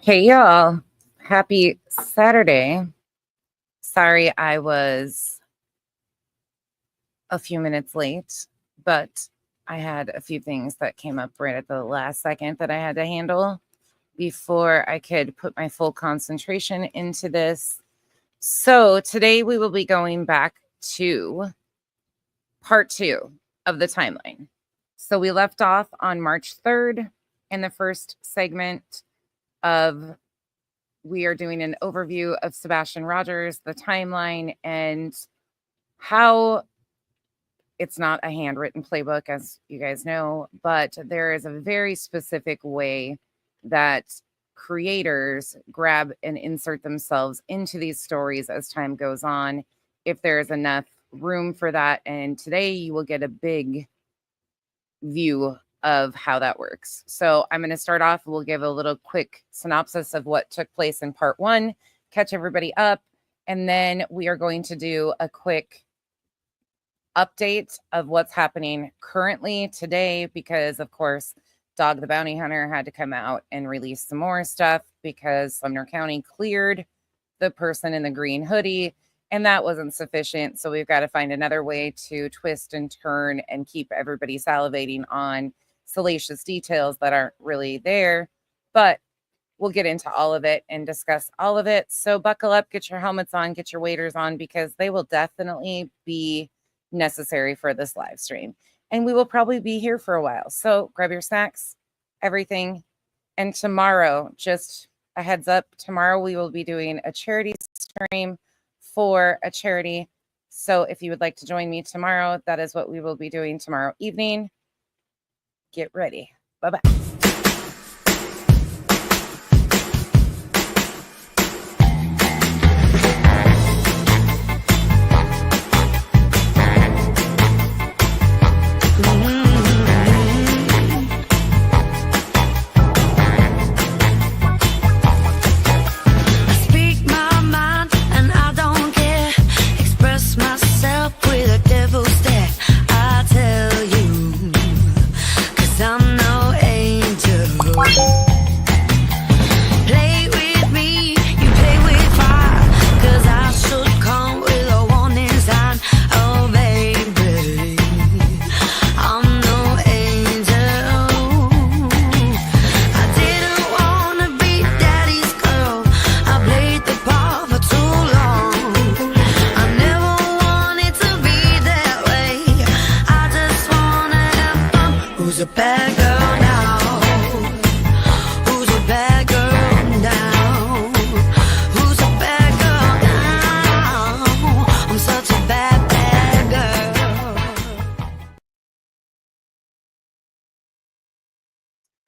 Hey y'all, happy Saturday. Sorry I was a few minutes late, but I had a few things that came up right at the last second that I had to handle before I could put my full concentration into this. So today we will be going back to part 2 of the timeline. So we left off on March 3rd in the first segment of we are doing an overview of Sebastian Rogers, the timeline, and how it's not a handwritten playbook, as you guys know, but there is a very specific way that creators grab and insert themselves into these stories as time goes on, if there's enough room for that. And today you will get a big view of how that works. So I'm going to start off. We'll give a little quick synopsis of what took place in part 1, catch everybody up, and then we are going to do a quick update of what's happening currently today, because of course Dog the Bounty Hunter had to come out and release some more stuff because Sumner County cleared the person in the green hoodie, and that wasn't sufficient. So we've got to find another way to twist and turn and keep everybody salivating on salacious details that aren't really there. But we'll get into all of it and discuss all of it. So buckle up, get your helmets on, get your waders on, because they will definitely be necessary for this live stream. And we will probably be here for a while. So grab your snacks, everything. And tomorrow, just a heads up, tomorrow we will be doing a charity stream for a charity. So if you would like to join me tomorrow, that is what we will be doing tomorrow evening. Get ready. Bye-bye.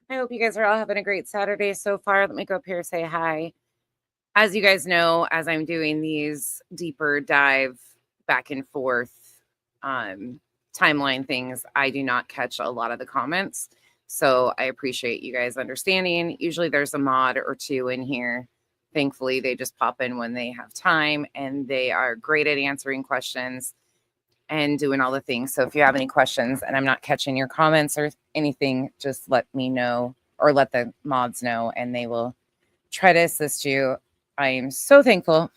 I hope you guys are all having a great Saturday so far. Let me go up here and say hi. As you guys know, as I'm doing these deeper dive back and forth timeline things, I do not catch a lot of the comments. So I appreciate you guys understanding. Usually there's a mod or two in here. Thankfully, they just pop in when they have time, and they are great at answering questions and doing all the things. So if you have any questions and I'm not catching your comments or anything, just let me know, or let the mods know, and they will try to assist you. I am so thankful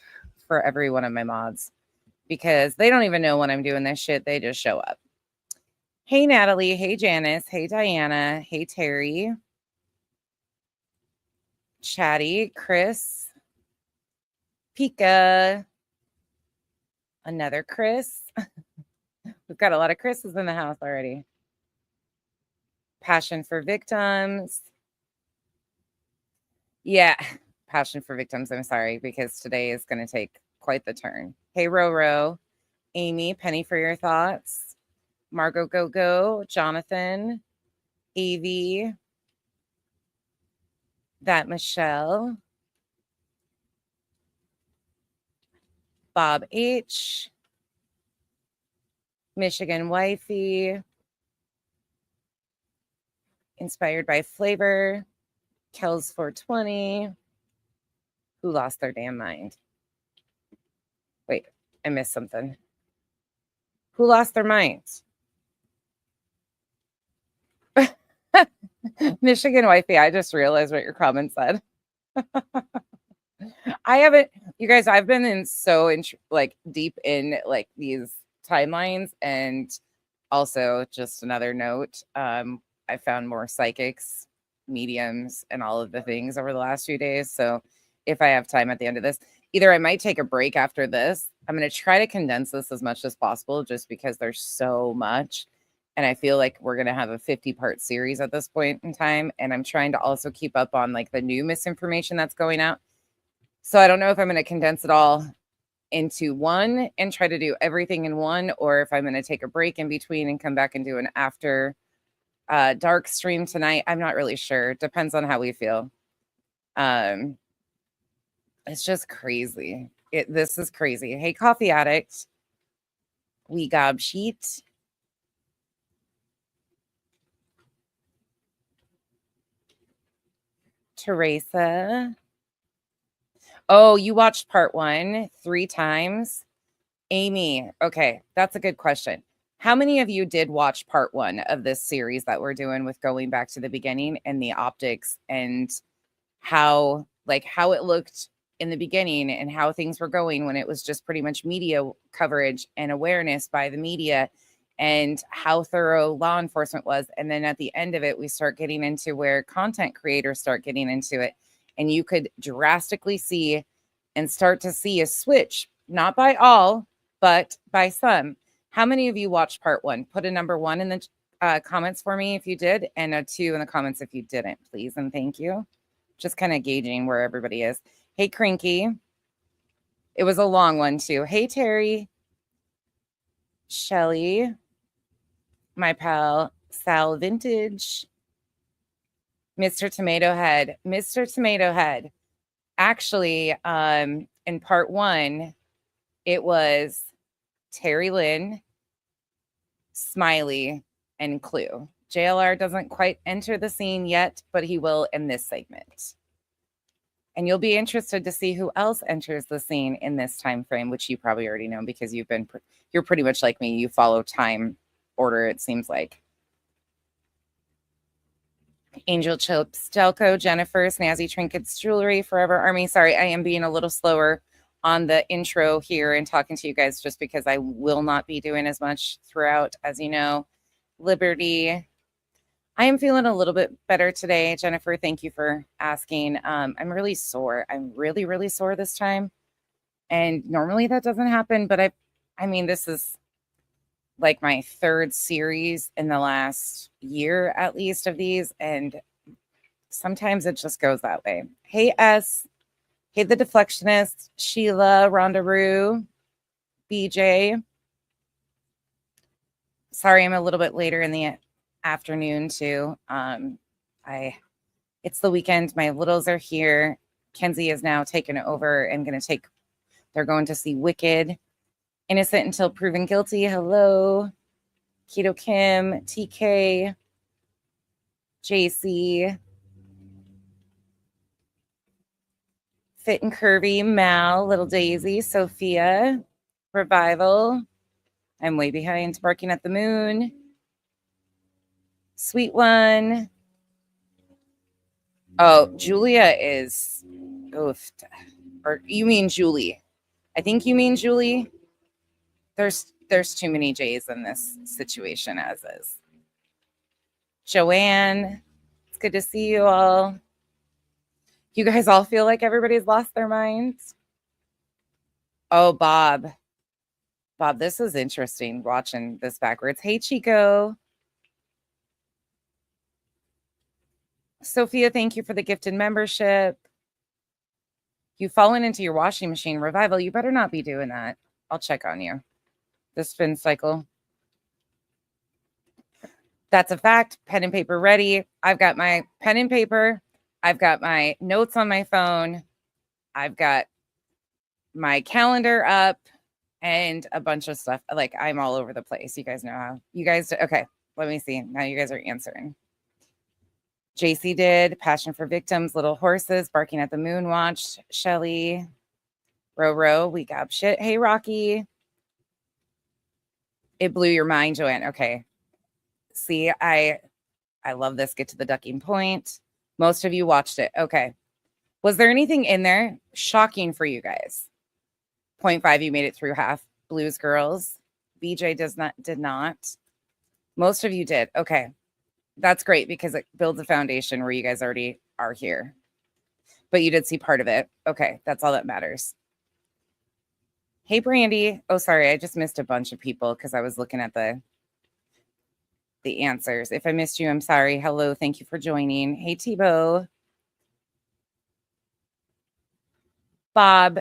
for every one of my mods, because they don't even know when I'm doing this shit. They just show up. Hey, Natalie. Hey, Janice. Hey, Diana. Hey, Terry. Chatty. Chris. Pika. Another Chris. We've got a lot of Chris's in the house already. Passion for Victims. Yeah, Passion for Victims. I'm sorry, because today is going to take quite the turn. Hey, Roro. Amy, Penny for your thoughts. Margot Go, Jonathan. Avie. That Michelle. Bob H. Michigan Wifey. Inspired by Flavor. Kells 420. Who lost their damn mind? Wait, I missed something. Who lost their minds? Michigan Wifey, I just realized what your comment said. I haven't, you guys, I've been in like deep in like these timelines. And also just another note, I found more psychics, mediums, and all of the things over the last few days. So if I have time at the end of this, either I might take a break after this. I'm going to try to condense this as much as possible just because there's so much. And I feel like we're going to have a 50-part series at this point in time. And I'm trying to also keep up on like the new misinformation that's going out. So I don't know if I'm going to condense it all into one and try to do everything in one, or if I'm going to take a break in between and come back and do an after dark stream tonight. I'm not really sure. Depends on how we feel. It's just crazy. This is crazy. Hey, coffee addict. We gob sheet. Teresa. Oh, you watched part 1 3 times? Amy, okay, that's a good question. How many of you did watch part 1 of this series that we're doing with going back to the beginning and the optics and how it looked in the beginning and how things were going when it was just pretty much media coverage and awareness by the media and how thorough law enforcement was? And then at the end of it, we start getting into where content creators start getting into it. And you could drastically see and start to see a switch, not by all, but by some. How many of you watched part 1? Put a number 1 in the comments for me if you did, and a 2 in the comments if you didn't, please. And thank you. Just kind of gauging where everybody is. Hey, Crinky. It was a long one, too. Hey, Terry. Shelly. My pal, Sal Vintage. Mr. Tomato Head. Mr. Tomato Head. Actually, in part 1, it was Terry Lynn, Smiley, and Clue. JLR doesn't quite enter the scene yet, but he will in this segment. And you'll be interested to see who else enters the scene in this time frame, which you probably already know because you're pretty much like me. You follow time order, it seems like. Angel Chips, Delco, Jennifer, Snazzy Trinkets, Jewelry, Forever Army. Sorry, I am being a little slower on the intro here and talking to you guys just because I will not be doing as much throughout, as you know. Liberty. I am feeling a little bit better today, Jennifer. Thank you for asking. I'm really sore. I'm really, really sore this time. And normally that doesn't happen, but I mean, this is like my 3rd series in the last year, at least, of these. And sometimes it just goes that way. Hey, S. Hey, the Deflectionist, Sheila, Rhonda Rue, BJ. Sorry, I'm a little bit later in the afternoon too. It's the weekend. My littles are here. Kenzie is now taken over and they're going to see Wicked. Innocent Until Proven Guilty. Hello. Keto Kim, TK, JC, Fit and Curvy, Mal, Little Daisy, Sophia, Revival. I'm way behind. Barking at the Moon. Sweet One. Oh, Julia is. Oof. Or you mean Julie? I think you mean Julie. There's too many J's in this situation as is. Joanne, it's good to see you all. You guys all feel like everybody's lost their minds? Oh, Bob, this is interesting watching this backwards. Hey, Chico. Sophia, thank you for the gifted membership. You've fallen into your washing machine. Revival, you better not be doing that. I'll check on you. The spin cycle. That's a fact. Pen and paper ready. I've got my pen and paper. I've got my notes on my phone. I've got my calendar up and a bunch of stuff. Like, I'm all over the place. You guys know how. You guys, okay, let me see. Now you guys are answering. JC did. Passion for Victims. Little Horses. Barking at the Moon watched. Shelly. Row. We got shit. Hey, Rocky. It blew your mind, Joanne. Okay. See, I love this. Get to the ducking point. Most of you watched it. Okay. Was there anything in there shocking for you guys? 0.5, you made it through half. Blues girls. BJ did not. Most of you did. Okay. That's great because it builds a foundation where you guys already are here. But you did see part of it. Okay. That's all that matters. Hey, Brandy. Oh, sorry. I just missed a bunch of people because I was looking at the answers. If I missed you, I'm sorry. Hello. Thank you for joining. Hey, Tebow. Bob.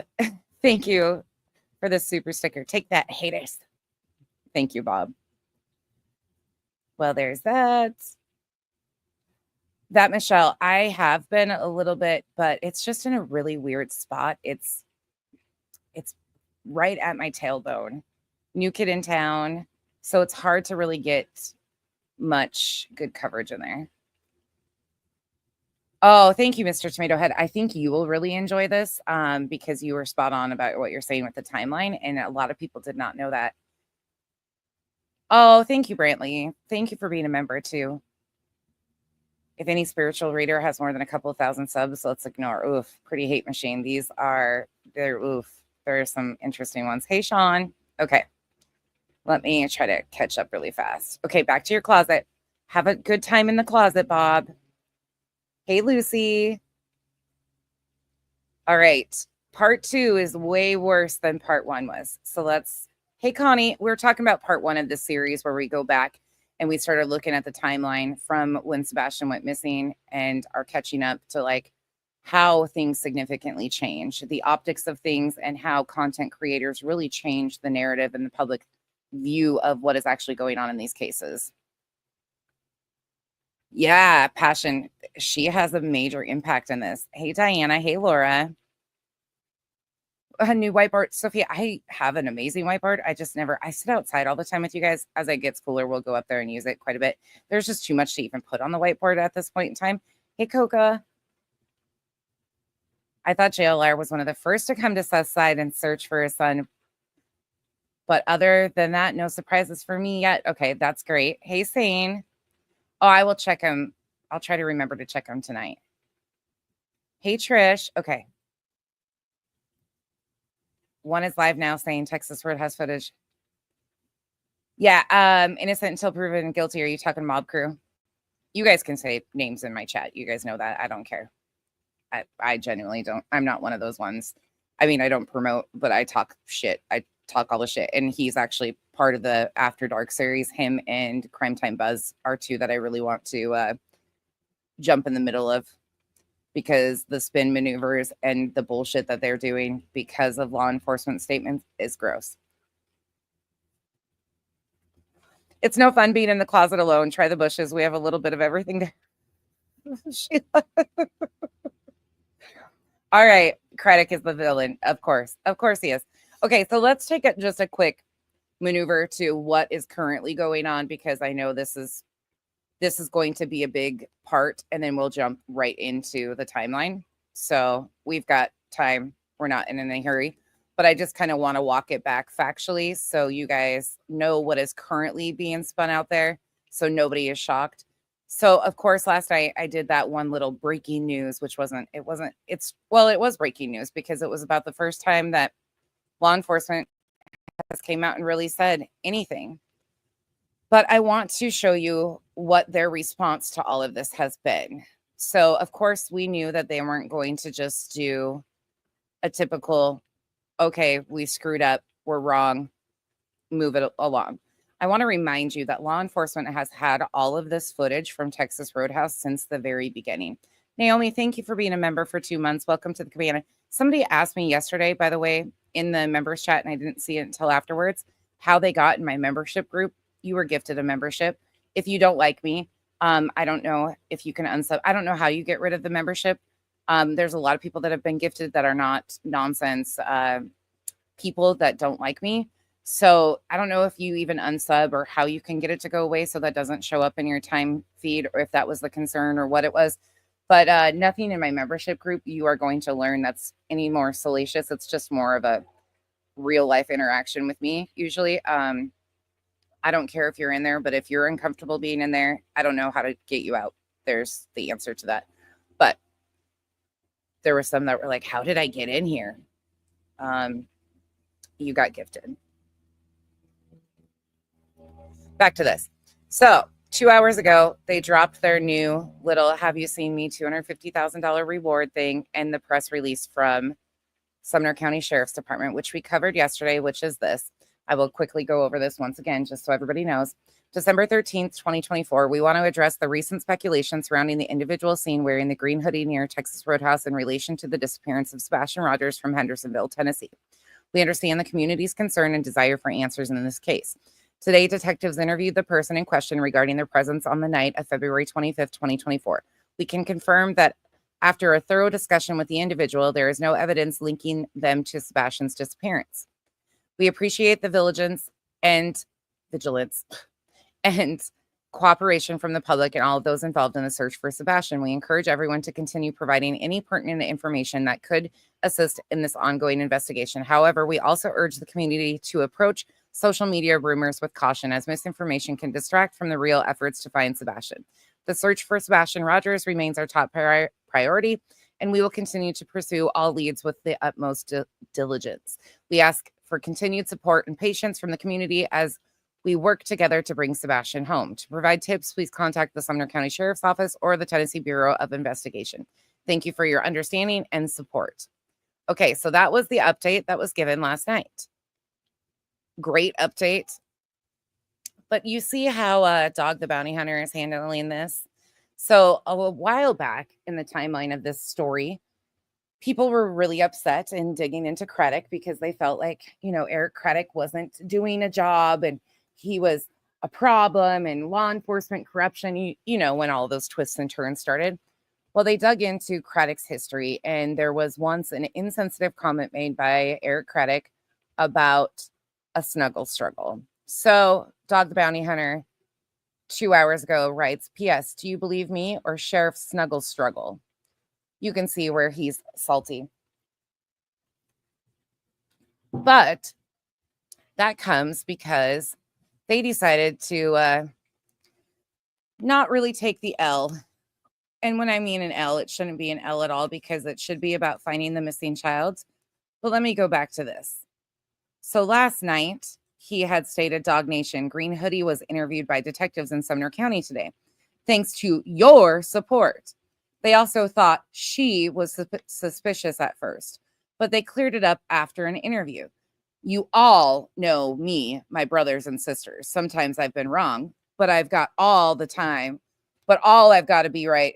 Thank you for the super sticker. Take that, haters. Thank you, Bob. Well, there's that. That, Michelle, I have been a little bit, but it's just in a really weird spot. It's right at my tailbone. New kid in town. So it's hard to really get much good coverage in there. Oh, thank you, Mr. Tomato Head. I think you will really enjoy this because you were spot on about what you're saying with the timeline. And a lot of people did not know that. Oh, thank you, Brantley. Thank you for being a member too. If any spiritual reader has more than a couple of thousand subs, let's ignore. Oof, pretty hate machine. These are, there are some interesting ones. Hey, Sean. Okay. Let me try to catch up really fast. Okay, back to your closet. Have a good time in the closet, Bob. Hey, Lucy. All right. Part 2 is way worse than part 1 was. So let's, hey, Connie, we were talking about part 1 of this series where we go back and we started looking at the timeline from when Sebastian went missing and are catching up to like how things significantly change, the optics of things, and how content creators really change the narrative and the public view of what is actually going on in these cases. Yeah, Passion. She has a major impact in this. Hey, Diana. Hey, Laura. A new whiteboard. Sophia, I have an amazing whiteboard. I sit outside all the time with you guys. As it gets cooler, we'll go up there and use it quite a bit. There's just too much to even put on the whiteboard at this point in time. Hey, Coca. I thought JLR was one of the first to come to Seth's side and search for his son. But other than that, no surprises for me yet. Okay, that's great. Hey, Sane. Oh, I will check him. I'll try to remember to check him tonight. Hey, Trish. Okay. One is live now saying Texas Roadhouse footage. Yeah, innocent until proven guilty. Are you talking mob crew? You guys can say names in my chat. You guys know that. I don't care. I genuinely don't. I'm not one of those ones. I mean, I don't promote, but I talk shit. I talk all the shit. And he's actually part of the After Dark series. Him and Crime Time Buzz are two that I really want to jump in the middle of, because the spin maneuvers and the bullshit that they're doing because of law enforcement statements is gross. It's no fun being in the closet alone. Try the bushes. We have a little bit of everything there. All right. Craddock is the villain. Of course. Of course he is. Okay, so let's take just a quick maneuver to what is currently going on, because I know this is going to be a big part, and then we'll jump right into the timeline. So we've got time. We're not in any hurry, but I just kind of want to walk it back factually so you guys know what is currently being spun out there, so nobody is shocked. So, of course, last night I did that one little breaking news, which it was breaking news because it was about the first time that law enforcement has came out and really said anything. But I want to show you what their response to all of this has been. So, of course, we knew that they weren't going to just do a typical, okay, we screwed up, we're wrong, move it along. I want to remind you that law enforcement has had all of this footage from Texas Roadhouse since the very beginning. Naomi, thank you for being a member for 2 months. Welcome to the cabana. Somebody asked me yesterday, by the way, in the members chat, and I didn't see it until afterwards, how they got in my membership group. You were gifted a membership. If you don't like me, I don't know if you can unsub. I don't know how you get rid of the membership. There's a lot of people that have been gifted that are not nonsense people that don't like me. So I don't know if you even unsub or how you can get it to go away so that doesn't show up in your time feed, or if that was the concern or what it was. But nothing in my membership group you are going to learn that's any more salacious. It's just more of a real life interaction with me usually. I don't care if you're in there, but if you're uncomfortable being in there, I don't know how to get you out. There's the answer to that. But there were some that were like, how did I get in here? You got gifted. Back to this. So 2 hours ago, they dropped their new little "Have you seen me?" $250,000 reward thing and the press release from Sumner County Sheriff's Department, which we covered yesterday, which is this. I will quickly go over this once again, just so everybody knows. December 13th, 2024, we want to address the recent speculation surrounding the individual seen wearing the green hoodie near Texas Roadhouse in relation to the disappearance of Sebastian Rogers from Hendersonville, Tennessee. We understand the community's concern and desire for answers in this case. Today, detectives interviewed the person in question regarding their presence on the night of February 25th, 2024. We can confirm that after a thorough discussion with the individual, there is no evidence linking them to Sebastian's disappearance. We appreciate the vigilance and cooperation from the public and all of those involved in the search for Sebastian. We encourage everyone to continue providing any pertinent information that could assist in this ongoing investigation. However, we also urge the community to approach social media rumors with caution, as misinformation can distract from the real efforts to find Sebastian. The search for Sebastian Rogers remains our top priority, and we will continue to pursue all leads with the utmost diligence. We ask for continued support and patience from the community as we work together to bring Sebastian home. To provide tips, please contact the Sumner County Sheriff's Office or the Tennessee Bureau of Investigation. Thank you for your understanding and support. Okay, so that was the update that was given last night. Great update. But you see how Dog the Bounty Hunter is handling this? So a while back in the timeline of this story, people were really upset and digging into Craddock because they felt like, Eric Craddock wasn't doing a job and he was a problem and law enforcement corruption, when all those twists and turns started. Well, they dug into Craddock's history, and there was once an insensitive comment made by Eric Craddock about a snuggle struggle. So Dog the Bounty Hunter 2 hours ago writes, P.S. Do you believe me or Sheriff Snuggle struggle? You can see where he's salty. But that comes because they decided to not really take the L. And when I mean an L, it shouldn't be an L at all because it should be about finding the missing child. But let me go back to this. So last night, he had stated, Dog Nation, Green Hoodie was interviewed by detectives in Sumner County today. Thanks to your support. They also thought she was suspicious at first, but they cleared it up after an interview. You all know me, my brothers and sisters. Sometimes I've been wrong, but I've got all the time. But all I've got to be right.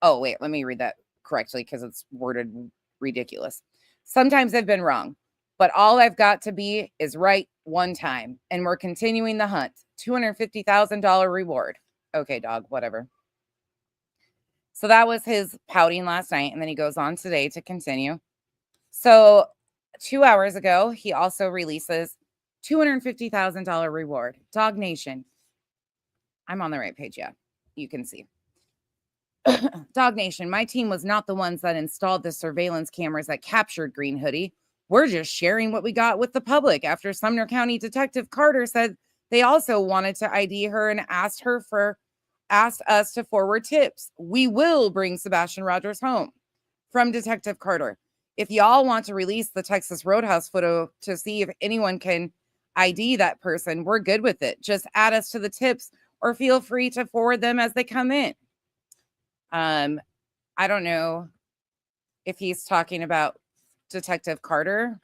Oh, wait, let me read that correctly because it's worded ridiculous. Sometimes I've been wrong, but all I've got to be is right one time. And we're continuing the hunt. $250,000 reward. Okay, dog, whatever. So that was his pouting last night. And then he goes on today to continue. So 2 hours ago, he also releases $250,000 reward. Dog Nation. I'm on the right page. Yeah, you can see. Dog Nation, my team was not the ones that installed the surveillance cameras that captured Green Hoodie. We're just sharing what we got with the public after Sumner County Detective Carter said they also wanted to ID her and asked us to forward tips. We will bring Sebastian Rogers home. From Detective Carter, if y'all want to release the Texas Roadhouse photo to see if anyone can ID that person, we're good with it. Just add us to the tips or feel free to forward them as they come in. I don't know if he's talking about Detective Carter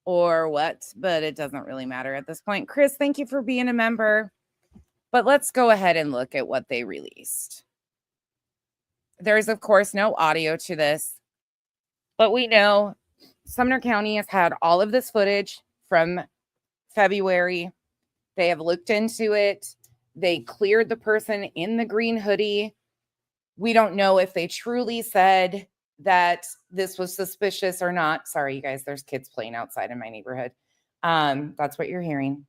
or what, but it doesn't really matter at this point. Chris, thank you for being a member. But let's go ahead and look at what they released. There's, of course, no audio to this, but we know Sumner County has had all of this footage from February. They have looked into it. They cleared the person in the green hoodie. We don't know if they truly said that this was suspicious or not. Sorry, you guys, there's kids playing outside in my neighborhood. That's what you're hearing.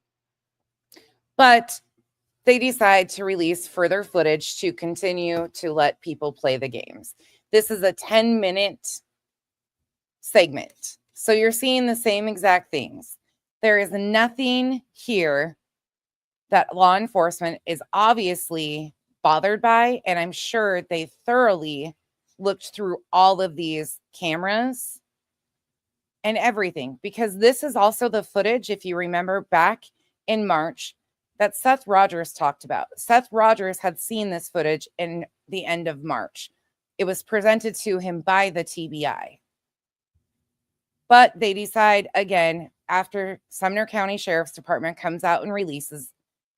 But they decide to release further footage to continue to let people play the games. This is a 10-minute segment. So you're seeing the same exact things. There is nothing here that law enforcement is obviously bothered by, and I'm sure they thoroughly looked through all of these cameras and everything, because this is also the footage, if you remember back in March, that Seth Rogers talked about. Seth Rogers had seen this footage in the end of March. It was presented to him by the TBI. But they decide, again, after Sumner County Sheriff's Department comes out and releases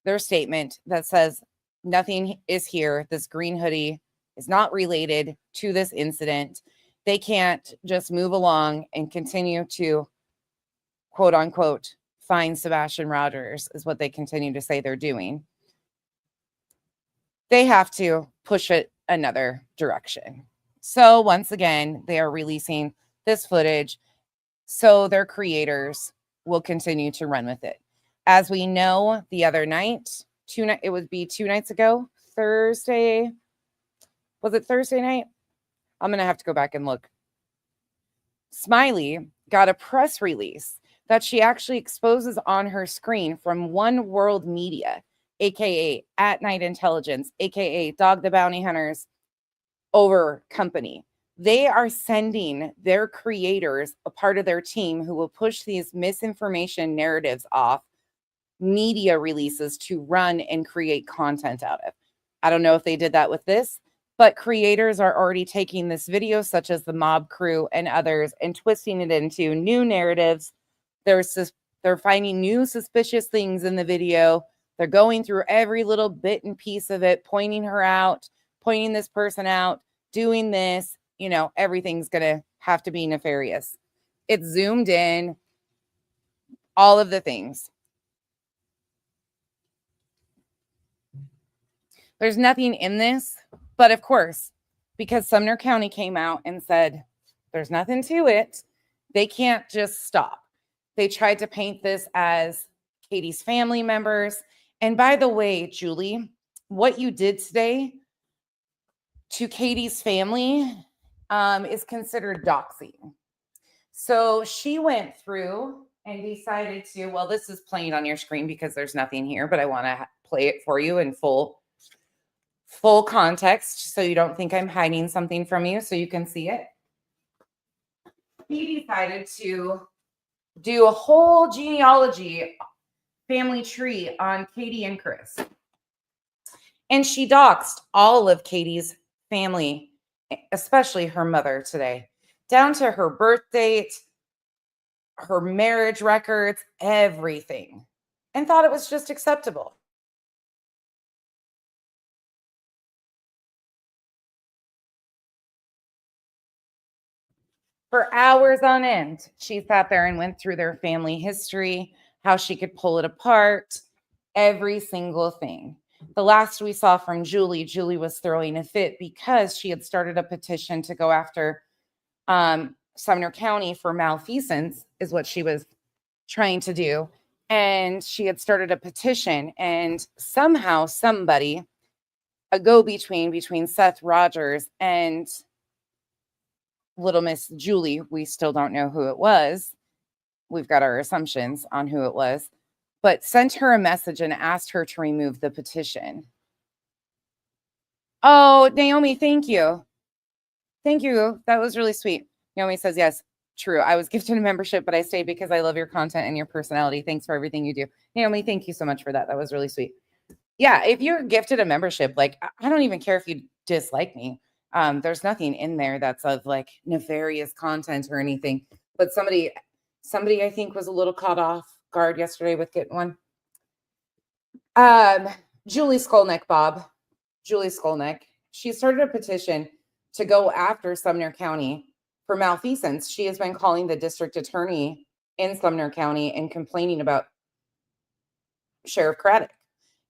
their statement that says nothing is here, this green hoodie is not related to this incident, they can't just move along and continue to, quote unquote, find Sebastian Rogers, is what they continue to say they're doing. They have to push it another direction. So once again, they are releasing this footage so their creators will continue to run with it. As we know, the other night, it would be 2 nights ago, Thursday. Was it Thursday night? I'm going to have to go back and look. Smiley got a press release that she actually exposes on her screen from One World Media, aka At Night Intelligence, aka Dog the Bounty Hunters over company. They are sending their creators, a part of their team, who will push these misinformation narratives off media releases to run and create content out of. I don't know if they did that with this, but creators are already taking this video, such as the Mob Crew and others, and twisting it into new narratives. They're finding new suspicious things in the video. They're going through every little bit and piece of it, pointing her out, pointing this person out, doing this. You know, everything's going to have to be nefarious. It's zoomed in, all of the things. There's nothing in this, but of course, because Sumner County came out and said there's nothing to it, they can't just stop. They tried to paint this as Katie's family members. And by the way, Julie, what you did today to Katie's family is considered doxing. So she went through and decided to, well, this is playing on your screen because there's nothing here, but I want to play it for you in full context so you don't think I'm hiding something from you, so you can see it. He decided to do a whole genealogy family tree on Katie and Chris. And she doxed all of Katie's family, especially her mother today, down to her birth date, her marriage records, everything, and thought it was just acceptable. For hours on end, she sat there and went through their family history, how she could pull it apart, every single thing. The last we saw from Julie was throwing a fit because she had started a petition to go after Sumner County for malfeasance, is what she was trying to do. And she had started a petition, and somehow somebody, a go-between between Seth Rogers and Little Miss Julie, we still don't know who it was. We've got our assumptions on who it was, but sent her a message and asked her to remove the petition. Oh, Naomi, thank you. Thank you. That was really sweet. Naomi says, yes, true. I was gifted a membership, but I stayed because I love your content and your personality. Thanks for everything you do. Naomi, thank you so much for that. That was really sweet. Yeah, if you're gifted a membership, like, I don't even care if you dislike me. There's nothing in there that's of like nefarious content or anything. But somebody I think was a little caught off guard yesterday with getting one. Julie Skolnick, Bob. Julie Skolnick. She started a petition to go after Sumner County for malfeasance. She has been calling the district attorney in Sumner County and complaining about Sheriff Craddock.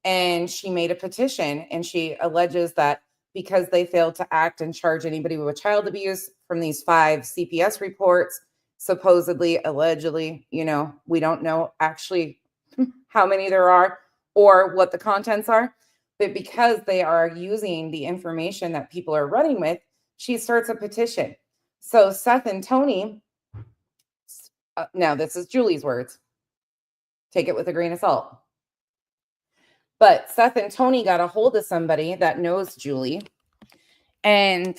And she made a petition, and she alleges that because they failed to act and charge anybody with child abuse from these 5 CPS reports, supposedly, allegedly, you know, we don't know actually how many there are or what the contents are, but because they are using the information that people are running with, she starts a petition. So Seth and Tony, now this is Julie's words, take it with a grain of salt. But Seth and Tony got a hold of somebody that knows Julie, and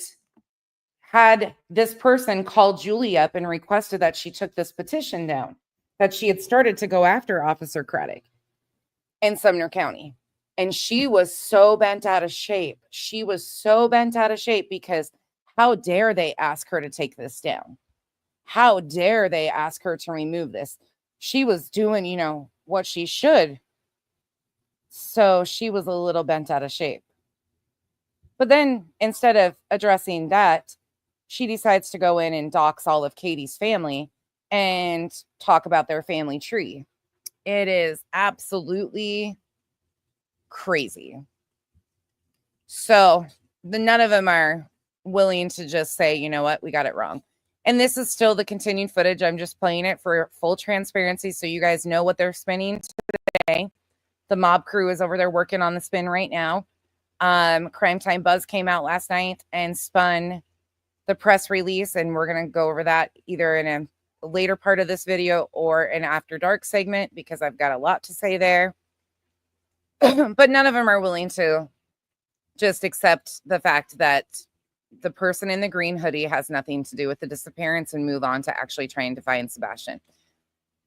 had this person call Julie up and requested that she took this petition down, that she had started to go after Officer Craddock in Sumner County. And she was so bent out of shape. She was so bent out of shape because how dare they ask her to take this down? How dare they ask her to remove this? She was doing, what she should. So she was a little bent out of shape. But then instead of addressing that, she decides to go in and dox all of Katie's family and talk about their family tree. It is absolutely crazy. So none of them are willing to just say, you know what, we got it wrong. And this is still the continued footage. I'm just playing it for full transparency so you guys know what they're spinning today. The mob crew is over there working on the spin right now. Crime Time Buzz came out last night and spun the press release, and we're going to go over that either in a later part of this video or an After Dark segment because I've got a lot to say there. But none of them are willing to just accept the fact that the person in the green hoodie has nothing to do with the disappearance and move on to actually trying to find Sebastian.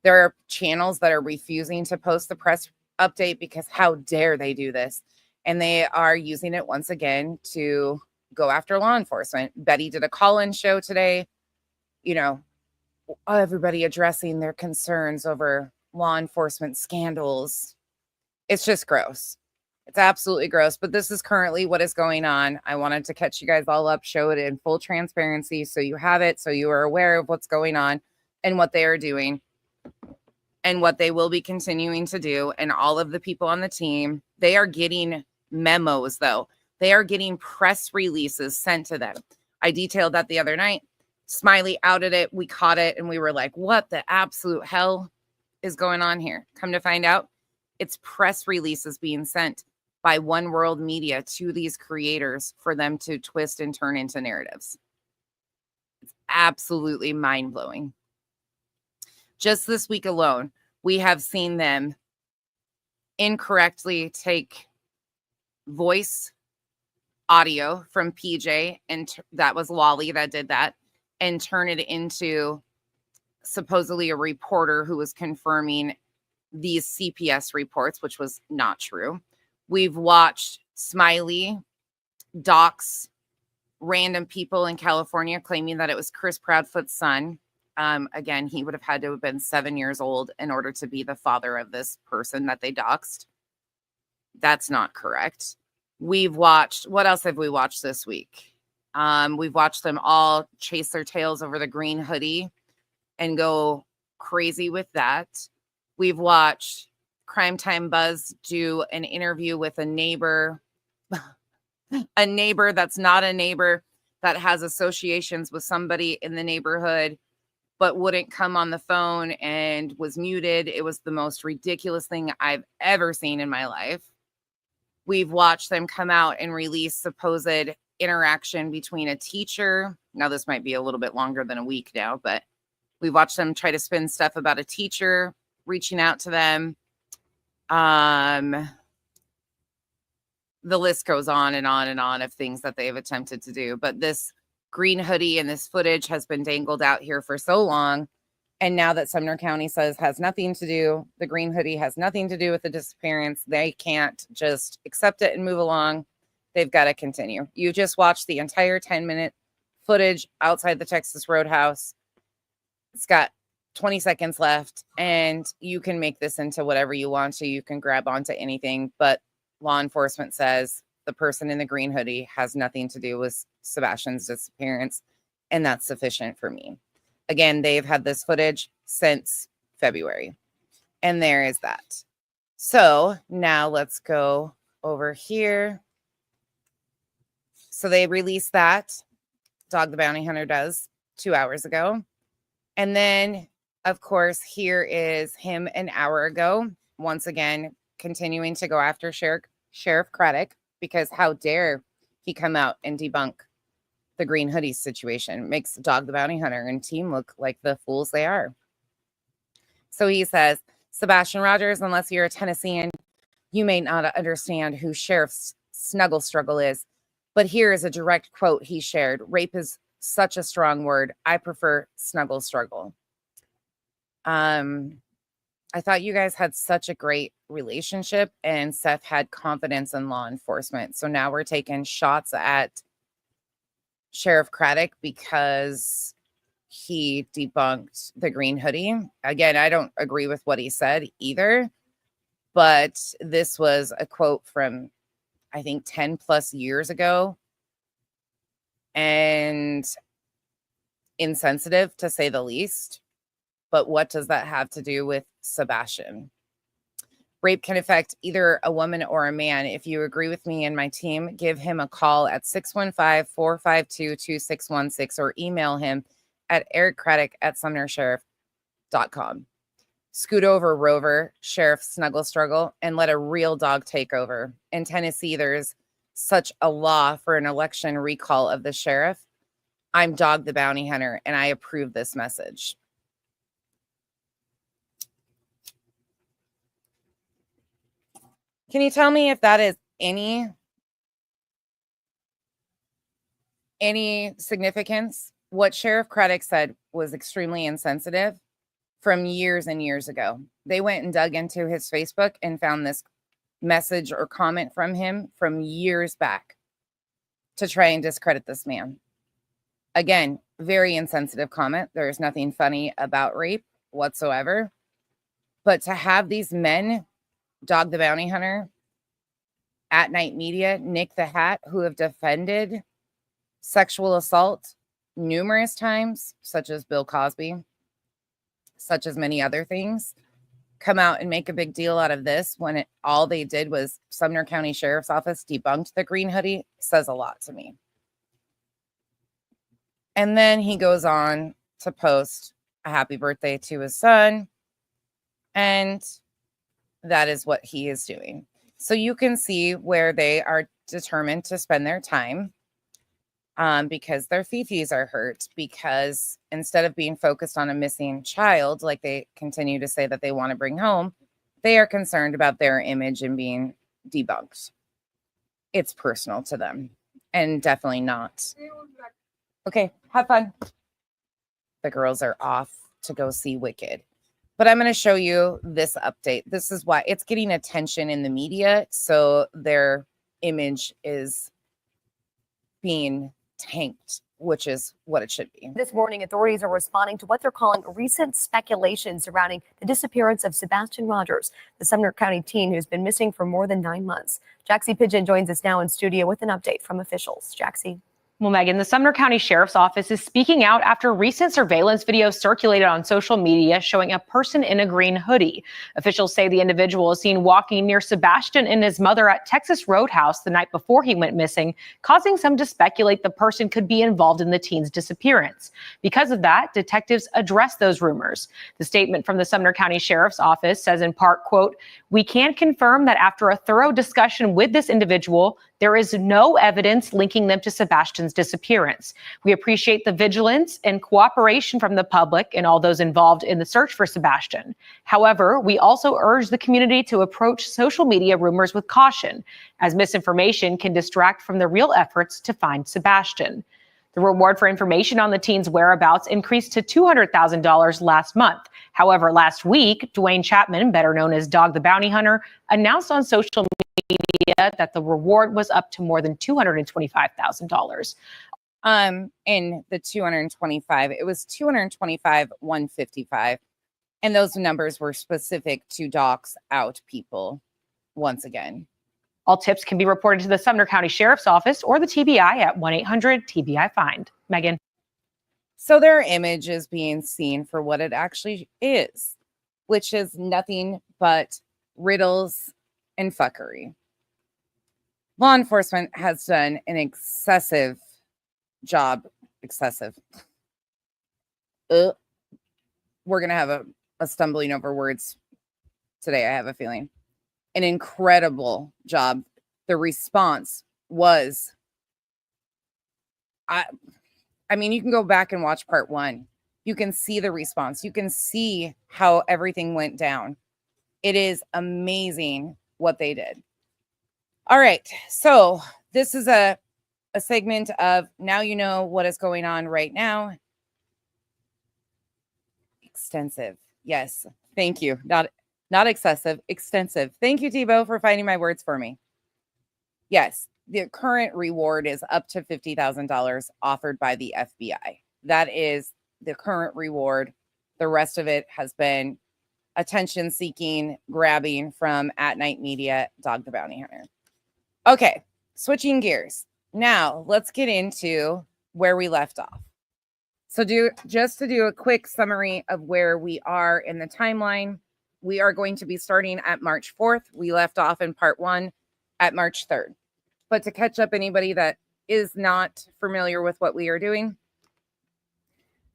There are channels that are refusing to post the press update because how dare they do this? And they are using it once again to go after law enforcement. Betty did a call-in show today, everybody addressing their concerns over law enforcement scandals. It's just gross. It's absolutely gross, but this is currently what is going on. I wanted to catch you guys all up, show it in full transparency so you have it, so you are aware of what's going on and what they are doing and what they will be continuing to do. And all of the people on the team, they are getting memos, though. They are getting press releases sent to them. I detailed that the other night. Smiley outed it. We caught it, and we were like, what the absolute hell is going on here? Come to find out, it's press releases being sent by One World Media to these creators for them to twist and turn into narratives. It's absolutely mind-blowing. Just this week alone, we have seen them incorrectly take voice audio from PJ, and that was Lolly that did that, and turn it into supposedly a reporter who was confirming these CPS reports, which was not true. We've watched Smiley dox random people in California claiming that it was Chris Proudfoot's son. Again, he would have had to have been 7 years old in order to be the father of this person that they doxed. That's not correct. We've watched, what else have we watched this week? We've watched them all chase their tails over the green hoodie and go crazy with that. We've watched Crime Time Buzz do an interview with a neighbor that's not a neighbor, that has associations with somebody in the neighborhood, but wouldn't come on the phone and was muted. It was the most ridiculous thing I've ever seen in my life. We've watched them come out and release supposed interaction between a teacher. Now, this might be a little bit longer than a week now, but we've watched them try to spin stuff about a teacher reaching out to them. The list goes on and on and on of things that they've attempted to do. But this green hoodie and this footage has been dangled out here for so long. And now that Sumner County says has nothing to do, the green hoodie has nothing to do with the disappearance, they can't just accept it and move along. They've got to continue. You just watched the entire 10-minute footage outside the Texas Roadhouse. It's got 20 seconds left, and you can make this into whatever you want to. You can grab onto anything, but law enforcement says the person in the green hoodie has nothing to do with Sebastian's disappearance, and that's sufficient for me. Again, they've had this footage since February, and there is that. So now let's go over here. So they released that. Dog the Bounty Hunter does 2 hours ago. And then, of course, here is him an hour ago. Once again, continuing to go after Sheriff Craddock, because how dare he come out and debunk the green hoodie situation. Makes Dog the Bounty Hunter and team look like the fools they are. So he says, Sebastian Rogers, unless you're a Tennessean, you may not understand who Sheriff's snuggle struggle is. But here is a direct quote he shared. Rape is such a strong word. I prefer snuggle struggle. I thought you guys had such a great relationship, and Seth had confidence in law enforcement. So now we're taking shots at Sheriff Craddock because he debunked the green hoodie. Again, I don't agree with what he said either, but this was a quote from, I think, 10 plus years ago, and insensitive to say the least. But what does that have to do with Sebastian? Rape can affect either a woman or a man. If you agree with me and my team, give him a call at 615-452-2616 or email him at ericcraddock@sumnersheriff.com. Scoot over, Rover, Sheriff Snuggle Struggle, and let a real dog take over. In Tennessee, there's such a law for an election recall of the sheriff. I'm Dog the Bounty Hunter, and I approve this message. Can you tell me if that is any significance? What Sheriff Craddock said was extremely insensitive from years and years ago. They went and dug into his Facebook and found this message or comment from him from years back to try and discredit this man. Again, very insensitive comment. There is nothing funny about rape whatsoever. But to have these men, Dog the Bounty Hunter, At Night Media, Nick the Hat, who have defended sexual assault numerous times, such as Bill Cosby, such as many other things, come out and make a big deal out of this when all they did was Sumner County Sheriff's Office debunked the green hoodie, says a lot to me. And then he goes on to post a happy birthday to his son, and that is what he is doing. So you can see where they are determined to spend their time, because their fifis are hurt, because instead of being focused on a missing child, like they continue to say that they want to bring home, they are concerned about their image and being debunked. It's personal to them, and definitely not. Okay, have fun. The girls are off to go see Wicked. But I'm going to show you this update. This is why it's getting attention in the media. So their image is being tanked, which is what it should be. This morning, authorities are responding to what they're calling recent speculation surrounding the disappearance of Sebastian Rogers, the Sumner County teen who's been missing for more than 9 months. Jaxie Pigeon joins us now in studio with an update from officials. Jaxie. Well, Megan, the Sumner County Sheriff's Office is speaking out after recent surveillance video circulated on social media showing a person in a green hoodie. Officials say the individual is seen walking near Sebastian and his mother at Texas Roadhouse the night before he went missing, causing some to speculate the person could be involved in the teen's disappearance. Because of that, detectives addressed those rumors. The statement from the Sumner County Sheriff's Office says in part, quote, "We can confirm that after a thorough discussion with this individual, there is no evidence linking them to Sebastian's disappearance. We appreciate the vigilance and cooperation from the public and all those involved in the search for Sebastian. However, we also urge the community to approach social media rumors with caution, as misinformation can distract from the real efforts to find Sebastian." The reward for information on the teen's whereabouts increased to $200,000 last month. However, last week, Dwayne Chapman, better known as Dog the Bounty Hunter, announced on social media that the reward was up to more than $225,000. In the 225, it was 225, 155. And those numbers were specific to dox out people once again. All tips can be reported to the Sumner County Sheriff's Office or the TBI at 1-800-TBI-FIND. Megan. So their image is being seen for what it actually is, which is nothing but riddles and fuckery. Law enforcement has done an excessive job. We're going to have a stumbling over words today, I have a feeling. An incredible job. The response was, I mean, you can go back and watch part 1. You can see the response. You can see how everything went down. It is amazing what they did. All right. So this is a a segment of now you know what is going on right now. Extensive. Yes. Thank you. Not excessive, extensive. Thank you, Tebow, for finding my words for me. Yes, the current reward is up to $50,000 offered by the FBI. That is the current reward. The rest of it has been attention seeking, grabbing from At Night Media, Dog the Bounty Hunter. Okay, switching gears. Now let's get into where we left off. So just to do a quick summary of where we are in the timeline, we are going to be starting at March 4th. We left off in part 1 at March 3rd. But to catch up anybody that is not familiar with what we are doing,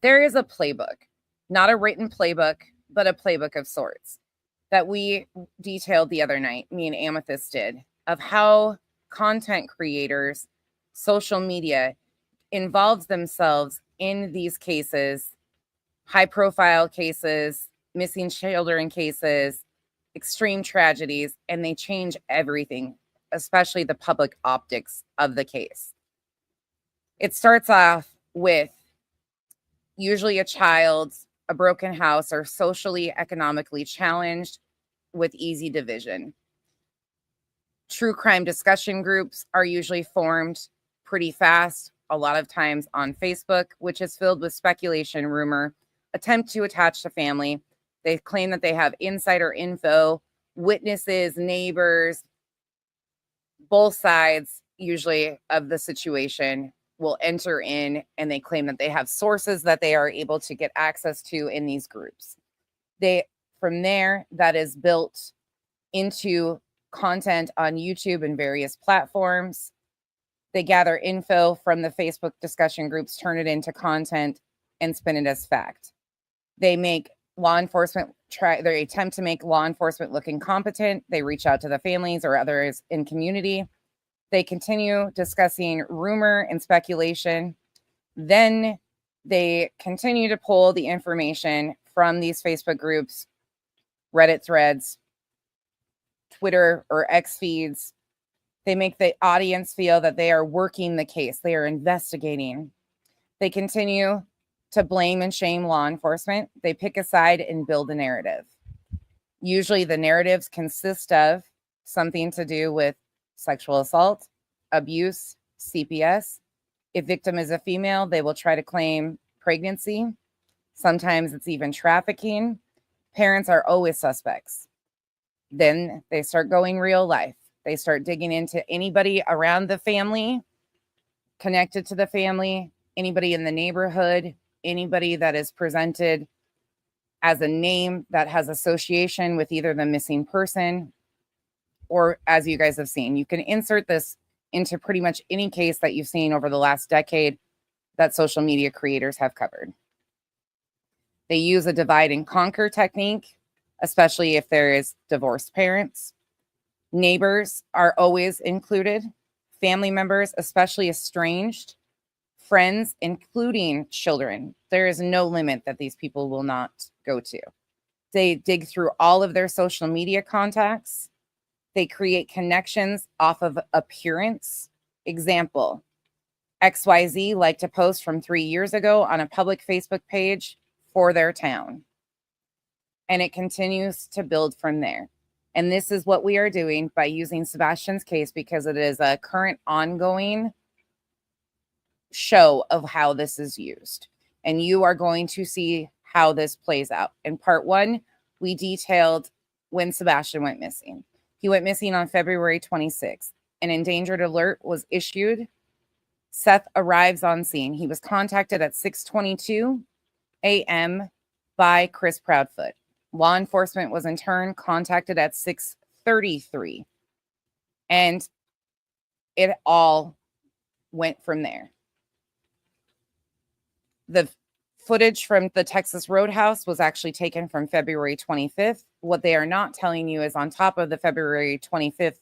there is a playbook, not a written playbook, but a playbook of sorts that we detailed the other night, me and Amethyst did, of how content creators, social media involves themselves in these cases, high profile cases, missing children cases, extreme tragedies, and they change everything, especially the public optics of the case. It starts off with usually a child, a broken house, or socially, economically challenged with easy division. True crime discussion groups are usually formed pretty fast, a lot of times on Facebook, which is filled with speculation, rumor, attempt to attach to family. They claim that they have insider info, witnesses, neighbors, both sides usually of the situation will enter in, and they claim that they have sources that they are able to get access to in these groups. From there, that is built into content on YouTube and various platforms. They gather info from the Facebook discussion groups, turn it into content, and spin it as fact. They make law enforcement they attempt to make law enforcement look incompetent. They reach out to the families or others in community. They continue discussing rumor and speculation. Then they continue to pull the information from these Facebook groups, Reddit threads, Twitter or X feeds. They make the audience feel that they are working the case. They are investigating. They continue to blame and shame law enforcement. They pick a side and build a narrative. Usually the narratives consist of something to do with sexual assault, abuse, CPS. If victim is a female, they will try to claim pregnancy. Sometimes it's even trafficking. Parents are always suspects. Then they start going real life. They start digging into anybody around the family, connected to the family, anybody in the neighborhood, anybody that is presented as a name that has association with either the missing person or, as you guys have seen, you can insert this into pretty much any case that you've seen over the last decade that social media creators have covered. They use a divide and conquer technique, especially if there is divorced parents. Neighbors are always included, family members, especially estranged, friends, including children. There is no limit that these people will not go to. They dig through all of their social media contacts. They create connections off of appearance. Example, XYZ liked to post from 3 years ago on a public Facebook page for their town. And it continues to build from there. And this is what we are doing by using Sebastian's case, because it is a current ongoing show of how this is used. And you are going to see how this plays out. In part 1, we detailed when Sebastian went missing. He went missing on February 26th. An endangered alert was issued. Seth arrives on scene. He was contacted at 6:22 a.m. by Chris Proudfoot. Law enforcement was in turn contacted at 6:33. And it all went from there. The footage from the Texas Roadhouse was actually taken from February 25th. What they are not telling you is on top of the February 25th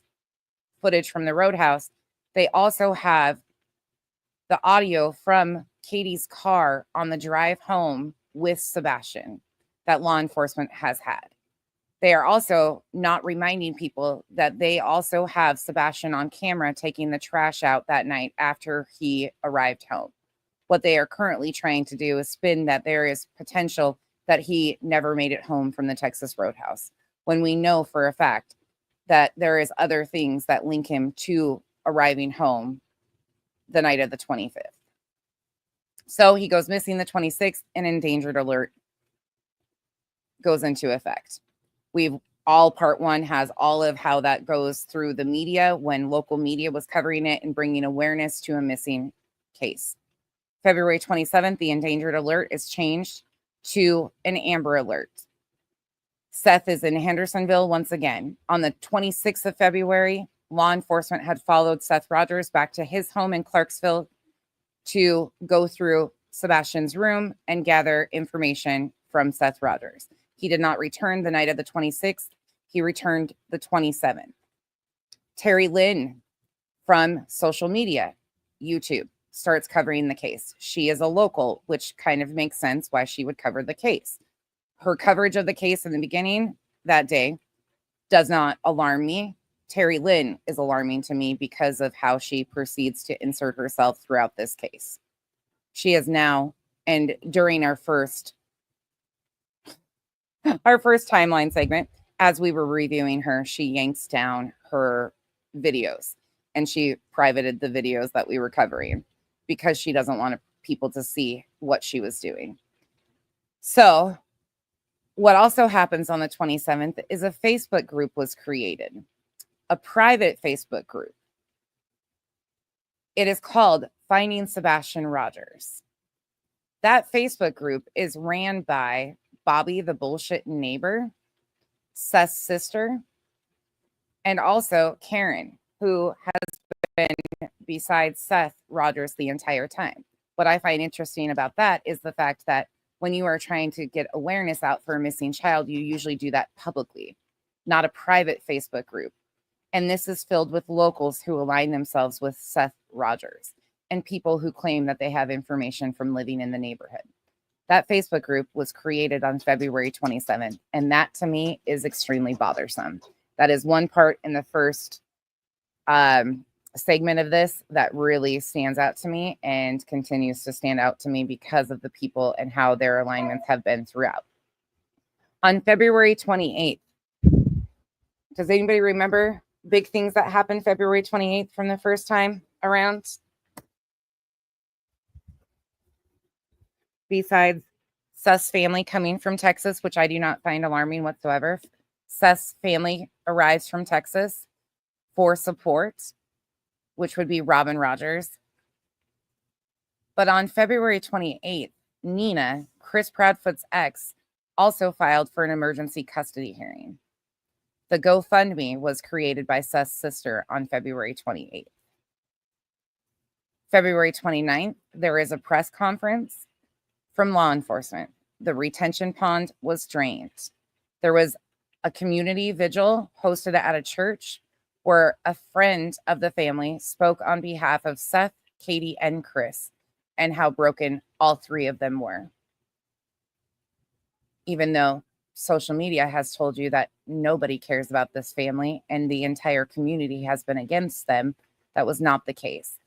footage from the Roadhouse, they also have the audio from Katie's car on the drive home with Sebastian that law enforcement has had. They are also not reminding people that they also have Sebastian on camera taking the trash out that night after he arrived home. What they are currently trying to do is spin that there is potential that he never made it home from the Texas Roadhouse, when we know for a fact that there is other things that link him to arriving home the night of the 25th. So he goes missing the 26th, and endangered alert goes into effect. We've all part one has all of how that goes through the media when local media was covering it and bringing awareness to a missing case. February 27th, the endangered alert is changed to an amber alert. Seth is in Hendersonville once again. On the 26th of February, law enforcement had followed Seth Rogers back to his home in Clarksville to go through Sebastian's room and gather information from Seth Rogers. He did not return the night of the 26th. He returned the 27th. Terry Lynn from social media, YouTube, starts covering the case. She is a local, which kind of makes sense why she would cover the case. Her coverage of the case in the beginning that day does not alarm me. Terry Lynn is alarming to me because of how she proceeds to insert herself throughout this case. She is now, and during our first timeline segment, as we were reviewing her, she yanks down her videos and she privated the videos that we were covering because she doesn't want people to see what she was doing. So what also happens on the 27th is a Facebook group was created, a private Facebook group. It is called Finding Sebastian Rogers. That Facebook group is ran by Bobby the bullshit neighbor, Seth's sister, and also Karen, who has been beside Seth Rogers the entire time. What I find interesting about that is the fact that when you are trying to get awareness out for a missing child, you usually do that publicly, not a private Facebook group. And this is filled with locals who align themselves with Seth Rogers and people who claim that they have information from living in the neighborhood. That Facebook group was created on February 27th, and that to me is extremely bothersome. That is one part in the first segment of this that really stands out to me and continues to stand out to me because of the people and how their alignments have been throughout. On February 28th, does anybody remember big things that happened February 28th from the first time around? Besides Seth's family coming from Texas, which I do not find alarming whatsoever. Seth's family arrives from Texas for support, which would be Robin Rogers. But on February 28th, Nina, Chris Proudfoot's ex, also filed for an emergency custody hearing. The GoFundMe was created by Seth's sister on February 28th. February 29th, there is a press conference from law enforcement. The retention pond was drained. There was a community vigil hosted at a church where a friend of the family spoke on behalf of Seth, Katie, and Chris, and how broken all three of them were. Even though social media has told you that nobody cares about this family and the entire community has been against them, that was not the case.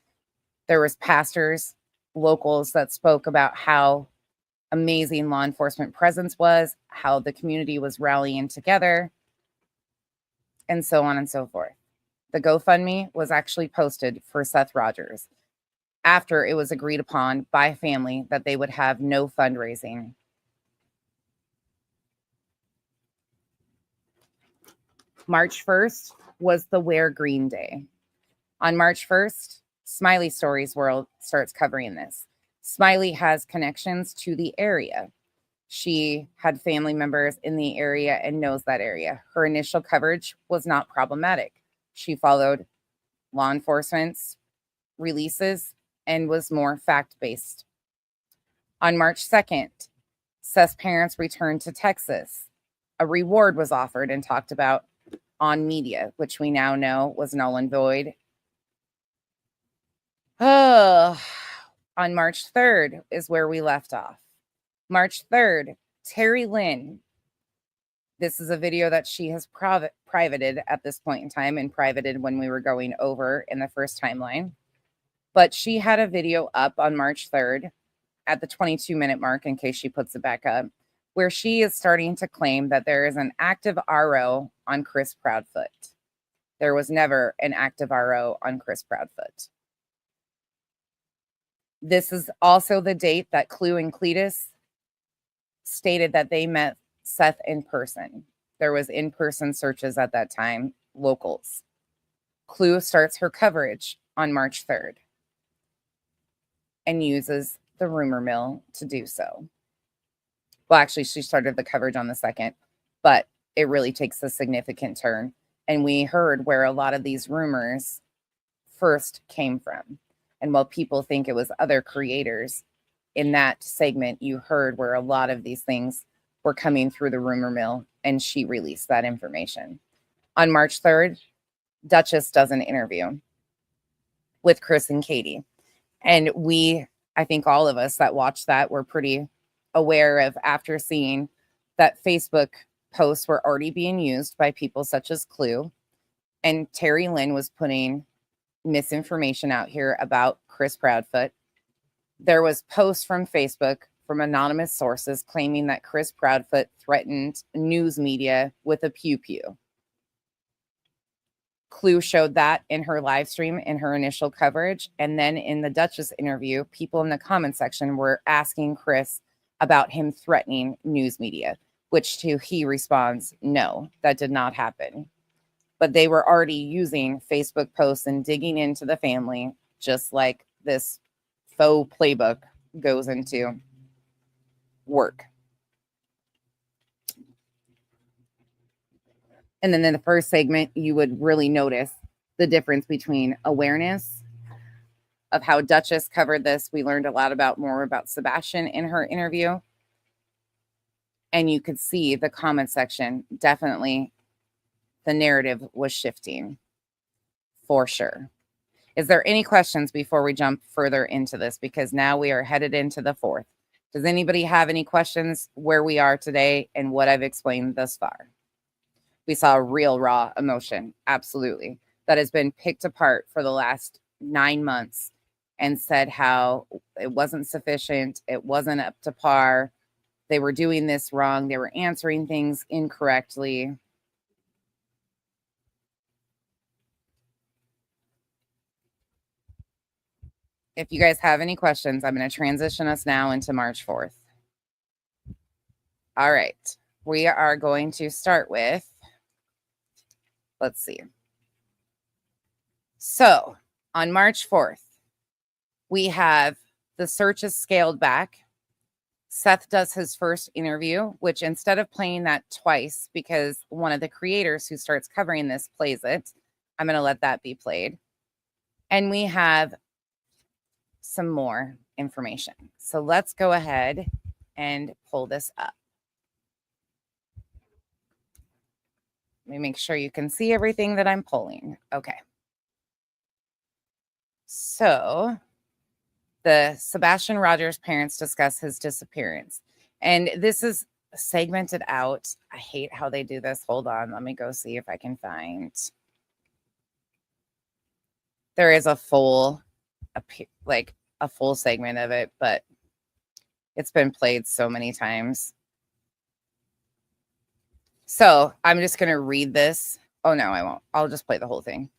There was pastors, locals that spoke about how amazing law enforcement presence was, how the community was rallying together, and so on and so forth. The GoFundMe was actually posted for Seth Rogers after it was agreed upon by family that they would have no fundraising. March 1st was the Wear Green Day. On March 1st, Smiley Stories World starts covering this. Smiley has connections to the area. She had family members in the area and knows that area. Her initial coverage was not problematic. She followed law enforcement's releases and was more fact-based. On March 2nd, Seth's parents returned to Texas. A reward was offered and talked about on media, which we now know was null and void. On March 3rd is where we left off. March 3rd, Terry Lynn This is a video that she has privated at this point in time, and privated when we were going over in the first timeline. But she had a video up on March 3rd at the 22-minute mark, in case she puts it back up, where she is starting to claim that there is an active RO on Chris Proudfoot. There was never an active RO on Chris Proudfoot. This is also the date that Clue and Cletus stated that they met Seth in person. There was in-person searches at that time, locals. Clue starts her coverage on March 3rd and uses the rumor mill to do so. Well, actually, she started the coverage on the 2nd, but it really takes a significant turn. And we heard where a lot of these rumors first came from. And while people think it was other creators, in that segment, you heard where a lot of these things were coming through the rumor mill, and she released that information. On March 3rd, Duchess does an interview with Chris and Katie. And I think all of us that watched that were pretty aware of, after seeing that Facebook posts were already being used by people such as Clue, and Terry Lynn was putting misinformation out here about Chris Proudfoot. There was posts from Facebook from anonymous sources claiming that Chris Proudfoot threatened news media with a pew-pew. Clue showed that in her live stream, in her initial coverage. And then in the Duchess interview, people in the comment section were asking Chris about him threatening news media, which he responds, no, that did not happen. But they were already using Facebook posts and digging into the family, just like this faux playbook goes into work. And then in the first segment, you would really notice the difference between awareness of how Duchess covered this. We learned a lot more about Sebastian in her interview. And you could see the comment section, definitely the narrative was shifting for sure. Is there any questions before we jump further into this? Because now we are headed into the 4th. Does anybody have any questions where we are today and what I've explained thus far? We saw real raw emotion, absolutely, that has been picked apart for the last 9 months and said how it wasn't sufficient, it wasn't up to par, they were doing this wrong, they were answering things incorrectly. If you guys have any questions, I'm going to transition us now into March 4th. All right, we are going to start with, let's see. So on March 4th, we have the search is scaled back. Seth does his first interview, which instead of playing that twice, because one of the creators who starts covering this plays it, I'm going to let that be played. And we have some more information. So let's go ahead and pull this up. Let me make sure you can see everything that I'm pulling. Okay. So the Sebastian Rogers parents discuss his disappearance. And this is segmented out. I hate how they do this. Hold on. Let me go see if I can find. There is a full segment of it, but it's been played so many times. So I'm just going to read this. Oh, no, I won't. I'll just play the whole thing.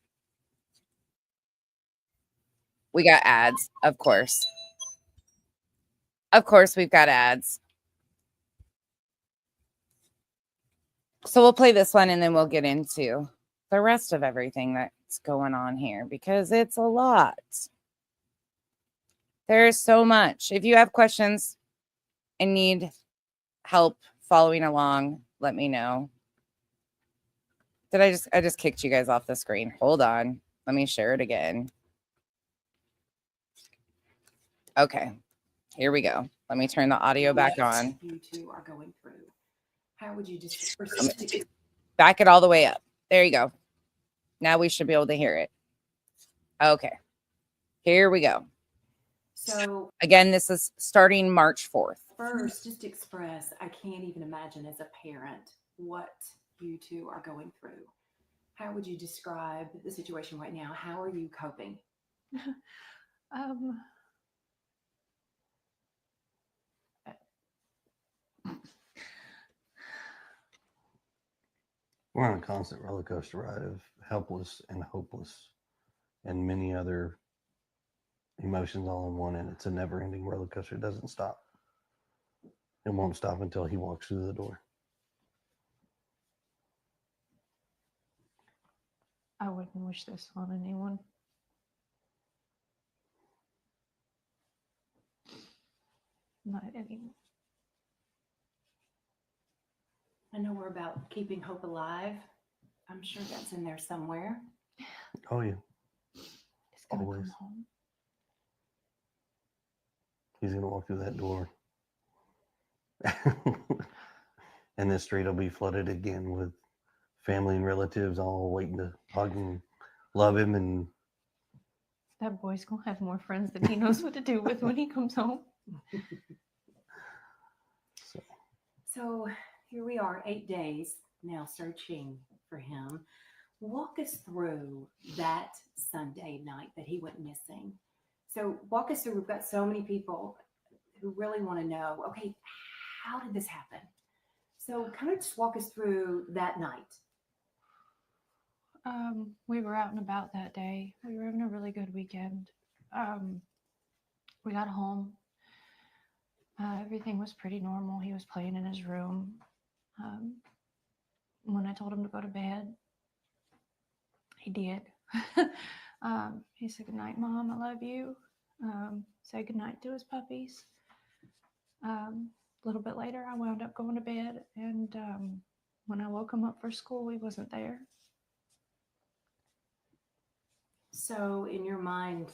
We got ads, of course. Of course, we've got ads. So we'll play this one and then we'll get into the rest of everything that's going on here because it's a lot. There's so much. If you have questions and need help following along, let me know. I just kicked you guys off the screen. Hold on. Let me share it again. Okay, here we go. Let me turn the audio back on. You two are going through. How would you just back it all the way up? There you go. Now we should be able to hear it. Okay, here we go. So again, this is starting March 4th. first, just express, I can't even imagine as a parent what you two are going through. How would you describe the situation right now? How are you coping? Um, We're on a constant roller coaster ride of helpless and hopeless and many other emotions all in one, and it's a never ending roller coaster. It doesn't stop. It won't stop until he walks through the door. I wouldn't wish this on anyone. Not anyone. I know we're about keeping hope alive. I'm sure that's in there somewhere. Oh yeah, He's gonna Always. come home. he's gonna walk through that door. And this street will be flooded again with family and relatives all waiting to hug and love him. And That boy's gonna have more friends than he knows what to do with when he comes home. So here we are, 8 days now searching for him. Walk us through that Sunday night that he went missing. So walk us through, we've got so many people who really want to know, okay, how did this happen? So kind of just walk us through that night. We were out and about that day. We were having a really good weekend. We got home. Everything was pretty normal. He was playing in his room. When I told him to go to bed, he did. He said, "Good night, Mom. I love you." Said good night to his puppies. A little bit later, I wound up going to bed, and when I woke him up for school, he wasn't there. So in your mind,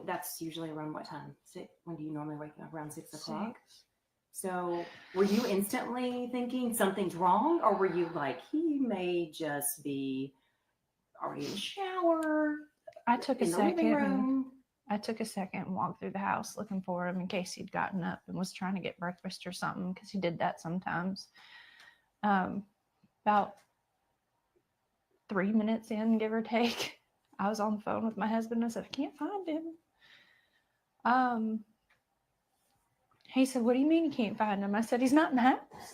that's usually around what time? When do you normally wake up? Around 6 o'clock? 6. So were you instantly thinking something's wrong, or were you like, he may just be already in the shower, I took a in the living second. room? I took a second and walked through the house looking for him in case he'd gotten up and was trying to get breakfast or something, because he did that sometimes. About 3 minutes in, give or take, I was on the phone with my husband. I said, "I can't find him." He said, "What do you mean you can't find him?" I said, "He's not in the house."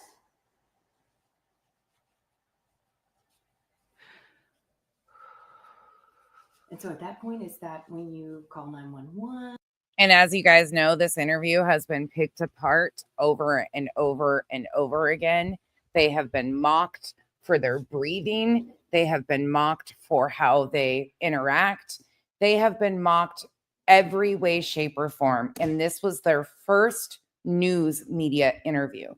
And so at that point, is that when you call 911? And as you guys know, this interview has been picked apart over and over and over again. They have been mocked for their breathing. They have been mocked for how they interact. They have been mocked every way, shape, or form. And this was their first news media interview.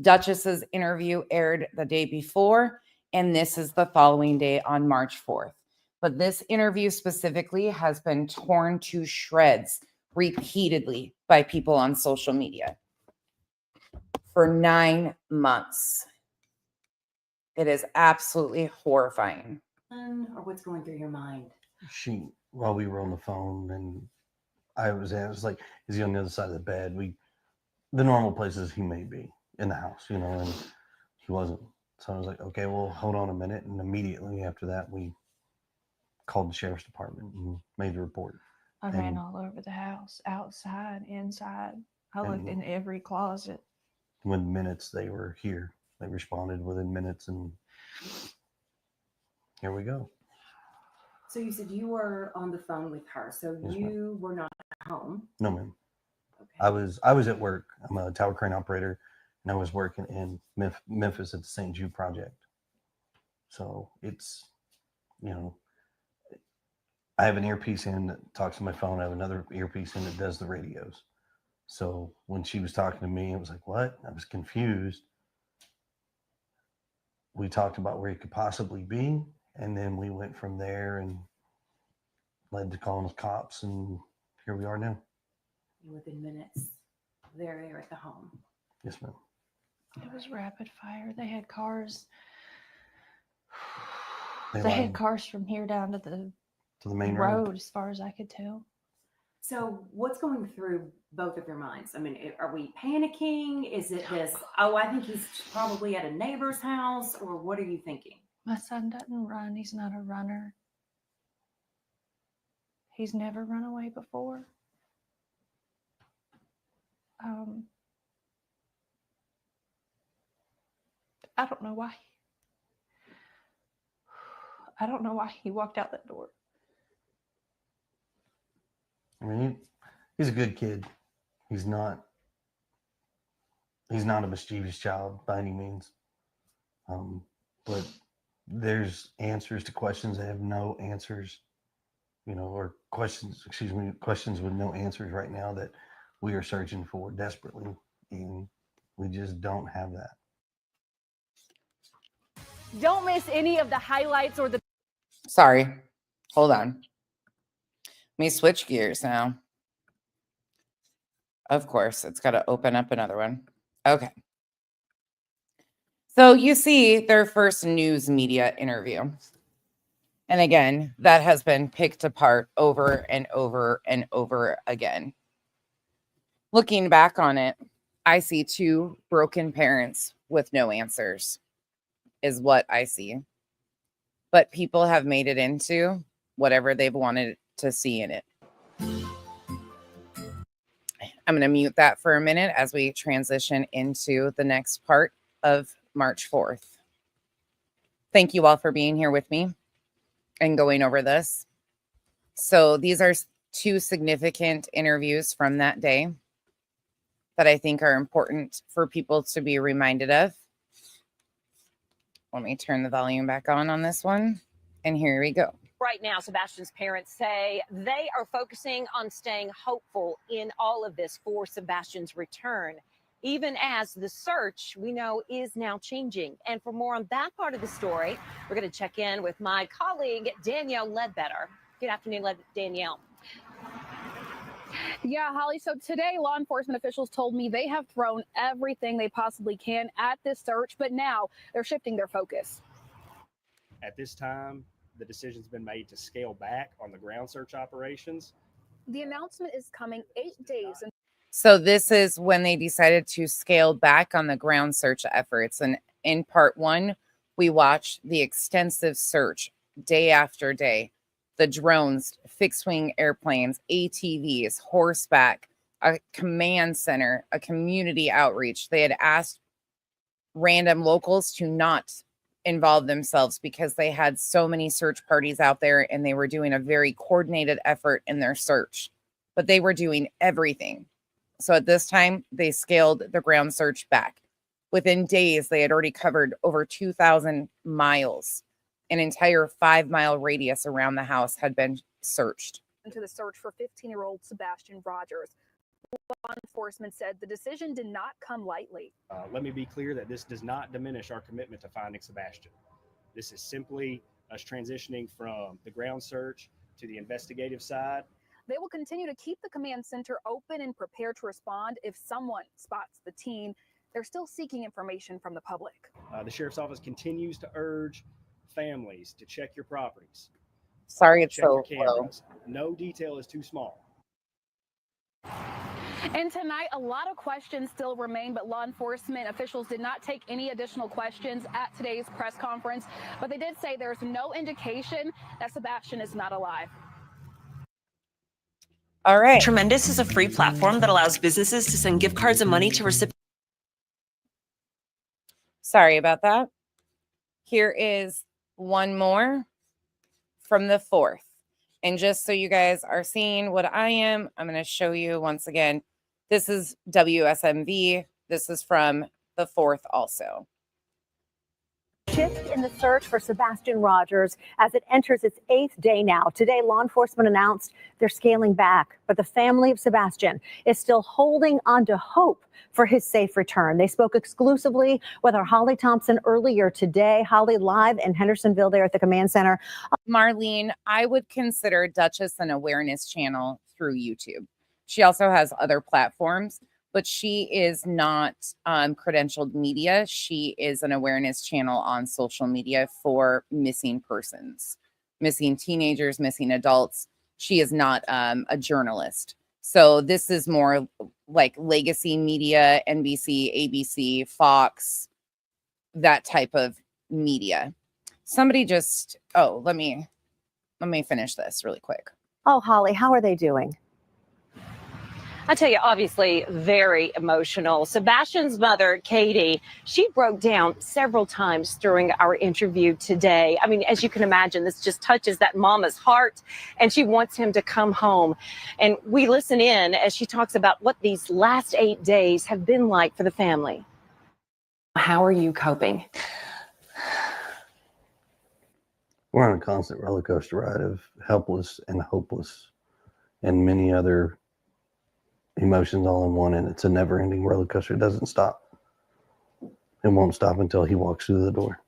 Duchess's interview aired the day before, and this is the following day on March 4th. But this interview specifically has been torn to shreds repeatedly by people on social media for 9 months. It is absolutely horrifying. Or what's going through your mind? while we were on the phone, and I was like, is he on the other side of the bed? The normal places he may be in the house, and he wasn't. So I was like, okay, well, hold on a minute. And immediately after that, we called the sheriff's department and made the report. I ran all over the house, outside, inside. I looked in every closet. Within minutes, they were here. They responded within minutes, and here we go. So you said you were on the phone with her. So Yes, you were not at home. No, ma'am. Okay. I was at work. I'm a tower crane operator, and I was working in Memphis at the St. Jude Project. So it's, I have an earpiece in that talks to my phone. I have another earpiece in that does the radios. So when she was talking to me, it was like, what? I was confused. We talked about where he could possibly be, and then we went from there and led to calling the cops, and here we are now. Within minutes, they're there at the home. Yes, ma'am. It was rapid fire. They had cars. They They had lied cars from here down to the to the main road, road. as far as I could tell. So what's going through both of your minds? I mean, are we panicking? Is it this, oh, I think he's probably at a neighbor's house, or what are you thinking? My son doesn't run. He's not a runner. He's never run away before. I don't know why. I don't know why he walked out that door. I mean, he's a good kid. He's not a mischievous child by any means. But there's answers to questions that have no answers, or questions with no answers right now that we are searching for desperately. And we just don't have that. Don't miss any of the highlights or the. Sorry. Hold on. Let me switch gears now. Of course, it's got to open up another one. Okay. So you see their first news media interview. And again, that has been picked apart over and over and over again. Looking back on it, I see two broken parents with no answers, is what I see. But people have made it into whatever they've wanted to see in it. I'm going to mute that for a minute as we transition into the next part of March 4th. Thank you all for being here with me and going over this. So these are two significant interviews from that day that I think are important for people to be reminded of. Let me turn the volume back on this one. And here we go. Right now, Sebastian's parents say they are focusing on staying hopeful in all of this for Sebastian's return, even as the search we know is now changing. And for more on that part of the story, we're going to check in with my colleague, Danielle Ledbetter. Good afternoon, Danielle. Yeah, Holly. So today, law enforcement officials told me they have thrown everything they possibly can at this search, but now they're shifting their focus. At this time, the decision's been made to scale back on the ground search operations. The announcement is coming 8 days. So this is when they decided to scale back on the ground search efforts. And in part one, we watched the extensive search day after day. The drones, fixed-wing airplanes, ATVs, horseback, a command center, a community outreach. They had asked random locals to not involve themselves because they had so many search parties out there and they were doing a very coordinated effort in their search. But they were doing everything. So at this time, they scaled the ground search back. Within days, they had already covered over 2,000 miles. An entire 5-mile radius around the house had been searched. Into the search for 15-year-old Sebastian Rogers. Law enforcement said the decision did not come lightly. Let me be clear that this does not diminish our commitment to finding Sebastian. This is simply us transitioning from the ground search to the investigative side. They will continue to keep the command center open and prepared to respond if someone spots the teen. They're still seeking information from the public. The sheriff's office continues to urge families to check your properties. Sorry, it's check so your low. cameras. No detail is too small. And tonight, a lot of questions still remain, but law enforcement officials did not take any additional questions at today's press conference. But they did say there's no indication that Sebastian is not alive. All right. Tremendous is a free platform that allows businesses to send gift cards and money to recipients. Sorry about that. Here is one more from the 4th. And just so you guys are seeing what I am, I'm going to show you once again. This is WSMV. This is from the 4th also. Shift in the search for Sebastian Rogers as it enters its 8th day now. Today, law enforcement announced they're scaling back, but the family of Sebastian is still holding on to hope for his safe return. They spoke exclusively with our Holly Thompson earlier today. Holly, live in Hendersonville there at the command center. Marlene, I would consider Duchess an awareness channel through YouTube. She also has other platforms, but she is not credentialed media. She is an awareness channel on social media for missing persons, missing teenagers, missing adults. She is not a journalist. So this is more like legacy media, NBC, ABC, Fox, that type of media. Somebody just, let me finish this really quick. Oh, Holly, how are they doing? I tell you, obviously very emotional. Sebastian's mother, Katie, she broke down several times during our interview today. I mean, as you can imagine, this just touches that mama's heart, and she wants him to come home. And we listen in as she talks about what these last 8 days have been like for the family. How are you coping? We're on a constant roller coaster ride of helpless and hopeless and many other emotions all in one, and it's a never-ending roller coaster. It doesn't stop. It won't stop until he walks through the door.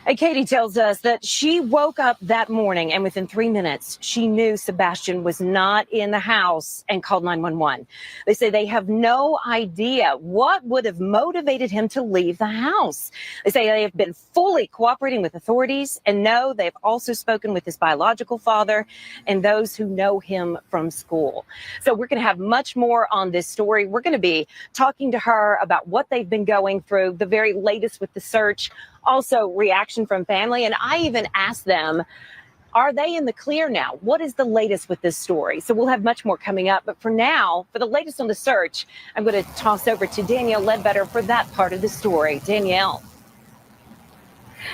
And Katie tells us that she woke up that morning and within 3 minutes, she knew Sebastian was not in the house and called 911. They say they have no idea what would have motivated him to leave the house. They say they have been fully cooperating with authorities and know they've also spoken with his biological father and those who know him from school. So we're going to have much more on this story. We're going to be talking to her about what they've been going through, the very latest with the search, also reaction from family. And I even asked them, are they in the clear now? What is the latest with this story? So we'll have much more coming up. But for now, for the latest on the search, I'm going to toss over to Danielle Ledbetter for that part of the story. Danielle.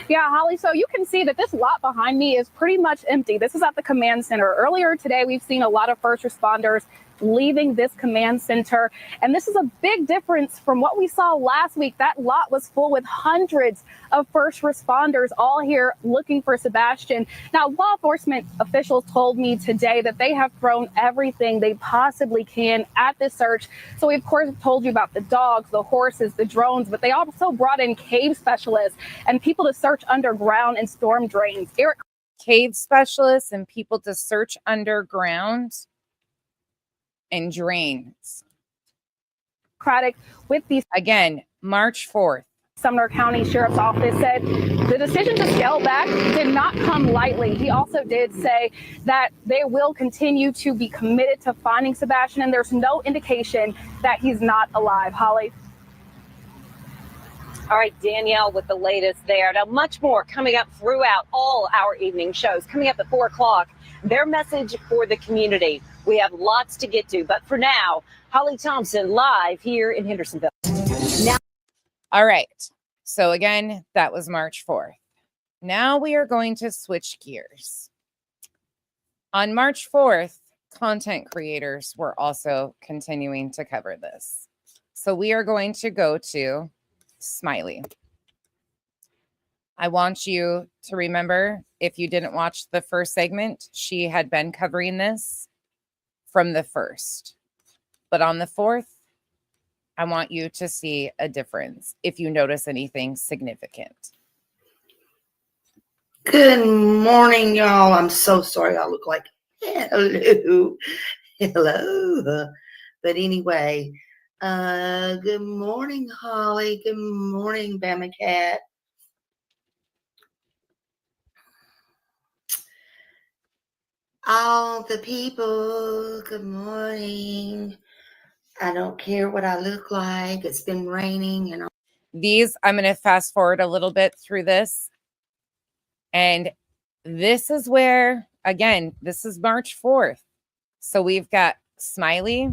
Yeah, Holly, so you can see that this lot behind me is pretty much empty. This is at the command center. Earlier today, we've seen a lot of first responders leaving this command center. And this is a big difference from what we saw last week. That lot was full with hundreds of first responders all here looking for Sebastian. Now, law enforcement officials told me today that they have thrown everything they possibly can at this search. So we, of course, told you about the dogs, the horses, the drones, but they also brought in cave specialists and people to search underground and storm drains. Eric. Cave specialists and people to search underground and drains. With these, again, March 4th. Sumner County Sheriff's Office said the decision to scale back did not come lightly. He also did say that they will continue to be committed to finding Sebastian, and there's no indication that he's not alive. Holly. All right, Danielle with the latest there. Now, much more coming up throughout all our evening shows. Coming up at 4 o'clock, their message for the community. We have lots to get to, but for now, Holly Thompson live here in Hendersonville. Now, all right. So again, that was March 4th. Now we are going to switch gears. On March 4th, content creators were also continuing to cover this. So we are going to go to Smiley. I want you to remember, if you didn't watch the first segment, she had been covering this from the first. But on the 4th, I want you to see a difference if you notice anything significant. Good morning, y'all. I'm so sorry I look like hello. But anyway, good morning, Holly. Good morning, Bama Cat. All the people, good morning. I don't care what I look like. It's been raining and these, I'm going to fast forward a little bit through this. And this is where, again, this is March 4th. So we've got Smiley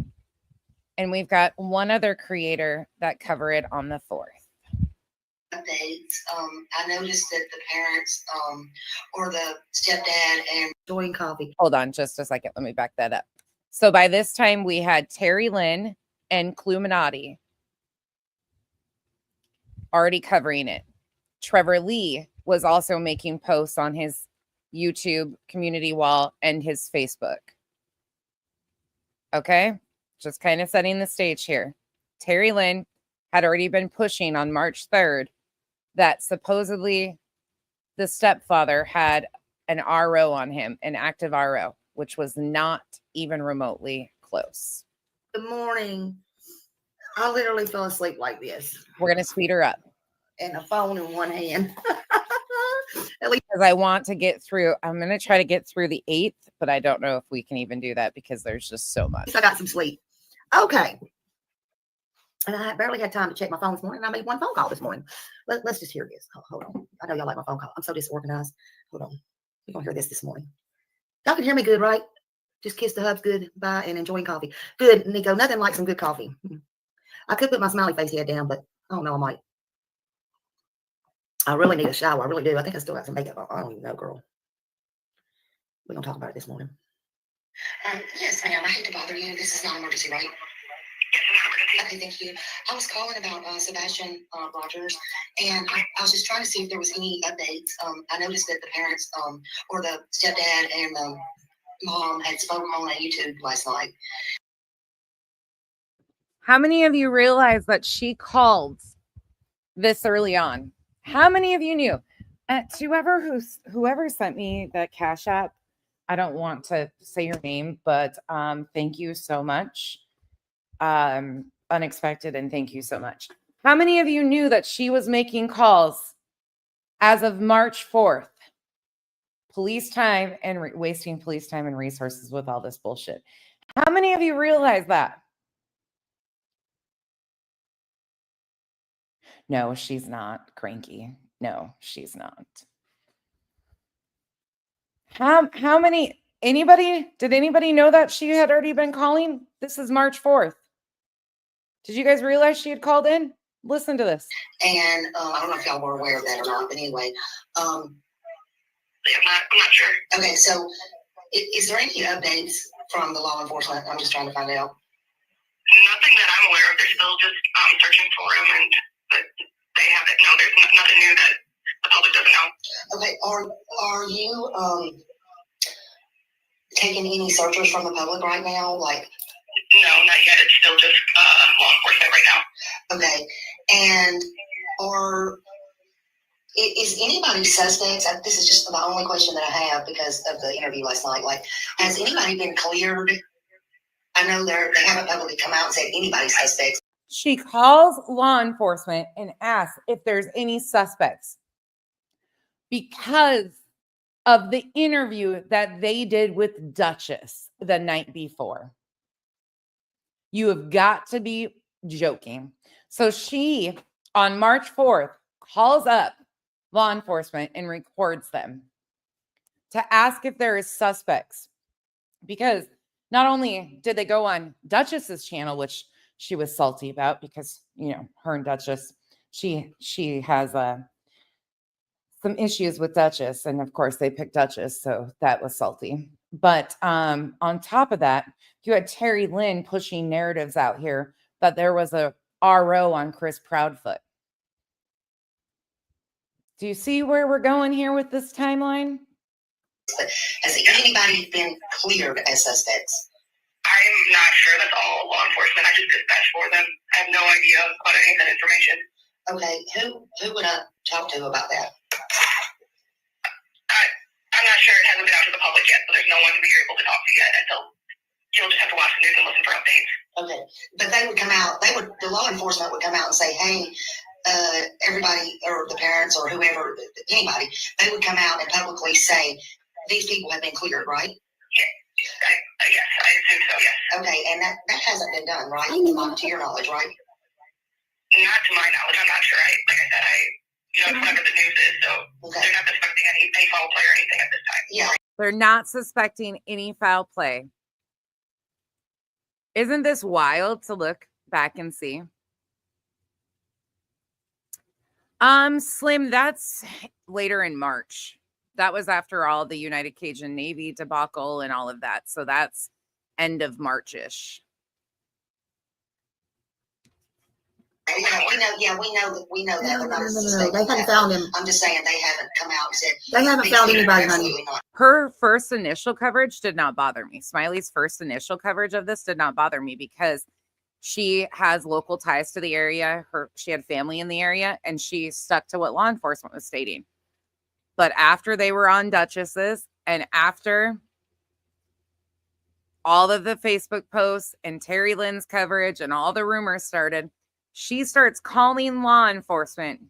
and we've got one other creator that cover it on the 4th. Updates. I noticed that the parents or the stepdad and enjoying coffee. Hold on just a second. Let me back that up. So by this time we had Terry Lynn and Cluminati already covering it. Trevor Lee was also making posts on his YouTube community wall and his Facebook. Okay, just kind of setting the stage here. Terry Lynn had already been pushing on March 3rd that supposedly the stepfather had an RO on him, an active RO, which was not even remotely close. Good morning. I literally fell asleep like this. We're going to speed her up. And a phone in one hand. At least because I want to get through. I'm going to try to get through the 8th, but I don't know if we can even do that because there's just so much. I got some sleep. Okay. And I barely had time to check my phone this morning. I made one phone call this morning. Let's just hear this. Hold on. I know y'all like my phone call. I'm so disorganized. Hold on. We're going to hear this morning. Y'all can hear me good, right? Just kiss the hubs good. Bye and enjoying coffee. Good, Nico. Nothing like some good coffee. I could put my smiley face head down, but I don't know. I might. I really need a shower. I really do. I think I still got some makeup on. I don't even know, girl. We're going to talk about it this morning. Yes, ma'am. I hate to bother you. This is not an emergency, right? Okay, thank you. I was calling about Sebastian Rogers, and I was just trying to see if there was any updates. I noticed that the parents, or the stepdad and mom, had spoken on YouTube last night. How many of you realize that she called this early on? How many of you knew? Whoever sent me that Cash App, I don't want to say your name, but thank you so much. Unexpected, and thank you so much. How many of you knew that she was making calls as of March 4th? Police time and wasting police time and resources with all this bullshit. How many of you realize that? No, she's not cranky. No, she's not. How many, did anybody know that she had already been calling? This is March 4th. Did you guys realize she had called in? Listen to this. And I don't know if y'all were aware of that or not, but anyway, I'm not sure. Okay, so is there any updates from the law enforcement? I'm just trying to find out. Nothing that I'm aware of. They're still just searching for him, but they haven't. No, there's nothing new that the public doesn't know. Okay, are you taking any searchers from the public right now? Like, no, not yet. It's still just law enforcement right now. Okay, and is anybody suspects? This is just the only question that I have because of the interview last night. Like, has anybody been cleared? I know they haven't publicly come out and said anybody suspects. She calls law enforcement and asks if there's any suspects because of the interview that they did with Duchess the night before. You have got to be joking. So she, on March 4th, calls up law enforcement and records them to ask if there is suspects. Because not only did they go on Duchess's channel, which she was salty about because, you know, her and Duchess, she has some issues with Duchess. And of course they picked Duchess. So that was salty. But on top of that, you had Terry Lynn pushing narratives out here that there was a RO on Chris Proudfoot. Do you see where we're going here with this timeline? Has anybody been cleared as suspects? I'm not sure. That's all law enforcement. I just dispatched for them. I have no idea about any of that information. Okay, who would I talk to about that? I'm not sure. It hasn't been out to the public yet, so there's no one we're able to talk to yet until you'll just have to watch the news and listen for updates. Okay, but they would come out. The law enforcement would come out and say, "Hey, everybody, or the parents, or whoever, anybody." They would come out and publicly say, "These people have been cleared," right? Yes, I assume so. Yes. Okay, and that hasn't been done, right? To your knowledge, right? Not to my knowledge. I'm not sure. Like I said, it's whatever the news is, so they're not suspecting any foul play or anything at this time. Yeah. They're not suspecting any foul play. Isn't this wild to look back and see? Slim, that's later in March. That was after all the United Cajun Navy debacle and all of that. So that's end of March-ish. We know that. No. They haven't found him. I'm just saying they haven't come out and said They haven't found anybody, honey. Her first initial coverage did not bother me. Smiley's first initial coverage of this did not bother me because she has local ties to the area. She had family in the area, and she stuck to what law enforcement was stating. But after they were on Duchess's, and after all of the Facebook posts and Terry Lynn's coverage and all the rumors started, she starts calling law enforcement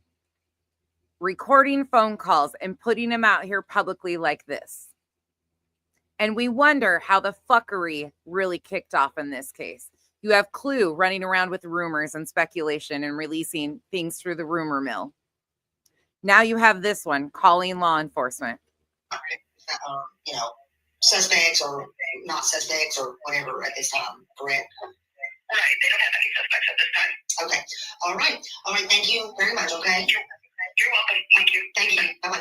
recording phone calls and putting them out here publicly like this. And we wonder how the fuckery really kicked off in this case. You have Clue running around with rumors and speculation and releasing things through the rumor mill. Now you have this one calling law enforcement. Suspects or not suspects or whatever at this time, correct? Right. They don't have any suspects at this time. Okay. All right. All right. Thank you very much. Okay. You're welcome. Thank you. Thank you. Bye-bye.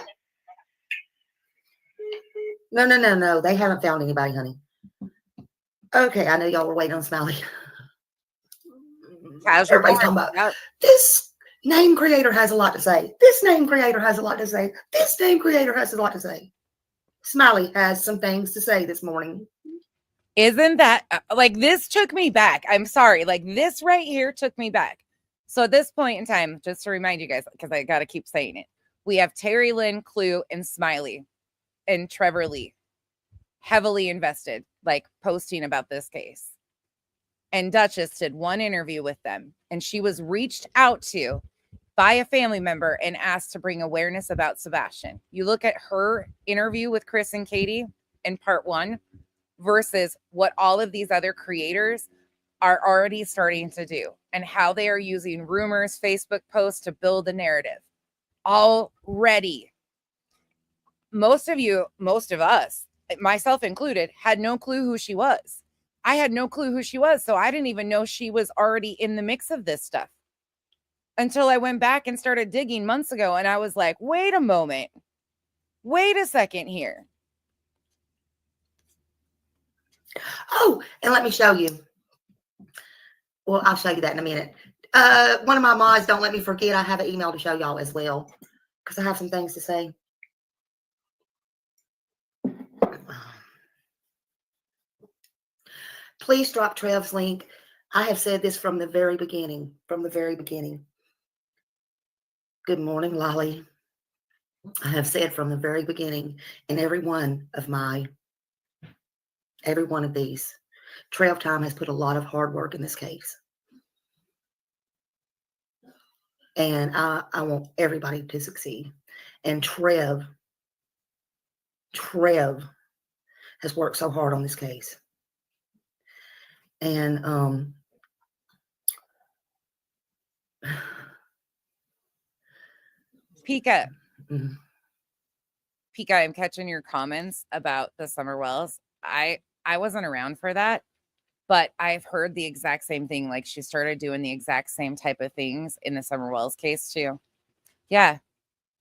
No. They haven't found anybody, honey. Okay, I know y'all were waiting on Smiley. Everybody's talking about this name creator has a lot to say. This name creator has a lot to say. This name creator has a lot to say. Smiley has some things to say this morning. Isn't that like this took me back? I'm sorry. Like this right here took me back. So at this point in time, just to remind you guys, because I got to keep saying it, we have Terry Lynn, Clue, and Smiley and Trevor Lee heavily invested, like posting about this case. And Duchess did one interview with them, and she was reached out to by a family member and asked to bring awareness about Sebastian. You look at her interview with Chris and Katie in part 1 versus what all of these other creators are already starting to do and how they are using rumors, Facebook posts to build a narrative already. Most of us, myself included, had no clue who she was. I had no clue who she was, so I didn't even know she was already in the mix of this stuff until I went back and started digging months ago, and I was like, wait a moment. Wait a second here. Oh, and let me show you. Well, I'll show you that in a minute. One of my mods, don't let me forget, I have an email to show y'all as well because I have some things to say. Please drop Trev's link. I have said this from the very beginning. Good morning, Lolly. I have said from the very beginning in every one of these, Trev Time has put a lot of hard work in this case. And I want everybody to succeed. And Trev has worked so hard on this case. And Pika, I'm catching your comments about the Summer Wells. I wasn't around for that, but I've heard the exact same thing. Like she started doing the exact same type of things in the Summer Wells case too. Yeah.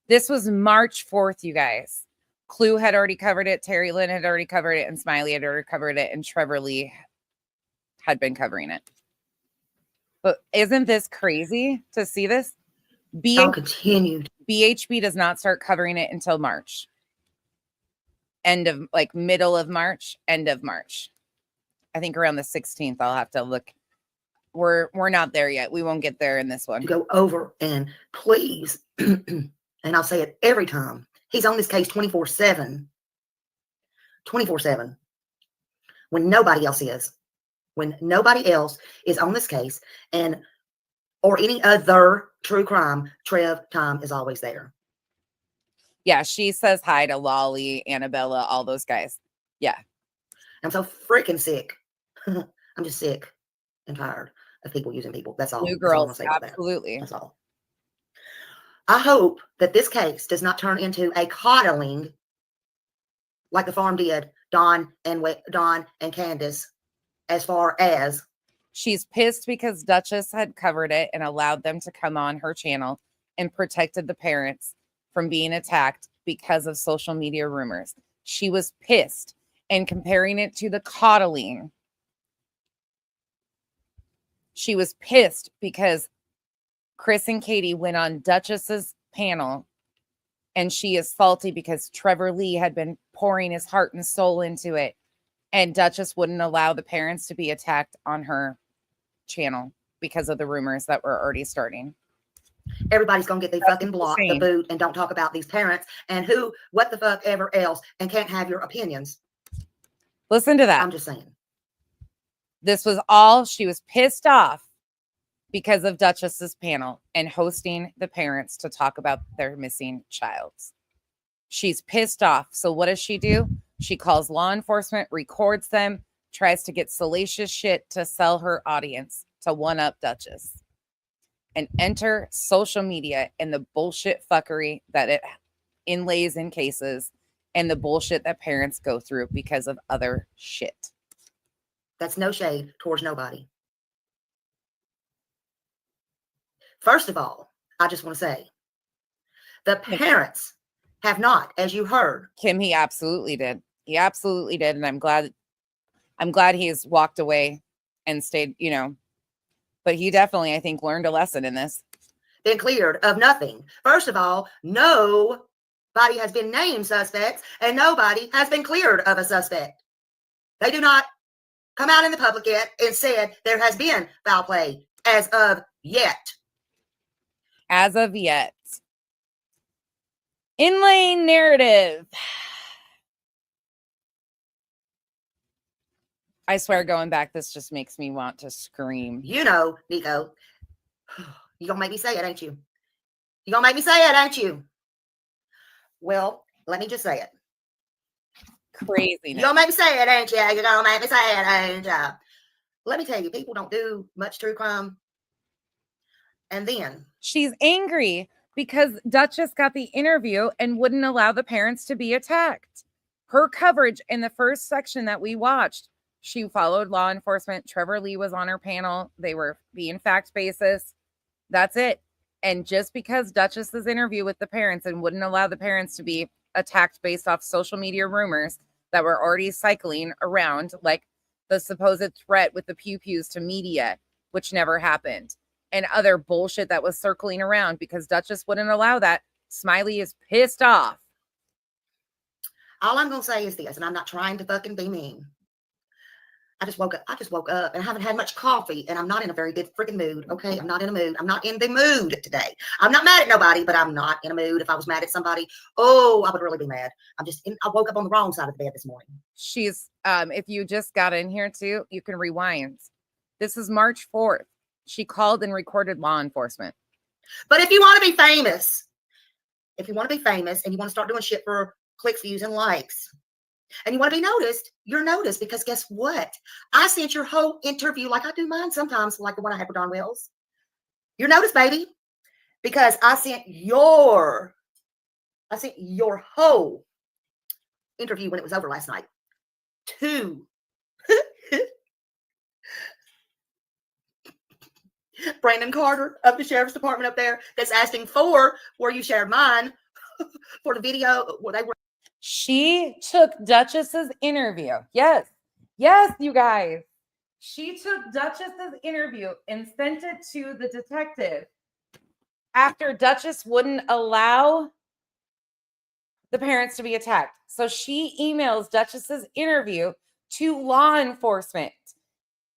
This was March 4th, you guys. Clue had already covered it. Terry Lynn had already covered it. And Smiley had already covered it. And Trevor Lee had been covering it. But isn't this crazy to see this? Continued. BHB does not start covering it until March. Middle of March, end of March. I think around the 16th, I'll have to look. We're not there yet. We won't get there in this one. Go over and please, and I'll say it every time. He's on this case 24/7. 24/7. When nobody else is. When nobody else is on this case or any other true crime, Trev Time is always there. Yeah, she says hi to Lolly, Annabella, all those guys. Yeah. I'm so freaking sick. I'm just sick and tired of people using people. That's all. New girls, absolutely. That's all. I hope that this case does not turn into a coddling like the farm did Dawn and Candace. As far as she's pissed because Duchess had covered it and allowed them to come on her channel and protected the parents from being attacked because of social media rumors. She was pissed and comparing it to the coddling. She was pissed because Chris and Katie went on Duchess's panel and she is salty because Trevor Lee had been pouring his heart and soul into it. And Duchess wouldn't allow the parents to be attacked on her channel because of the rumors that were already starting. Everybody's going to get the fucking block, the boot, and don't talk about these parents and what the fuck ever else, and can't have your opinions. Listen to that. I'm just saying. This was all, she was pissed off because of Duchess's panel and hosting the parents to talk about their missing child. She's pissed off. So what does she do? She calls law enforcement, records them, tries to get salacious shit to sell her audience to one-up Duchess. And enter social media and the bullshit fuckery that it inlays in cases and the bullshit that parents go through because of other shit. That's no shade towards nobody. First of all, I just want to say the parents have not, as you heard. Kim, he absolutely did. He absolutely did. And I'm glad he's walked away and stayed, but he definitely, I think, learned a lesson in this. Been cleared of nothing. First of all, nobody has been named suspects and nobody has been cleared of a suspect. They do not come out in the public yet and said there has been foul play as of yet. As of yet. Inlaying narrative. I swear, going back, this just makes me want to scream. Nico, you gonna make me say it, ain't you? You gonna make me say it, ain't you? Well, let me just say it. Craziness. You gonna make me say it, ain't you? You gonna make me say it, ain't you? Let me tell you, people don't do much true crime. And then she's angry because Duchess got the interview and wouldn't allow the parents to be attacked. Her coverage in the first section that we watched, she followed law enforcement. Trevor Lee was on her panel. They were being fact basis. That's it. And just because Duchess's interview with the parents and wouldn't allow the parents to be attacked based off social media rumors that were already cycling around, like the supposed threat with the pew-pews to media, which never happened, and other bullshit that was circling around because Duchess wouldn't allow that. Smiley is pissed off. All I'm going to say is this, and I'm not trying to fucking be mean. I just woke up and I haven't had much coffee and I'm not in a very good freaking mood. Okay. I'm not in a mood. I'm not in the mood today. I'm not mad at nobody, but I'm not in a mood. If I was mad at somebody, I would really be mad. I woke up on the wrong side of the bed this morning. She's, if you just got in here too, you can rewind. This is March 4th. She called and recorded law enforcement. But if you want to be famous, and you want to start doing shit for clicks, views, and likes, and you want to be noticed, you're noticed because guess what? I sent your whole interview like I do mine sometimes, like the one I had for Don Wells. You're noticed, baby, because I sent your whole interview when it was over last night to Brandon Carter of the Sheriff's Department up there that's asking for where you shared mine for the video where they were. She took Duchess's interview. Yes, you guys. She took Duchess's interview and sent it to the detective after Duchess wouldn't allow the parents to be attacked. So she emails Duchess's interview to law enforcement.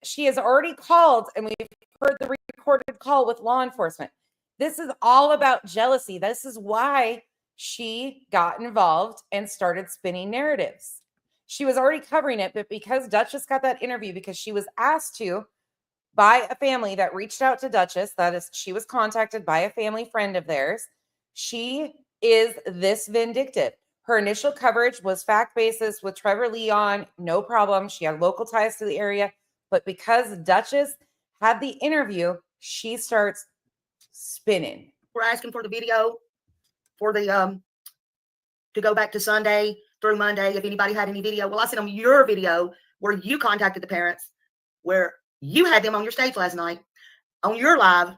She has already called, and we've heard the recorded call with law enforcement. This is all about jealousy. This is why she got involved and started spinning narratives. She was already covering it, but because Duchess got that interview, because she was asked to by a family that reached out to Duchess, that is, she was contacted by a family friend of theirs, she is this vindictive. Her initial coverage was fact basis with Trevor Lee on, no problem. She had local ties to the area, but because Duchess had the interview, she starts spinning. We're asking for the video for the to go back to Sunday through Monday. If anybody had any video, well, I sent them your video where you contacted the parents, where you had them on your stage last night on your live.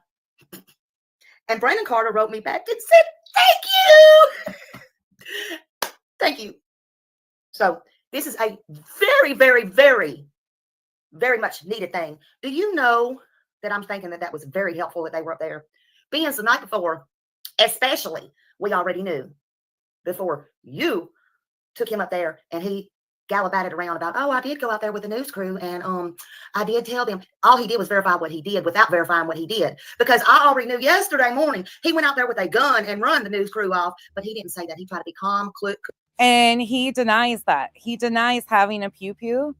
And Brandon Carter wrote me back and said, thank you. Thank you. So this is a very, very, very, very much needed thing. Do you know that I'm thinking that was very helpful that they were up there? Being the night before, especially, we already knew before you took him up there and he gallivanted around about, I did go out there with the news crew and I did tell them. All he did was verify what he did without verifying what he did, because I already knew yesterday morning he went out there with a gun and run the news crew off, but he didn't say that. He tried to be calm, and he denies that. He denies having a pew-pew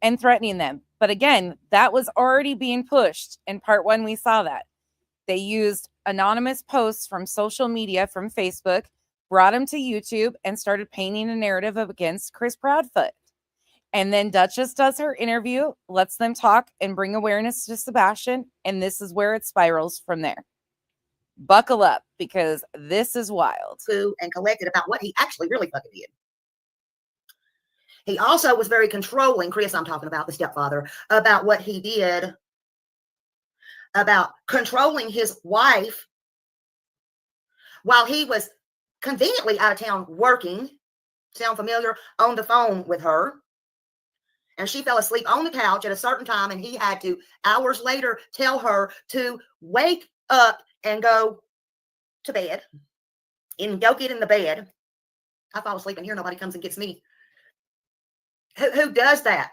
and threatening them. But again, that was already being pushed. In part one, we saw that. They used anonymous posts from social media, from Facebook, brought them to YouTube, and started painting a narrative against Chris Proudfoot. And then Duchess does her interview, lets them talk and bring awareness to Sebastian. And this is where it spirals from there. Buckle up, because this is wild. And collected about what he actually really fucking did. He also was very controlling, Chris, I'm talking about the stepfather, about what he did, about controlling his wife while he was conveniently out of town working. Sound familiar? On the phone with her. And she fell asleep on the couch at a certain time, and he had to, hours later, tell her to wake up and go to bed and go get in the bed. I fall asleep in here. Nobody comes and gets me. Who does that?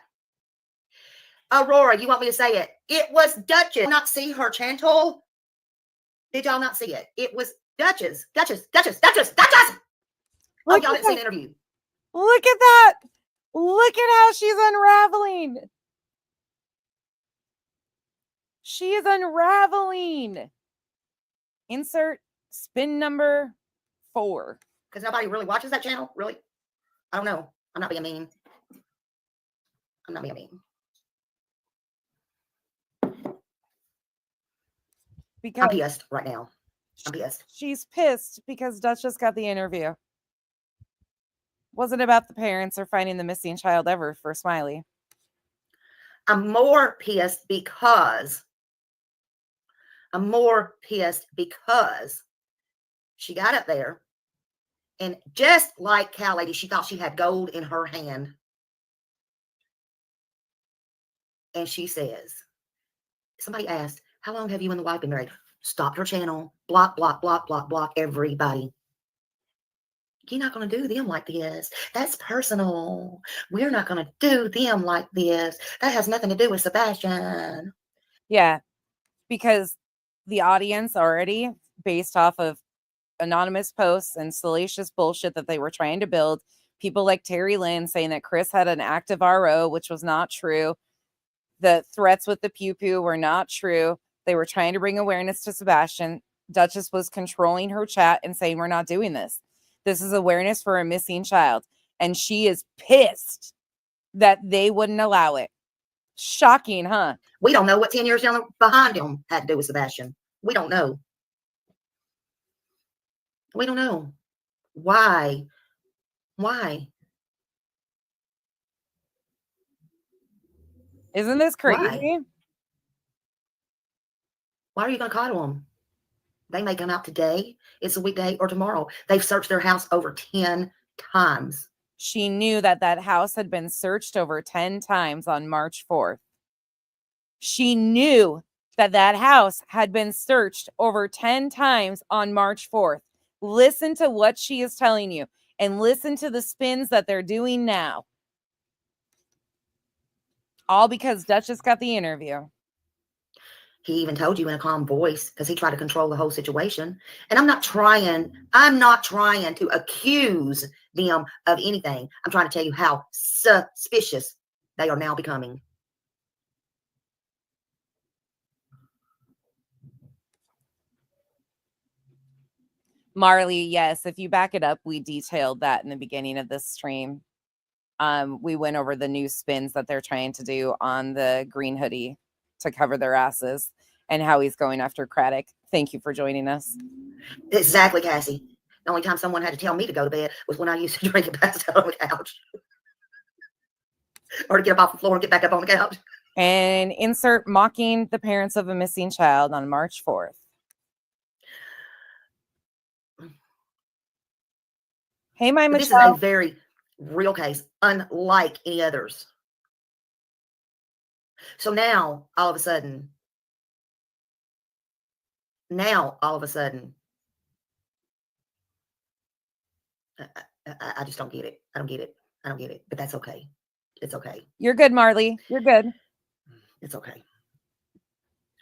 Aurora, you want me to say it? It was Duchess. Not see her channel? Did y'all not see it? It was Duchess. Duchess. Oh, y'all didn't see an interview. Look at that. Look at how she's unraveling. She is unraveling. Insert spin number 4. Because nobody really watches that channel? Really? I don't know. I'm not being mean. Because I'm pissed right now. I'm pissed. She's pissed because Duchess got the interview. Wasn't about the parents or finding the missing child ever for Smiley. I'm more pissed because she got up there, and just like Cow Lady, she thought she had gold in her hand. And she says, somebody asked, how long have you and the wife been married? Stopped her channel, block everybody. You're not going to do them like this. That's personal. We're not going to do them like this. That has nothing to do with Sebastian. Yeah, because the audience already, based off of anonymous posts and salacious bullshit that they were trying to build, people like Terry Lynn saying that Chris had an active RO, which was not true. The threats with the pew-pew were not true. They were trying to bring awareness to Sebastian. Duchess was controlling her chat and saying, we're not doing this. This is awareness for a missing child. And she is pissed that they wouldn't allow it. Shocking, huh? We don't know what 10 years behind him had to do with Sebastian. We don't know. We don't know. Why? Isn't this crazy? Why are you going to coddle them? They may come out today. It's a weekday or tomorrow. They've searched their house over 10 times. She knew that that house had been searched over 10 times on March 4th. She knew that that house had been searched over 10 times on March 4th. Listen to what she is telling you and listen to the spins that they're doing now. All because Duchess got the interview. He even told you in a calm voice because he tried to control the whole situation. And I'm not trying to accuse them of anything. I'm trying to tell you how suspicious they are now becoming. Marley, yes, if you back it up, we detailed that in the beginning of this stream. We went over the new spins that they're trying to do on the green hoodie to cover their asses and how he's going after Craddock. Thank you for joining us. Exactly, Cassie. The only time someone had to tell me to go to bed was when I used to drink and pass out on the couch. Or to get up off the floor and get back up on the couch. And insert mocking the parents of a missing child on March 4th. Hey, my Michelle. This is a very real case, unlike any others. So now, all of a sudden, I just don't get it. I don't get it. But that's okay. It's okay. You're good, Marley. You're good. It's okay.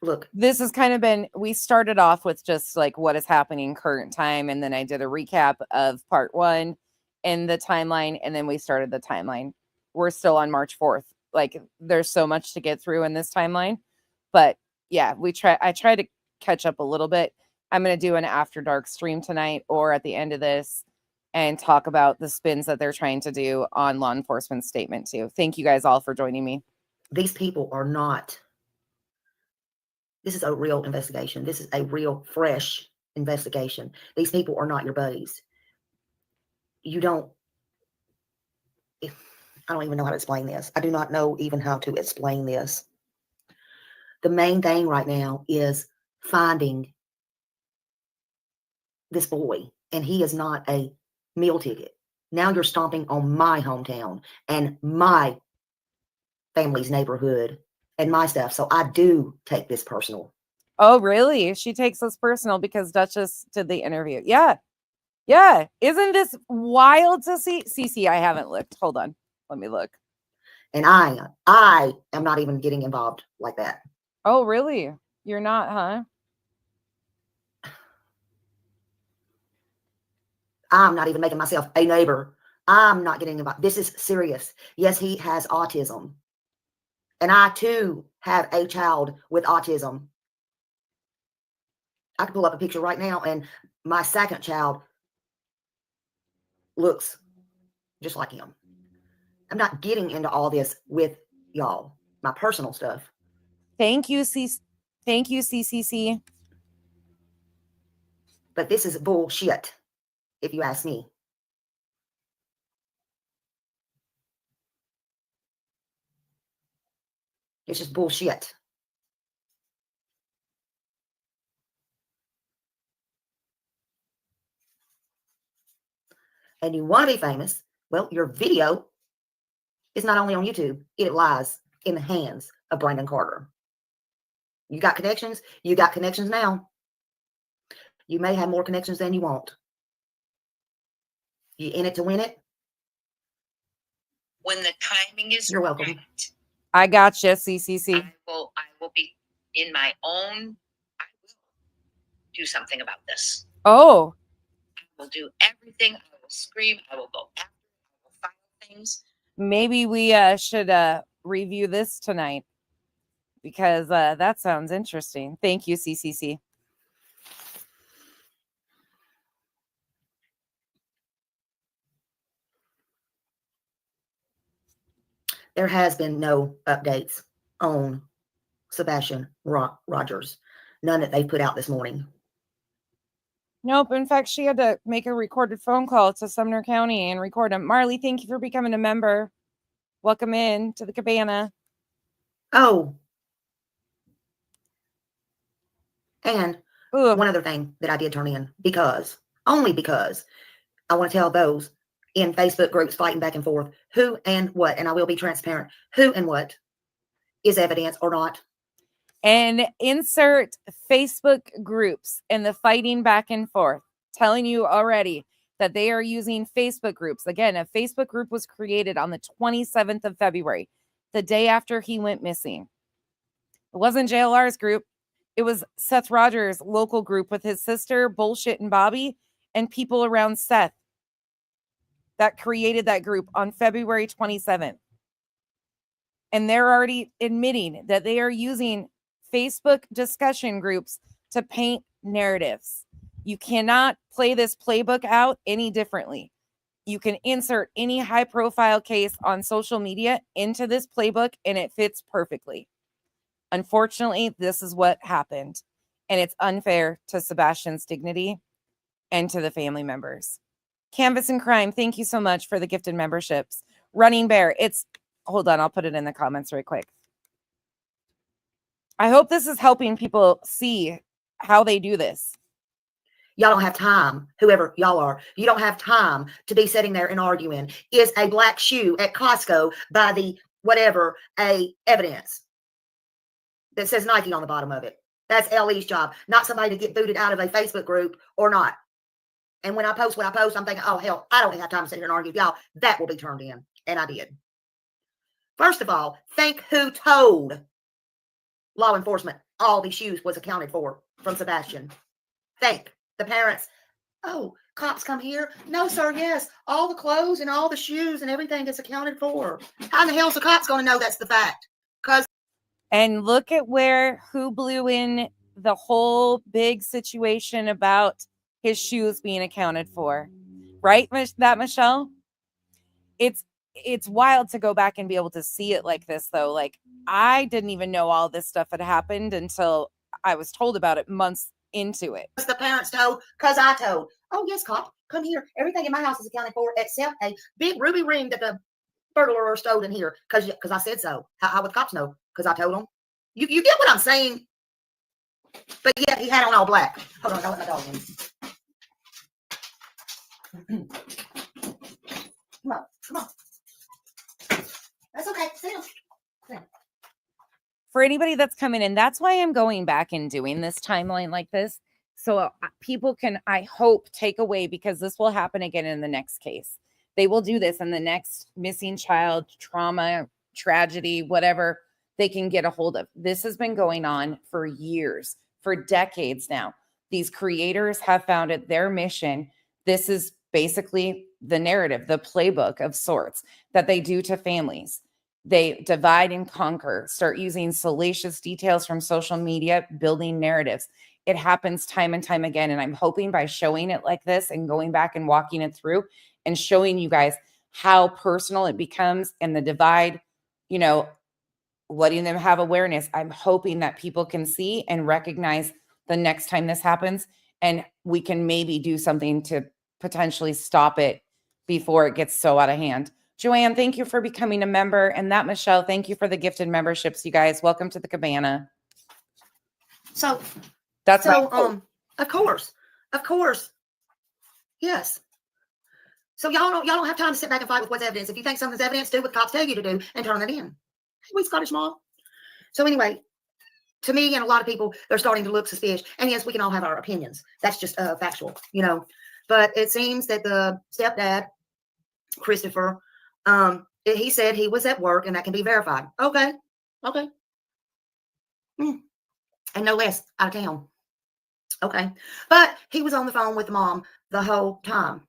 Look, this has kind of been, we started off with just like what is happening current time. And then I did a recap of part 1 in the timeline. And then we started the timeline. We're still on March 4th. like there's so much to get through in this timeline. But yeah, I try to catch up a little bit. I'm going to do an after dark stream tonight or at the end of this and talk about the spins that they're trying to do on law enforcement's statement too. Thank you guys all for joining me. These people are not, this is a real investigation. This is a real fresh investigation. These people are not your buddies. I don't even know how to explain this. I do not know even how to explain this. The main thing right now is finding this boy, and he is not a meal ticket. Now you're stomping on my hometown and my family's neighborhood and my stuff. So I do take this personal. Oh, really? She takes this personal because Duchess did the interview. Yeah. Yeah. Isn't this wild to see? CC, I haven't looked. Hold on. Let me look. And I am not even getting involved like that. Oh, really? You're not, huh? I'm not even making myself a neighbor. I'm not getting involved. This is serious. Yes, he has autism. And I too have a child with autism. I can pull up a picture right now, and my second child looks just like him. I'm not getting into all this with y'all, my personal stuff. Thank you, CCC. But this is bullshit, if you ask me. It's just bullshit. And you want to be famous, well, your video is not only on YouTube, it lies in the hands of Brandon Carter. You got connections? You got connections now. You may have more connections than you want. You in it to win it? When the timing is You're welcome. right, I got you, CCC. I will be in my own, I will do something about this. Oh. I will do everything. I will scream. I will go after. I will find things. Maybe we should review this tonight because that sounds interesting. Thank you, CCC. There has been no updates on Sebastian Rogers. None that they put out this morning. Nope. In fact, she had to make a recorded phone call to Sumner County and record him. Marley, thank you for becoming a member. Welcome in to the cabana. Oh. And one other thing that I did turn in only because I want to tell those in Facebook groups fighting back and forth who and what, and I will be transparent, who and what is evidence or not. And insert Facebook groups and the fighting back and forth, telling you already that they are using Facebook groups. Again, a Facebook group was created on the 27th of February, the day after he went missing. It wasn't JLR's group. It was Seth Rogers' local group with his sister, Bullshit and Bobby, and people around Seth that created that group on February 27th. And they're already admitting that they are using Facebook discussion groups to paint narratives. You cannot play this playbook out any differently. You can insert any high profile case on social media into this playbook and it fits perfectly. Unfortunately, this is what happened. And it's unfair to Sebastian's dignity and to the family members. Canvas and Crime, thank you so much for the gifted memberships. Running Bear, hold on, I'll put it in the comments right quick. I hope this is helping people see how they do this. Y'all don't have time, whoever y'all are. You don't have time to be sitting there and arguing. Is a black shoe at Costco by the whatever a evidence that says Nike on the bottom of it? That's LE's job, not somebody to get booted out of a Facebook group or not. And when I post what I post, I'm thinking, oh, hell, I don't have time to sit here and argue with y'all. That will be turned in. And I did. First of all, think who told law enforcement all these shoes was accounted for from Sebastian. Think the parents Oh, cops come here? No, sir, yes. All the clothes and all the shoes and everything is accounted for. How in the hell's the cops going to know that's the fact? And look at who blew in the whole big situation about his shoes being accounted for. Right, Michelle? It's wild to go back and be able to see it like this, though. Like, I didn't even know all this stuff had happened until I was told about it months into it. The parents told, because I told. Oh, yes, cop, come here. Everything in my house is accounted for except a big ruby ring that the burglar stole in here because I said so. How would cops know? Because I told them. You get what I'm saying? But yeah, he had on all black. Hold on, I'll let my dog in. Come on. That's okay. Sit down. For anybody that's coming in, that's why I'm going back and doing this timeline like this. So people can, I hope, take away, because this will happen again in the next case. They will do this in the next missing child, trauma, tragedy, whatever they can get a hold of. This has been going on for years, for decades now. These creators have found it their mission. This is basically the narrative, the playbook of sorts that they do to families. They divide and conquer, start using salacious details from social media, building narratives. It happens time and time again. And I'm hoping by showing it like this and going back and walking it through and showing you guys how personal it becomes and the divide, letting them have awareness. I'm hoping that people can see and recognize the next time this happens, and we can maybe do something to potentially stop it before it gets so out of hand. Joanne, thank you for becoming a member. And that Michelle, thank you for the gifted memberships, you guys. Welcome to the cabana. So that's of course. Yes. So y'all don't have time to sit back and fight with what's evidence. If you think something's evidence, do what cops tell you to do and turn it in. We Scottish Mall. So anyway, to me and a lot of people, they're starting to look suspicious. And yes, we can all have our opinions. That's just factual, But it seems that the stepdad, Christopher, he said he was at work, and that can be verified. Okay. And no less, out of town. Okay. But he was on the phone with the mom the whole time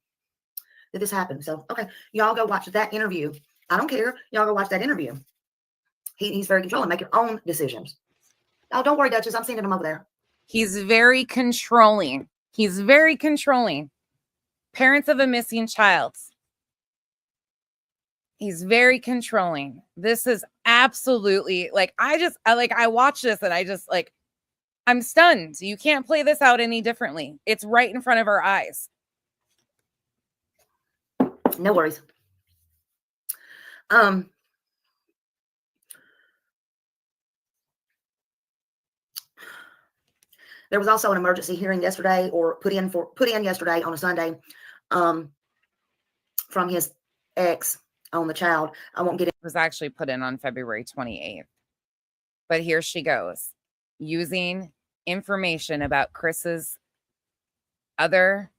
that this happened. So, okay, y'all go watch that interview. I don't care. Y'all go watch that interview. He's very controlling. Make your own decisions. Oh, don't worry, Duchess. I'm sending him over there. He's very controlling. Parents of a missing child. He's very controlling. This is absolutely I watch this and I'm stunned. You can't play this out any differently. It's right in front of our eyes. No worries. There was also an emergency hearing yesterday, or put in yesterday on a Sunday, from his ex on the child. I won't get it. It was actually put in on February 28th. But here she goes, using information about Chris's other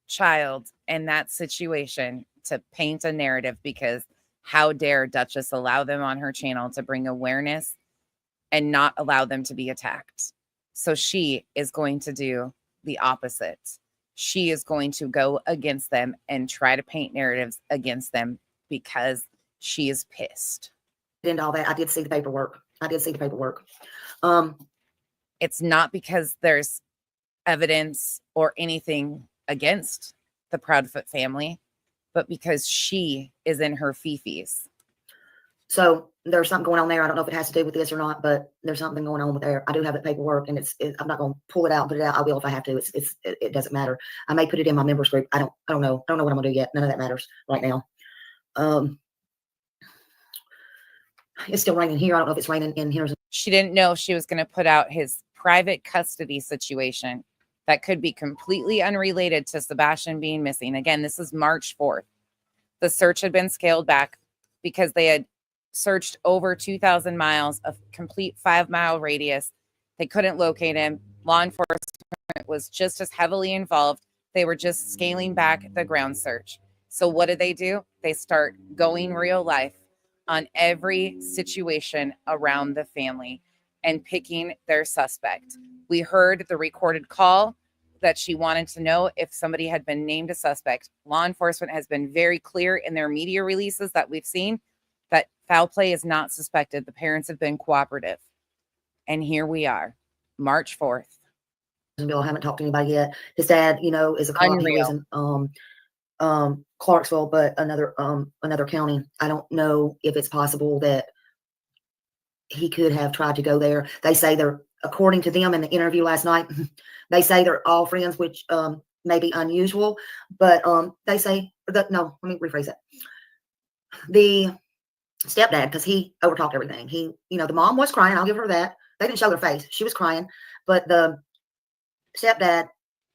child and that situation to paint a narrative, because how dare Duchess allow them on her channel to bring awareness and not allow them to be attacked. So she is going to do the opposite. She is going to go against them and try to paint narratives against them because she is pissed. Into all that, I did see the paperwork. It's not because there's evidence or anything against the Proudfoot family, but because she is in her fifis. So there's something going on there. I don't know if it has to do with this or not, but there's something going on with there. I do have the paperwork, and I'm not going to pull it out and put it out. I will if I have to. It doesn't matter. I may put it in my members group. I don't know. I don't know what I'm going to do yet. None of that matters right now. It's still raining here. I don't know if it's raining in here. She didn't know she was going to put out his private custody situation that could be completely unrelated to Sebastian being missing. Again, this is March 4th. The search had been scaled back because they had searched over 2,000 miles, a complete 5-mile radius. They couldn't locate him. Law enforcement was just as heavily involved. They were just scaling back the ground search. So what did they do? They start going real life on every situation around the family and picking their suspect. We heard the recorded call that she wanted to know if somebody had been named a suspect. Law enforcement has been very clear in their media releases that we've seen that foul play is not suspected. The parents have been cooperative. And here we are, March 4th. Bill, I haven't talked to anybody yet. His dad, you know, is a cop. He lives in Clarksville, but another county. I don't know if it's possible that he could have tried to go there. They say they're, according to them in the interview last night, they say they're all friends, which may be unusual, but they say that, no, let me rephrase that. The stepdad, because he overtalked everything. He, you know, the mom was crying. I'll give her that. They didn't show their face. She was crying, but the stepdad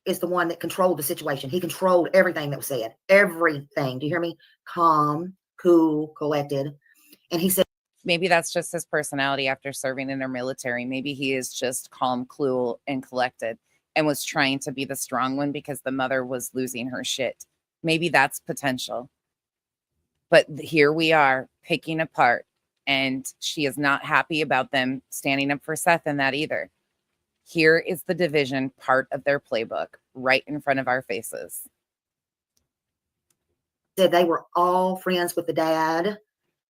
is the one that controlled the situation. He controlled everything that was said. Everything. Do you hear me? Calm, cool, collected. And he said, maybe that's just his personality after serving in our military. Maybe he is just calm, cool, and collected and was trying to be the strong one because the mother was losing her shit. Maybe that's potential. But here we are picking apart, and she is not happy about them standing up for Seth in that either. Here is the division part of their playbook right in front of our faces. Said they were all friends with the dad.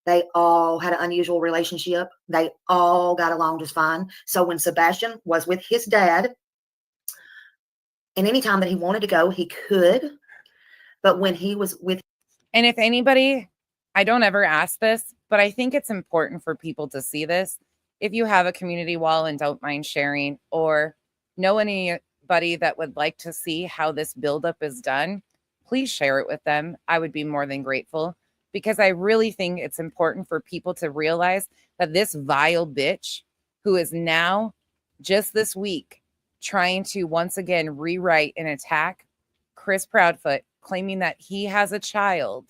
They all had an unusual relationship. They all got along just fine. So when Sebastian was with his dad, and anytime that he wanted to go, he could. But when he was with... And if anybody, I don't ever ask this, but I think it's important for people to see this. If you have a community wall and don't mind sharing, or know anybody that would like to see how this buildup is done, please share it with them. I would be more than grateful, because I really think it's important for people to realize that this vile bitch, who is now just this week trying to once again rewrite and attack Chris Proudfoot, claiming that he has a child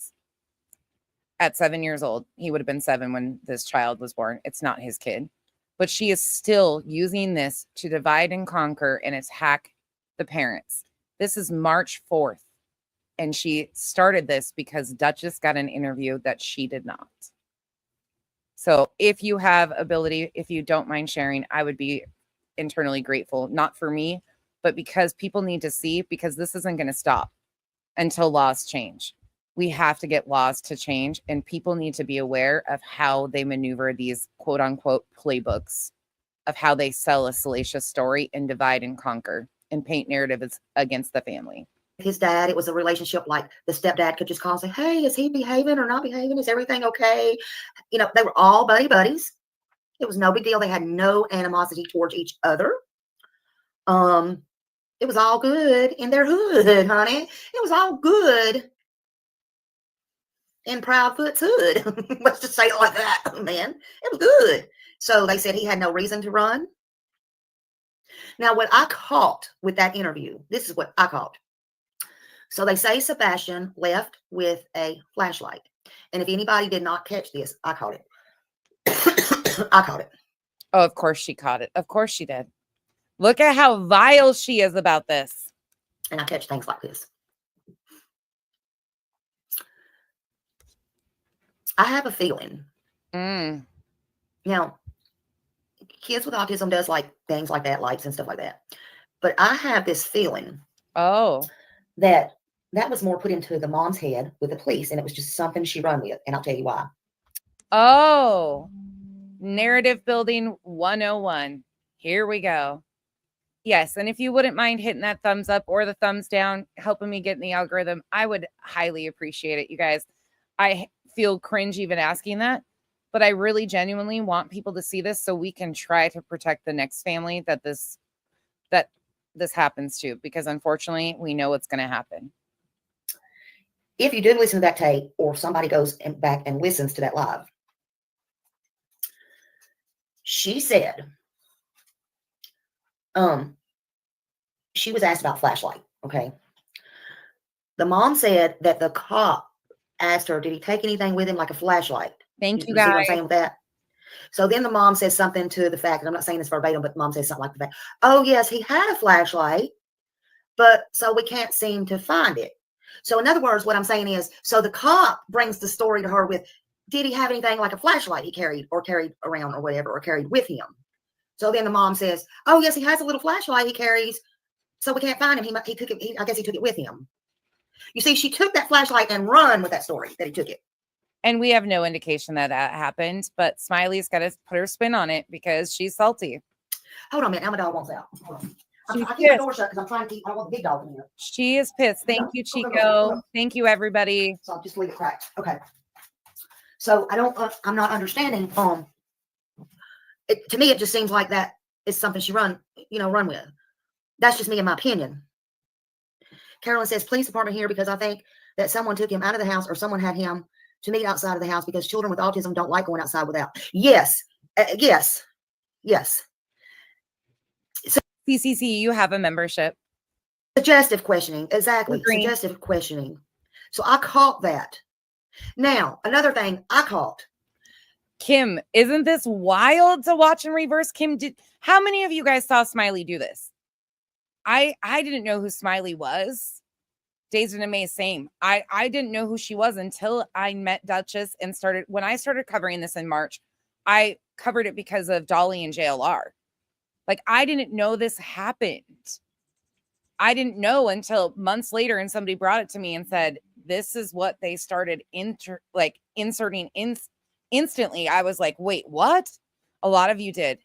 at 7 years old. He would have been 7 when this child was born. It's not his kid. But she is still using this to divide and conquer and attack the parents. This is March 4th. And she started this because Duchess got an interview that she did not. So if you have ability, if you don't mind sharing, I would be internally grateful. Not for me, but because people need to see, because this isn't going to stop until laws change. We have to get laws to change, and people need to be aware of how they maneuver these quote unquote playbooks of how they sell a salacious story and divide and conquer and paint narratives against the family. His dad, it was a relationship like the stepdad could just call and say, hey, is he behaving or not behaving? Is everything okay? You know, they were all buddies. It was no big deal. They had no animosity towards each other. It was all good in their hood, honey. It was all good in Proudfoot's hood. Let's just say it like that, man. It was good. So they said he had no reason to run. Now, what I caught with that interview, this is what I caught. So they say Sebastian left with a flashlight. And if anybody did not catch this, I caught it. I caught it. Oh, of course she caught it. Of course she did. Look at how vile she is about this. And I catch things like this. I have a feeling. Now, kids with autism does like things like that, lights and stuff like that. But I have this feeling. That was more put into the mom's head with the police, and it was just something she run with. And I'll tell you why. Oh, narrative building 101. Here we go. Yes, and if you wouldn't mind hitting that thumbs up or the thumbs down, helping me get in the algorithm, I would highly appreciate it, you guys. I feel cringe even asking that, but I really genuinely want people to see this so we can try to protect the next family that this happens to, because unfortunately we know what's going to happen. If you do listen to that tape, or somebody goes back and listens to that live, she said, she was asked about flashlight. Okay. The mom said that the cop asked her, did he take anything with him, like a flashlight? Thank you, guys. See what I'm guys. saying with that? So then the mom says something to the fact, and I'm not saying this verbatim, but the mom says something like the fact, oh yes, he had a flashlight, but so we can't seem to find it. So in other words, what I'm saying is, so the cop brings the story to her with, did he have anything like a flashlight he carried around or whatever, or carried with him? So then the mom says, oh yes, he has a little flashlight he carries, So we can't find him. He took it. I guess he took it with him. You see, she took that flashlight and run with that story that he took it. And we have no indication that that happened, but Smiley's got to put her spin on it because she's salty. Hold on a minute. Now my dog wants out. Hold on. I keep my door shut because I'm trying to keep. I don't want the big dog in here. She is pissed. Thank you, Chico. Go. Thank you, everybody. So I'll just leave it cracked. Okay. So I'm not understanding. To me, it just seems like that is something she run with. That's just me in my opinion. Carolyn says, police department here because I think that someone took him out of the house or someone had him to meet outside of the house because children with autism don't like going outside without. Yes. Yes. So, CCC, you have a membership. Suggestive questioning. Exactly. Agreed. Suggestive questioning. So I caught that. Now, another thing I caught. Kim, isn't this wild to watch in reverse? Kim, how many of you guys saw Smiley do this? I didn't know who Smiley was. Dazed and Amazed, same. I didn't know who she was until I met Duchess and when I started covering this in March, I covered it because of Dolly and JLR. Like, I didn't know this happened. I didn't know until months later, and somebody brought it to me and said, this is what they started inserting instantly. I was like, wait, what? A lot of you did.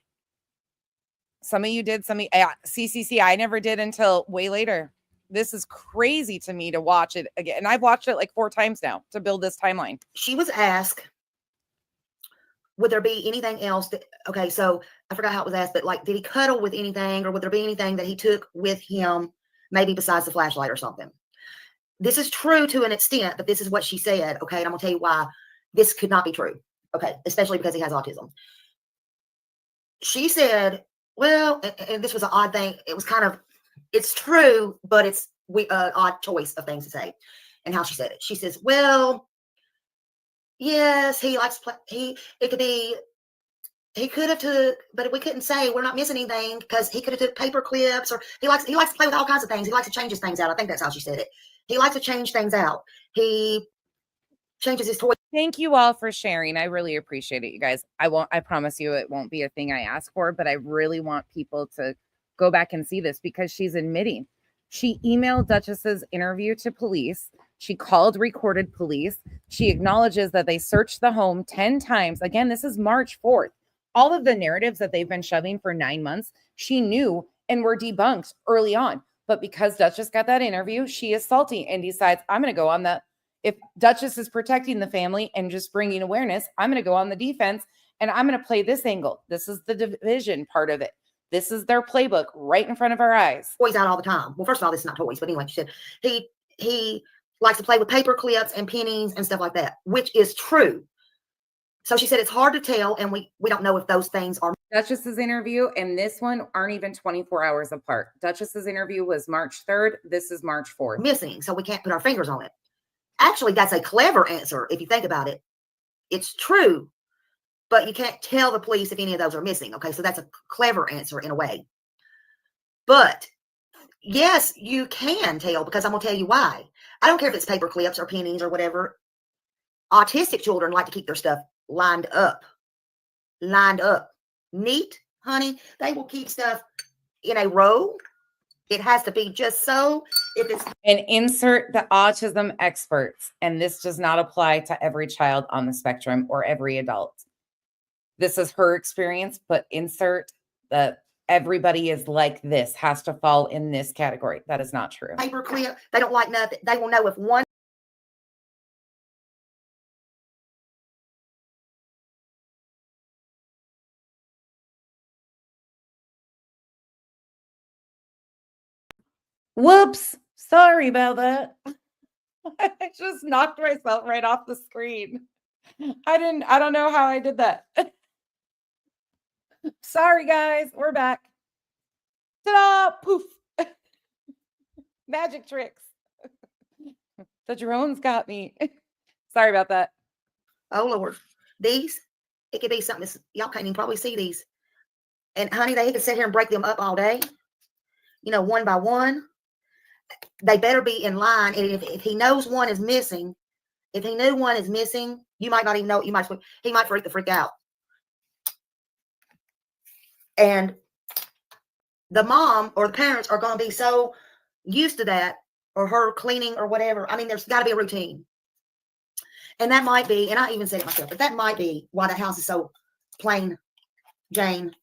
Some of you did, CCC, I never did until way later. This is crazy to me to watch it again. And I've watched it like 4 times now to build this timeline. She was asked, would there be anything else okay, so I forgot how it was asked, but like, did he cuddle with anything or would there be anything that he took with him, maybe besides the flashlight or something? This is true to an extent, but this is what she said, okay? And I'm going to tell you why this could not be true, okay? Especially because he has autism. She said, well, and this was an odd thing. It was kind of, it's true, but it's odd choice of things to say and how she said it. She says, well, yes, he likes to play. He could have took, but we couldn't say we're not missing anything because he could have took paper clips or he likes to play with all kinds of things. He likes to change his things out. I think that's how she said it. He likes to change things out. He changes his toys. Thank you all for sharing. I really appreciate it, you guys. I promise you it won't be a thing I ask for, but I really want people to go back and see this because she's admitting. She emailed Duchess's interview to police. She called recorded police. She acknowledges that they searched the home 10 times. Again, this is March 4th. All of the narratives that they've been shoving for 9 months, she knew and were debunked early on. But because Duchess got that interview, she is salty and decides, I'm going to go on the, if Duchess is protecting the family and just bringing awareness, I'm going to go on the defense and I'm going to play this angle. This is the division part of it. This is their playbook right in front of our eyes. Toys out all the time. Well, first of all, this is not toys, but anyway, she said he likes to play with paper clips and pennies and stuff like that, which is true. So she said it's hard to tell, and we don't know if those things are. Duchess's interview and this one aren't even 24 hours apart. Duchess's interview was March 3rd. This is March 4th. Missing, so we can't put our fingers on it. Actually, that's a clever answer if you think about it. It's true, but you can't tell the police if any of those are missing. Okay, so that's a clever answer in a way. But yes, you can tell because I'm going to tell you why. I don't care if it's paper clips or pennies or whatever. Autistic children like to keep their stuff lined up. Neat, honey. They will keep stuff in a row. It has to be just so. If it's and insert the autism experts, and this does not apply to every child on the spectrum or every adult. This is her experience, but insert the everybody is like this has to fall in this category. That is not true. Paper clip. They don't like nothing. They will know if one. Whoops. Sorry about that. I just knocked myself right off the screen. I don't know how I did that. Sorry, guys. We're back. Ta-da! Poof. Magic tricks. The drones got me. Sorry about that. Oh, Lord. These, it could be something y'all can't even probably see these. And, honey, they can sit here and break them up all day. You know, one by one. They better be in line. And if he knows one is missing, if he knew one is missing, you might not even know. He might freak out. And the mom or the parents are going to be so used to that, or her cleaning or whatever. I mean, there's got to be a routine. And that might be, and I even said it myself, but that might be why that house is so plain Jane.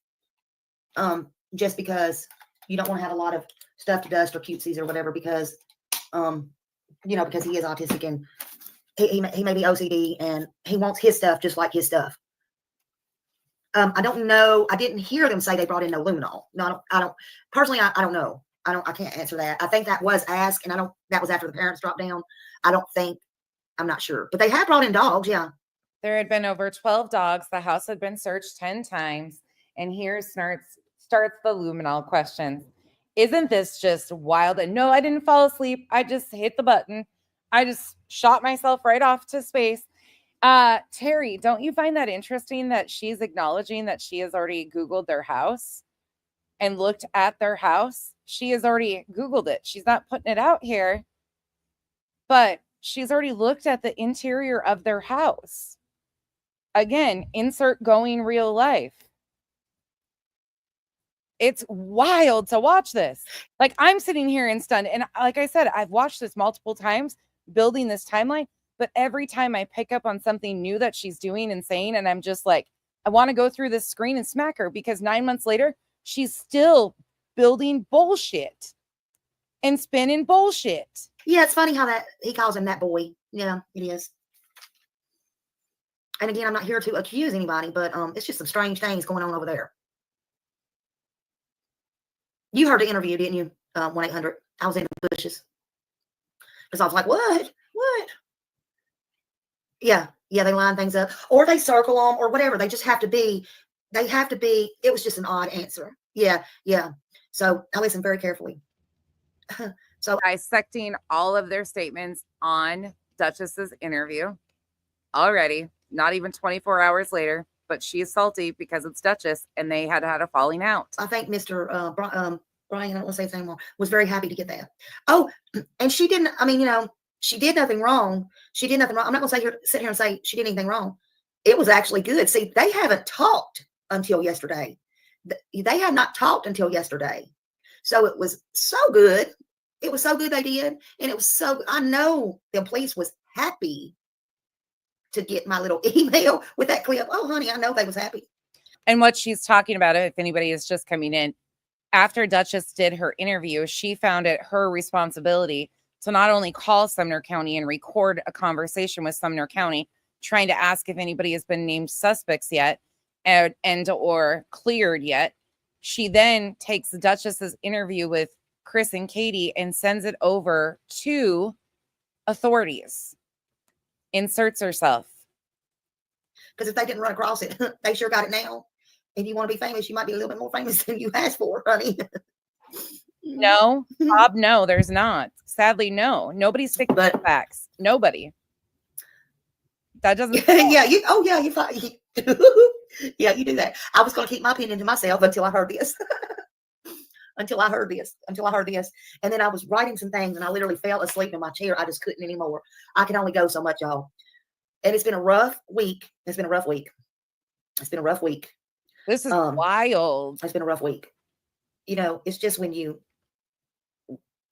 Just because you don't want to have a lot of stuff to dust or cutesies or whatever, because, because he is autistic and he may be OCD and he wants his stuff just like his stuff. I don't know. I didn't hear them say they brought in no luminol. No, I don't personally. I don't know. I can't answer that. I think that was asked, and that was after the parents dropped down. I'm not sure, but they have brought in dogs. Yeah. There had been over 12 dogs. The house had been searched 10 times. And here starts the luminol questions. Isn't this just wild? And no, I didn't fall asleep. I just hit the button. I just shot myself right off to space. Terry, don't you find that interesting that she's acknowledging that she has already Googled their house and looked at their house? She has already Googled it. She's not putting it out here, but she's already looked at the interior of their house. Again, insert going real life. It's wild to watch this. Like, I'm sitting here in stunned. And like I said, I've watched this multiple times, building this timeline. But every time I pick up on something new that she's doing and saying, and I'm just like, I want to go through this screen and smack her, because 9 months later, she's still building bullshit and spinning bullshit. Yeah, it's funny how that he calls him that boy. Yeah, it is. And again, I'm not here to accuse anybody, but it's just some strange things going on over there. You heard the interview, didn't you? 1-800. I was in the bushes. Because I was like, what? Yeah, they line things up. Or they circle them or whatever. They just have to be. It was just an odd answer. Yeah. So I listened very carefully. So dissecting all of their statements on Duchess's interview already, not even 24 hours later, but she's salty because it's Duchess and they had a falling out. I think Mr. Brian, I don't want to say his name more, was very happy to get that. Oh, and she didn't, she did nothing wrong. She did nothing wrong. I'm not going to sit here and say she did anything wrong. It was actually good. See, they haven't talked until yesterday. They had not talked until yesterday. So it was so good. It was so good they did. And it was so, I know the police was happy to get my little email with that clip. Oh, honey, I know they was happy. And what she's talking about, if anybody is just coming in, after Duchess did her interview, she found it her responsibility to not only call Sumner County and record a conversation with Sumner County, trying to ask if anybody has been named suspects yet and or cleared yet. She then takes Duchess's interview with Chris and Katie and sends it over to authorities. Inserts herself. Because if they didn't run across it, they sure got it now. If you want to be famous, you might be a little bit more famous than you asked for, honey. No, Bob, no, there's not. Sadly, no. Nobody's sticking to facts. Nobody. That doesn't. Yeah, you do that. I was going to keep my opinion to myself until I heard this. until I heard this. And then I was writing some things and I literally fell asleep in my chair. I just couldn't anymore. I can only go so much, y'all. And it's been a rough week. This is wild. It's been a rough week. It's just when you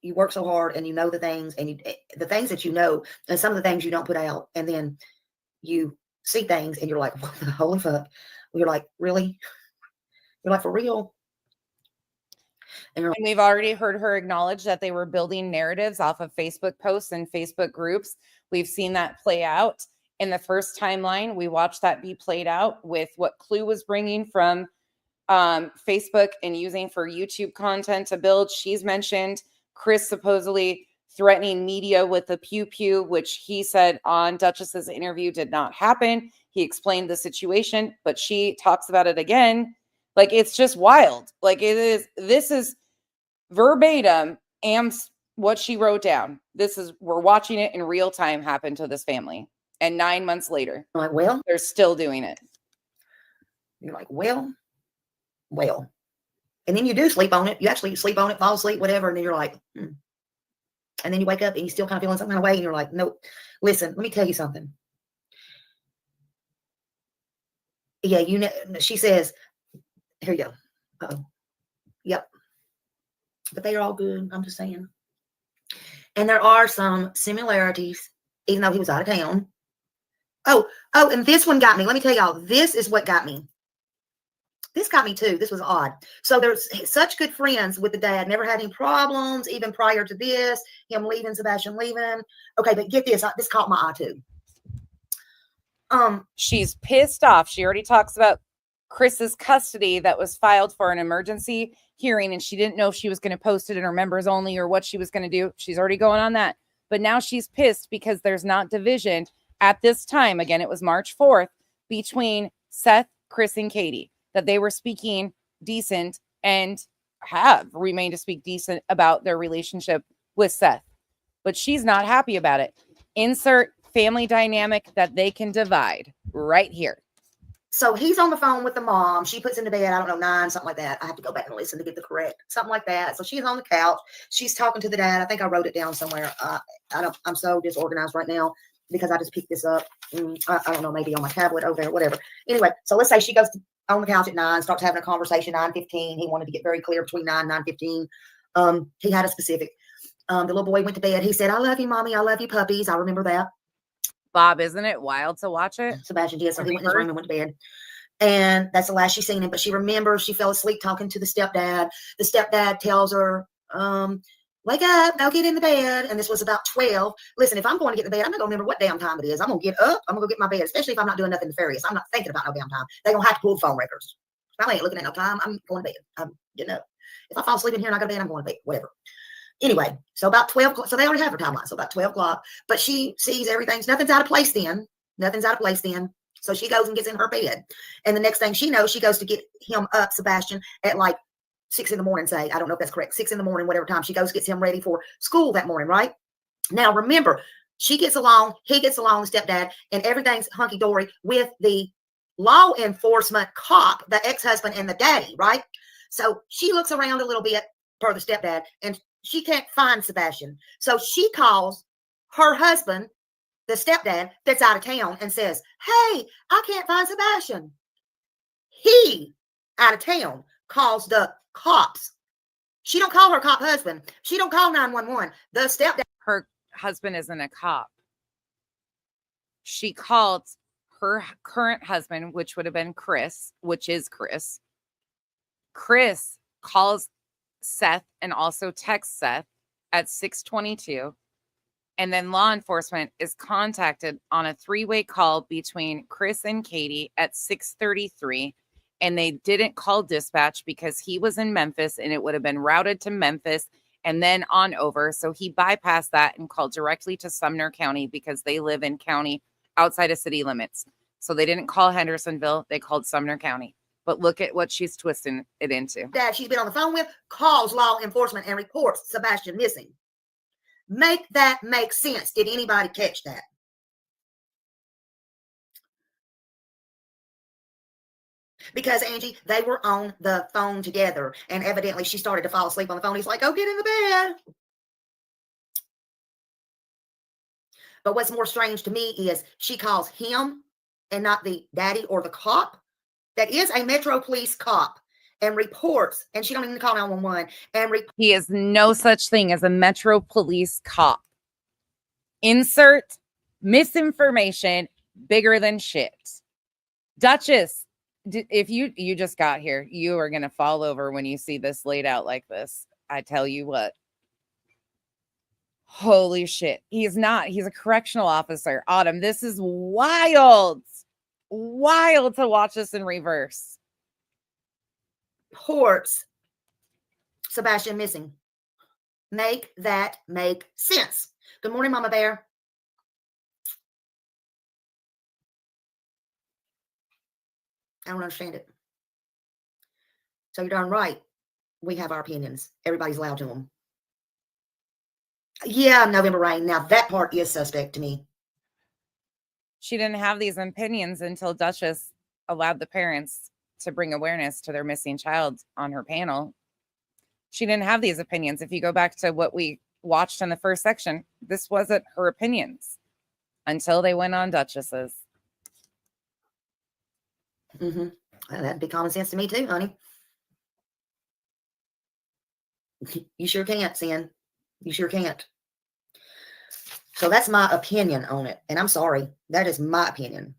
work so hard and you know the things and the things that you know, and some of the things you don't put out, and then you see things and you're like, what the holy fuck? You're like, really? You're like, for real? And we've already heard her acknowledge that they were building narratives off of Facebook posts and Facebook groups. We've seen that play out. In the first timeline, we watched that be played out with what Clue was bringing from Facebook and using for YouTube content to build. She's mentioned Chris supposedly threatening media with a pew, which he said on Duchess's interview did not happen. He explained the situation, but she talks about it again. Like, it's just wild. Like, this is verbatim what she wrote down. We're watching it in real time happen to this family. And 9 months later, like, well, they're still doing it. You're like, well. And then you do sleep on it. You actually sleep on it, fall asleep, whatever. And then you're like, And then you wake up and you still kind of feeling some kind of way. And you're like, nope. Listen, let me tell you something. Yeah, she says, here you go. Uh-oh. Yep. but they are all good. I'm just saying. And there are some similarities, even though he was out of town. Oh, and this one got me. Let me tell y'all, this is what got me. This got me too. This was odd. So there's such good friends with the dad, never had any problems, even prior to this, him leaving, Sebastian leaving. Okay, but get this. This caught my eye too. She's pissed off. She already talks about Chris's custody that was filed for an emergency hearing, and she didn't know if she was going to post it in her members only or what she was going to do. She's already going on that. But now she's pissed because there's not division at this time. Again, it was March 4th between Seth, Chris, and Katie, that they were speaking decent and have remained to speak decent about their relationship with Seth. But she's not happy about it. Insert family dynamic that they can divide right here. So he's on the phone with the mom. She puts him to bed, I don't know, 9, something like that. I have to go back and listen to get the correct, something like that. So she's on the couch. She's talking to the dad. I think I wrote it down somewhere. I'm so disorganized right now because I just picked this up. I don't know, maybe on my tablet over there, whatever. Anyway, so let's say she goes on the couch at 9, starts having a conversation, 9:15. He wanted to get very clear between 9 and 9:15. He had a specific. The little boy went to bed. He said, "I love you, mommy. I love you, puppies." I remember that. Bob, isn't it wild to watch it? Sebastian did. So he went in his room and went to bed. And that's the last she's seen him. But she remembers she fell asleep talking to the stepdad. The stepdad tells her, wake up, now get in the bed. And this was about 12. Listen, if I'm going to get in the bed, I'm not going to remember what damn time it is. I'm going to get up. I'm going to go get my bed, especially if I'm not doing nothing nefarious. I'm not thinking about no damn time. They're going to have to pull the phone records. I ain't looking at no time. I'm going to bed. I'm getting up. If I fall asleep in here and I go to bed, I'm going to bed, whatever. Anyway, so about 12 o'clock, so they already have her timeline. So about 12 o'clock, but she sees nothing's out of place then. Nothing's out of place then. So she goes and gets in her bed. And the next thing she knows, she goes to get him up, Sebastian, at like 6 in the morning, say, I don't know if that's correct, 6 in the morning, whatever time she goes, gets him ready for school that morning, right? Now, remember, she gets along, he gets along, the stepdad, and everything's hunky-dory with the law enforcement cop, the ex-husband and the daddy, right? So she looks around a little bit, per the stepdad, and she can't find Sebastian. So she calls her husband, the stepdad, that's out of town, and says, hey, I can't find Sebastian. He, out of town, calls the cops. She don't call her cop husband. She don't call 911. The stepdad. Her husband isn't a cop. She called her current husband, which would have been Chris, which is Chris. Chris calls Seth and also texts Seth at 6:22. And then law enforcement is contacted on a 3-way call between Chris and Katie at 6:33. And they didn't call dispatch because he was in Memphis and it would have been routed to Memphis and then on over. So he bypassed that and called directly to Sumner County because they live in county outside of city limits. So they didn't call Hendersonville. They called Sumner County. But look at what she's twisting it into. Dad, she's been on the phone with, calls law enforcement and reports Sebastian missing. Make that make sense. Did anybody catch that? Because, Angie, they were on the phone together, and evidently she started to fall asleep on the phone. He's like, oh, get in the bed. But what's more strange to me is she calls him and not the daddy or the cop. That is a Metro Police cop, and reports, and she don't even call 911. He is no such thing as a Metro Police cop. Insert misinformation bigger than shit. Duchess, if you just got here, you are going to fall over when you see this laid out like this. I tell you what. Holy shit. He's not. He's a correctional officer. Autumn, this is wild. Wild to watch this in reverse. Reports Sebastian missing. Make that make sense. Good morning, Mama Bear. I don't understand it. So you're darn right. We have our opinions. Everybody's allowed to them. Yeah, November rain. Now that part is suspect to me. She didn't have these opinions until Duchess allowed the parents to bring awareness to their missing child on her panel. She didn't have these opinions. If you go back to what we watched in the first section, this wasn't her opinions until they went on Duchess's. Well, that'd be common sense to me too, honey. You sure can't, Sin. You sure can't. So that's my opinion on it. And I'm sorry. That is my opinion.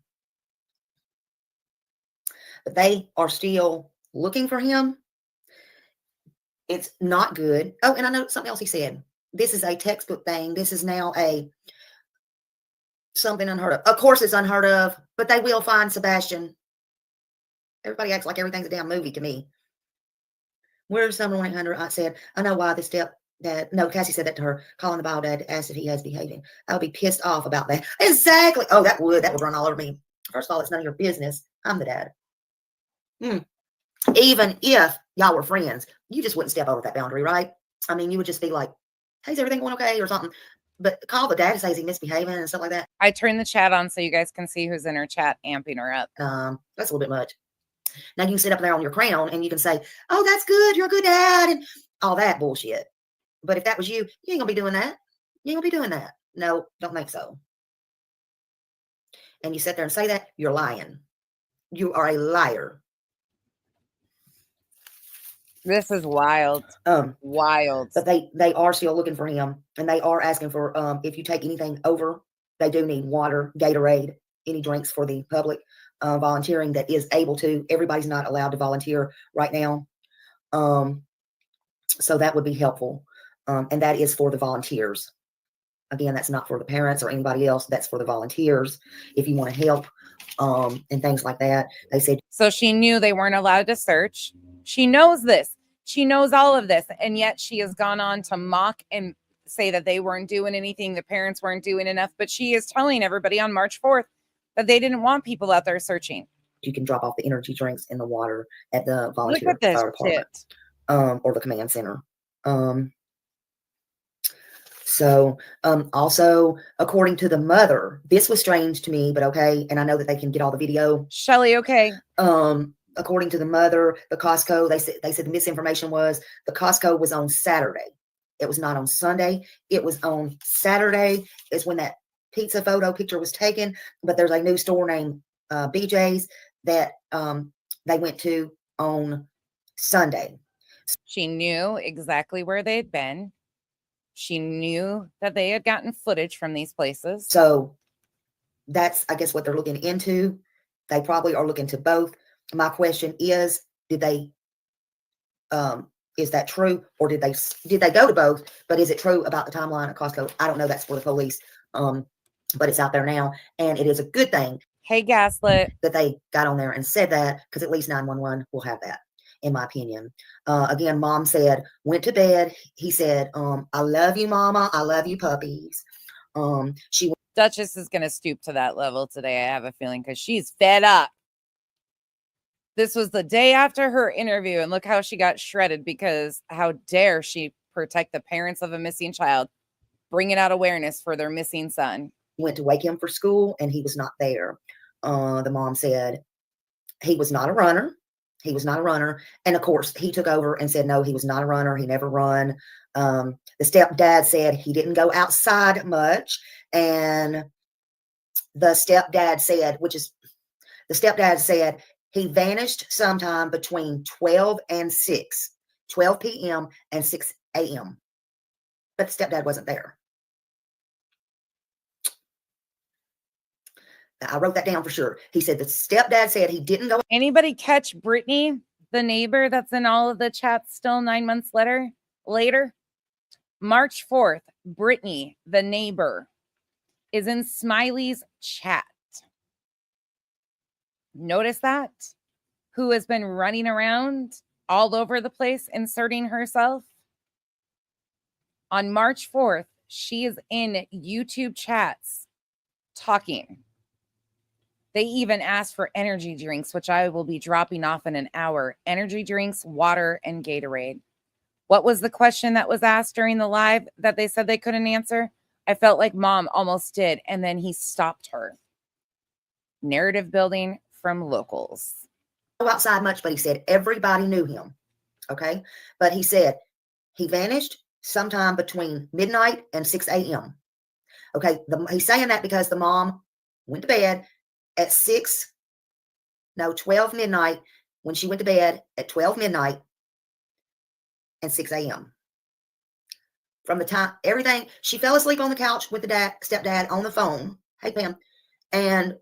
But they are still looking for him. It's not good. Oh, and I know something else he said. This is a textbook thing. This is now something unheard of. Of course it's unheard of, but they will find Sebastian. Everybody acts like everything's a damn movie to me. Where's Summer 1-800? I said, I know why the stepdad. No, Cassie said that to her, calling the bio dad to ask if he has behaving. I would be pissed off about that. Exactly. Oh, that would run all over me. First of all, it's none of your business. I'm the dad. Even if y'all were friends, you just wouldn't step over that boundary, right? I mean, you would just be like, hey, is everything going okay or something? But call the dad and say, is he misbehaving and stuff like that? I turned the chat on so you guys can see who's in her chat, amping her up. That's a little bit much. Now you can sit up there on your crown and you can say, oh, that's good. You're a good dad and all that bullshit. But if that was you ain't gonna be doing that. You ain't gonna be doing that. No, don't think so. And you sit there and say that, you're lying. You are a liar. This is wild. Wild. But they are still looking for him, and they are asking for if you take anything over, they do need water, Gatorade, any drinks for the public volunteering that is able to. Everybody's not allowed to volunteer right now. So that would be helpful. And that is for the volunteers. Again, that's not for the parents or anybody else. That's for the volunteers. If you want to help and things like that, they said. So she knew they weren't allowed to search. She knows this. She knows all of this. And yet she has gone on to mock and say that they weren't doing anything. The parents weren't doing enough. But she is telling everybody on March 4th that they didn't want people out there searching. You can drop off the energy drinks in the water at the volunteer Look at this fire department or the command center. So also, according to the mother, this was strange to me, but okay. And I know that they can get all the video. Shelly, okay. According to the mother, the Costco, they said the misinformation was the Costco was on Saturday. It was not on Sunday. It was on Saturday is when that pizza photo picture was taken. But there's a new store named BJ's that they went to on Sunday. She knew exactly where they had been. She knew that they had gotten footage from these places. So that's, I guess, what they're looking into. They probably are looking to both. My question is, did they, is that true? Or did they go to both? But is it true about the timeline at Costco? I don't know. That's for the police. But it's out there now. And it is a good thing. Hey, Gaslit. That they got on there and said that, because at least 911 will have that, in my opinion. Again, mom said, went to bed. He said, I love you, mama. I love you, puppies. Duchess is going to stoop to that level today, I have a feeling, because she's fed up. This was the day after her interview, and look how she got shredded, because how dare she protect the parents of a missing child, bringing out awareness for their missing son. Went to wake him for school, and he was not there. The mom said he was not a runner. He was not a runner. And of course, he took over and said, no, he was not a runner. He never run. The stepdad said he didn't go outside much. And the stepdad said he vanished sometime between 12 p.m. and 6 a.m. But the stepdad wasn't there. I wrote that down for sure. He said the stepdad said he didn't go. Anybody catch Brittany, the neighbor that's in all of the chats still 9 months later? March 4th, Brittany, the neighbor, is in Smiley's chat. Notice that? Who has been running around all over the place inserting herself? On March 4th, she is in YouTube chats talking. They even asked for energy drinks, which I will be dropping off in an hour. Energy drinks, water, and Gatorade. What was the question that was asked during the live that they said they couldn't answer? I felt like mom almost did, and then he stopped her. Narrative building from locals. Go outside much, but he said everybody knew him. Okay. But he said he vanished sometime between midnight and 6 a.m. Okay. He's saying that because the mom went to bed at 12 midnight, when she went to bed at 12 midnight and 6 a.m. From the time, everything, she fell asleep on the couch with the stepdad on the phone. Hey, Pam. And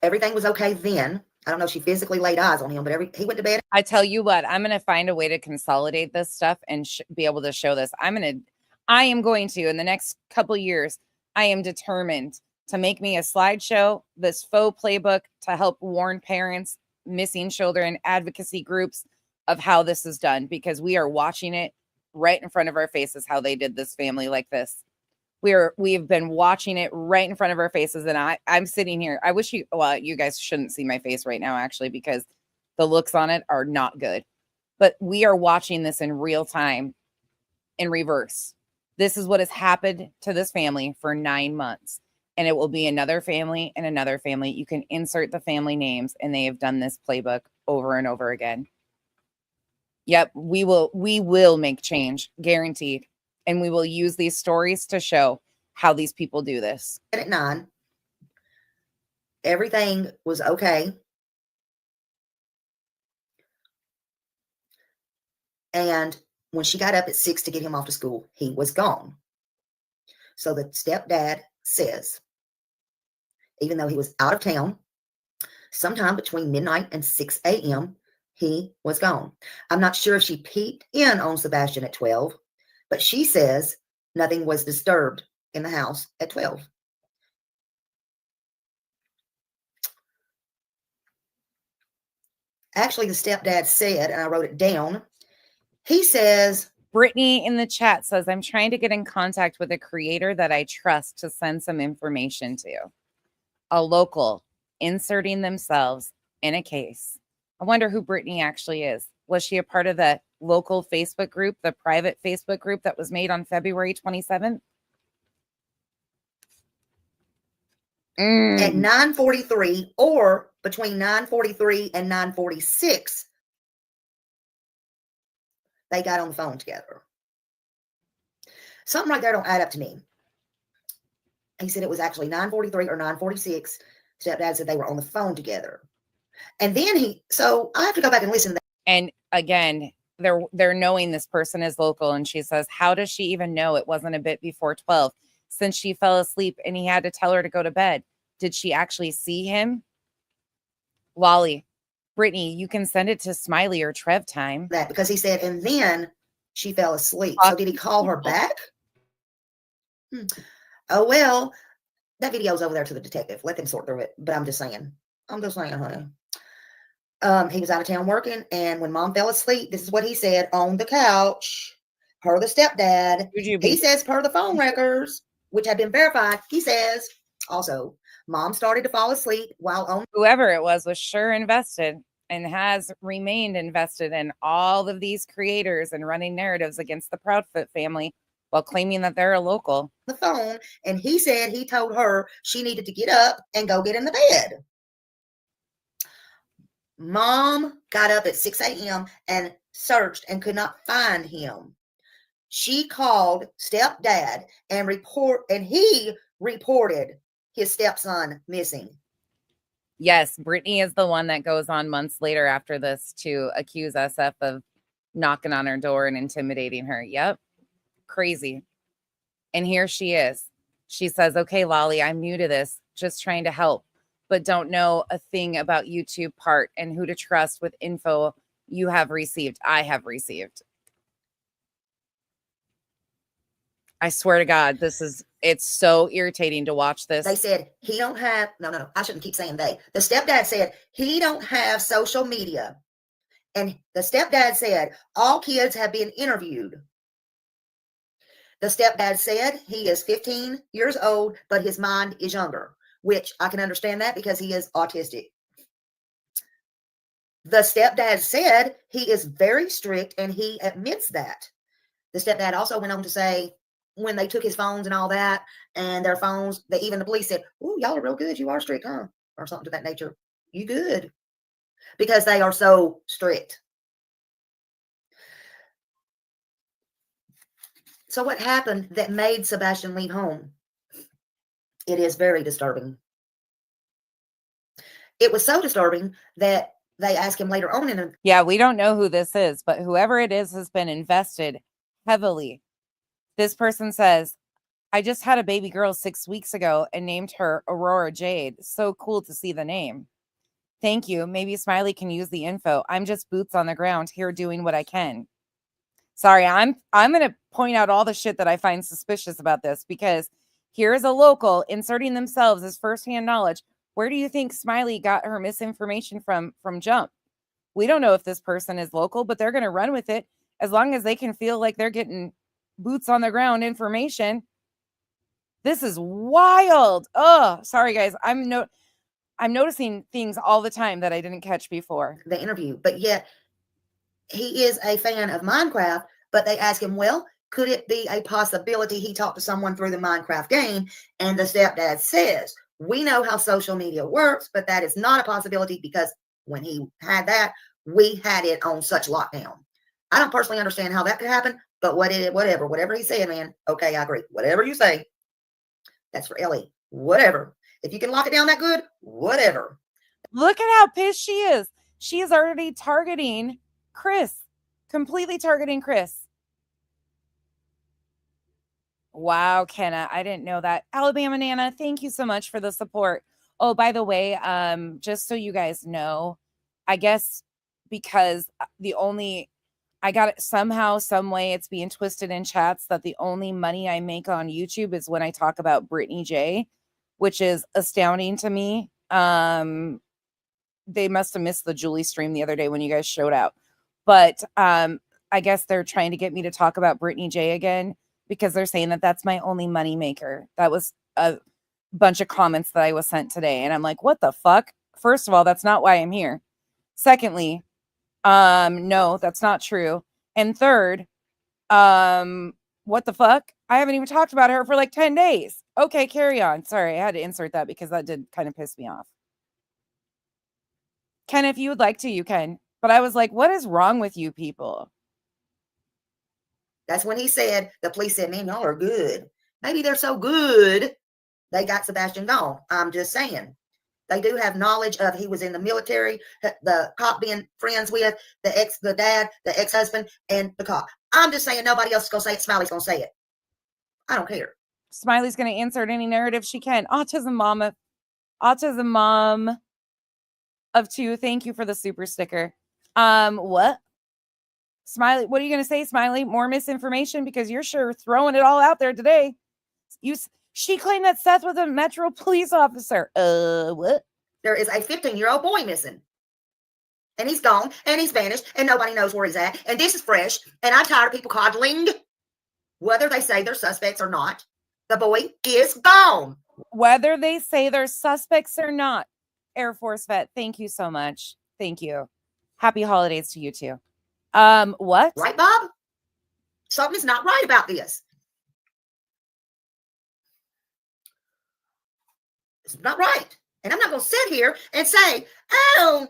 everything was okay then. I don't know if she physically laid eyes on him, but he went to bed. I tell you what, I'm going to find a way to consolidate this stuff and be able to show this. I am going to, in the next couple years, I am determined to make me a slideshow, this faux playbook to help warn parents, missing children, advocacy groups of how this is done, because we are watching it right in front of our faces, how they did this family like this. We've been watching it right in front of our faces. And I'm sitting here. I wish you guys shouldn't see my face right now, actually, because the looks on it are not good. But we are watching this in real time, in reverse. This is what has happened to this family for 9 months. And it will be another family and another family. You can insert the family names, and they have done this playbook over and over again. Yep, we will make change, guaranteed. And we will use these stories to show how these people do this. At 9, everything was okay. And when she got up at 6 to get him off to school, he was gone. So the stepdad says, even though he was out of town, sometime between midnight and 6 a.m., he was gone. I'm not sure if she peeked in on Sebastian at 12, but she says nothing was disturbed in the house at 12. Actually, the stepdad said, and I wrote it down, he says, Brittany in the chat says, I'm trying to get in contact with a creator that I trust to send some information to. A local inserting themselves in a case. I wonder who Brittany actually is. Was she a part of the local Facebook group, the private Facebook group that was made on February 27th? At 9:43 or between 9:43 and 9:46, they got on the phone together. Something right there don't add up to me. He said it was actually 9:43 or 9:46. Stepdad said they were on the phone together. And then so I have to go back and listen to that. And again, they're knowing this person is local. And she says, how does she even know it wasn't a bit before 12 since she fell asleep and he had to tell her to go to bed? Did she actually see him? Lolly, Brittany, you can send it to Smiley or Trev time. That because he said, and then she fell asleep. So did he call her back? Oh, well, that video's over there to the detective. Let them sort through it. But I'm just saying, honey. He was out of town working, and when mom fell asleep, this is what he said on the couch. Per the stepdad, he says, per the phone records, which have been verified, he says, also, mom started to fall asleep while on. Whoever it was sure invested and has remained invested in all of these creators and running narratives against the Proudfoot family while claiming that they're a local. The phone, and he said he told her she needed to get up and go get in the bed. Mom got up at 6 a.m. and searched and could not find him. She called stepdad and he reported his stepson missing. Yes, Brittany is the one that goes on months later after this to accuse SF of knocking on her door and intimidating her. Yep. Crazy. And here she is. She says, okay, Lolly, I'm new to this, just trying to help, but don't know a thing about YouTube part and who to trust with info I have received. I swear to God, it's so irritating to watch this. They said he don't have, no, I shouldn't keep saying they. The stepdad said he don't have social media. And the stepdad said all kids have been interviewed. The stepdad said he is 15 years old, but his mind is younger, which I can understand that because he is autistic. The stepdad said he is very strict and he admits that. The stepdad also went on to say when they took his phones and all that and their phones, even the police said, oh, y'all are real good. You are strict, huh? Or something to that nature. You good. Because they are so strict. So what happened that made Sebastian leave home? It is very disturbing. It was so disturbing that they ask him later on in a, Yeah, we don't know who this is, but whoever it is has been invested heavily. This person says, I just had a baby girl 6 weeks ago and named her Aurora Jade. So cool to see the name. Thank you. Maybe Smiley can use the info. I'm just boots on the ground here doing what I can. Sorry, I'm going to point out all the shit that I find suspicious about this, because here is a local inserting themselves as firsthand knowledge. Where do you think Smiley got her misinformation from jump? We don't know if this person is local, but they're going to run with it as long as they can feel like they're getting boots on the ground information. This is wild. Oh, sorry guys. I'm noticing things all the time that I didn't catch before. the interview, but yet he is a fan of Minecraft, but they ask him, well, could it be a possibility he talked to someone through the Minecraft game? And the stepdad says, we know how social media works, but that is not a possibility because when he had that, we had it on such lockdown. I don't personally understand how that could happen, but whatever he said, man. Okay, I agree. Whatever you say, that's for Ellie. Whatever. If you can lock it down that good, whatever. Look at how pissed she is. She is already targeting Chris. Completely targeting Chris. Wow, Kenna. I didn't know that. Alabama Nana, thank you so much for the support. Oh, by the way, just so you guys know, I guess because I got it somehow, some way it's being twisted in chats that the only money I make on YouTube is when I talk about Brittany J, which is astounding to me. They must have missed the Julie stream the other day when you guys showed out. But I guess they're trying to get me to talk about Brittany J again because they're saying that that's my only money maker. That was a bunch of comments that I was sent today. And I'm like, what the fuck? First of all, that's not why I'm here. Secondly, no, that's not true. And third, what the fuck? I haven't even talked about her for like 10 days. Okay, carry on. Sorry, I had to insert that because that did kind of piss me off. Ken, if you would like to, you can. But I was like, what is wrong with you people? That's when he said, the police said, man, y'all are good. Maybe they're so good, they got Sebastian gone. I'm just saying. They do have knowledge of he was in the military, the cop being friends with, the dad, the ex-husband, and the cop. I'm just saying nobody else is going to say it. Smiley's going to say it. I don't care. Smiley's going to insert any narrative she can. Autism mom of 2. Thank you for the super sticker. What? Smiley, what are you going to say, Smiley? More misinformation because you're sure throwing it all out there today. She claimed that Seth was a Metro police officer. What? There is a 15-year-old boy missing. And he's gone, and he's vanished, and nobody knows where he's at. And this is fresh, and I'm tired of people coddling, whether they say they're suspects or not. The boy is gone. Whether they say they're suspects or not. Air Force vet, thank you so much. Thank you. Happy holidays to you too. What? Right, Bob? Something's not right about this. It's not right. And I'm not going to sit here and say, oh,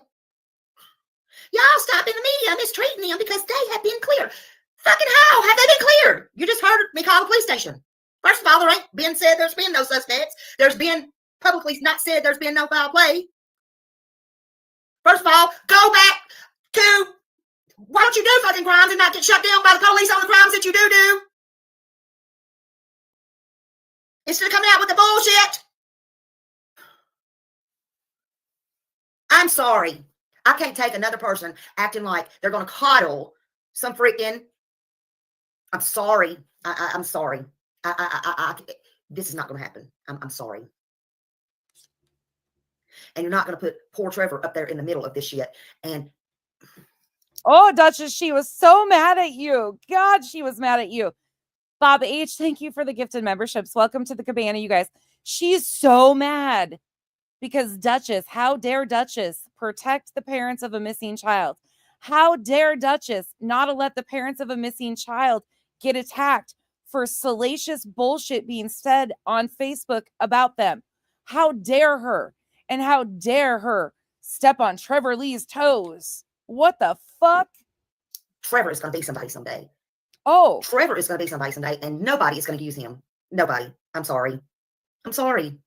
y'all stop in the media mistreating them because they have been cleared. Fucking how have they been cleared? You just heard me call the police station. First of all, there ain't been said there's been no suspects. There's been publicly not said there's been no foul play. First of all, go back to why don't you do fucking crimes and not get shut down by the police on the crimes that you do? Instead of coming out with the bullshit. I'm sorry. I can't take another person acting like they're going to coddle some freaking. I'm sorry. I'm sorry. This is not going to happen. I'm sorry. And you're not going to put poor Trevor up there in the middle of this shit. And oh, Duchess, she was so mad at you. God, she was mad at you. Bob H, thank you for the gifted memberships. Welcome to the cabana, you guys. She's so mad because Duchess, how dare Duchess protect the parents of a missing child? How dare Duchess not let the parents of a missing child get attacked for salacious bullshit being said on Facebook about them? How dare her? And how dare her step on Trevor Lee's toes? What the fuck? Trevor is going to be somebody someday. Oh. Trevor is going to be somebody someday, and nobody is going to use him. Nobody. I'm sorry. I'm sorry.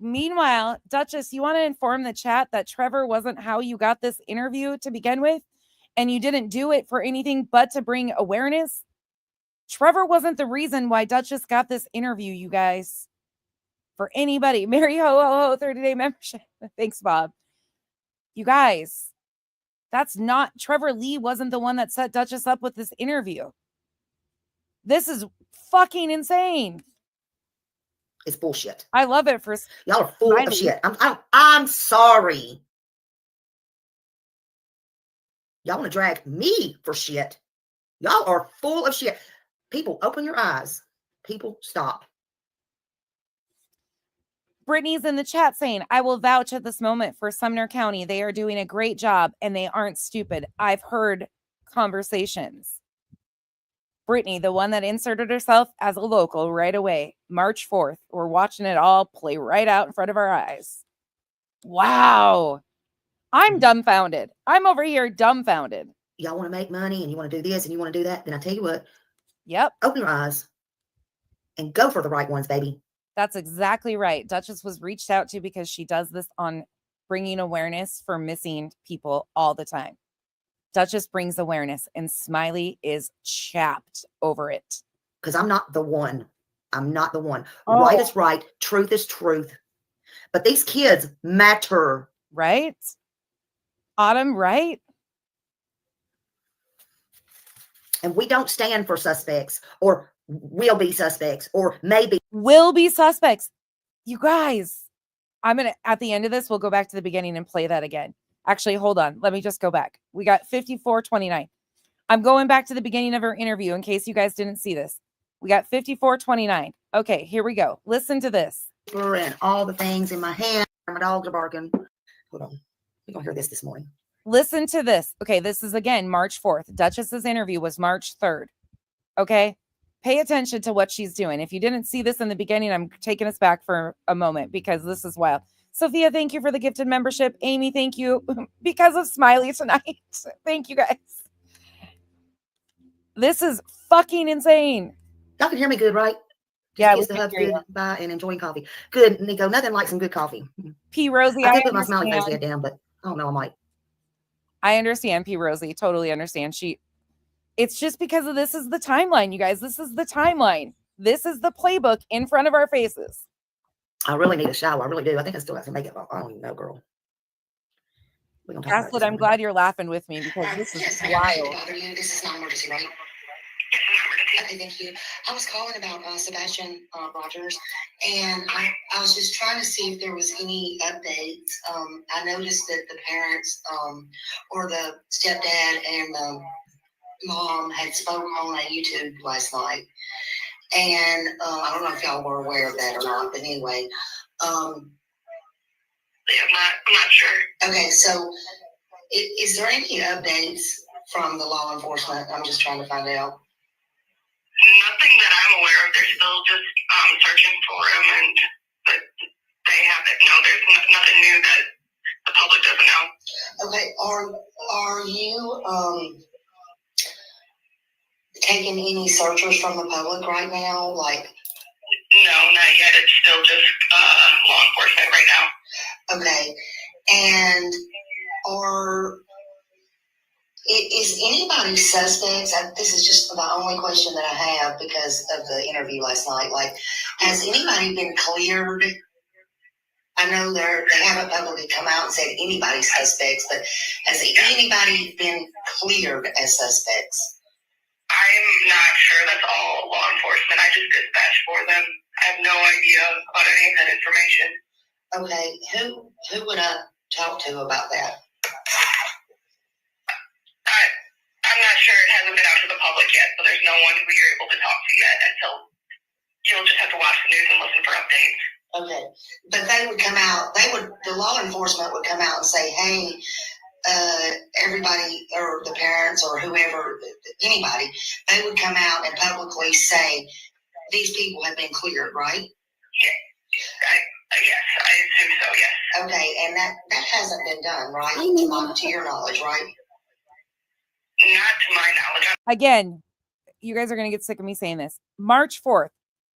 Meanwhile, Duchess, you want to inform the chat that Trevor wasn't how you got this interview to begin with, and you didn't do it for anything but to bring awareness? Trevor wasn't the reason why Duchess got this interview, you guys. For anybody, Mary Ho Ho Ho 30-day membership. Thanks, Bob. You guys, that's not Trevor Lee wasn't the one that set Duchess up with this interview. This is fucking insane. It's bullshit. I love it for y'all are full of shit. I'm sorry. Y'all want to drag me for shit. Y'all are full of shit. People, open your eyes. People, stop. Brittany's in the chat saying, I will vouch at this moment for Sumner County. They are doing a great job and they aren't stupid. I've heard conversations. Brittany, the one that inserted herself as a local right away, March 4th. We're watching it all play right out in front of our eyes. Wow. I'm dumbfounded. I'm over here dumbfounded. Y'all want to make money and you want to do this and you want to do that, then I tell you what. Yep. Open your eyes and go for the right ones, baby. That's exactly right. Duchess was reached out to because she does this on bringing awareness for missing people all the time. Duchess brings awareness and Smiley is chapped over it. Because I'm not the one. I'm not the one. Oh. Right is right. Truth is truth. But these kids matter. Right? Autumn, right? And we don't stand for suspects or will be suspects or maybe. Will be suspects. You guys, I'm going to, at the end of this, we'll go back to the beginning and play that again. Actually, hold on. Let me just go back. We got 54:29. I'm going back to the beginning of her interview in case you guys didn't see this. We got 54:29. Okay, here we go. Listen to this. And all the things in my hand. My dogs are barking. Hold on. We're going to hear this morning. Listen to this. Okay, this is again March 4th. Duchess's interview was March 3rd. Okay, pay attention to what she's doing. If you didn't see this in the beginning, I'm taking us back for a moment because this is wild. Sophia, thank you for the gifted membership. Amy, thank you because of Smiley tonight. Thank you guys. This is fucking insane. Y'all can hear me good, right? Yeah, Kiss the hubs good. Bye and enjoying coffee. Good, Nico. Nothing like some good coffee. P. Rosie, I could put my smiley face head down, but I don't know. I might. I understand, P. Rosie. Totally understand. It's just because of this is the timeline, you guys. This is the timeline. This is the playbook in front of our faces. I really need a shower. I really do. I think I still have some makeup. I don't even know, girl. Gaslit, I'm glad you're laughing with me because this is wild. This is not emergency, right? Okay, thank you. I was calling about Sebastian Rogers, and I was just trying to see if there was any updates. I noticed that the parents or the stepdad and the mom had spoke on a YouTube last night. And I don't know if y'all were aware of that or not, but anyway. I'm not sure. Okay, so is there any updates from the law enforcement? I'm just trying to find out. Nothing that I'm aware of. They're still just searching for him, but they haven't. No, there's nothing new that the public doesn't know. Okay, are you taking any searchers from the public right now? Like, no, not yet. It's still just law enforcement right now. Okay, and is anybody suspects? This is just the only question that I have because of the interview last night. Like, has anybody been cleared? I know they haven't publicly come out and said anybody's suspects, but has anybody been cleared as suspects? I'm not sure. That's all law enforcement. I just dispatched for them. I have no idea about any of that information. Okay, who would I talk to about that? I'm not sure. It hasn't been out to the public yet, so there's no one who you're able to talk to yet until you'll just have to watch the news and listen for updates. Okay, but they would come out. The law enforcement would come out and say, "Hey, everybody, or the parents, or whoever, anybody, they would come out and publicly say these people have been cleared, right?" Yes, I assume so. Yes. Okay, and that hasn't been done, right? To your knowledge, right? Not to my knowledge. Again, you guys are going to get sick of me saying this. March 4th,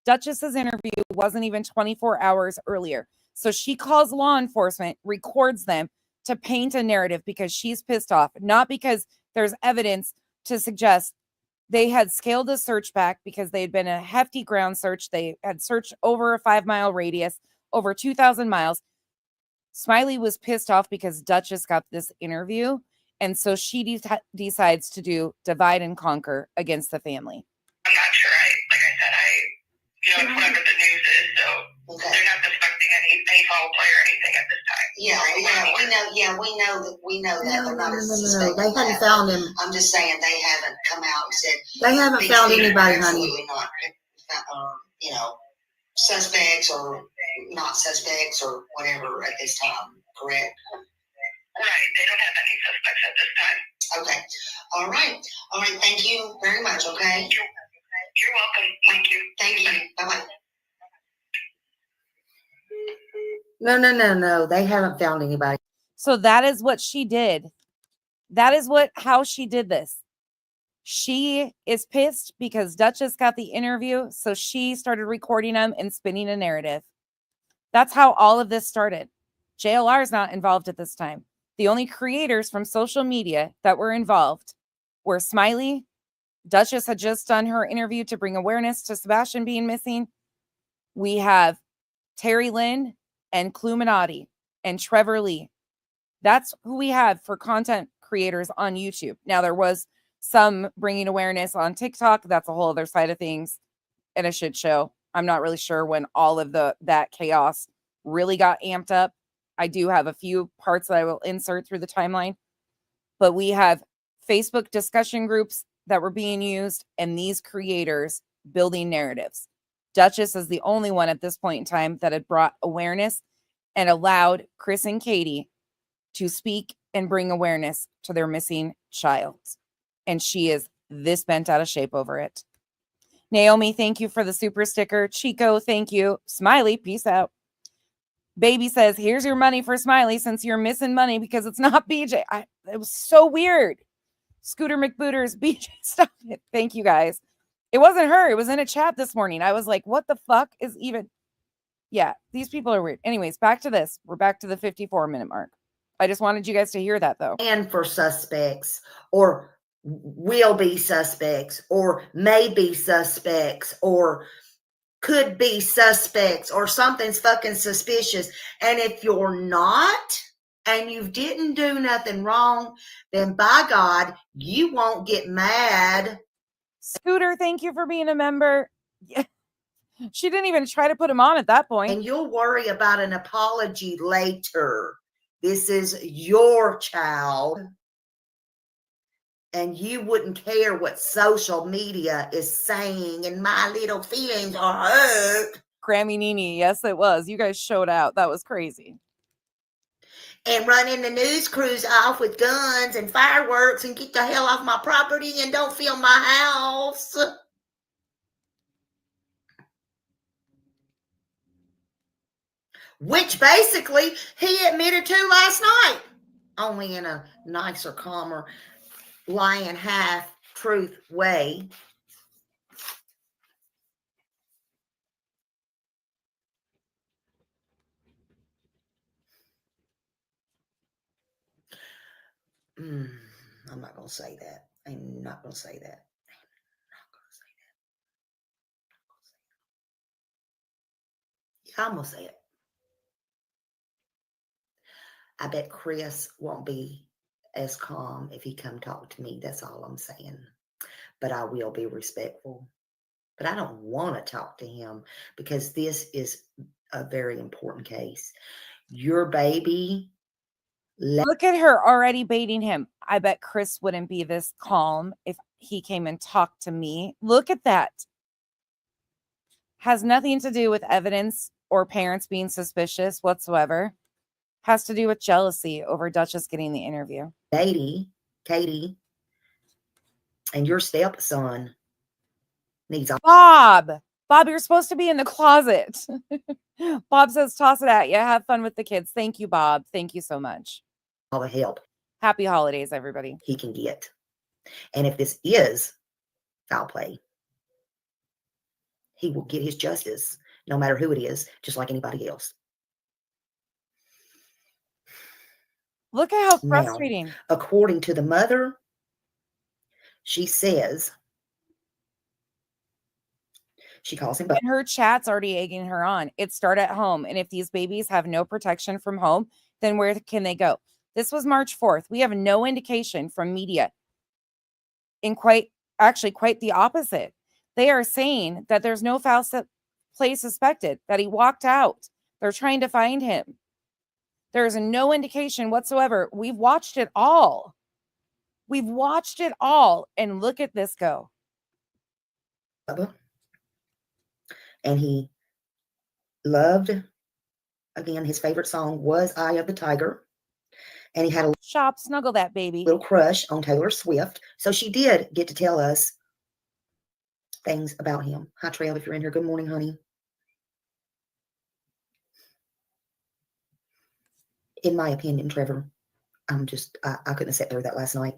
Duchess's interview wasn't even 24 hours earlier. So she calls law enforcement, records them to paint a narrative because she's pissed off, not because there's evidence to suggest they had scaled the search back because they had been a hefty ground search. They had searched over a 5-mile radius, over 2,000 miles. Smiley was pissed off because Duchess got this interview. And so she decides to do divide and conquer against the family. I'm not sure. Like I said, it's whatever the news is. So they're not suspecting any foul play or anything at this time. We know that. They're not No. They hadn't found him. I'm just saying they haven't come out and said They haven't these found people are anybody, honey. absolutely not, suspects or not suspects or whatever at this time. Correct? Right. They don't have any suspects at this time. Okay. All right. Thank you very much. Okay. You're welcome. Thank you. Thank you. Bye-bye. No. They haven't found anybody. So that is what she did. That is how she did this. She is pissed because Duchess got the interview, so she started recording them and spinning a narrative. That's how all of this started. JLR is not involved at this time. The only creators from social media that were involved were Smiley. Duchess had just done her interview to bring awareness to Sebastian being missing. We have Terry Lynn and Cluminati and Trevor Lee. That's who we have for content creators on YouTube. Now, there was some bringing awareness on TikTok. That's a whole other side of things and a shit show. I'm not really sure when all of that chaos really got amped up. I do have a few parts that I will insert through the timeline. But we have Facebook discussion groups that were being used and these creators building narratives. Duchess is the only one at this point in time that had brought awareness and allowed Chris and Katie to speak and bring awareness to their missing child. And she is this bent out of shape over it. Naomi, thank you for the super sticker. Chico, thank you. Smiley, peace out. Baby says, here's your money for Smiley since you're missing money because it's not BJ. It was so weird. Scooter McBooters, BJ, stop it. Thank you guys. It wasn't her. It was in a chat this morning. I was like, what the fuck is even? Yeah, these people are weird. Anyways, back to this. We're back to the 54-minute mark. I just wanted you guys to hear that, though. And for suspects, or will be suspects, or may be suspects, or could be suspects, or something's fucking suspicious. And if you're not, and you didn't do nothing wrong, then by God, you won't get mad. Scooter, thank you for being a member. Yeah. She didn't even try to put him on at that point. And you'll worry about an apology later. This is your child. And you wouldn't care what social media is saying, and my little feelings are hurt. Grammy Nini, yes, it was. You guys showed out. That was crazy. And running the news crews off with guns and fireworks and get the hell off my property and don't film my house. Which basically he admitted to last night, only in a nicer, calmer, lying half-truth way. I'm not going to say that. I'm not going to say that. Yeah, I'm going to say it. I bet Chris won't be as calm if he come talk to me. That's all I'm saying. But I will be respectful. But I don't want to talk to him because this is a very important case. Your baby. Look at her already baiting him. I bet Chris wouldn't be this calm if he came and talked to me. Look at that. Has nothing to do with evidence or parents being suspicious whatsoever. Has to do with jealousy over Duchess getting the interview. Katie, and your stepson needs a Bob, you're supposed to be in the closet. Bob says, toss it at you. Have fun with the kids. Thank you, Bob. Thank you so much. all the help Happy holidays, everybody. he can get. And if this is foul play, he will get his justice, no matter who it is, just like anybody else. Look at how Now, frustrating. according to the mother, she says, she calls him And her chat's already egging her on. It started at home. And if these babies have no protection from home, then where can they go? This was March 4th. We have no indication from media. In quite the opposite. They are saying that there's no foul play suspected, that he walked out. They're trying to find him. There is no indication whatsoever. We've watched it all. And look at this go. And he loved, again, his favorite song was Eye of the Tiger. And he had a shop, snuggle that baby, little crush on Taylor Swift. So she did get to tell us things about him. Hi, Trail, if you're in here. Good morning, honey. In my opinion, Trevor, I couldn't have sat through that last night.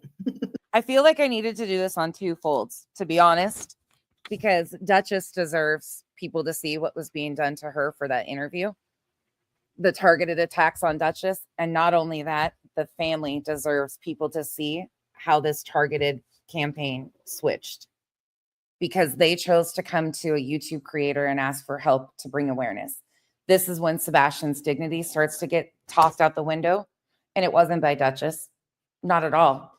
I feel like I needed to do this on two folds, to be honest, because Duchess deserves people to see what was being done to her for that interview. The targeted attacks on Duchess. And not only that, the family deserves people to see how this targeted campaign switched, because they chose to come to a YouTube creator and ask for help to bring awareness. This is when Sebastian's dignity starts to get tossed out the window. And it wasn't by Duchess. Not at all.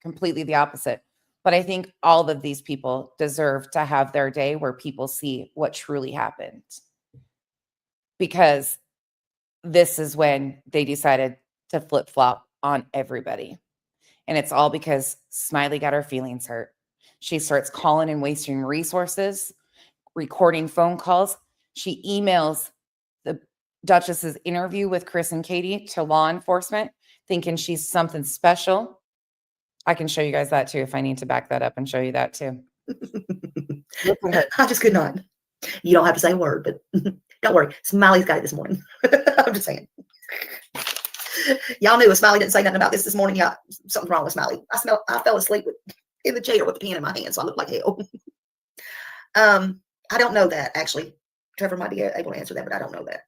Completely the opposite. But I think all of these people deserve to have their day where people see what truly happened. Because this is when they decided to flip-flop on everybody. And it's all because Smiley got her feelings hurt. She starts calling and wasting resources, recording phone calls. She emails the Duchess's interview with Chris and Katie to law enforcement, thinking she's something special. I can show you guys that too if I need to back that up and show you that too. I just could not. You don't have to say a word, but don't worry. Smiley's got it this morning. I'm just saying. Y'all knew if Smiley didn't say nothing about this morning, yeah, something's wrong with Smiley. I fell asleep in the chair with the pen in my hand, so I look like hell. I don't know that, actually. Trevor might be able to answer that, but I don't know that.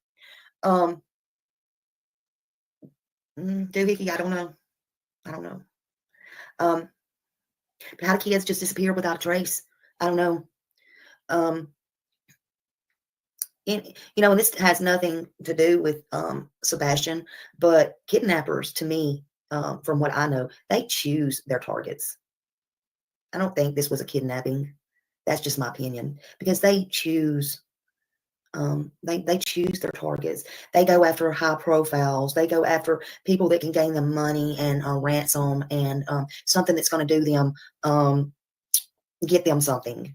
Doohickey, I don't know. But how do kids just disappear without a trace? I don't know. And this has nothing to do with Sebastian, but kidnappers, to me, from what I know, they choose their targets. I don't think this was a kidnapping. That's just my opinion, because they choose. They choose their targets. They go after high profiles. They go after people that can gain them money and ransom and something that's going to do them, get them something.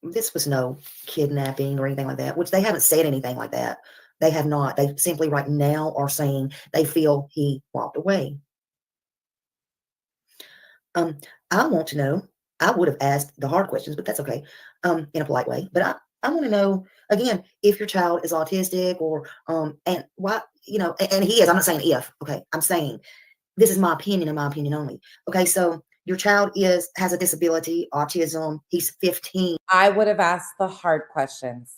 This was no kidnapping or anything like that, which they haven't said anything like that. They have not. They simply right now are saying they feel he walked away. I want to know. I would have asked the hard questions, but that's okay, in a polite way. But I want to know, again, if your child is autistic or, and why, and he is. I'm not saying if, okay? I'm saying this is my opinion and my opinion only. Okay, so your child has a disability, autism. He's 15. I would have asked the hard questions.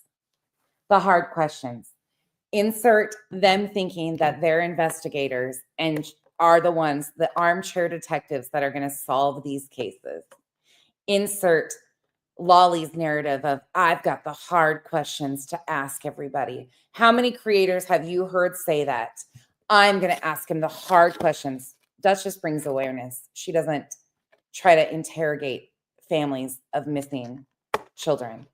Insert them thinking that they're investigators and are the ones, the armchair detectives that are going to solve these cases. Insert Lolly's narrative of, I've got the hard questions to ask everybody. How many creators have you heard say that? I'm going to ask him the hard questions. Duchess brings awareness. She doesn't try to interrogate families of missing children.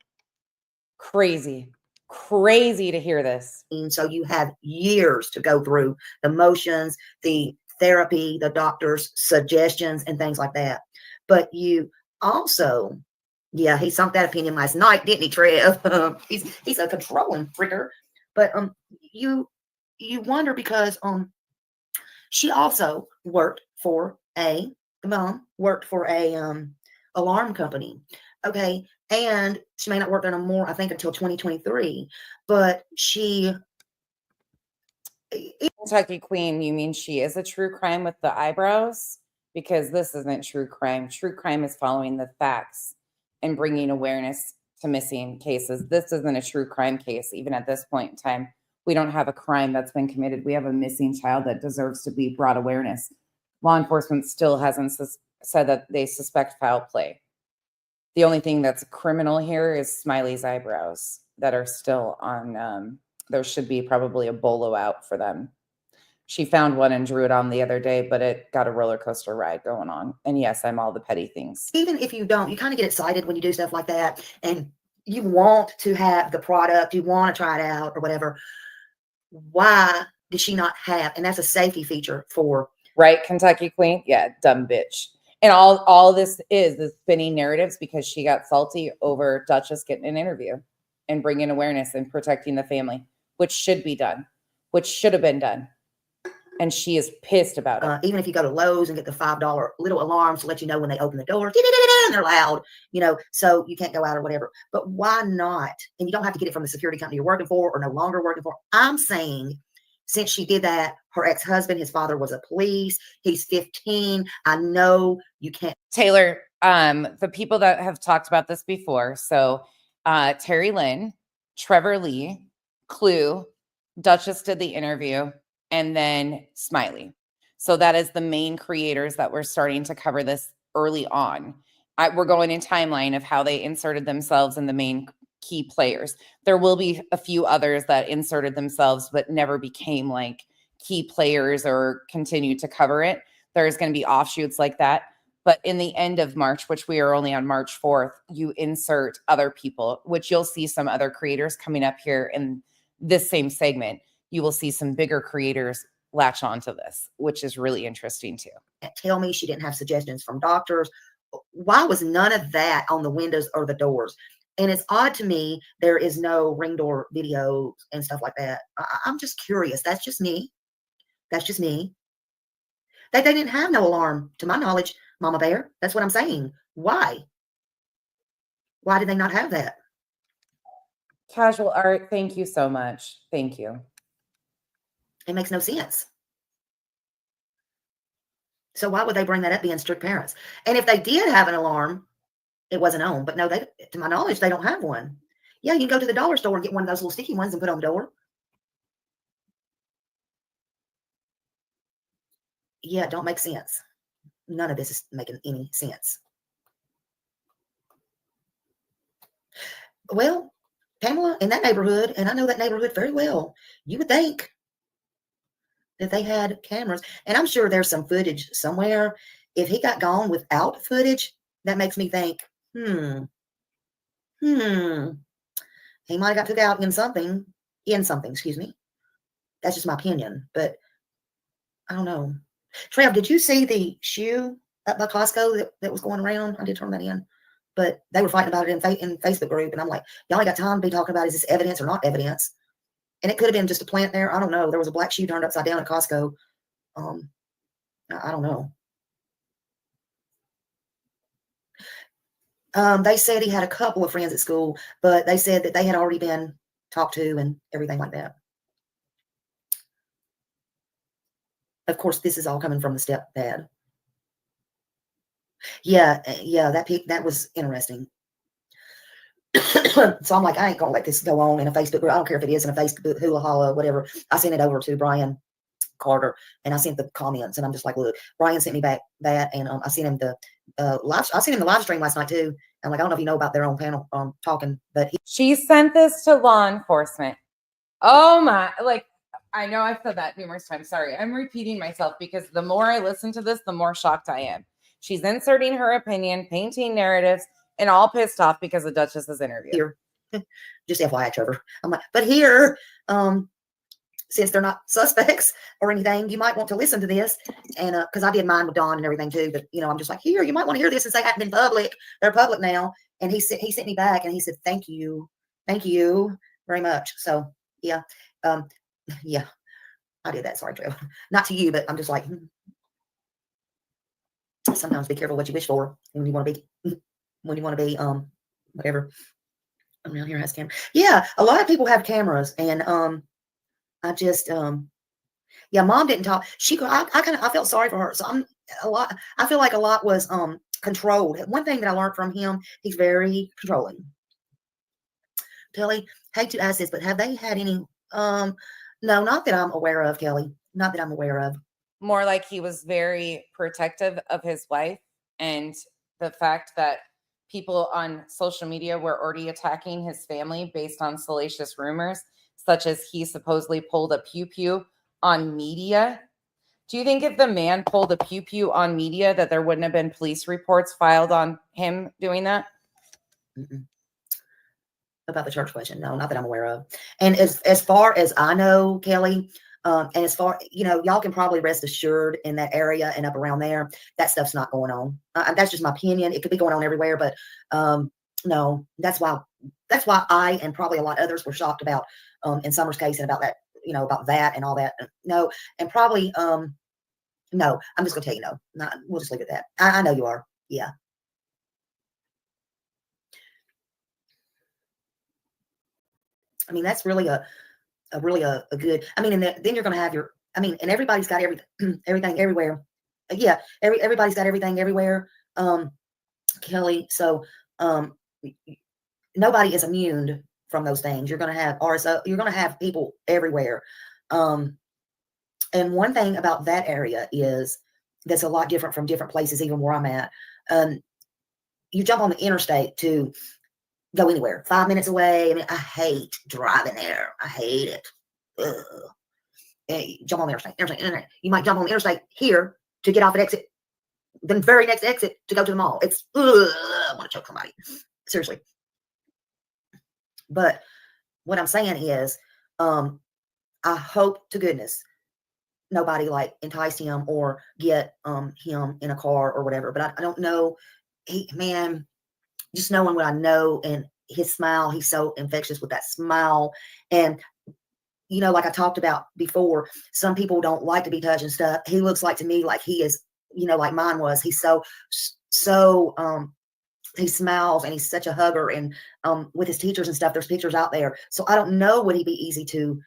Crazy to hear this. And so you have years to go through the motions, the therapy, the doctor's suggestions, and things like that. But you also, yeah, he sunk that opinion last night, didn't he, Trev? He's a controlling freaker. But you wonder because she also worked for the mom worked for a alarm company. Okay. And she may not work there no more, I think, until 2023. But she Kentucky Queen, you mean she is a true crime with the eyebrows? Because this isn't true crime. True crime is following the facts and bringing awareness to missing cases. This isn't a true crime case, even at this point in time. We don't have a crime that's been committed. We have a missing child that deserves to be brought awareness. Law enforcement still hasn't said that they suspect foul play. The only thing that's criminal here is Smiley's eyebrows that are still on. There should be probably a bolo out for them. She found one and drew it on the other day, but it got a roller coaster ride going on. And yes, I'm all the petty things. Even if you don't, you kind of get excited when you do stuff like that, and you want to have the product, you want to try it out or whatever. Why did she not have? And that's a safety feature for. Right, Kentucky Queen? Yeah, dumb bitch. And all this is the spinning narratives because she got salty over Duchess getting an interview and bringing awareness and protecting the family, which should be done, which should have been done. And she is pissed about it. Even if you go to Lowe's and get the $5 little alarms to let you know when they open the doors, and they're loud, so you can't go out or whatever. But why not? And you don't have to get it from the security company you're working for or no longer working for. I'm saying, since she did that, her ex-husband, his father was a police. He's 15. I know you can't. Taylor, the people that have talked about this before. So Terry Lynn, Trevor Lee, Clue, Duchess did the interview, and then Smiley. So that is the main creators that we're starting to cover this early on. We're going in timeline of how they inserted themselves in the main key players. There will be a few others that inserted themselves but never became like key players or continued to cover it. There's going to be offshoots like that. But in the end of March, which we are only on March 4th, you insert other people, which you'll see some other creators coming up here in this same segment. You will see some bigger creators latch onto this, which is really interesting too. Tell me she didn't have suggestions from doctors. Why was none of that on the windows or the doors? And it's odd to me there is no ring door videos and stuff like that. I'm just curious. That's just me. That's just me. They didn't have no alarm, to my knowledge, Mama Bear. That's what I'm saying. Why? Why did they not have that? Casual art, thank you so much. Thank you. It makes no sense. So why would they bring that up being strict parents? And if they did have an alarm, it wasn't on. But no, to my knowledge, they don't have one. Yeah, you can go to the dollar store and get one of those little sticky ones and put on the door. Yeah, it don't make sense. None of this is making any sense. Well, Pamela, in that neighborhood, and I know that neighborhood very well, you would think that they had cameras. And I'm sure there's some footage somewhere. If he got gone without footage, that makes me think, he might have got took out in something, excuse me. That's just my opinion, but I don't know. Trev, did you see the shoe up by Costco that was going around? I did turn that in, but they were fighting about it in Facebook group, and I'm like, y'all ain't got time to be talking about is this evidence or not evidence? And it could have been just a plant there. I don't know. There was a black shoe turned upside down at Costco. I don't know. They said he had a couple of friends at school, but they said that they had already been talked to and everything like that. Of course, this is all coming from the stepdad. Yeah, that was interesting. So I'm like, I ain't gonna let this go on in a Facebook group. I don't care if it is in a Facebook hula holla, whatever. I sent it over to Brian Carter, and I sent the comments, and I'm just like, look, Brian sent me back that, and I sent him the live stream last night too. I'm like, I don't know if you know about their own panel talking, but she sent this to law enforcement. Oh my, like, I know I've said that numerous times. Sorry, I'm repeating myself because the more I listen to this, the more shocked I am. She's inserting her opinion, painting narratives, and all pissed off because of Duchess's interview. Here, just FYI, Trevor. I'm like, but here, since they're not suspects or anything, you might want to listen to this. And because I did mine with Dawn and everything too, but I'm just like, here, you might want to hear this since they haven't been public. They're public now. And he sent me back and he said, thank you very much. So yeah, yeah, I did that. Sorry, Trevor. Not to you, but I'm just like, sometimes be careful what you wish for when you want to be, whatever. Around here has camera. Yeah, a lot of people have cameras, and I just yeah, Mom didn't talk. I felt sorry for her. So I feel like a lot was controlled. One thing that I learned from him, he's very controlling. Telly, hate to ask this, but have they had any No, not that I'm aware of, Kelly. Not that I'm aware of. More like he was very protective of his wife, and the fact that people on social media were already attacking his family based on salacious rumors, such as he supposedly pulled a pew-pew on media. Do you think if the man pulled a pew-pew on media that there wouldn't have been police reports filed on him doing that? Mm-mm. About the church question, no, not that I'm aware of. And as far as I know, Kelly, and as far, y'all can probably rest assured in that area and up around there, that stuff's not going on. That's just my opinion. It could be going on everywhere, but no, that's why I and probably a lot of others were shocked about in Summer's case and about that, about that and all that. No, and probably no, I'm just gonna tell you no. We'll just leave it at that. I know you are. Yeah. I mean, that's really a good, I mean, and then you're going to have and everybody's got everything everywhere. Yeah. Everybody's got everything everywhere. Kelly. So, nobody is immune from those things. You're going to have RSO, you're going to have people everywhere. And one thing about that area is that's a lot different from different places, even where I'm at. You jump on the interstate to go anywhere, 5 minutes away. I mean, I hate driving there. I hate it. Ugh. Hey, jump on the interstate. You might jump on the interstate here to get off at exit, the very next exit to go to the mall. It's, I want to choke somebody. Seriously. But what I'm saying is, I hope to goodness nobody entice him or get him in a car or whatever. But I don't know. Man, just knowing what I know and his smile, he's so infectious with that smile. And, like I talked about before, some people don't like to be touched and stuff. He looks like to me like he is, like mine was. He's so, he smiles and he's such a hugger. And with his teachers and stuff, there's pictures out there. So I don't know, would he be easy to,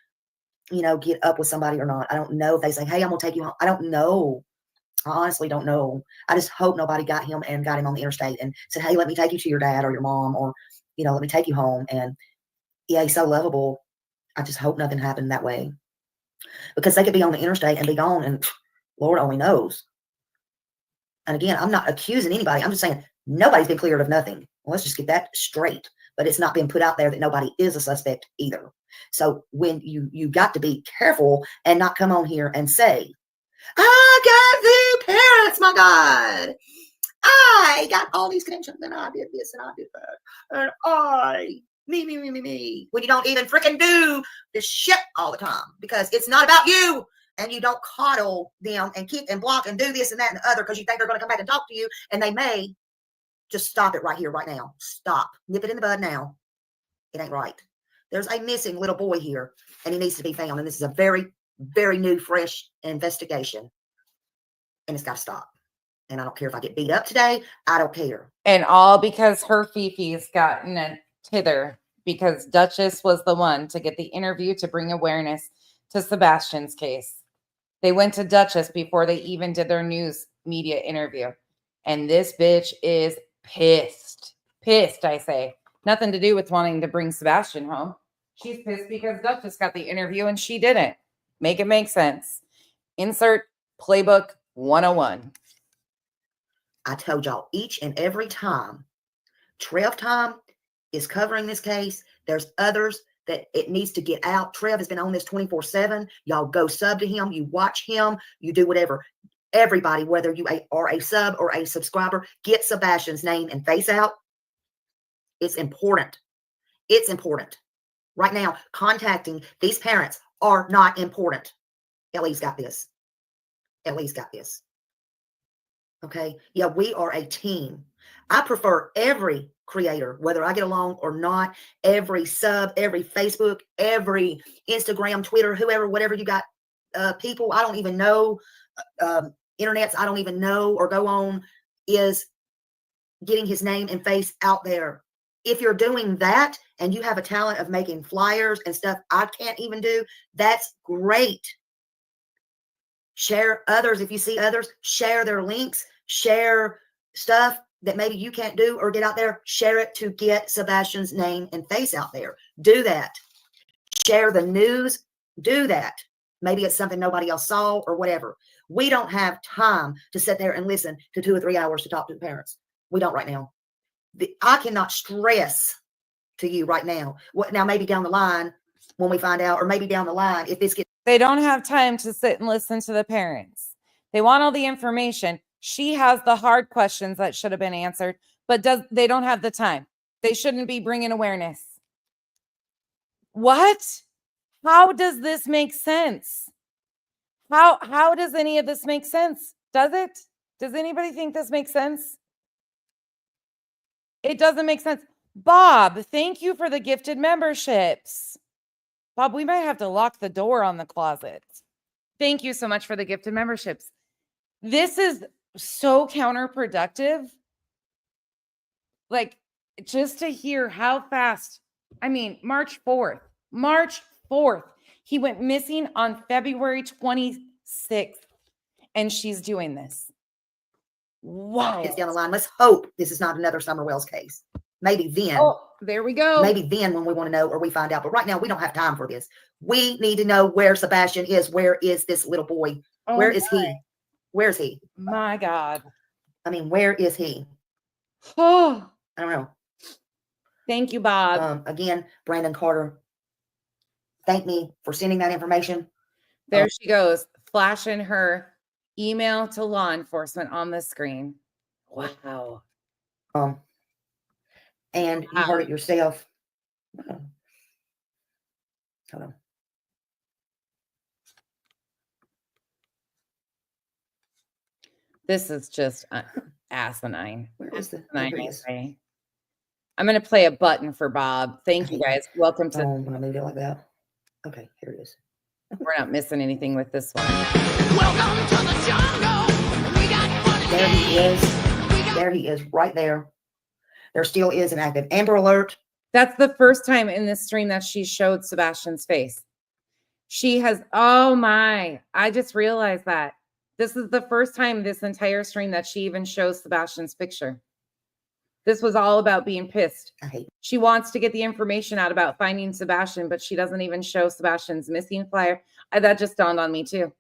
get up with somebody or not? I don't know if they say, hey, I'm going to take you home. I don't know. I honestly don't know. I just hope nobody got him on the interstate and said, hey, let me take you to your dad or your mom, or, let me take you home. And yeah, he's so lovable. I just hope nothing happened that way, because they could be on the interstate and be gone, and Lord only knows. And again, I'm not accusing anybody. I'm just saying nobody's been cleared of nothing. Well, let's just get that straight. But it's not been put out there that nobody is a suspect either. So when you got to be careful and not come on here and say, I got the parents, my God. I got all these connections and I did this and I did that. And me. When you don't even freaking do this shit all the time, because it's not about you, and you don't coddle them and keep and block and do this and that and the other because you think they're going to come back and talk to you, and they may. Just stop it right here, right now. Stop. Nip it in the bud now. It ain't right. There's a missing little boy here, and he needs to be found. And this is a very, very new, fresh investigation. And it's got to stop. And I don't care if I get beat up today. I don't care. And all because her Fifi's gotten a tither, because Duchess was the one to get the interview to bring awareness to Sebastian's case. They went to Duchess before they even did their news media interview. And this bitch is pissed. Pissed, I say. Nothing to do with wanting to bring Sebastian home. She's pissed because Duchess got the interview and she didn't. Make it make sense. Insert playbook 101. I told y'all each and every time Trev Time is covering this case, there's others that it needs to get out. Trev has been on this 24/7. Y'all go sub to him. You watch him. You do whatever. Everybody, whether you are a sub or a subscriber, get Sebastian's name and face out. It's important. It's important. Right now, contacting these parents are not important. Ellie's got this. Ellie's got this. Okay? Yeah, we are a team. I prefer every creator, whether I get along or not, every sub, every Facebook, every Instagram, Twitter, whoever, whatever you got, people I don't even know, internets I don't even know or go on, is getting his name and face out there. If you're doing that and you have a talent of making flyers and stuff I can't even do, that's great. Share others. If you see others, share their links, share stuff that maybe you can't do or get out there. Share it to get Sebastian's name and face out there. Do that. share the news, do that. Maybe it's something nobody else saw or whatever. We don't have time to sit there and listen to 2 or 3 hours to talk to the parents. We don't right now. I cannot stress to you right now. What now? Maybe down the line when we find out, or maybe down the line if this gets. They don't have time to sit and listen to the parents. They want all the information. She has the hard questions that should have been answered, but they don't have the time. They shouldn't be bringing awareness. What? How does this make sense? How does any of this make sense? Does it? Does anybody think this makes sense? It doesn't make sense. Bob, thank you for the gifted memberships. Bob, we might have to lock the door on the closet. Thank you so much for the gifted memberships. This is so counterproductive. Like, just to hear how fast, I mean, March 4th, he went missing on February 26th, and she's doing this. Wow. It's down the line. Let's hope this is not another Summer Wells case. Maybe then. Oh, there we go. Maybe then when we want to know or we find out. But right now, we don't have time for this. We need to know where Sebastian is. Where is this little boy? Where is he? Where is he? My God. I mean, where is he? Oh, I don't know. Thank you, Bob. Again, Brandon Carter, thank me for sending that information. There she goes, flashing her email to law enforcement on the screen. Wow. And you heard it yourself. Hold on. This is just asinine. Where is the? Asinine, I'm going to play a button for Bob. Thank you, guys. Welcome to. When I moved it like that. Okay, here it is. We're not missing anything with this one. Welcome to the jungle. We got fun. There he is. There he is, right there. There still is an active Amber Alert. That's the first time in this stream that she showed Sebastian's face. She has, oh my, I just realized that. This is the first time this entire stream that she even shows Sebastian's picture. This was all about being pissed. She wants to get the information out about finding Sebastian, but she doesn't even show Sebastian's missing flyer. That just dawned on me too.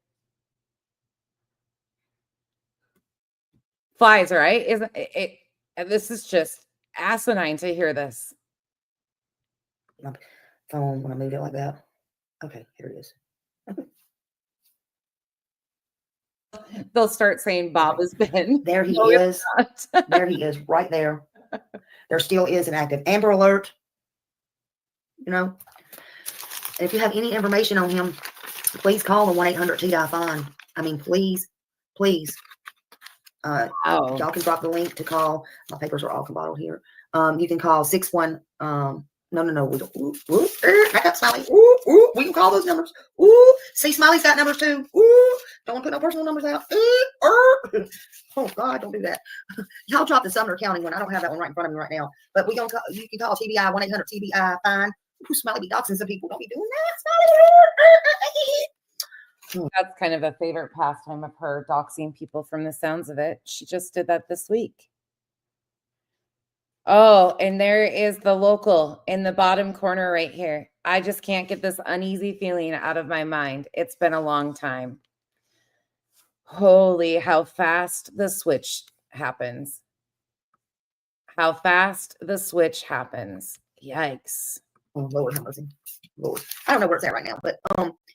Flies, right? Isn't it? This is just asinine to hear this. My phone when I moved it like that. Okay, here it is. They'll start saying Bob has been. There he is. There he is, right there. There still is an active Amber Alert. You know, and if you have any information on him, please call the 1-800-TDI-FIND. I mean, please. Y'all can drop the link to call. My papers are all bottled here. You can call 61. No, we don't. Back up, Smiley. We can call those numbers. See, Smiley's got numbers too. Don't want to put no personal numbers out. Oh God, don't do that. Y'all drop the Sumner County one. I don't have that one right in front of me right now. But we gonna call, you can call TBI 1-800-TBI-FIND. Smiley be doxing some people. Don't be doing that, Smiley. That's kind of a favorite pastime of her, doxing people from the sounds of it. She just did that this week. Oh, and there is the local in the bottom corner right here. I just can't get this uneasy feeling out of my mind. It's been a long time. Holy, how fast the switch happens. How fast the switch happens. Yikes. Oh, Lord have mercy. Lord. I don't know where it's at right now, but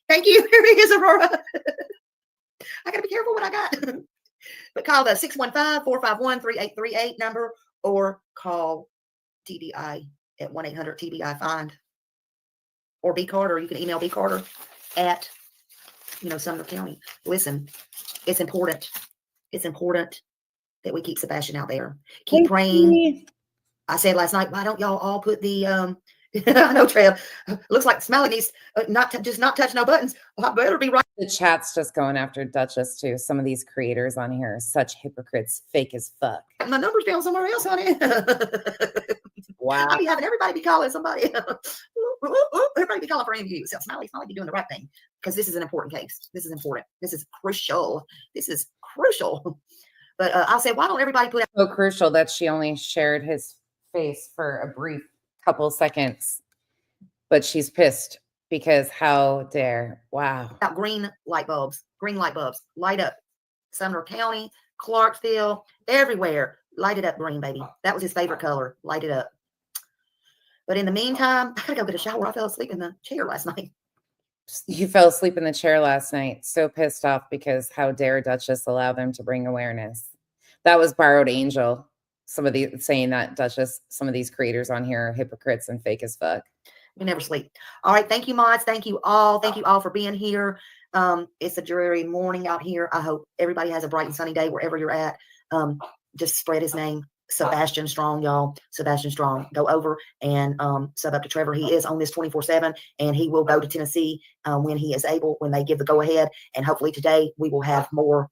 thank you. Here he is, Aurora. I gotta be careful what I got. But call the 615-451-3838 number or call TDI at 1-800-TBI-FIND or B Carter. You can email B Carter at Sumner County. Listen, it's important. It's important that we keep Sebastian out there. Keep praying. I said last night, why don't y'all all put the I know, Trev. Looks like Smiley needs not touch no buttons. I better be right. The chat's just going after Duchess too. Some of these creators on here are such hypocrites, fake as fuck. My number's down somewhere else, honey. Wow. I'll be having everybody be calling somebody. Everybody be calling for interviews. So Smiley be doing the right thing because this is an important case. This is important. This is crucial. But I'll say, why don't everybody put out so crucial that she only shared his face for a brief couple seconds, but she's pissed Because how dare, wow. Got green light bulbs, light up. Sumner County, Clarksville, everywhere. Light it up green, baby. That was his favorite color. Light it up. But in the meantime, I gotta go get a shower. I fell asleep in the chair last night. You fell asleep in the chair last night. So pissed off because how dare Duchess allow them to bring awareness. That was Borrowed Angel. Some of the saying that Duchess, some of these creators on here are hypocrites and fake as fuck. We never sleep. All right. Thank you, mods. Thank you all. Thank you all for being here. It's a dreary morning out here. I hope everybody has a bright and sunny day wherever you're at. Just spread his name. Sebastian Strong, y'all. Sebastian Strong. Go over and sub up to Trevor. He is on this 24/7, and he will go to Tennessee when he is able, when they give the go ahead. And hopefully today we will have more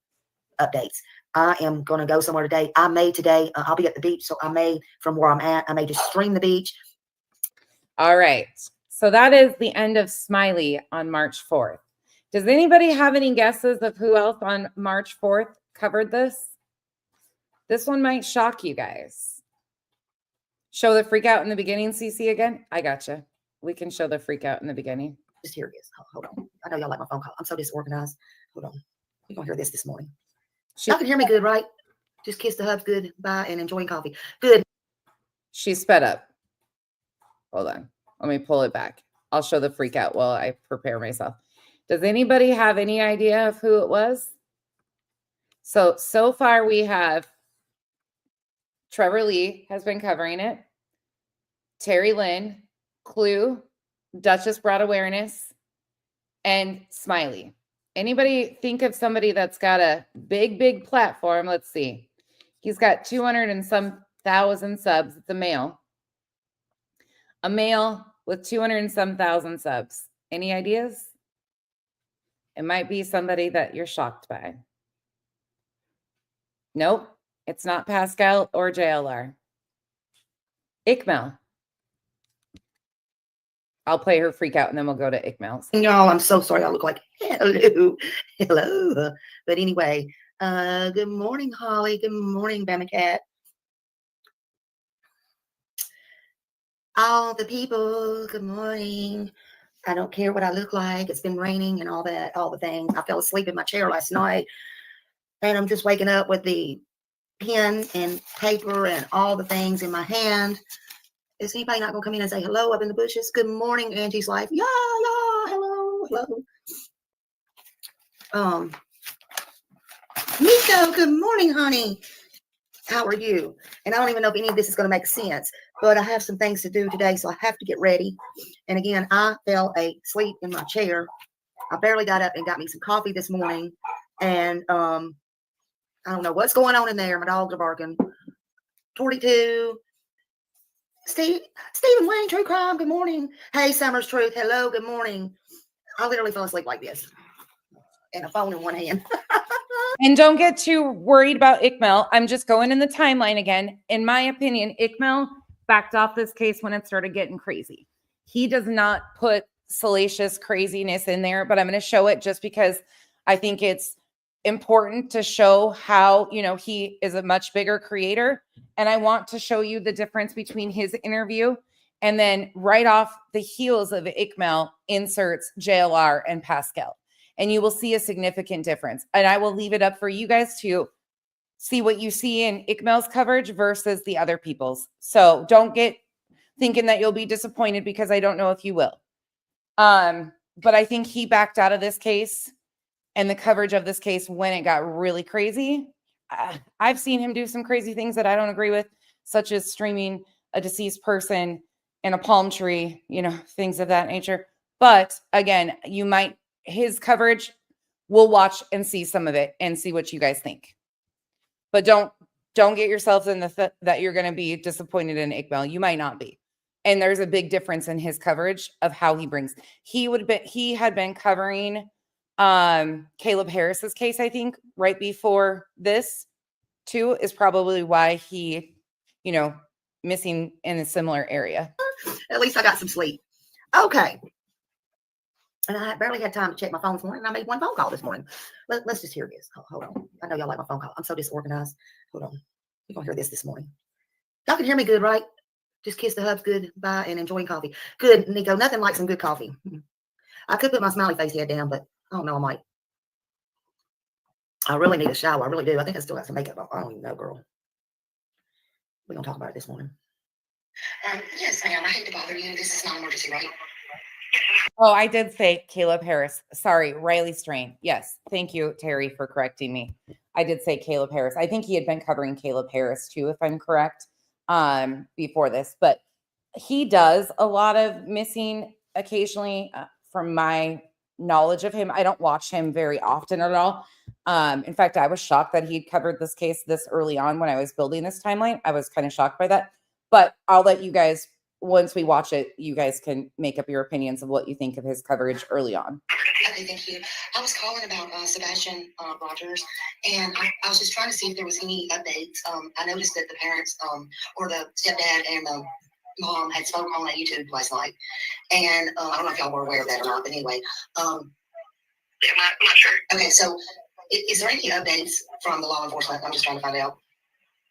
updates. I am going to go somewhere today. I may today. I'll be at the beach, so I may, from where I'm at, I may just stream the beach. All right. So that is the end of Smiley on March 4th. Does anybody have any guesses of who else on March 4th covered this? This one might shock you guys. Show the freak out in the beginning, CC, again? I gotcha. We can show the freak out in the beginning. Just here it is. Hold on. I know y'all like my phone call. I'm so disorganized. Hold on. We're going to hear this morning. Y'all can hear me good, right? Just kiss the hubs good. Bye, and enjoying coffee. Good. She sped up. Hold on. Let me pull it back. I'll show the freak out while I prepare myself. Does anybody have any idea of who it was? So far we have Trevor Lee has been covering it. Terry Lynn, Clue, Duchess brought awareness, and Smiley. Anybody think of somebody that's got a big platform? Let's see. He's got 200 and some thousand subs. It's a male. A male with 200 and some thousand subs. Any ideas? It might be somebody that you're shocked by. Nope. It's not Pascal or JLR. Ikmel. I'll play her freak out and then we'll go to Ikmel's. Y'all, I'm so sorry. I look like hello. But anyway, good morning, Holly. Good morning, Bama Cat. All the people, good morning. I don't care what I look like. It's been raining and all that, all the things. I fell asleep in my chair last night. And I'm just waking up with the pen and paper and all the things in my hand. Is anybody not going to come in and say hello up in the bushes? Good morning, Angie's Life. Yeah, hello. Nico, good morning, honey. How are you? And I don't even know if any of this is going to make sense, but I have some things to do today, so I have to get ready. And again, I fell asleep in my chair. I barely got up and got me some coffee this morning. And I don't know what's going on in there. My dogs are barking. 42. Stephen Wayne Drake Roger, good morning. Hey, Summer's Truth. Hello, good morning. I literally fell asleep like this. And a phone in one hand. And don't get too worried about Ikmel. I'm just going in the timeline again. In my opinion, Ikmel backed off this case when it started getting crazy. He does not put salacious craziness in there, but I'm going to show it just because I think it's important to show how, he is a much bigger creator. And I want to show you the difference between his interview and then right off the heels of Ikmel inserts JLR and Pascal. And you will see a significant difference. And I will leave it up for you guys to see what you see in Ikmel's coverage versus the other people's. So don't get thinking that you'll be disappointed because I don't know if you will. But I think he backed out of this case and the coverage of this case when it got really crazy. I've seen him do some crazy things that I don't agree with, such as streaming a deceased person in a palm tree, things of that nature. But again, his coverage, we'll watch and see some of it and see what you guys think. But don't get yourselves in that you're going to be disappointed in Ikmel. You might not be. And there's a big difference in his coverage of how he brings. He had been covering Caleb Harris's case, I think, right before this too, is probably why he, missing in a similar area. At least I got some sleep. Okay. And I barely had time to check my phone this morning. And I made one phone call this morning. Let's just hear this. Hold on. I know y'all like my phone call. I'm so disorganized. Hold on. We're going to hear this morning. Y'all can hear me good, right? Just kiss the hubs good. Bye, and enjoying coffee. Good, Nico. Nothing like some good coffee. I could put my smiley face head down, but I don't know. I really need a shower. I really do. I think I still got some makeup on. I don't even know, girl. We're going to talk about it this morning. Yes, ma'am. I hate to bother you. This is not an emergency, right? Oh, I did say Caleb Harris. Sorry, Riley Strain. Yes. Thank you, Terry, for correcting me. I did say Caleb Harris. I think he had been covering Caleb Harris too, if I'm correct, before this. But he does a lot of missing occasionally, from my knowledge of him. I don't watch him very often at all. In fact, I was shocked that he'd covered this case this early on when I was building this timeline. I was kind of shocked by that. But I'll let you guys, once we watch it, you guys can make up your opinions of what you think of his coverage early on. Okay, thank you. I was calling about Sebastian Rogers, and I was just trying to see if there was any updates. I noticed that the parents, or the stepdad and the mom, had spoken on YouTube last night, and I don't know if y'all were aware of that or not, but anyway. Yeah, I'm not sure. Okay, so is there any updates from the law enforcement? I'm just trying to find out.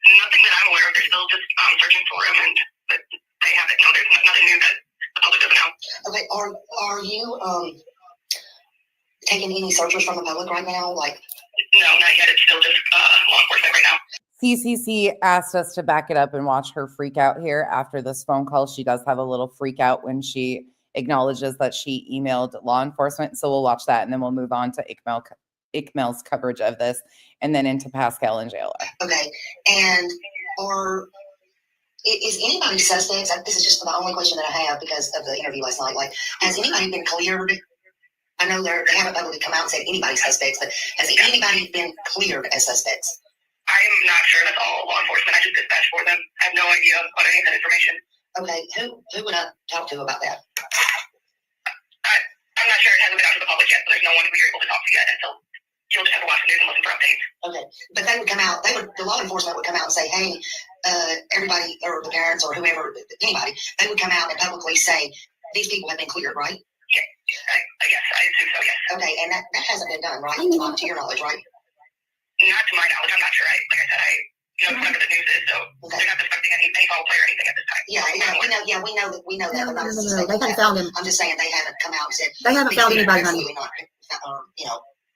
Nothing that I'm aware of. They're still just searching for him, and but they haven't. No, there's nothing new that the public doesn't know. Okay, are you taking any searchers from the public right now? Like, no, not yet. It's still just law enforcement right now. CCC asked us to back it up and watch her freak out here after this phone call. She does have a little freak out when she acknowledges that she emailed law enforcement. So we'll watch that, and then we'll move on to Ikmel's coverage of this, and then into Pascal and JLR. Okay, and is anybody suspects? This is just the only question that I have because of the interview last night. Like, has anybody been cleared? I know they haven't publicly come out and said anybody's suspects, but has anybody been cleared as suspects? I am not sure. That's all law enforcement. I just dispatched for them. I have no idea about any of that information. Okay, who would I talk to about that? I'm not sure. It hasn't been out to the public yet, so there's no one we were able to talk to yet. And so you'll just have to watch the news and listen for updates. Okay, but they would come out. The law enforcement would come out and say, "Hey, everybody, or the parents, or whoever, anybody," they would come out and publicly say, "These people have been cleared," right? Yeah, I guess I assume so. Yes. Okay, and that hasn't been done, right? Not to your knowledge, right? Not to my knowledge. I'm not sure. Like I said, whatever the news is, so they're not suspecting any foul play or anything at this time. Yeah, we know that. No, they haven't found him. I'm just saying they haven't come out and said they haven't found anybody. Absolutely not.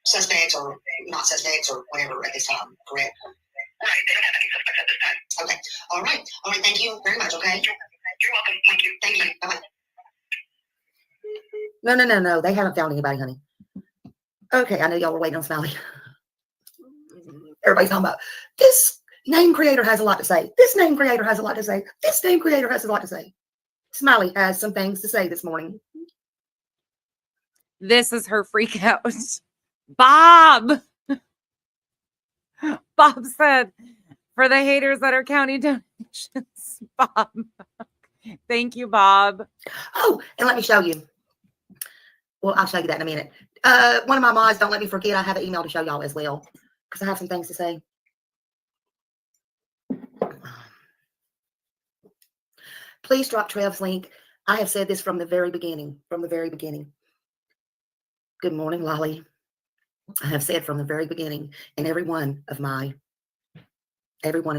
Suspects or not suspects or whatever at this time. Correct. Right. They don't have any suspects at this time. Okay. All right. Thank you very much. Okay. You're welcome. Thank you. Thank you. Bye. No. They haven't found anybody, honey. Okay, I know y'all were waiting on Smiley. Everybody's talking about this name creator has a lot to say. This name creator has a lot to say. This name creator has a lot to say. Smiley has some things to say this morning. This is her freak out. Bob said, for the haters that are counting donations, Bob. Thank you, Bob. Oh, and let me show you. Well, I'll show you that in a minute. One of my mods, don't let me forget, I have an email to show y'all as well, because I have some things to say. Please drop Trev's link. I have said this from the very beginning. Good morning, Lolly. I have said from the very beginning in every one of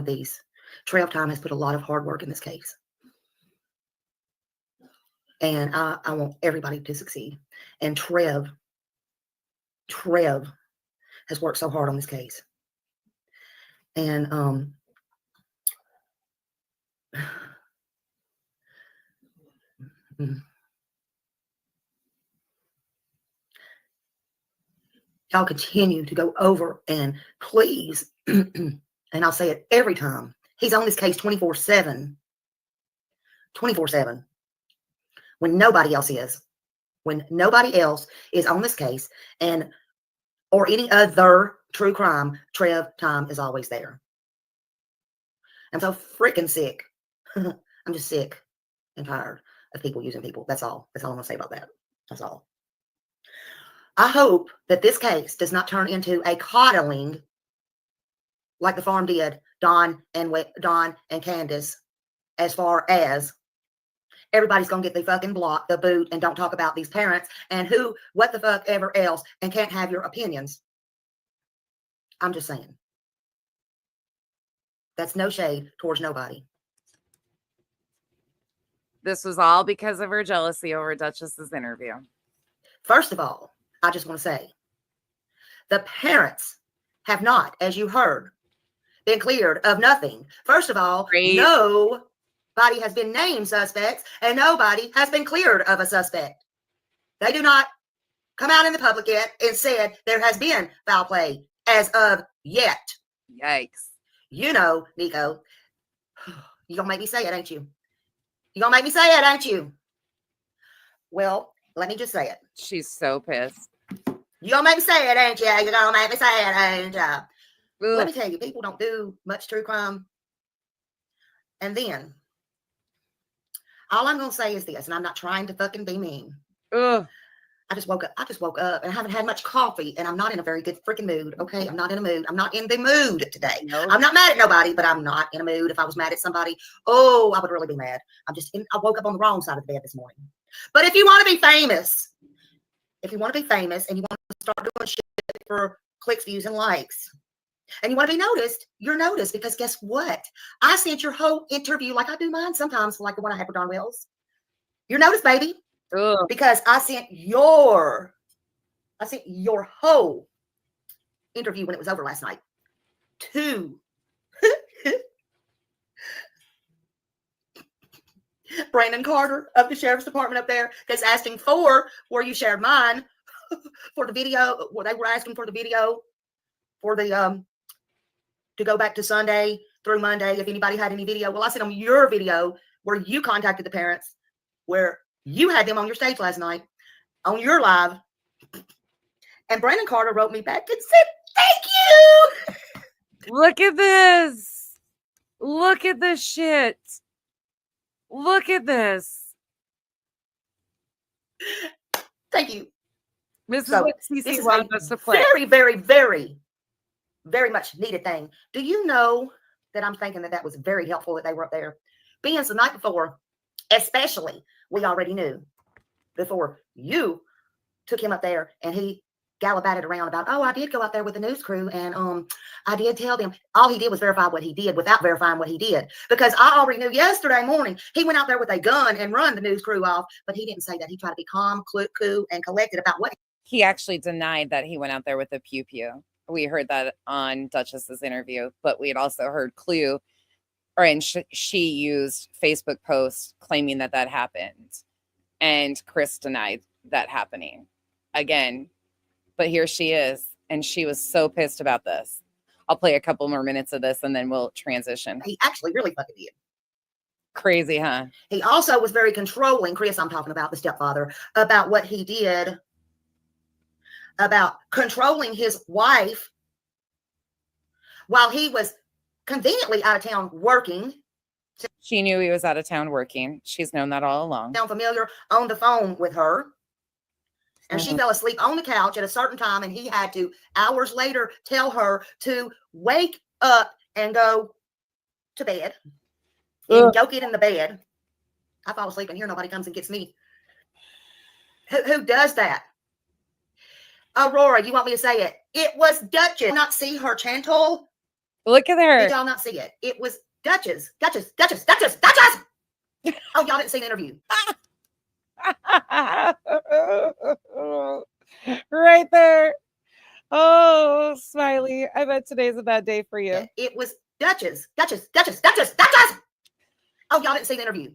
these, Trev Time has put a lot of hard work in this case. And I want everybody to succeed. And Trev has worked so hard on this case. And y'all continue to go over and please, and I'll say it every time, he's on this case 24/7. 24/7. When nobody else is. When nobody else is on this case and or any other true crime, Trev Time is always there. I'm so freaking sick. I'm just sick and tired of people using people. That's all. That's all I'm going to say about that. That's all. I hope that this case does not turn into a coddling like the farm did Don and Candace, as far as everybody's going to get the fucking block, the boot, and don't talk about these parents and what the fuck ever else, and can't have your opinions. I'm just saying. That's no shade towards nobody. This was all because of her jealousy over Duchess's interview. First of all, I just want to say the parents have not, as you heard, been cleared of nothing. First of all, nobody has been named suspects and nobody has been cleared of a suspect. They do not come out in the public yet and said there has been foul play as of yet. Yikes. You know, Nico, you're going to make me say it, ain't you? You're going to make me say it, ain't you? Well, let me just say it. She's so pissed. You're going to make me say it, ain't you? You're going to make me say it, ain't you? Let me tell you, people don't do much true crime. And then, all I'm going to say is this, and I'm not trying to fucking be mean. Ugh. I just woke up and I haven't had much coffee and I'm not in a very good freaking mood. Okay. I'm not in a mood. I'm not in the mood today. Nope. I'm not mad at nobody, but I'm not in a mood. If I was mad at somebody, oh, I would really be mad. I woke up on the wrong side of the bed this morning. But if you want to be famous, and you want to start doing shit for clicks, views, and likes, and you want to be noticed, you're noticed because guess what? I sent your whole interview like I do mine sometimes, like the one I had with Don Wells. You're noticed, baby. Ugh. Because I sent your whole interview when it was over last night to Brandon Carter of the sheriff's department up there, that's asking for where you shared mine for the video. Well, they were asking for the video for the to go back to Sunday through Monday if anybody had any video. Well, I sent them your video where you contacted the parents, where you had them on your stage last night on your live. And Brandon Carter wrote me back and said, thank you. Look at this. Look at this shit. Look at this. Thank you. This is So, what this CC is wants a us to play. very, very, very, very much needed thing. Do you know that I'm thinking that was very helpful that they were up there? Being the night before, especially, we already knew before you took him up there and he gallivanted around about, oh, I did go out there with the news crew and I did tell them. All he did was verify what he did without verifying what he did, because I already knew yesterday morning he went out there with a gun and run the news crew off, but he didn't say that. He tried to be calm, cool, and collected about what He actually denied that he went out there with a pew-pew. We heard that on Duchess's interview, but we had also heard she used Facebook posts claiming that happened. And Chris denied that happening again. But here she is. And she was so pissed about this. I'll play a couple more minutes of this and then we'll transition. he actually really fucking did. Crazy, huh? He also was very controlling, Chris, I'm talking about the stepfather, about what he did, about controlling his wife while he was conveniently out of town working. She knew he was out of town working. She's known that all along. Sound familiar? On the phone with her. And she fell asleep on the couch at a certain time, and he had to, hours later, tell her to wake up and go to bed. And go get in the bed. I fall asleep in here. Nobody comes and gets me. Who does that? Aurora, you want me to say it? It was Duchess. Did not see her chantal? Look at her. Did y'all not see it? It was Duchess. Oh, y'all didn't see the interview. Right there. Oh, Smiley. I bet today's a bad day for you. It was Duchess. Oh, y'all didn't see the interview.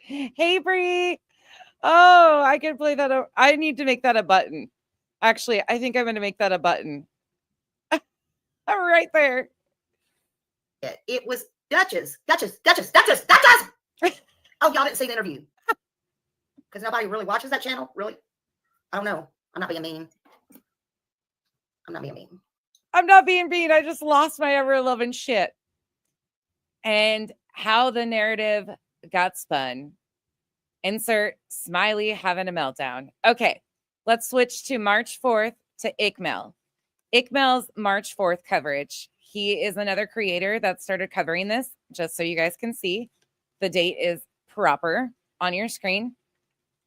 Hey, Bree. Oh, I can play that. I need to make that a button. Actually, I think I'm going to make that a button. I'm right there. It was Duchess. Oh, y'all didn't see the interview. Because nobody really watches that channel? Really? I don't know. I'm not being mean. I'm not being mean. I just lost my ever-loving shit. And how the narrative got spun. Insert Smiley having a meltdown. Okay, let's switch to March 4th to Ikmel. Ikmel's March 4th coverage. He is another creator that started covering this, just so you guys can see. The date is proper on your screen.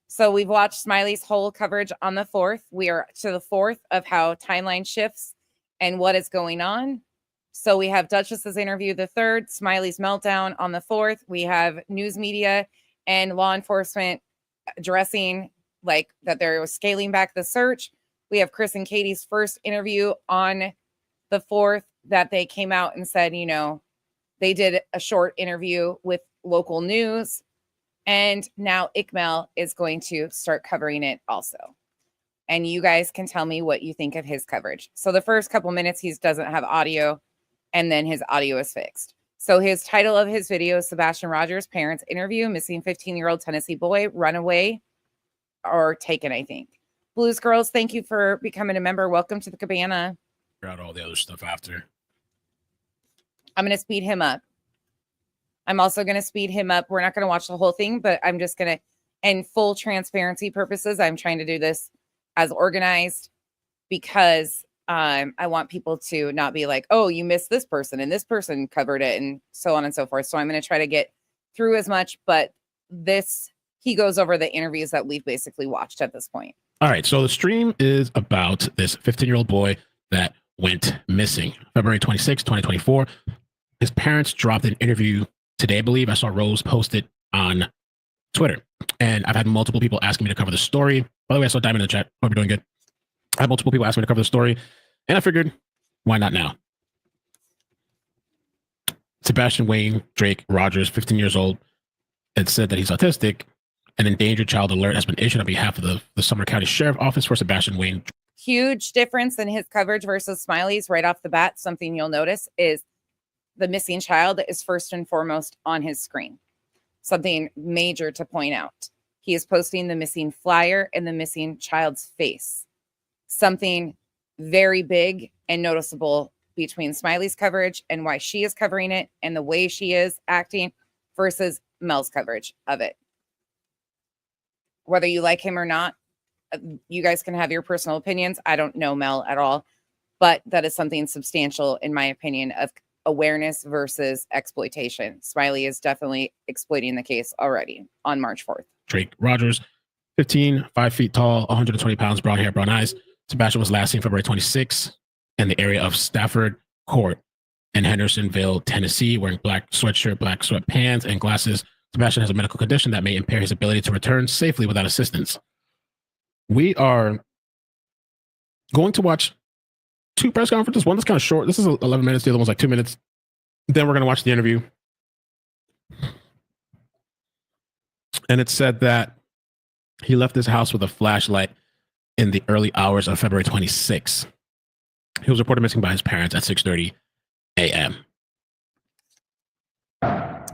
So we've watched Smiley's whole coverage on the 4th. We are to the 4th of how timeline shifts and what is going on. So we have Duchess's interview the 3rd, Smiley's meltdown on the 4th. We have news media and law enforcement addressing like that there was scaling back the search. We have Chris and Katie's first interview on the 4th that they came out and said, you know, they did a short interview with local news. And now Ikmel is going to start covering it also. And you guys can tell me what you think of his coverage. So the first couple minutes, he doesn't have audio, and then his audio is fixed. So his title of his video is Sebastian Rogers, Parents Interview, Missing 15-Year-Old Tennessee Boy, Runaway or Taken, I think. Blues Girls, thank you for becoming a member. Welcome to the cabana. Out all the other stuff after. I'm going to speed him up. I'm also going to speed him up. We're not going to watch the whole thing, but I'm just going to, in full transparency purposes, I'm trying to do this as organized because I want people to not be like, oh, you missed this person and this person covered it and so on and so forth. So I'm going to try to get through as much, but he goes over the interviews that we've basically watched at this point. All right. So the stream is about this 15-year-old boy that went missing February 26, 2024. His parents dropped an interview today, I believe. I saw Rose post it on Twitter, and I've had multiple people asking me to cover the story. By the way, I saw Diamond in the chat. Hope you're doing good. I had multiple people asking me to cover the story, and I figured, why not now? Sebastian Wayne Drake Rogers, 15 years old, had said that he's autistic. An endangered child alert has been issued on behalf of the Sumner County Sheriff Office for Sebastian Wayne. Huge difference in his coverage versus Smiley's right off the bat. Something you'll notice is the missing child is first and foremost on his screen. Something major to point out. He is posting the missing flyer and the missing child's face. Something very big and noticeable between Smiley's coverage and why she is covering it and the way she is acting versus Mel's coverage of it. Whether you like him or not, you guys can have your personal opinions. I don't know Mel at all, but that is something substantial, in my opinion, of awareness versus exploitation. Smiley is definitely exploiting the case already on March 4th. Drake Rogers, 15, 5 feet tall, 120 pounds, brown hair, brown eyes. Sebastian was last seen February 26 in the area of Stafford Court in Hendersonville, Tennessee, wearing black sweatshirt, black sweatpants, and glasses. Sebastian has a medical condition that may impair his ability to return safely without assistance. We are going to watch 2 press conferences. One that's kind of short. This is 11 minutes. The other one's like 2 minutes. Then we're going to watch the interview. And it said that he left his house with a flashlight in the early hours of February 26. He was reported missing by his parents at 6:30 a.m.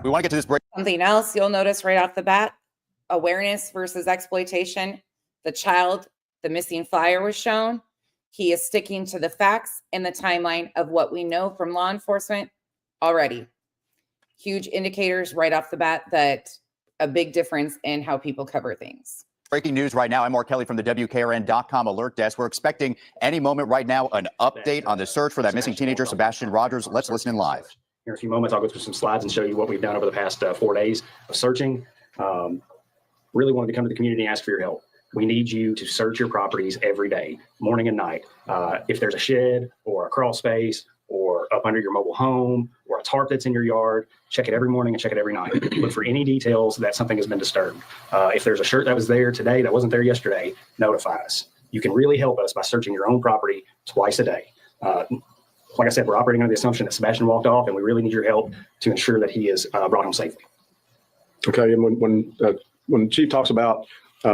We want to get to this break. Something else you'll notice right off the bat, awareness versus exploitation. The child, the missing flyer was shown. He is sticking to the facts and the timeline of what we know from law enforcement already. Huge indicators right off the bat that a big difference in how people cover things. Breaking news right now. I'm Mark Kelly from the WKRN.com alert desk. We're expecting any moment right now an update on the search for that missing teenager, Sebastian Rogers. Let's listen in live. Here in a few moments, I'll go through some slides and show you what we've done over the past 4 days of searching. Really wanted to come to the community and ask for your help. We need you to search your properties every day, morning and night. If there's a shed or a crawl space or up under your mobile home or a tarp that's in your yard, check it every morning and check it every night. Look for any details that something has been disturbed. If there's a shirt that was there today that wasn't there yesterday, notify us. You can really help us by searching your own property twice a day. Like I said, we're operating under the assumption that Sebastian walked off, and we really need your help to ensure that he is brought home safely. Okay, and when Chief talks about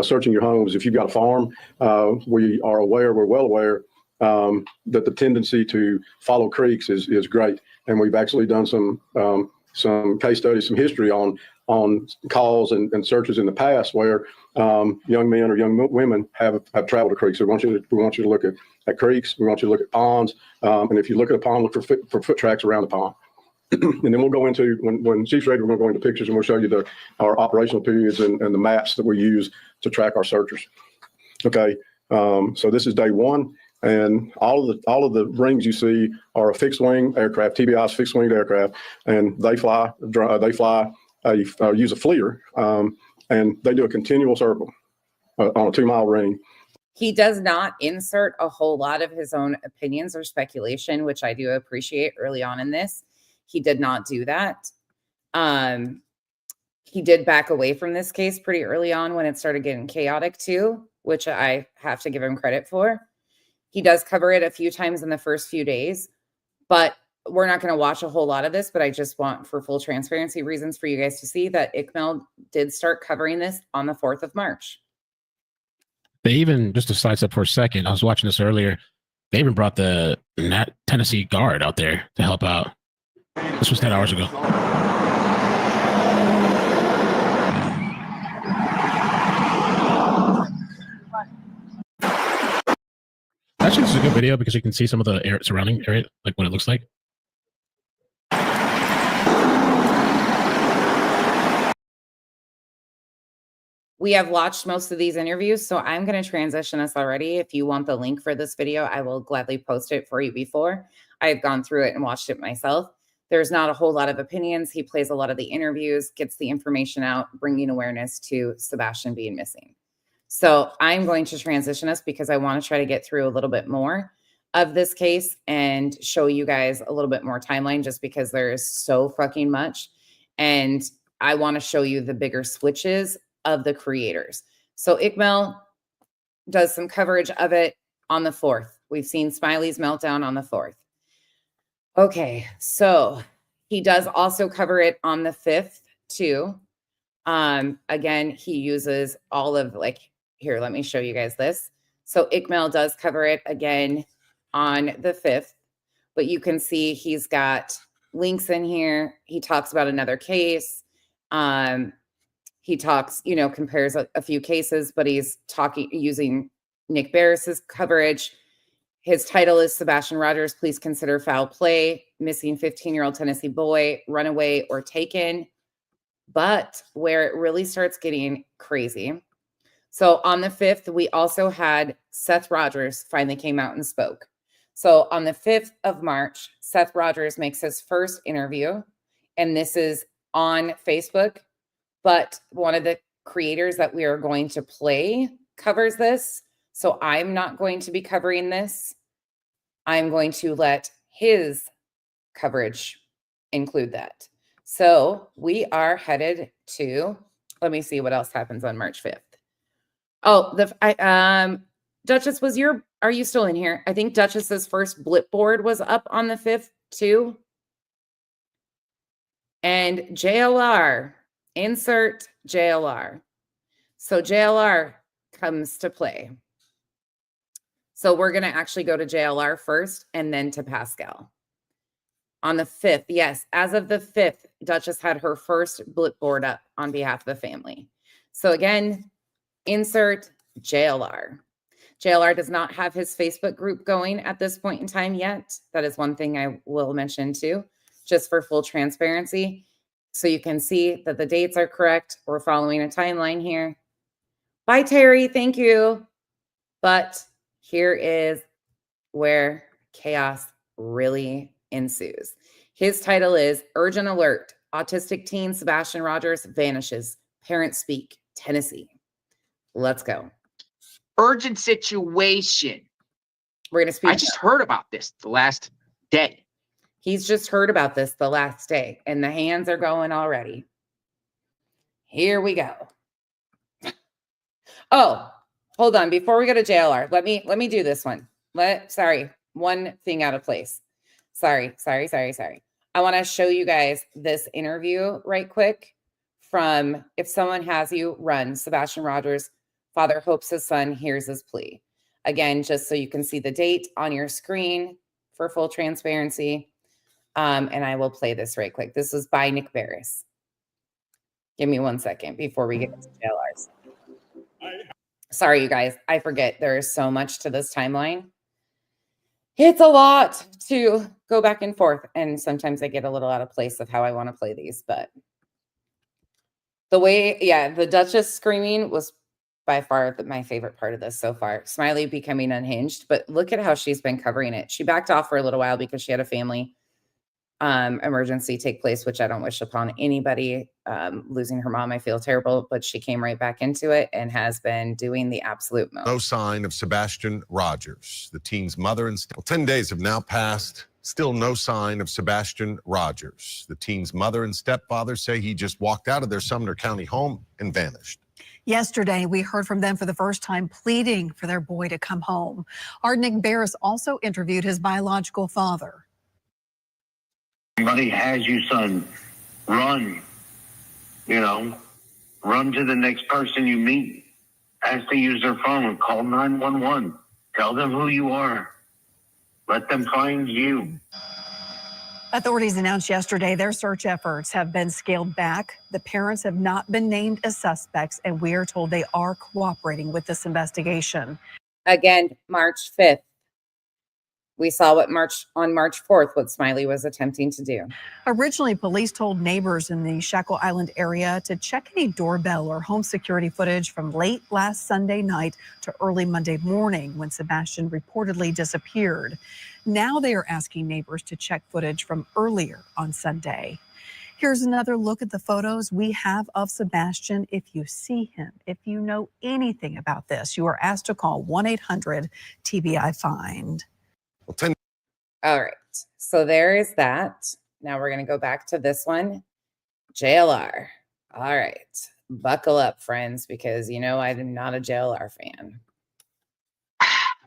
searching your homes, if you've got a farm, we're well aware that the tendency to follow creeks is great, and we've actually done some case studies, some history on calls and searches in the past where young men or young women have traveled to creeks. So we want you to look at creeks. We want you to look at ponds, and if you look at a pond, look for foot tracks around the pond. And then we'll go into, when Chief's ready, we're going to go into pictures and we'll show you our operational periods and the maps that we use to track our searchers. Okay, so this is day 1, and all of the rings you see are a fixed wing aircraft, TBI's fixed winged aircraft, and they use a FLIR, and they do a continual circle on a 2-mile ring. He does not insert a whole lot of his own opinions or speculation, which I do appreciate early on in this. He did not do that. he did back away from this case pretty early on when it started getting chaotic too, which I have to give him credit for. He does cover it a few times in the first few days, but we're not going to watch a whole lot of this, but I just want, for full transparency reasons, for you guys to see that ICML did start covering this on the 4th of March. They even, just to sidestep for a second, I was watching this earlier. They even brought the Tennessee Guard out there to help out. This was 10 hours ago. Actually, this is a good video because you can see some of the surrounding area, like what it looks like. We have watched most of these interviews, so I'm going to transition us already. If you want the link for this video, I will gladly post it for you before. I've gone through it and watched it myself. There's not a whole lot of opinions. He plays a lot of the interviews, gets the information out, bringing awareness to Sebastian being missing. So I'm going to transition us because I want to try to get through a little bit more of this case and show you guys a little bit more timeline, just because there is so fucking much. And I want to show you the bigger switches of the creators. So ICML does some coverage of it on the 4th. We've seen Smiley's meltdown on the 4th. Okay, so he does also cover it on the 5th too. Again, he uses all of, like, here, let me show you guys this. So ICML does cover it again on the 5th, but you can see he's got links in here. He talks about another case. He talks, you know, compares a few cases, but he's talking using Nick Barris's coverage. His title is Sebastian Rogers, Please Consider Foul Play, Missing 15-Year-Old Tennessee Boy, Runaway or Taken. But where it really starts getting crazy. So on the 5th, we also had Seth Rogers finally came out and spoke. So on the 5th of March, Seth Rogers makes his first interview, and this is on Facebook. But one of the creators that we are going to play covers this. So I'm not going to be covering this. I'm going to let his coverage include that. So we are headed to, let me see what else happens on March 5th. Oh, Duchess, are you still in here? I think Duchess's first blip board was up on the 5th too. And JLR. Insert JLR. So JLR comes to play. So we're going to actually go to JLR first and then to Pascal. On the 5th, yes, as of the 5th, Duchess had her first blip board up on behalf of the family. So again, insert JLR. JLR does not have his Facebook group going at this point in time yet. That is one thing I will mention too, just for full transparency. So you can see that the dates are correct. We're following a timeline here. Bye, Terry. Thank you. But here is where chaos really ensues. His title is Urgent Alert. Autistic teen Sebastian Rogers vanishes. Parents speak. Tennessee. Let's go. Urgent situation. We're going to speak. I just heard about this the last day. He's just heard about this the last day, and the hands are going already. Here we go. Oh, hold on. Before we go to JLR, let me do this one. Sorry, one thing out of place. Sorry. I want to show you guys this interview right quick from If Someone Has You, Run. Sebastian Rogers, father hopes his son hears his plea. Again, just so you can see the date on your screen for full transparency. And I will play this right quick. This is by Nick Barris. Give me 1 second before we get to JLRs. Sorry, you guys. I forget there is so much to this timeline. It's a lot to go back and forth. And sometimes I get a little out of place of how I want to play these. But the way, the Duchess screaming was by far my favorite part of this so far. Smiley becoming unhinged. But look at how she's been covering it. She backed off for a little while because she had a family emergency take place, which I don't wish upon anybody. Losing her mom, I feel terrible, but she came right back into it and has been doing the absolute most. No sign of Sebastian Rogers, the teen's mother and 10 days have now passed Still no sign of Sebastian Rogers. The teen's mother and stepfather say he just walked out of their Sumner County home and vanished. Yesterday, we heard from them for the first time pleading for their boy to come home. Our Nick Barris also interviewed his biological father. Somebody has you, son. Run. Run to the next person you meet. Ask to use their phone and call 911. Tell them who you are. Let them find you. Authorities announced yesterday their search efforts have been scaled back. The parents have not been named as suspects, and we are told they are cooperating with this investigation. Again, March 5th. We saw on March 4th what Smiley was attempting to do. Originally, police told neighbors in the Shackle Island area to check any doorbell or home security footage from late last Sunday night to early Monday morning when Sebastian reportedly disappeared. Now they are asking neighbors to check footage from earlier on Sunday. Here's another look at the photos we have of Sebastian. If you see him, if you know anything about this, you are asked to call 1-800-TBI-FIND. All right. So there is that. Now we're going to go back to this one. JLR. All right. Buckle up, friends, because I'm not a JLR fan.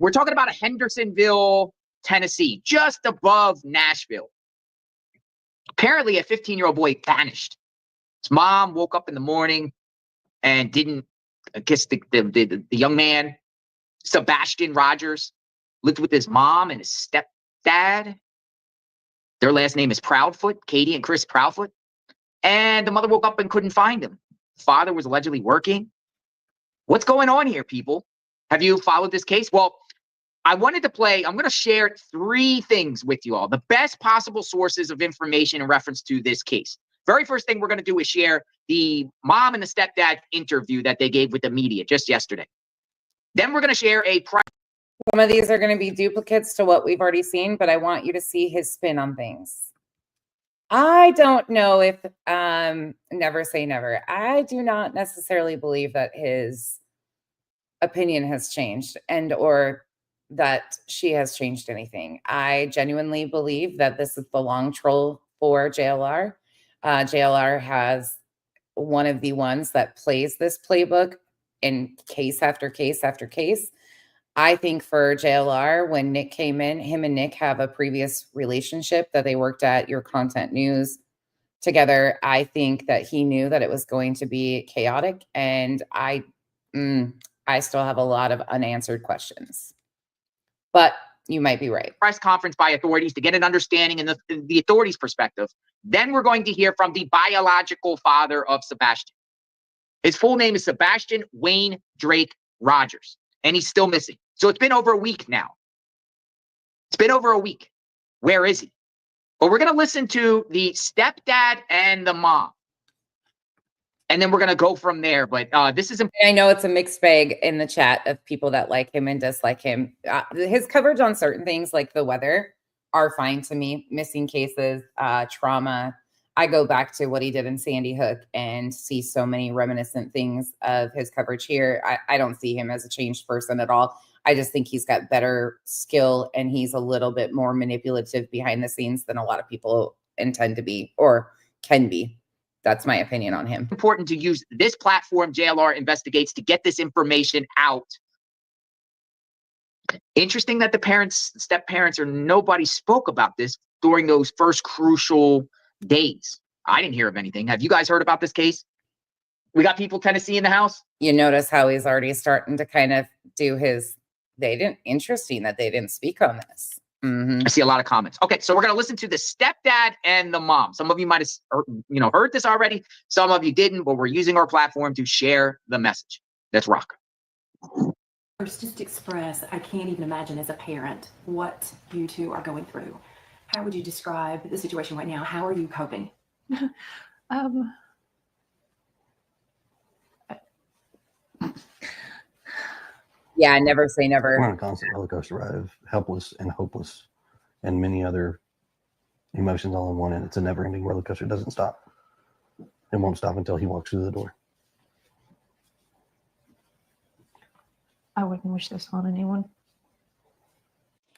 We're talking about Hendersonville, Tennessee, just above Nashville. Apparently, a 15-year-old boy vanished. His mom woke up in the morning and didn't, I guess the young man, Sebastian Rogers, lived with his mom and his stepdad. Their last name is Proudfoot, Katie and Chris Proudfoot. And the mother woke up and couldn't find him. Father was allegedly working. What's going on here, people? Have you followed this case? Well, I'm going to share 3 things with you all. The best possible sources of information in reference to this case. Very first thing we're going to do is share the mom and the stepdad interview that they gave with the media just yesterday. Then we're going to share some of these are going to be duplicates to what we've already seen, but I want you to see his spin on things. I don't know if, never say never. I do not necessarily believe that his opinion has changed or that she has changed anything. I genuinely believe that this is the long troll for JLR. JLR has one of the ones that plays this playbook in case after case after case. I think for JLR, when Nick came in, him and Nick have a previous relationship that they worked at Your Content News together. I think that he knew that it was going to be chaotic, and I still have a lot of unanswered questions. But you might be right. Press conference by authorities to get an understanding in the authorities' perspective. Then we're going to hear from the biological father of Sebastian. His full name is Sebastian Wayne Drake Rogers, and he's still missing. So it's been over a week now. It's been over a week. Where is he? But we're going to listen to the stepdad and the mom. And then we're going to go from there. But this is I know it's a mixed bag in the chat of people that like him and dislike him. His coverage on certain things like the weather are fine to me. Missing cases, trauma. I go back to what he did in Sandy Hook and see so many reminiscent things of his coverage here. I don't see him as a changed person at all. I just think he's got better skill and he's a little bit more manipulative behind the scenes than a lot of people intend to be or can be. That's my opinion on him. Important to use this platform, JLR Investigates, to get this information out. Interesting that the step-parents, or nobody spoke about this during those first crucial days. I didn't hear of anything. Have you guys heard about this case? We got people Tennessee in the house. You notice how he's already starting to kind of do his, interesting that they didn't speak on this. I see a lot of comments. Okay, so we're going to listen to the stepdad and the mom. Some of you might have heard this already. Some of you didn't, but we're using our platform to share the message. Let's rock. Just express, I can't even imagine as a parent what you two are going through. How would you describe the situation right now? How are you coping? Yeah, never say never. We're on a constant roller coaster ride of helpless and hopeless and many other emotions all in one. And it's a never ending roller coaster. It doesn't stop. It won't stop until he walks through the door. I wouldn't wish this on anyone.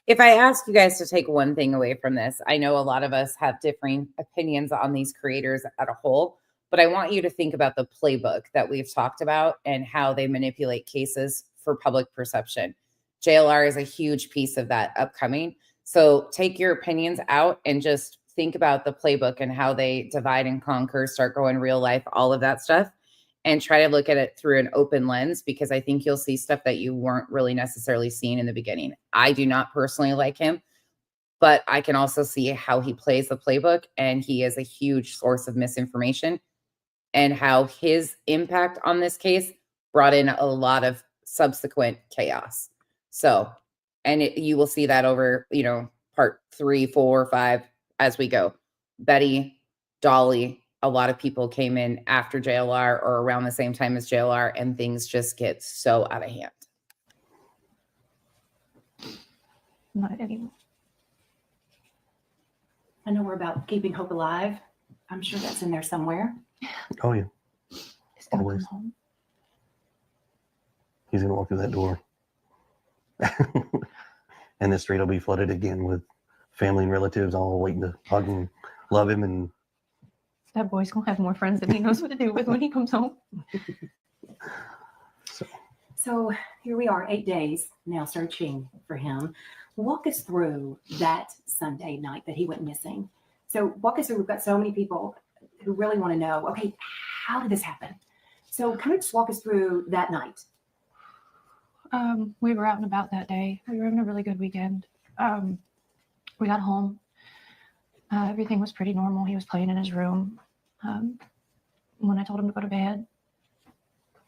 If I ask you guys to take one thing away from this, I know a lot of us have differing opinions on these creators at a whole, but I want you to think about the playbook that we've talked about and how they manipulate cases for public perception. JLR is a huge piece of that upcoming. So take your opinions out and just think about the playbook and how they divide and conquer, start going real life, all of that stuff, and try to look at it through an open lens, because I think you'll see stuff that you weren't really necessarily seeing in the beginning. I do not personally like him, but I can also see how he plays the playbook, and he is a huge source of misinformation, and how his impact on this case brought in a lot of subsequent chaos. So, and you will see that over, part 3, 4, 5 as we go. Betty, Dolly, a lot of people came in after JLR or around the same time as JLR, and things just get so out of hand. Not anymore. I know we're about keeping hope alive. I'm sure that's in there somewhere. Oh, yeah. He's gonna Always. come home. He's going to walk through that door. And the street will be flooded again with family and relatives all waiting to hug and love him. And That boy's gonna have more friends than he knows what to do with when he comes home. So here we are, 8 days now searching for him. Walk us through that Sunday night that he went missing. So walk us through, we've got so many people who really want to know, okay, how did this happen? So kind of just walk us through that night. We were out and about that day. We were having a really good weekend. We got home. Everything was pretty normal. He was playing in his room. When I told him to go to bed,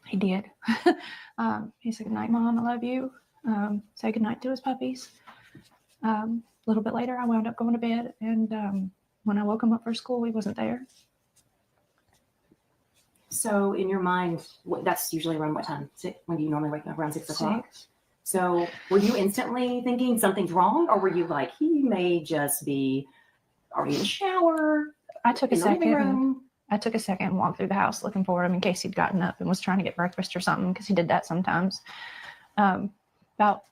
he did. He said, "Good night, Mom. I love you." Say goodnight to his puppies. A little bit later, I wound up going to bed, and when I woke him up for school, he wasn't there. So in your mind, that's usually around what time? When do you normally wake up? Around 6 o'clock? 6. So were you instantly thinking something's wrong, or were you like, he may just be already in the shower? I took a in the living second. room? I took a second and walked through the house looking for him in case he'd gotten up and was trying to get breakfast or something, because he did that sometimes. About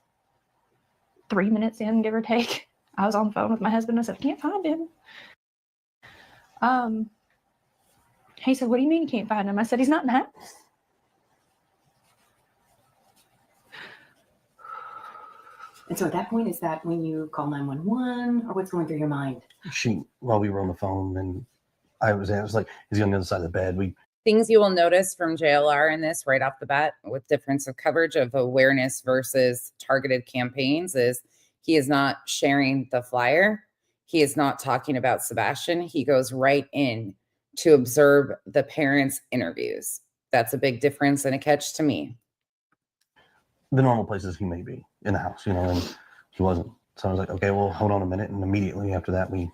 3 minutes in, give or take, I was on the phone with my husband. I said, "I can't find him." He said, "What do you mean you can't find him?" I said, "He's not in the house." And so at that point, is that when you call 911, or what's going through your mind? while we were on the phone, and I was like, is he on the other side of the bed? Things you will notice from JLR in this right off the bat, with difference of coverage of awareness versus targeted campaigns, is he is not sharing the flyer. He is not talking about Sebastian. He goes right in to observe the parents' interviews. That's a big difference and a catch to me. The normal places he may be in the house, and he wasn't. So I was like, okay, well, hold on a minute. And immediately after that, we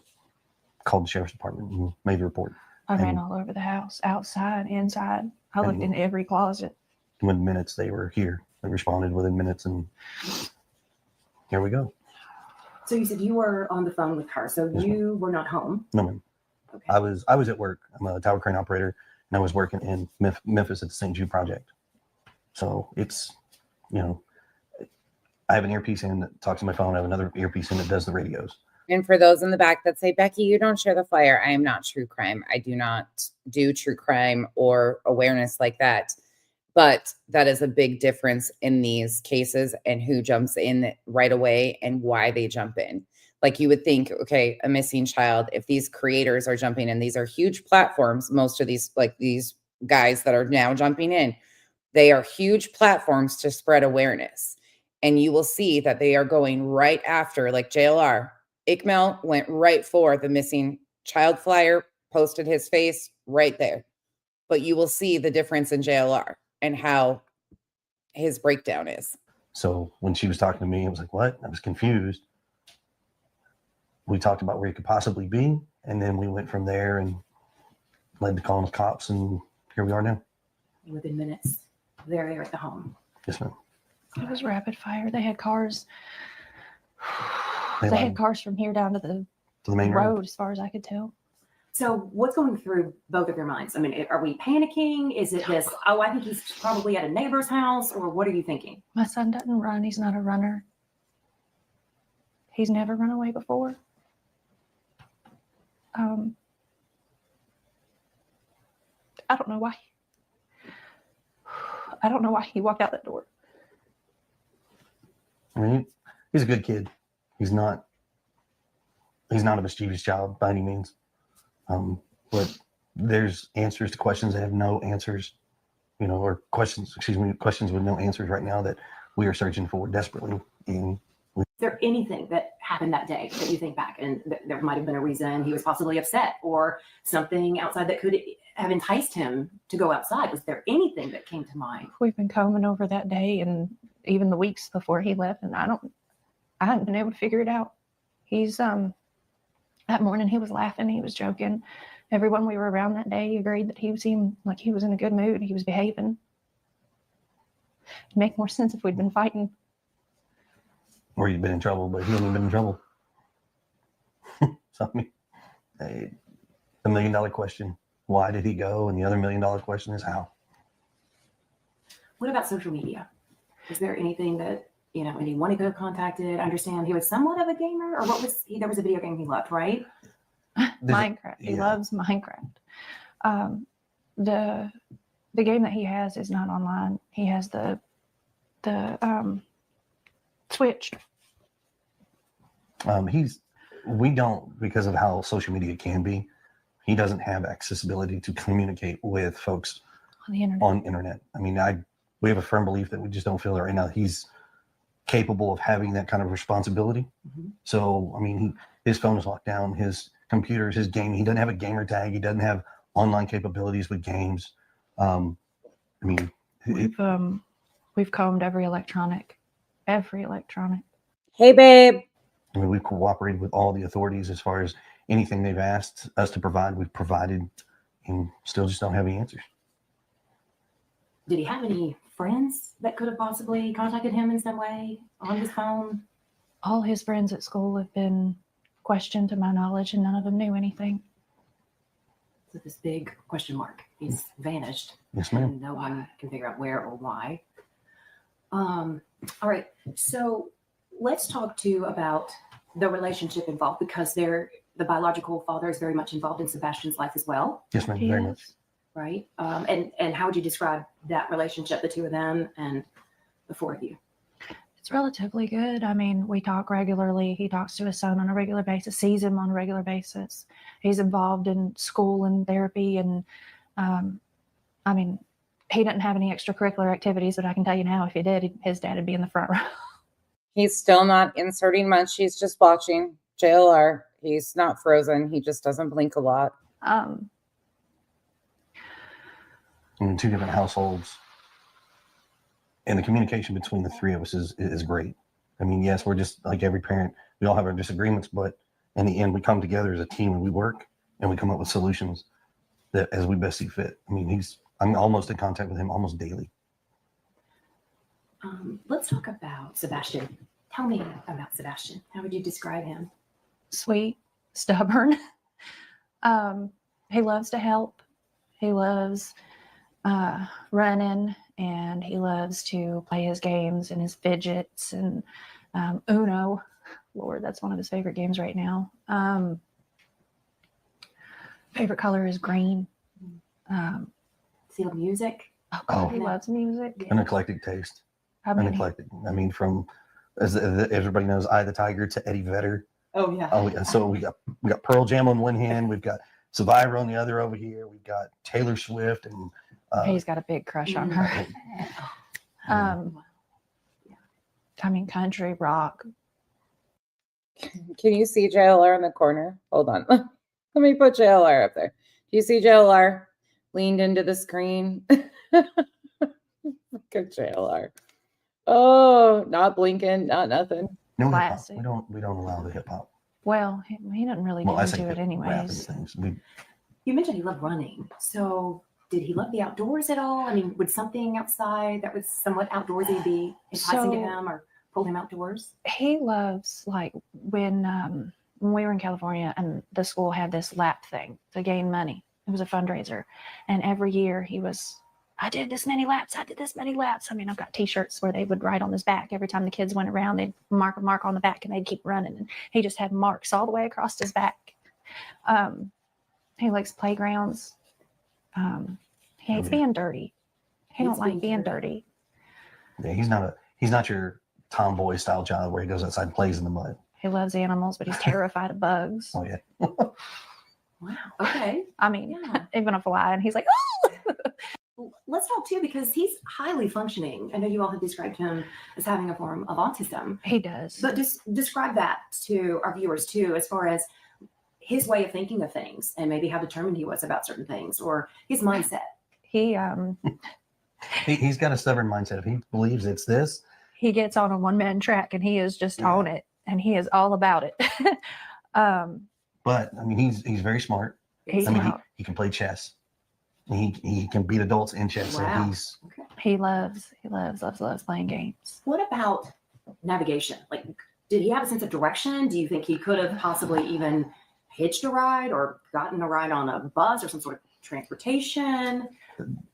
called the sheriff's department and made the report. I ran all over the house, outside, inside. I looked in every closet. Within minutes, they were here. They responded within minutes, and here we go. So you said you were on the phone with her, so you were not home. No, ma'am. Okay. I was at work. I'm a tower crane operator, and I was working in Memphis at the St. Jude project. So it's, I have an earpiece in that talks to my phone. I have another earpiece in that does the radios. And for those in the back that say, "Becky, you don't share the flyer," I am not true crime. I do not do true crime or awareness like that. But that is a big difference in these cases and who jumps in right away and why they jump in. Like you would think, okay, a missing child, if these creators are jumping in, these are huge platforms. Most of these, like these guys that are now jumping in, they are huge platforms to spread awareness. And you will see that they are going right after, like JLR. Ikmel went right for the missing child flyer, posted his face right there. But you will see the difference in JLR and how his breakdown is. So when she was talking to me, I was like, what? I was confused. We talked about where he could possibly be, and then we went from there and led to calling the cops, and here we are now. Within minutes, they're there at the home. Yes, ma'am. It was rapid fire. They had cars. They had cars from here down to the main road, as far as I could tell. So what's going through both of your minds? I mean, are we panicking? Is it this, oh, I think he's probably at a neighbor's house, or what are you thinking? My son doesn't run. He's not a runner. He's never run away before. I don't know why. I don't know why he walked out that door. I mean, he's a good kid. He's not a mischievous child by any means. But there's answers to questions that have no answers, or questions with no answers right now that we are searching for desperately. And Is there anything that happened that day that you think back and there might have been a reason he was possibly upset or something outside that could have enticed him to go outside? Was there anything that came to mind? We've been combing over that day and even the weeks before he left, and I haven't been able to figure it out. He's that morning he was laughing, he was joking. Everyone we were around that day agreed that he seemed like he was in a good mood. He was behaving. It'd make more sense if we'd been fighting. Or he'd been in trouble, but he hadn't been in trouble. So, I mean, the $1 million question, why did he go? And the other $1 million question is how. What about social media? Is there anything that, anyone he could have contacted? I understand he was somewhat of a gamer, or what was he? There was a video game he loved, right? Minecraft. He loves Minecraft. The game that he has is not online. He has the Switch. We don't, because of how social media can be, he doesn't have accessibility to communicate with folks on the internet. I mean, we have a firm belief that we just don't feel that right now he's capable of having that kind of responsibility. Mm-hmm. So, I mean, his phone is locked down, his computers, his game. He doesn't have a gamer tag. He doesn't have online capabilities with games. I mean, we've combed every electronic. Hey, babe. I mean, we've cooperated with all the authorities as far as anything they've asked us to provide. We've provided, and still just don't have any answers. Did he have any friends that could have possibly contacted him in some way on his phone? All his friends at school have been questioned to my knowledge, and none of them knew anything. So this big question mark. He's vanished. Yes, ma'am. And no one can figure out where or why. All right. So let's talk too about the relationship involved, because the biological father is very much involved in Sebastian's life as well. Yes, ma'am. Very much. Right. And how would you describe that relationship, the two of them and the four of you? It's relatively good. I mean, we talk regularly. He talks to his son on a regular basis, sees him on a regular basis. He's involved in school and therapy. And I mean, he didn't have any extracurricular activities, but I can tell you now, if he did, his dad would be in the front row. He's still not inserting much. He's just watching JLR. He's not frozen. He just doesn't blink a lot. In two different households, and the communication between the three of us is great. I mean, yes, we're just like every parent. We all have our disagreements, but in the end, we come together as a team and we work and we come up with solutions that as we best see fit. I mean, I'm almost in contact with him almost daily. Let's talk about Sebastian. Tell me about Sebastian. How would you describe him? Sweet, stubborn. He loves to help. He loves running, and he loves to play his games and his fidgets and Uno. Lord, that's one of his favorite games right now. Favorite color is green. Does he love music? Oh, he loves music. An eclectic taste. I mean, I mean, from as everybody knows, Eye of the Tiger to Eddie Vedder. Oh yeah. Oh yeah. So we got Pearl Jam on one hand, we've got Survivor on the other over here. We've got Taylor Swift, and he's got a big crush on her. I mean, country rock. Can you see JLR in the corner? Hold on. Let me put JLR up there. Do you see JLR leaned into the screen? Look at JLR. Oh, not blinking, not nothing. No hip hop. We don't allow the hip hop. Well, he doesn't really get into it anyways. You mentioned he loved running. So did he love the outdoors at all? I mean, would something outside that was somewhat outdoorsy be enticing to him or pull him outdoors? He loves, like, when we were in California and the school had this lap thing to gain money. It was a fundraiser. And every year he was I did this many laps. I did this many laps. I mean, I've got T-shirts where they would write on his back every time the kids went around. They'd mark a mark on the back, and they'd keep running. And he just had marks all the way across his back. He likes playgrounds. He hates being dirty. He don't like being dirty. Yeah, he's not your tomboy style child where he goes outside and plays in the mud. He loves animals, but he's terrified of bugs. Oh yeah. Wow. Okay. I mean, even a fly, and he's like, oh. Let's talk too, because he's highly functioning. I know you all have described him as having a form of autism. He does. But just describe that to our viewers too, as far as his way of thinking of things and maybe how determined he was about certain things or his mindset. He's got a stubborn mindset. If he believes it's this, he gets on a one-man track, and he is just on it, and he is all about it. But I mean, he's very smart. He's I mean, smart. he can play chess. He can beat adults in chess. Wow. So He loves playing games. What about navigation? Like, did he have a sense of direction? Do you think he could have possibly even hitched a ride or gotten a ride on a bus or some sort of transportation?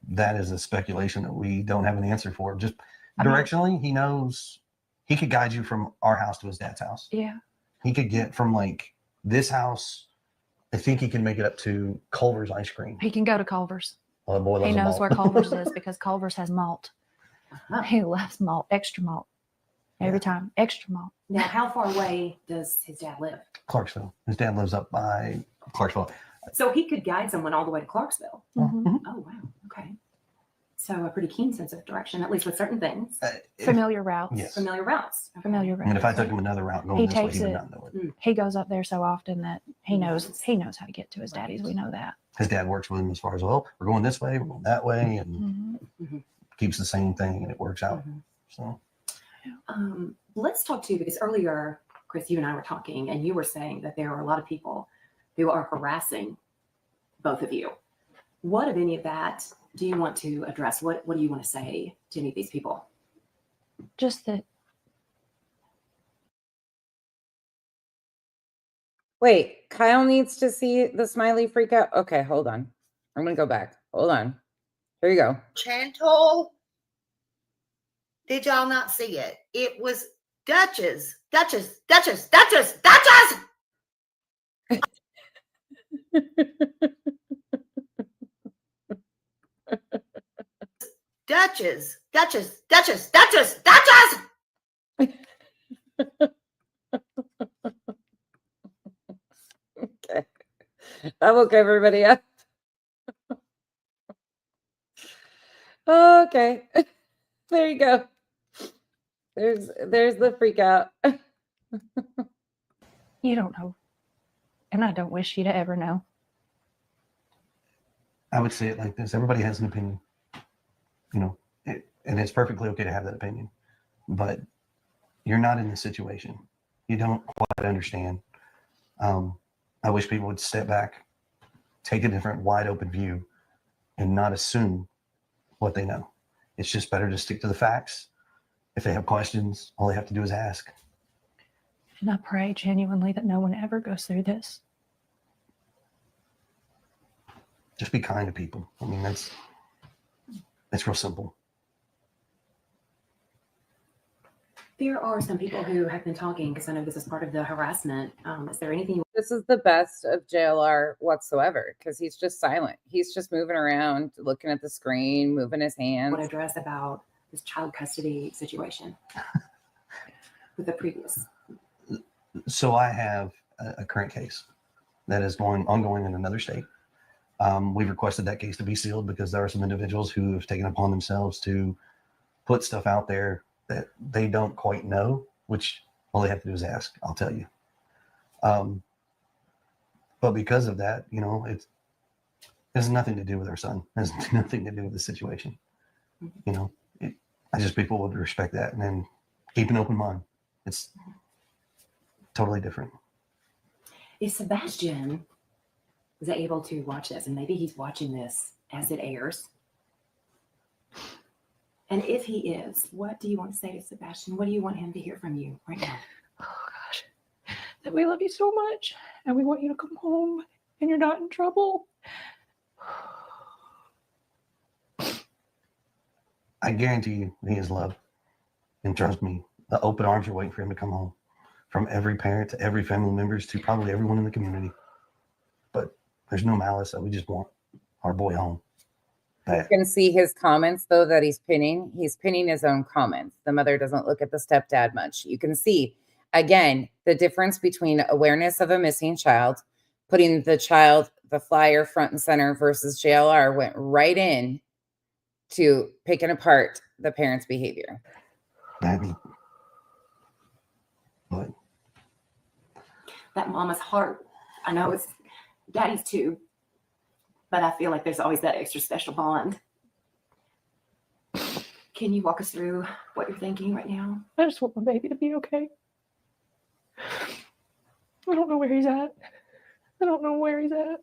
that is a speculation that we don't have an answer for. Just directionally, he knows he could guide you from our house to his dad's house. Yeah. He could get from like this house. I think he can make it up to Culver's ice cream. He can go to Culver's. Oh, the boy loves He a knows malt. where Culver's is because Culver's has malt. He loves malt, extra malt. Every time, extra malt. Now, how far away does his dad live? Clarksville. His dad lives up by Clarksville. So he could guide someone all the way to Clarksville. Mm-hmm. Oh, wow. Okay. So a pretty keen sense of direction, at least with certain things. Familiar routes. Yes. Familiar routes. Okay. Familiar I routes. mean, if I took him another route going He this way, takes he would it. not know it. He goes up there so often that he knows how to get to his daddy's. We know that. His dad works with him as far as, well, we're going this way, we're going that way, and Mm-hmm. keeps the same thing, and it works out. So Let's talk too, because earlier, Chris, you and I were talking, and you were saying that there are a lot of people who are harassing both of you. What, of any of that, do you want to address? What do you want to say to any of these people? Just that. Wait, Kyle needs to see the smiley freak out. Okay, hold on. I'm going to go back. Hold on. Here you go. Chantal, did y'all not see it? It was Duchess. Duchess. Okay. That woke everybody up. Okay. There you go. There's the freak out. You don't know. And I don't wish you to ever know. I would say it like this. Everybody has an opinion, and it's perfectly okay to have that opinion, but you're not in the situation. You don't quite understand. I wish people would step back, take a different wide open view, and not assume what they know. It's just better to stick to the facts. If they have questions, all they have to do is ask. And I pray genuinely that no one ever goes through this. Just be kind to people. I mean, that's real simple. There are some people who have been talking, because I know this is part of the harassment. Is there anything? This is the best of JLR whatsoever because he's just silent. He's just moving around, looking at the screen, moving his hands. Want to address about this child custody situation with the previous? So I have a current case that is ongoing in another state. We've requested that case to be sealed because there are some individuals who have taken upon themselves to put stuff out there that they don't quite know, which all they have to do is ask. I'll tell you. But because of that, it has nothing to do with our son. It has nothing to do with the situation. I just people would respect that and then keep an open mind. It's totally different. Is Sebastian able to watch this, and maybe he's watching this as it airs? And if he is, what do you want to say to Sebastian? What do you want him to hear from you right now? Oh gosh, that we love you so much and we want you to come home and you're not in trouble. I guarantee you he is loved. And trust me, the open arms are waiting for him to come home, from every parent to every family members to probably everyone in the community. But there's no malice. We just want our boy home. You can see his comments, though, that he's pinning. He's pinning his own comments. The mother doesn't look at the stepdad much. You can see, again, the difference between awareness of a missing child, putting the child, the flyer front and center, versus JLR went right in to picking apart the parent's behavior. Badly. That mama's heart, I know it's daddy's too, but I feel like there's always that extra special bond. Can you walk us through what you're thinking right now? I just want my baby to be okay. I don't know where he's at. I don't know where he's at.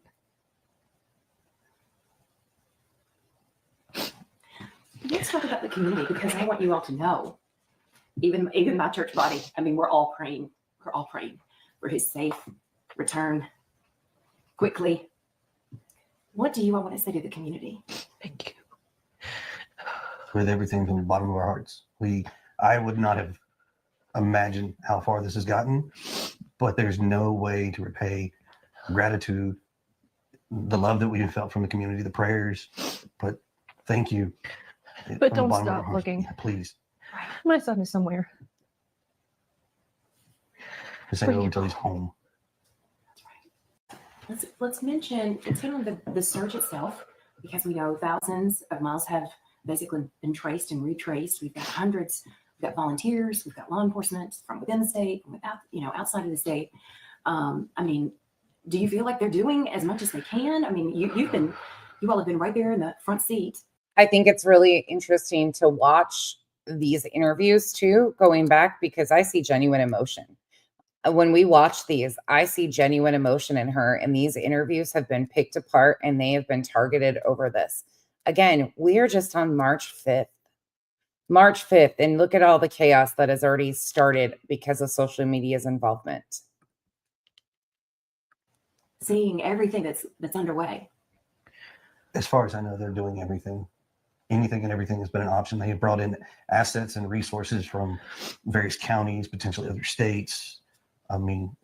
Let's talk about the community, because I want you all to know, even my church body, I mean, we're all praying for his safe return quickly. What do you all want to say to the community? Thank you. With everything from the bottom of our hearts. I would not have imagined how far this has gotten, but there's no way to repay gratitude, the love that we have felt from the community, the prayers. But thank you. But don't stop looking. Yeah, please. My son is somewhere. This ain't over until he's home. Let's mention, it's on the search itself, because we know thousands of miles have basically been traced and retraced. We've got hundreds, we've got volunteers, we've got law enforcement from within the state, from without, outside of the state. I mean, do you feel like they're doing as much as they can? I mean, you all have been right there in the front seat. I think it's really interesting to watch these interviews too, going back, because I see genuine emotion. When we watch these, I see genuine emotion in her, and these interviews have been picked apart and they have been targeted over this. Again, we are just on March 5th. March 5th, and look at all the chaos that has already started because of social media's involvement. Seeing everything that's underway. As far as I know, they're doing everything. Anything and everything has been an option. They have brought in assets and resources from various counties, potentially other states. I mean,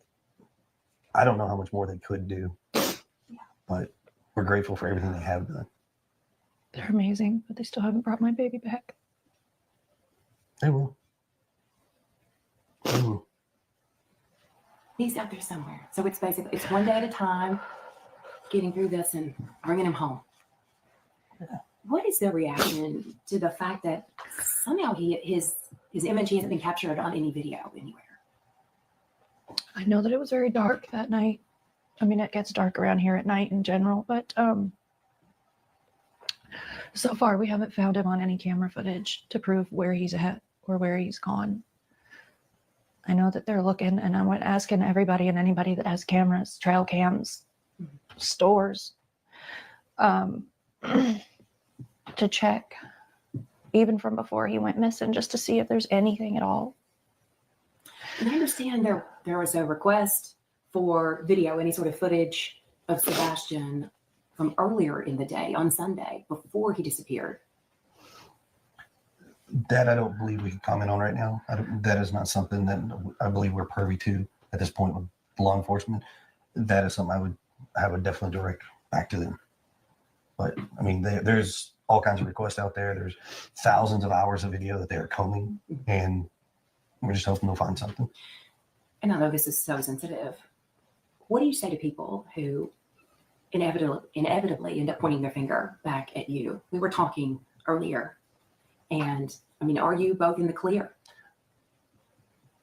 I don't know how much more they could do, but we're grateful for everything they have done. They're amazing, but they still haven't brought my baby back. They will. They will. He's out there somewhere. So it's basically, it's one day at a time, getting through this and bringing him home. What is the reaction to the fact that somehow his image, he hasn't been captured on any video anywhere? I know that it was very dark that night. I mean, it gets dark around here at night in general, but so far we haven't found him on any camera footage to prove where he's at or where he's gone. I know that they're looking, and I'm asking everybody and anybody that has cameras, trail cams, stores, to check, even from before he went missing, just to see if there's anything at all. And I understand there was a request for video, any sort of footage of Sebastian from earlier in the day on Sunday before he disappeared. That I don't believe we can comment on right now. That is not something that I believe we're privy to at this point with law enforcement. That is something I would definitely direct back to them. But I mean, there's all kinds of requests out there. There's thousands of hours of video that they're combing, and we're just hoping they'll find something. And I know this is so sensitive. What do you say to people who inevitably end up pointing their finger back at you? We were talking earlier, and I mean, are you both in the clear?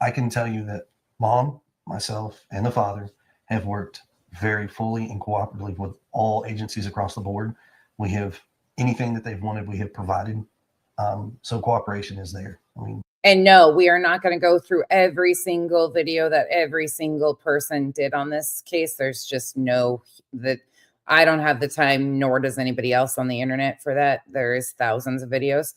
I can tell you that Mom, myself, and the father have worked very fully and cooperatively with all agencies across the board. We have anything that they've wanted, we have provided. So cooperation is there. I mean, and no, we are not going to go through every single video that every single person did on this case. There's just I don't have the time, nor does anybody else on the internet for that. There's thousands of videos.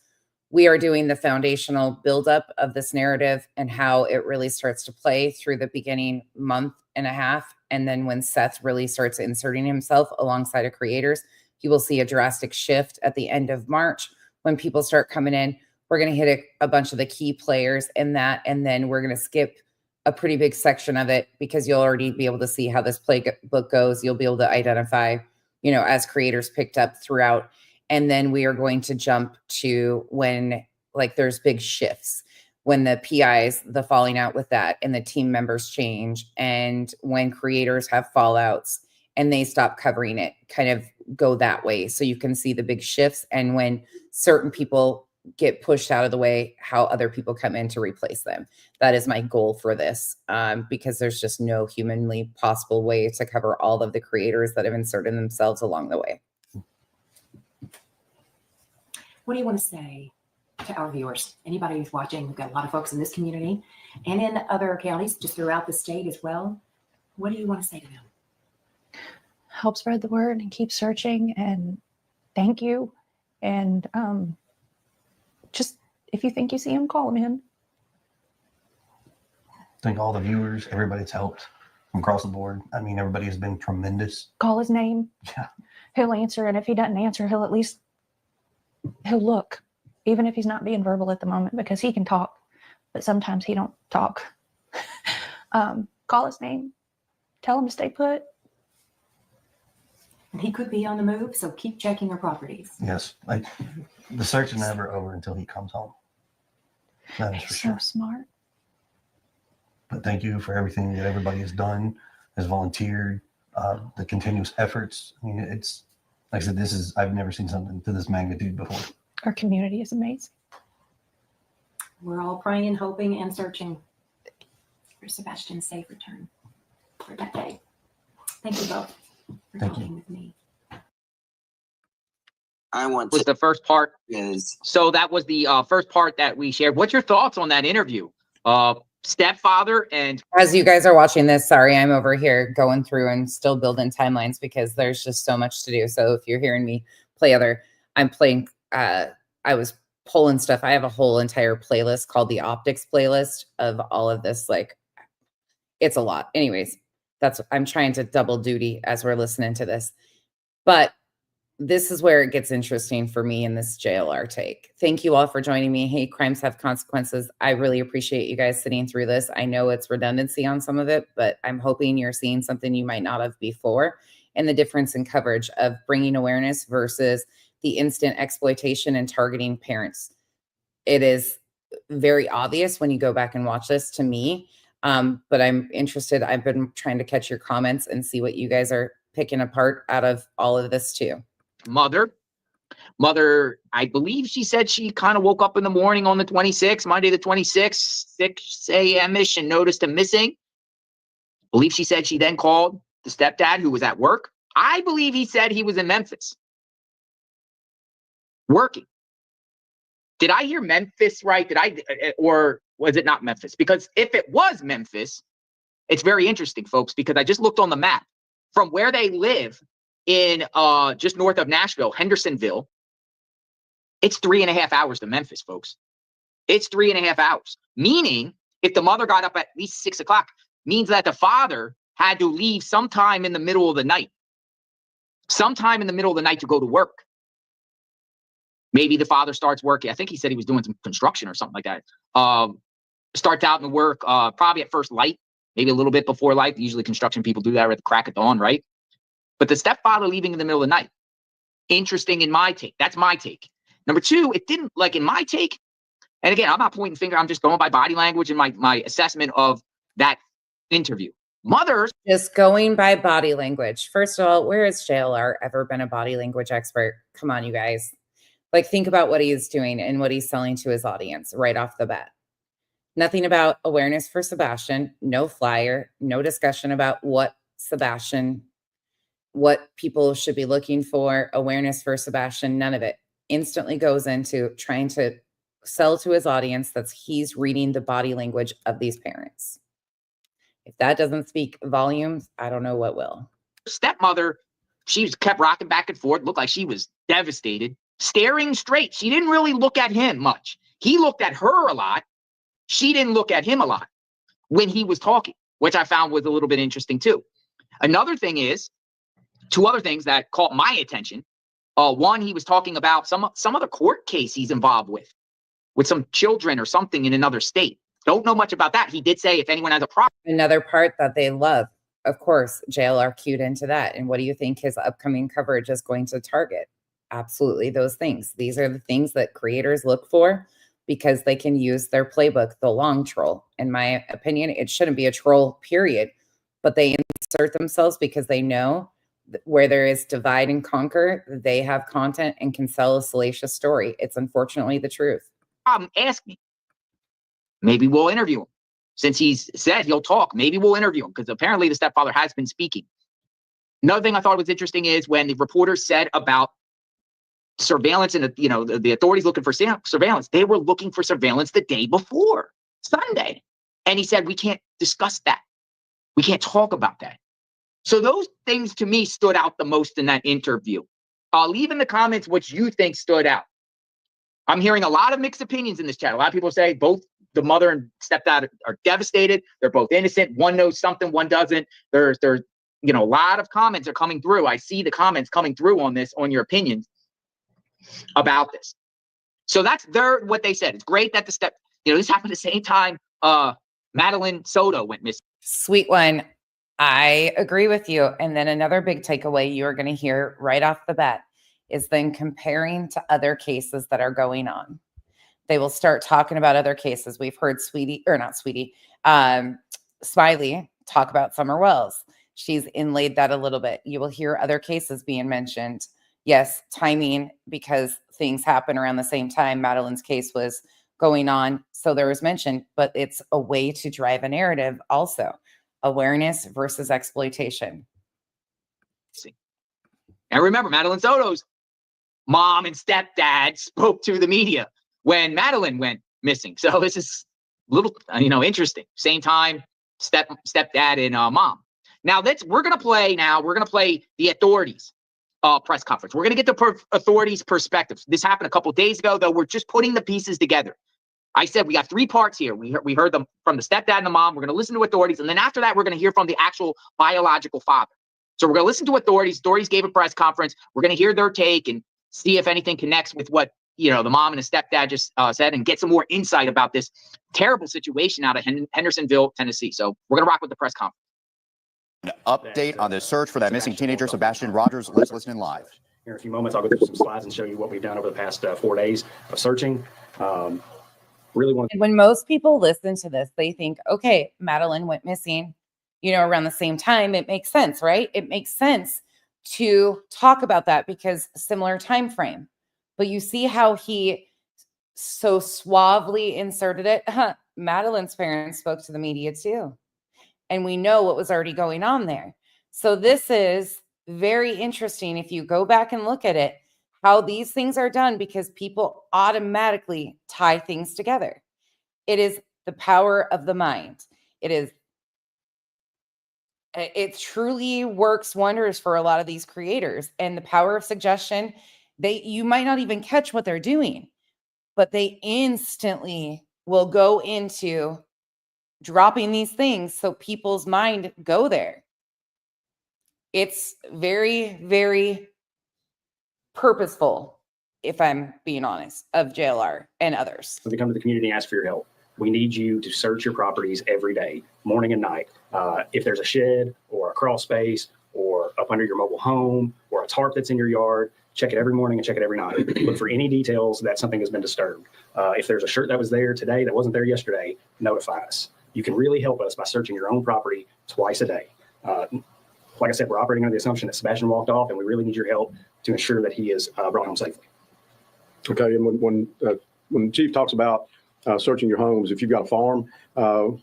We are doing the foundational buildup of this narrative and how it really starts to play through the beginning month and a half. And then when Seth really starts inserting himself alongside of creators, you will see a drastic shift at the end of March, when people start coming in, we're going to hit a bunch of the key players in that, and then we're going to skip a pretty big section of it because you'll already be able to see how this playbook goes. You'll be able to identify, as creators picked up throughout. And then we are going to jump to when like there's big shifts, when the PIs, the falling out with that, and the team members change, and when creators have fallouts and they stop covering it, kind of go that way. So you can see the big shifts, and when certain people get pushed out of the way, how other people come in to replace them. That is my goal for this, because there's just no humanly possible way to cover all of the creators that have inserted themselves along the way. What do you want to say to our viewers? Anybody who's watching, we've got a lot of folks in this community and in other counties just throughout the state as well. What do you want to say to them? Help spread the word and keep searching, and thank you. And just if you think you see him, call him in. Thank all the viewers, everybody that's helped from across the board. I mean, everybody has been tremendous. Call his name. Yeah. He'll answer, and if he doesn't answer, he'll look, even if he's not being verbal at the moment, because he can talk, but sometimes he don't talk. Call his name. Tell him to stay put. And he could be on the move, so keep checking your properties. Yes, like the search is never over until he comes home. That is for sure. So smart. But thank you for everything that everybody has done, has volunteered, the continuous efforts. I mean, it's like I said, I've never seen something to this magnitude before. Our community is amazing. We're all praying, hoping, and searching for Sebastian's safe return for that day. Thank you both for talking with me. Was the first part. So that was the first part that we shared. What's your thoughts on that interview? Stepfather and... As you guys are watching this, sorry, I'm over here going through and still building timelines because there's just so much to do. So if you're hearing me play I'm playing, I was pulling stuff. I have a whole entire playlist called the Optics playlist of all of this. Like, it's a lot. Anyways, I'm trying to double duty as we're listening to this. But this is where it gets interesting for me in this JLR take. Thank you all for joining me. Hate crimes have consequences. I really appreciate you guys sitting through this. I know it's redundancy on some of it, but I'm hoping you're seeing something you might not have before, and the difference in coverage of bringing awareness versus the instant exploitation and targeting parents. It is very obvious when you go back and watch this to me, but I'm interested. I've been trying to catch your comments and see what you guys are picking apart out of all of this too. Mother, I believe she said she kind of woke up in the morning on the 26th, Monday the 26th, 6 a.m.-ish, and noticed him missing. I believe she said she then called the stepdad who was at work. I believe he said he was in Memphis working. Did I hear Memphis right? Or was it not Memphis? Because if it was Memphis, it's very interesting, folks, because I just looked on the map from where they live in just north of Nashville, Hendersonville. It's 3.5 hours to Memphis, folks. It's 3.5 hours. Meaning, if the mother got up at least 6 o'clock, means that the father had to leave sometime in the middle of the night. Sometime in the middle of the night to go to work. Maybe the father starts working. I think he said he was doing some construction or something like that. Starts out in the work probably at first light, maybe a little bit before light. Usually construction people do that at the crack of dawn, right? But the stepfather leaving in the middle of the night. Interesting in my take. That's my take. Number two, it didn't, like in my take, and again, I'm not pointing finger, I'm just going by body language and my assessment of that interview. Mothers. Just going by body language. First of all, where has JLR ever been a body language expert? Come on, you guys. Like, think about what he is doing and what he's selling to his audience right off the bat. Nothing about awareness for Sebastian, no flyer, no discussion about what people should be looking for, awareness for Sebastian, none of it. Instantly goes into trying to sell to his audience that he's reading the body language of these parents. If that doesn't speak volumes, I don't know what will. Stepmother, she kept rocking back and forth, looked like she was devastated, staring straight. She didn't really look at him much. He looked at her a lot. She didn't look at him a lot when he was talking, which I found was a little bit interesting too. Another thing is, two other things that caught my attention. One, he was talking about some other court case he's involved with some children or something in another state. Don't know much about that. He did say if anyone has a problem. Another part that they love, of course, JLR cued into that. And what do you think his upcoming coverage is going to target? Absolutely those things. These are the things that creators look for because they can use their playbook, the long troll. In my opinion, it shouldn't be a troll, period. But they insert themselves because they know where there is divide and conquer, they have content and can sell a salacious story. It's unfortunately the truth. Ask me. Maybe we'll interview him. Since he's said he'll talk, maybe we'll interview him because apparently the stepfather has been speaking. Another thing I thought was interesting is when the reporters said about surveillance and the authorities looking for surveillance, they were looking for surveillance the day before, Sunday. And he said, we can't discuss that. We can't talk about that. So those things to me stood out the most in that interview. Leave in the comments what you think stood out. I'm hearing a lot of mixed opinions in this chat. A lot of people say both the mother and stepdad are devastated. They're both innocent. One knows something, one doesn't. There's a lot of comments are coming through. I see the comments coming through on this, on your opinions about this. So that's what they said. It's great that this happened at the same time Madeline Soto went missing. Sweet one. I agree with you. And then another big takeaway you're going to hear right off the bat is then comparing to other cases that are going on. They will start talking about other cases. We've heard Smiley talk about Summer Wells. She's inlaid that a little bit. You will hear other cases being mentioned. Yes, timing, because things happen around the same time Madeline's case was going on. So there was mention, but it's a way to drive a narrative also. Awareness versus exploitation. And remember, Madeline Soto's mom and stepdad spoke to the media when Madeline went missing. So this is a little, interesting. Same time, stepdad and mom. Now we're gonna play the authorities press conference. We're gonna get the authorities' perspectives. This happened a couple of days ago, though. We're just putting the pieces together. I said we got three parts here. We heard them from the stepdad and the mom. We're going to listen to authorities. And then after that, we're going to hear from the actual biological father. So we're going to listen to authorities. Authorities gave a press conference. We're going to hear their take and see if anything connects with what, the mom and the stepdad just said and get some more insight about this terrible situation out of Hendersonville, Tennessee. So we're going to rock with the press conference. An update on the search for that missing teenager, Sebastian Rogers. Let's listen in live. Here in a few moments, I'll go through some slides and show you what we've done over the past 4 days of searching. When most people listen to this, they think, okay, Madeline went missing, around the same time. It makes sense, right? It makes sense to talk about that because similar time frame. But you see how he so suavely inserted it. Madeline's parents spoke to the media too. And we know what was already going on there. So this is very interesting if you go back and look at it. How these things are done because people automatically tie things together. It is the power of the mind. It truly works wonders for a lot of these creators. And the power of suggestion, you might not even catch what they're doing, but they instantly will go into dropping these things so people's mind go there. It's very, very purposeful, if I'm being honest, of JLR and others. When we come to the community and ask for your help, we need you to search your properties every day, morning and night. If there's a shed or a crawl space or up under your mobile home or a tarp that's in your yard, check it every morning and check it every night. Look for any details that something has been disturbed. If there's a shirt that was there today that wasn't there yesterday, notify us. You can really help us by searching your own property twice a day. Like I said, we're operating under the assumption that Sebastian walked off, and we really need your help to ensure that he is brought home safely. Okay, and when Chief talks about searching your homes, if you've got a farm,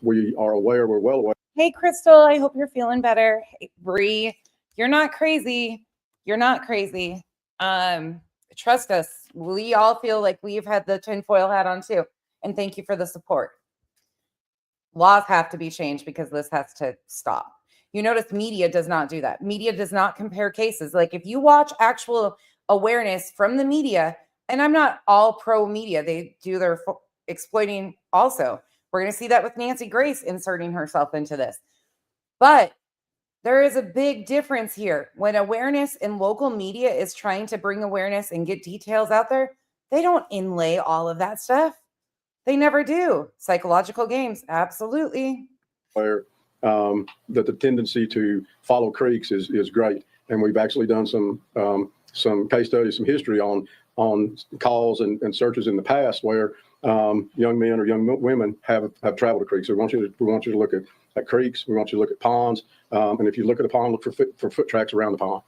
we're well aware. Hey, Crystal, I hope you're feeling better. Hey, Bree, you're not crazy. You're not crazy. Trust us. We all feel like we've had the tinfoil hat on too. And thank you for the support. Laws have to be changed because this has to stop. You notice media does not do that. Media does not compare cases. Like if you watch actual awareness from the media, and I'm not all pro media, they do their exploiting also. We're going to see that with Nancy Grace inserting herself into this. But There is a big difference here. When awareness and local media is trying to bring awareness and get details out there, they don't inlay all of that stuff. They never do. Psychological games, absolutely. Where that the tendency to follow creeks is great, and we've actually done some case studies, some history on calls and searches in the past where young men or young women have traveled to creeks. So we want you to look at creeks. We want you to look at ponds, and if you look at a pond, look for foot tracks around the pond.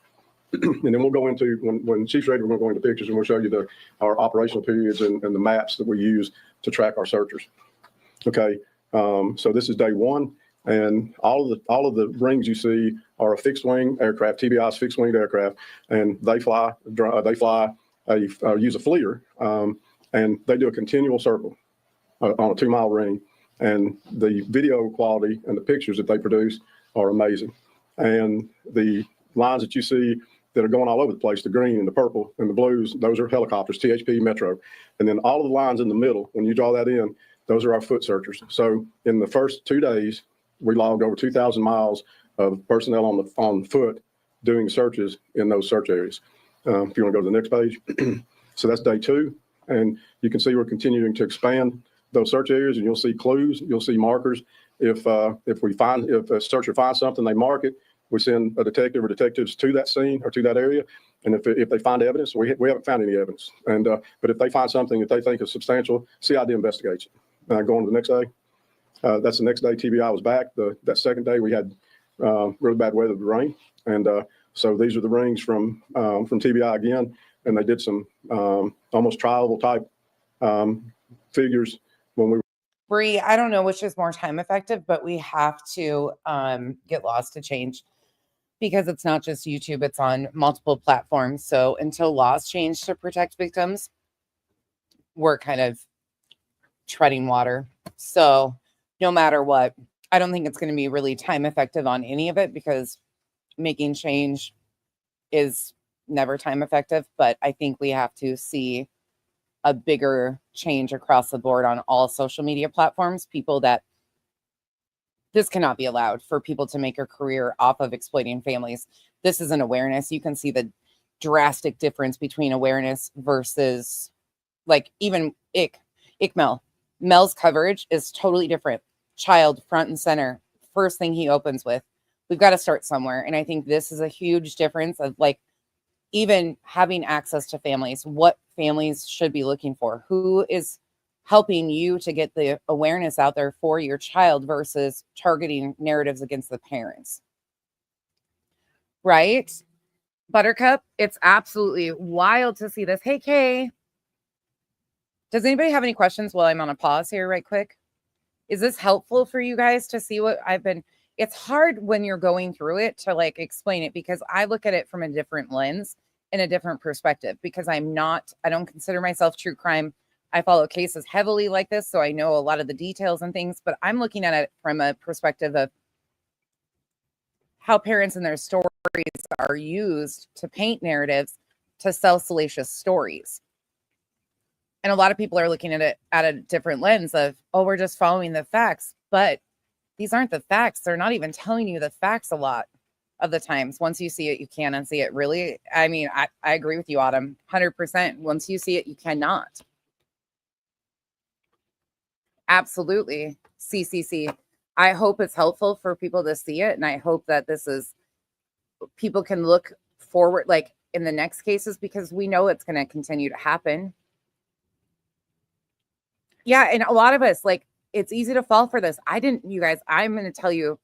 And then we'll go into when Chief's ready. We're going to go into pictures, and we'll show you our operational periods and the maps that we use to track our searchers. Okay, so this is day one, and all of the rings you see are a fixed wing aircraft. TBI's fixed winged aircraft, and they use a FLIR, and they do a continual circle on a 2-mile ring. And the video quality and the pictures that they produce are amazing. And the lines that you see that are going all over the place, the green and the purple and the blues, those are helicopters, THP, Metro. And then all of the lines in the middle, when you draw that in, those are our foot searchers. So in the first 2 days, we logged over 2,000 miles of personnel on foot doing searches in those search areas. If you want to go to the next page. So that's day 2. And you can see we're continuing to expand those search areas, and you'll see clues, you'll see markers. If a searcher finds something, they mark it. We send a detective or detectives to that scene or to that area. And if they find evidence, we haven't found any evidence. And but if they find something that they think is substantial, CID investigates it. Going to the next day. That's the next day TBI was back. That second day we had really bad weather with rain. And so these are the rings from TBI again. And they did some almost tri-oval type figures when we. Bree, I don't know which is more time effective, but we have to get laws to change because it's not just YouTube, it's on multiple platforms. So until laws change to protect victims, we're kind of treading water. So no matter what, I don't think it's going to be really time effective on any of it because making change is never time effective. But I think we have to see a bigger change across the board on all social media platforms. This cannot be allowed for people to make a career off of exploiting families. This is an awareness. You can see the drastic difference between awareness versus like even Mel. Mel's coverage is totally different. Child front and center. First thing he opens with. We've got to start somewhere. And I think this is a huge difference of like even having access to families, what families should be looking for, who is helping you to get the awareness out there for your child versus targeting narratives against the parents. Right? Buttercup, it's absolutely wild to see this. Hey, Kay. Does anybody have any questions while I'm on a pause here right quick? Is this helpful for you guys to see what I've been? It's hard when you're going through it to like explain it because I look at it from a different lens and a different perspective because I don't consider myself true crime. I follow cases heavily like this, so I know a lot of the details and things, but I'm looking at it from a perspective of how parents and their stories are used to paint narratives to sell salacious stories. And a lot of people are looking at it at a different lens of, oh, we're just following the facts. But these aren't the facts. They're not even telling you the facts a lot of the times. Once you see it, you can't unsee it. Really? I mean, I agree with you, Autumn, 100%. Once you see it, you cannot. Absolutely. CCC. I hope it's helpful for people to see it. And I hope that people can look forward, like in the next cases, because we know it's going to continue to happen. Yeah. And a lot of us, like, it's easy to fall for this. You guys, I'm going to tell you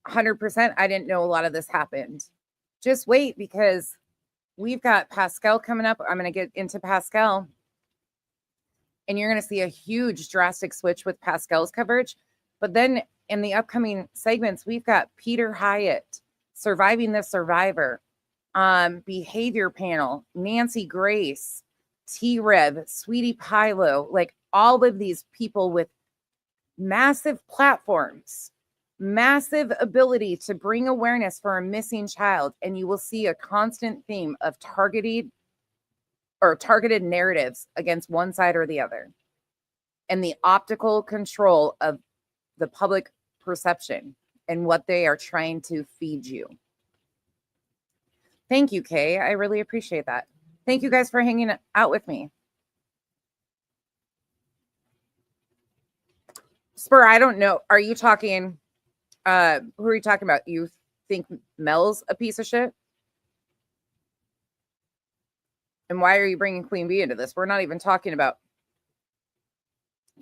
100%. I didn't know a lot of this happened. Just wait because we've got Pascal coming up. I'm going to get into Pascal. And you're going to see a huge drastic switch with Pascal's coverage. But then in the upcoming segments, we've got Peter Hyatt, Surviving the Survivor, Behavior Panel, Nancy Grace, T-Rev, Sweetie Pilo, like all of these people with massive platforms, massive ability to bring awareness for a missing child. And you will see a constant theme of targeted narratives against one side or the other. And the optical control of the public perception and what they are trying to feed you. Thank you, Kay. I really appreciate that. Thank you guys for hanging out with me. Spur, I don't know. Are you talking, who are you talking about? You think Mel's a piece of shit? And why are you bringing Queen Bee into this? We're not even talking about,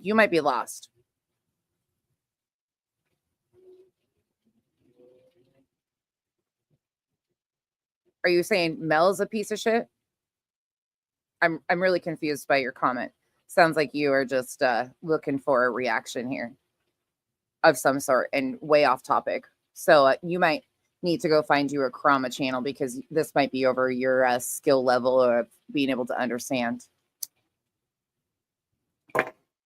you might be lost. Are you saying Mel's a piece of shit? I'm really confused by your comment. Sounds like you are just looking for a reaction here of some sort and way off topic. So you might need to go find you a Chroma channel because this might be over your skill level of being able to understand.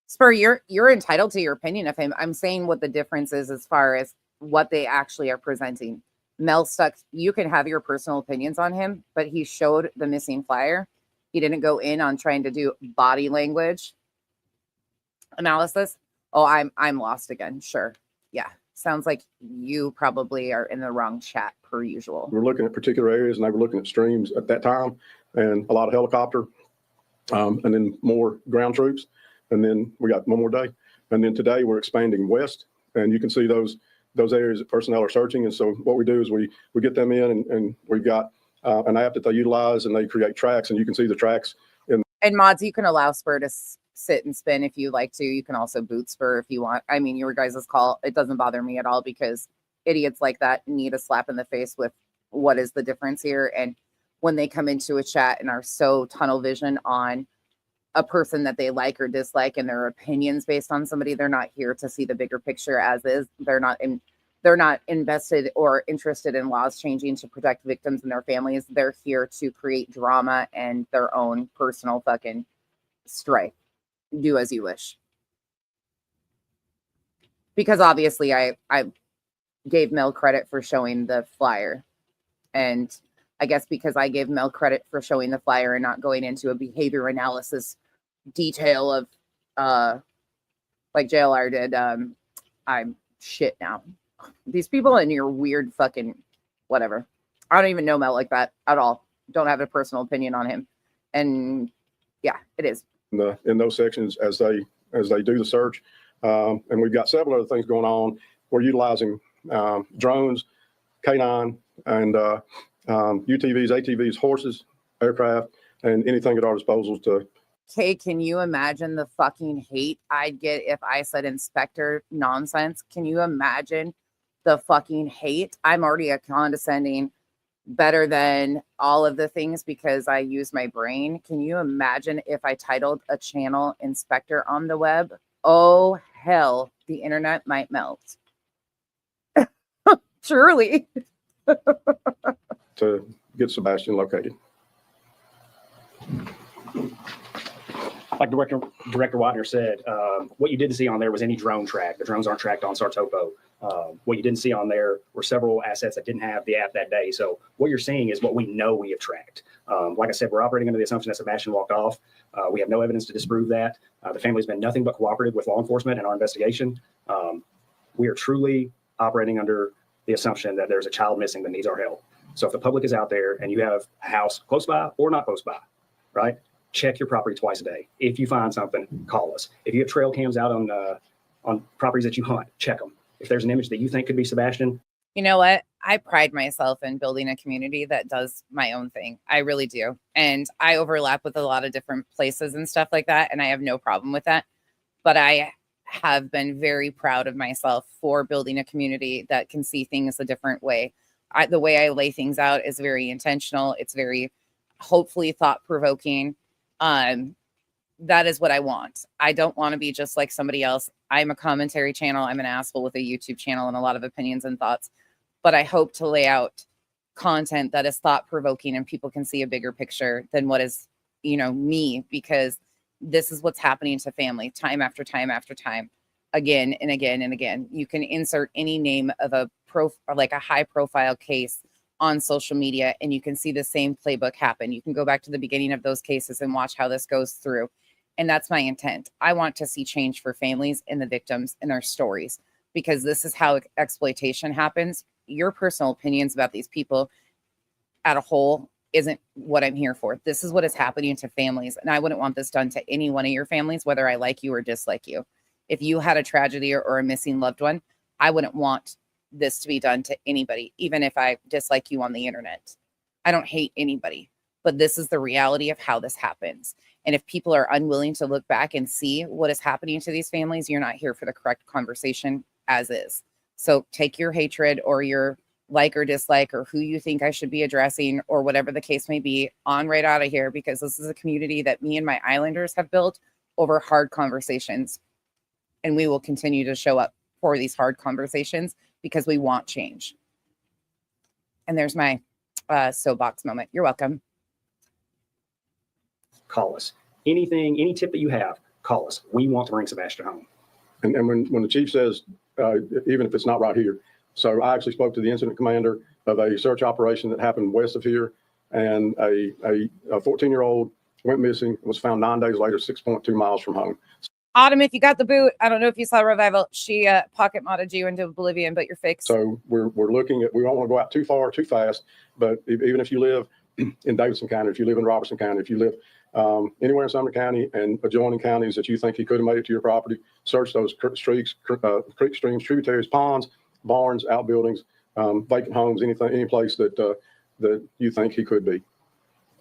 Spur, you're entitled to your opinion of him. I'm saying what the difference is as far as what they actually are presenting. Mel Stuck, you can have your personal opinions on him, but he showed the missing flyer. He didn't go in on trying to do body language analysis. Oh, I'm lost again. Sure. Yeah. Sounds like you probably are in the wrong chat per usual. We're looking at particular areas, and they were looking at streams at that time, and a lot of helicopter, and then more ground troops. And then we got one more day. And then today we're expanding west, and you can see those areas that personnel are searching. And so what we do is we get them in, and we've got an app that they utilize, and they create tracks, and you can see the tracks. And mods, you can allow Spur to sit and spin if you like to. You can also boot Spur if you want. I mean, your guys' call, it doesn't bother me at all because idiots like that need a slap in the face with what is the difference here. And when they come into a chat and are so tunnel vision on a person that they like or dislike and their opinions based on somebody, they're not here to see the bigger picture as is. They're not invested or interested in laws changing to protect victims and their families. They're here to create drama and their own personal fucking strife. Do as you wish. Because obviously I gave Mel credit for showing the flyer. And I guess because I gave Mel credit for showing the flyer and not going into a behavior analysis detail of like JLR did, I'm shit now. These people in your weird fucking whatever. I don't even know Mel like that at all. Don't have a personal opinion on him. And yeah, it is. In those sections as they do the search. And we've got several other things going on. We're utilizing drones, K9, and UTVs, ATVs, horses, aircraft, and anything at our disposal to. Okay, can you imagine the fucking hate I'd get if I said inspector nonsense? Can you imagine the fucking hate? I'm already a condescending better than all of the things because I use my brain. Can you imagine if I titled a channel Inspector on the Web? Oh, hell, the internet might melt. Surely. To get Sebastian located. Like Director Widener said, what you didn't see on there was any drone track. The drones aren't tracked on Sartopo. What you didn't see on there were several assets that didn't have the app that day. So what you're seeing is what we know we have tracked. Like I said, we're operating under the assumption that Sebastian walked off. We have no evidence to disprove that. The family's been nothing but cooperative with law enforcement and our investigation. We are truly operating under the assumption that there's a child missing that needs our help. So if the public is out there and you have a house close by or not close by, right? Check your property twice a day. If you find something, call us. If you have trail cams out on properties that you hunt, check them. If there's an image that you think could be Sebastian. You know what? I pride myself in building a community that does my own thing. I really do. And I overlap with a lot of different places and stuff like that. And I have no problem with that. But I have been very proud of myself for building a community that can see things a different way. The way I lay things out is very intentional. It's very hopefully thought-provoking. That is what I want. I don't want to be just like somebody else. I'm a commentary channel. I'm an asshole with a YouTube channel and a lot of opinions and thoughts, but I hope to lay out content that is thought provoking and people can see a bigger picture than what is, me, because this is what's happening to family time after time after time, again and again and again. You can insert any name of a high profile case on social media and you can see the same playbook happen. You can go back to the beginning of those cases and watch how this goes through. And that's my intent. I want to see change for families and the victims in our stories because this is how exploitation happens. Your personal opinions about these people at a whole isn't what I'm here for. This is what is happening to families. And I wouldn't want this done to any one of your families, whether I like you or dislike you. If you had a tragedy or a missing loved one, I wouldn't want this to be done to anybody, even if I dislike you on the internet. I don't hate anybody, but this is the reality of how this happens. And if people are unwilling to look back and see what is happening to these families, you're not here for the correct conversation as is. So take your hatred or your like or dislike or who you think I should be addressing or whatever the case may be on right out of here, because this is a community that me and my Islanders have built over hard conversations. And we will continue to show up for these hard conversations because we want change. And there's my soapbox moment. You're welcome. Call us. Anything, any tip that you have, call us. We want to bring Sebastian home. And when the chief says, even if it's not right here, so I actually spoke to the incident commander of a search operation that happened west of here, and a 14-year-old went missing and was found 9 days later, 6.2 miles from home. Autumn, if you got the boot, I don't know if you saw Revival. She pocket modded you into oblivion, but you're fixed. So we're looking at, we don't want to go out too far, too fast, but even if you live in Davidson County, if you live in Robertson County, if you live anywhere in Sumner County and adjoining counties that you think he could have made it to your property, search those streets, creek streams, tributaries, ponds, barns, outbuildings, vacant homes, anything, any place that you think he could be.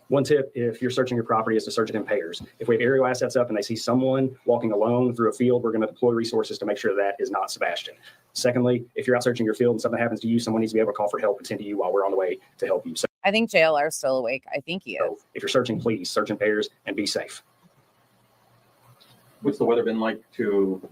One tip, if you're searching your property, is to search it in pairs. If we have aerial assets up and they see someone walking alone through a field, we're going to deploy resources to make sure that is not Sebastian. Secondly, if you're out searching your field and something happens to you, someone needs to be able to call for help and send to you while we're on the way to help you. So I think JLR is still awake. I think he is. so if you're searching, please search in pairs and be safe. What's the weather been like to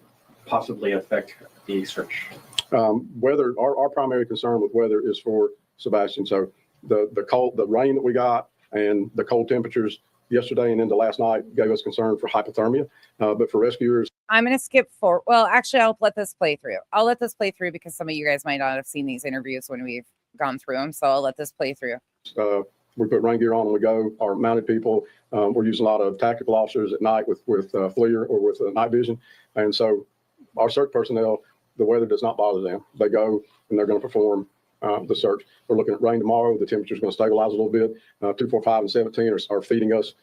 possibly affect the search? Weather, our primary concern with weather is for Sebastian. So the rain that we got and the cold temperatures yesterday and into last night gave us concern for hypothermia. But for rescuers, I'm going to skip forward. Well, actually, I'll let this play through. I'll let this play through because some of you guys might not have seen these interviews when we've gone through them. So I'll let this play through. we put rain gear on when we go. Our mounted people, we're using a lot of tactical officers at night with FLIR or with night vision. And so our search personnel, the weather does not bother them. They go and they're going to perform the search. We're looking at rain tomorrow. The temperature is going to stabilize a little bit. 2, 4, 5, and 17 are feeding us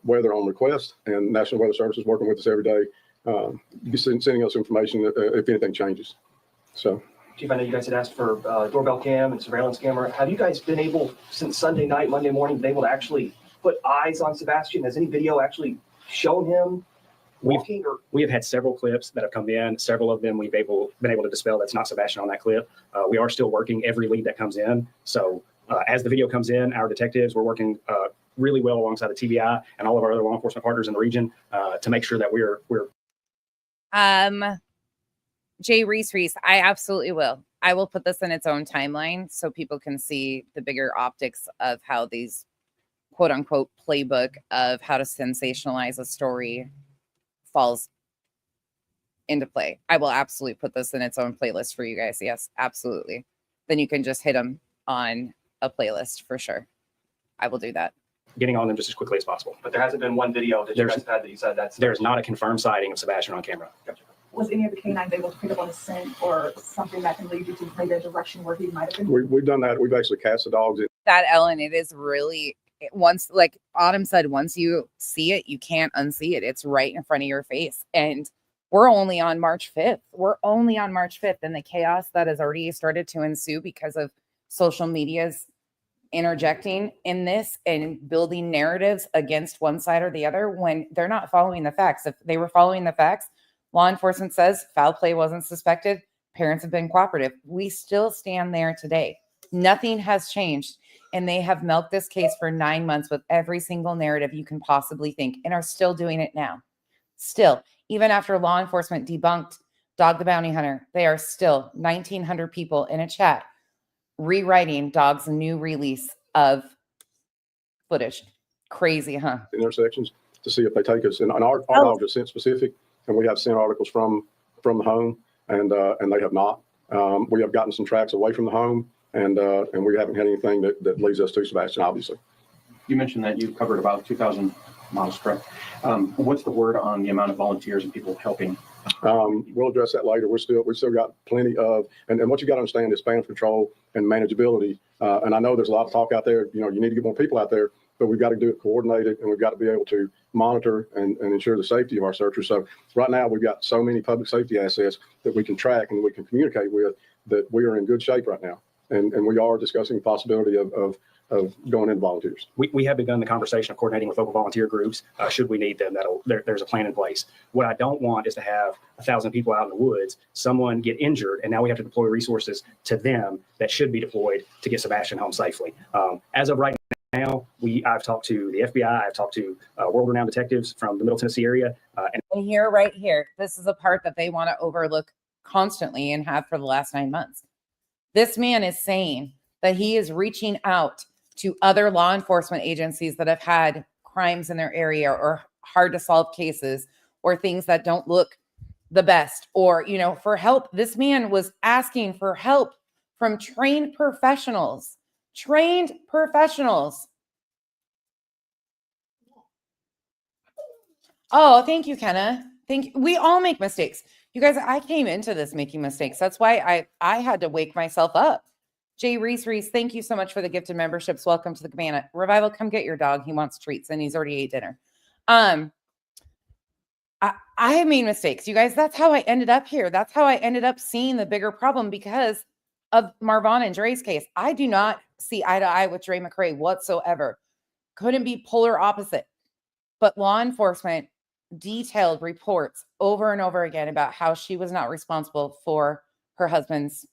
weather on request, and National Weather Service is working with us every day, sending us information if anything changes. So, Chief, I know you guys had asked for doorbell cam and surveillance camera. Have you guys been able, since Sunday night, Monday morning, been able to actually put eyes on Sebastian? Has any video actually shown him walking? We have had several clips that have come in. Several of them we've been able to dispel that's not Sebastian on that clip. We are still working every lead that comes in. So as the video comes in, our detectives, we're working really well alongside the TBI and all of our other law enforcement partners in the region to make sure that we're Jay Reese, I absolutely will. I will put this in its own timeline so people can see the bigger optics of how these quote unquote playbook of how to sensationalize a story falls into play. I will absolutely put this in its own playlist for you guys. Yes, absolutely. Then you can just hit them on a playlist for sure. I will do that. Getting on them just as quickly as possible. But there hasn't been one video that you guys had that you said that's... There's not a confirmed sighting of Sebastian on camera. Gotcha. Was any of the canines able to pick up on a scent or something that can lead you to maybe a direction where he might have been? We've done that. We've actually cast the dogs in. That, Ellen, it is really, once, like Autumn said, once you see it, you can't unsee it. It's right in front of your face. And we're only on March 5th. And the chaos that has already started to ensue because of social media's interjecting in this and building narratives against one side or the other when they're not following the facts. If they were following the facts, law enforcement says foul play wasn't suspected. Parents have been cooperative. We still stand there today. Nothing has changed. And they have milked this case for 9 months with every single narrative you can possibly think and are still doing it now. Still, even after law enforcement debunked Dog the Bounty Hunter, they are still 1,900 people in a chat rewriting Dog's new release of footage. Crazy, huh? Intersections to see if they take us. And our dogs are scent specific, and we have scent articles from the home, and they have not. We have gotten some tracks away from the home, and we haven't had anything that leads us to Sebastian, obviously. You mentioned that you covered about 2,000 Miles, correct. What's the word on the amount of volunteers and people helping? We'll address that later. We still got plenty of, and what you got to understand is span of control and manageability. And I know there's a lot of talk out there. You need to get more people out there, but we've got to do it coordinated, and we've got to be able to monitor and ensure the safety of our searchers. So right now we've got so many public safety assets that we can track and we can communicate with, that we are in good shape right now. And we are discussing the possibility of going in volunteers. We have begun the conversation of coordinating with local volunteer groups. Should we need them, there's a plan in place. What I don't want is to have 1,000 people out in the woods, someone get injured, and now we have to deploy resources to them that should be deployed to get Sebastian home safely. As of right now, I've talked to the FBI, I've talked to world-renowned detectives from the Middle Tennessee area. And here, right here, this is a part that they want to overlook constantly and have for the last 9 months. This man is saying that he is reaching out to other law enforcement agencies that have had crimes in their area or hard to solve cases or things that don't look the best, or, for help. This man was asking for help from trained professionals. Oh, thank you, Kenna. Thank you. We all make mistakes. You guys, I came into this making mistakes. That's why I had to wake myself up. Jay Reese, thank you so much for the gifted memberships. Welcome to the Cabana. Revival, come get your dog. He wants treats and he's already ate dinner. I have made mistakes, you guys. That's how I ended up here. That's how I ended up seeing the bigger problem because of Marvon and Dre's case. I do not see eye to eye with Dre McRae whatsoever. Couldn't be polar opposite. But law enforcement detailed reports over and over again about how she was not responsible for her husband's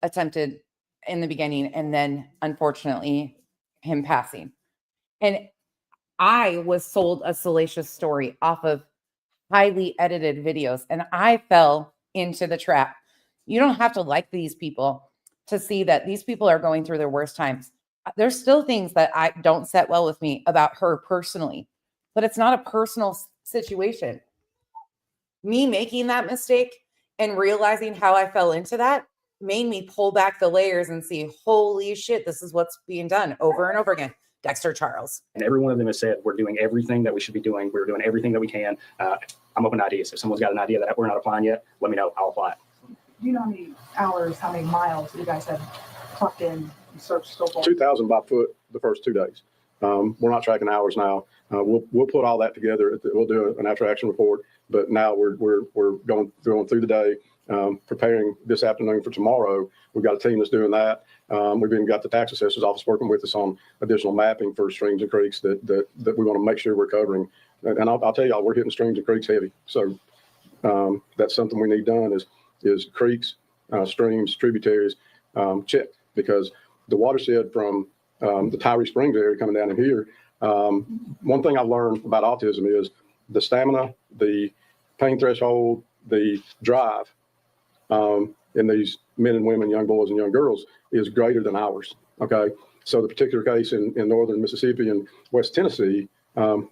attempted in the beginning and then unfortunately him passing. And I was sold a salacious story off of highly edited videos, and I fell into the trap. You don't have to like these people to see that these people are going through their worst times. There's still things that I don't set well with me about her personally, but it's not a personal situation. Me making that mistake and realizing how I fell into that made me pull back the layers and see, holy shit, this is what's being done over and over again. Dexter Charles. And every one of them has said, we're doing everything that we should be doing. We're doing everything that we can. I'm open to ideas. If someone's got an idea that we're not applying yet, let me know. I'll apply it. Do you know how many hours, how many miles you guys have clocked in and searched so far? 2,000 by foot the first 2 days. We're not tracking hours now. We'll put all that together. We'll do an after action report. But now we're going through the day, preparing this afternoon for tomorrow. We've got a team that's doing that. We've even got the tax assessor's office working with us on additional mapping for streams and creeks that we want to make sure we're covering. And I'll tell y'all, we're hitting streams and creeks heavy. So that's something we need done is creeks, streams, tributaries, checked, because the watershed from the Tyree Springs area coming down in here. One thing I've learned about autism is the stamina, the pain threshold, the drive in these men and women, young boys and young girls is greater than ours. Okay. So the particular case in northern Mississippi and West Tennessee,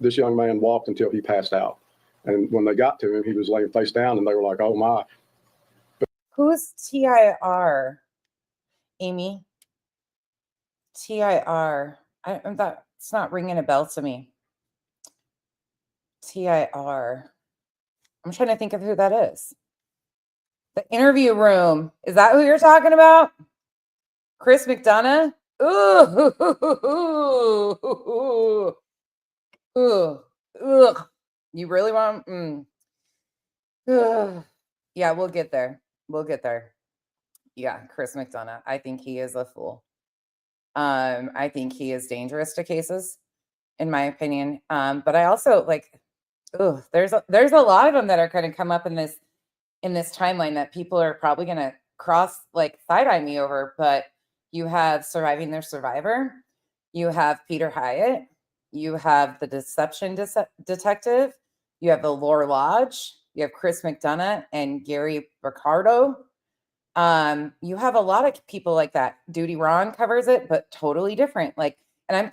this young man walked until he passed out. And when they got to him, he was laying face down and they were like, oh my. Who's TIR? Amy? TIR. It's not ringing a bell to me. TIR. I'm trying to think of who that is. The interview room. Is that who you're talking about? Chris McDonough? Ooh. Ugh. You really want? Yeah, we'll get there. Yeah, Chris McDonough. I think he is a fool. I think he is dangerous to cases, in my opinion. But I also there's a lot of them that are going to come up in this timeline that people are probably going to side-eye me over. But you have Surviving Their Survivor, you have Peter Hyatt, you have the Deception Detective, you have the Lore Lodge, you have Chris McDonough and Gary Ricardo. You have a lot of people like that. Duty Ron covers it, but totally different. And I'm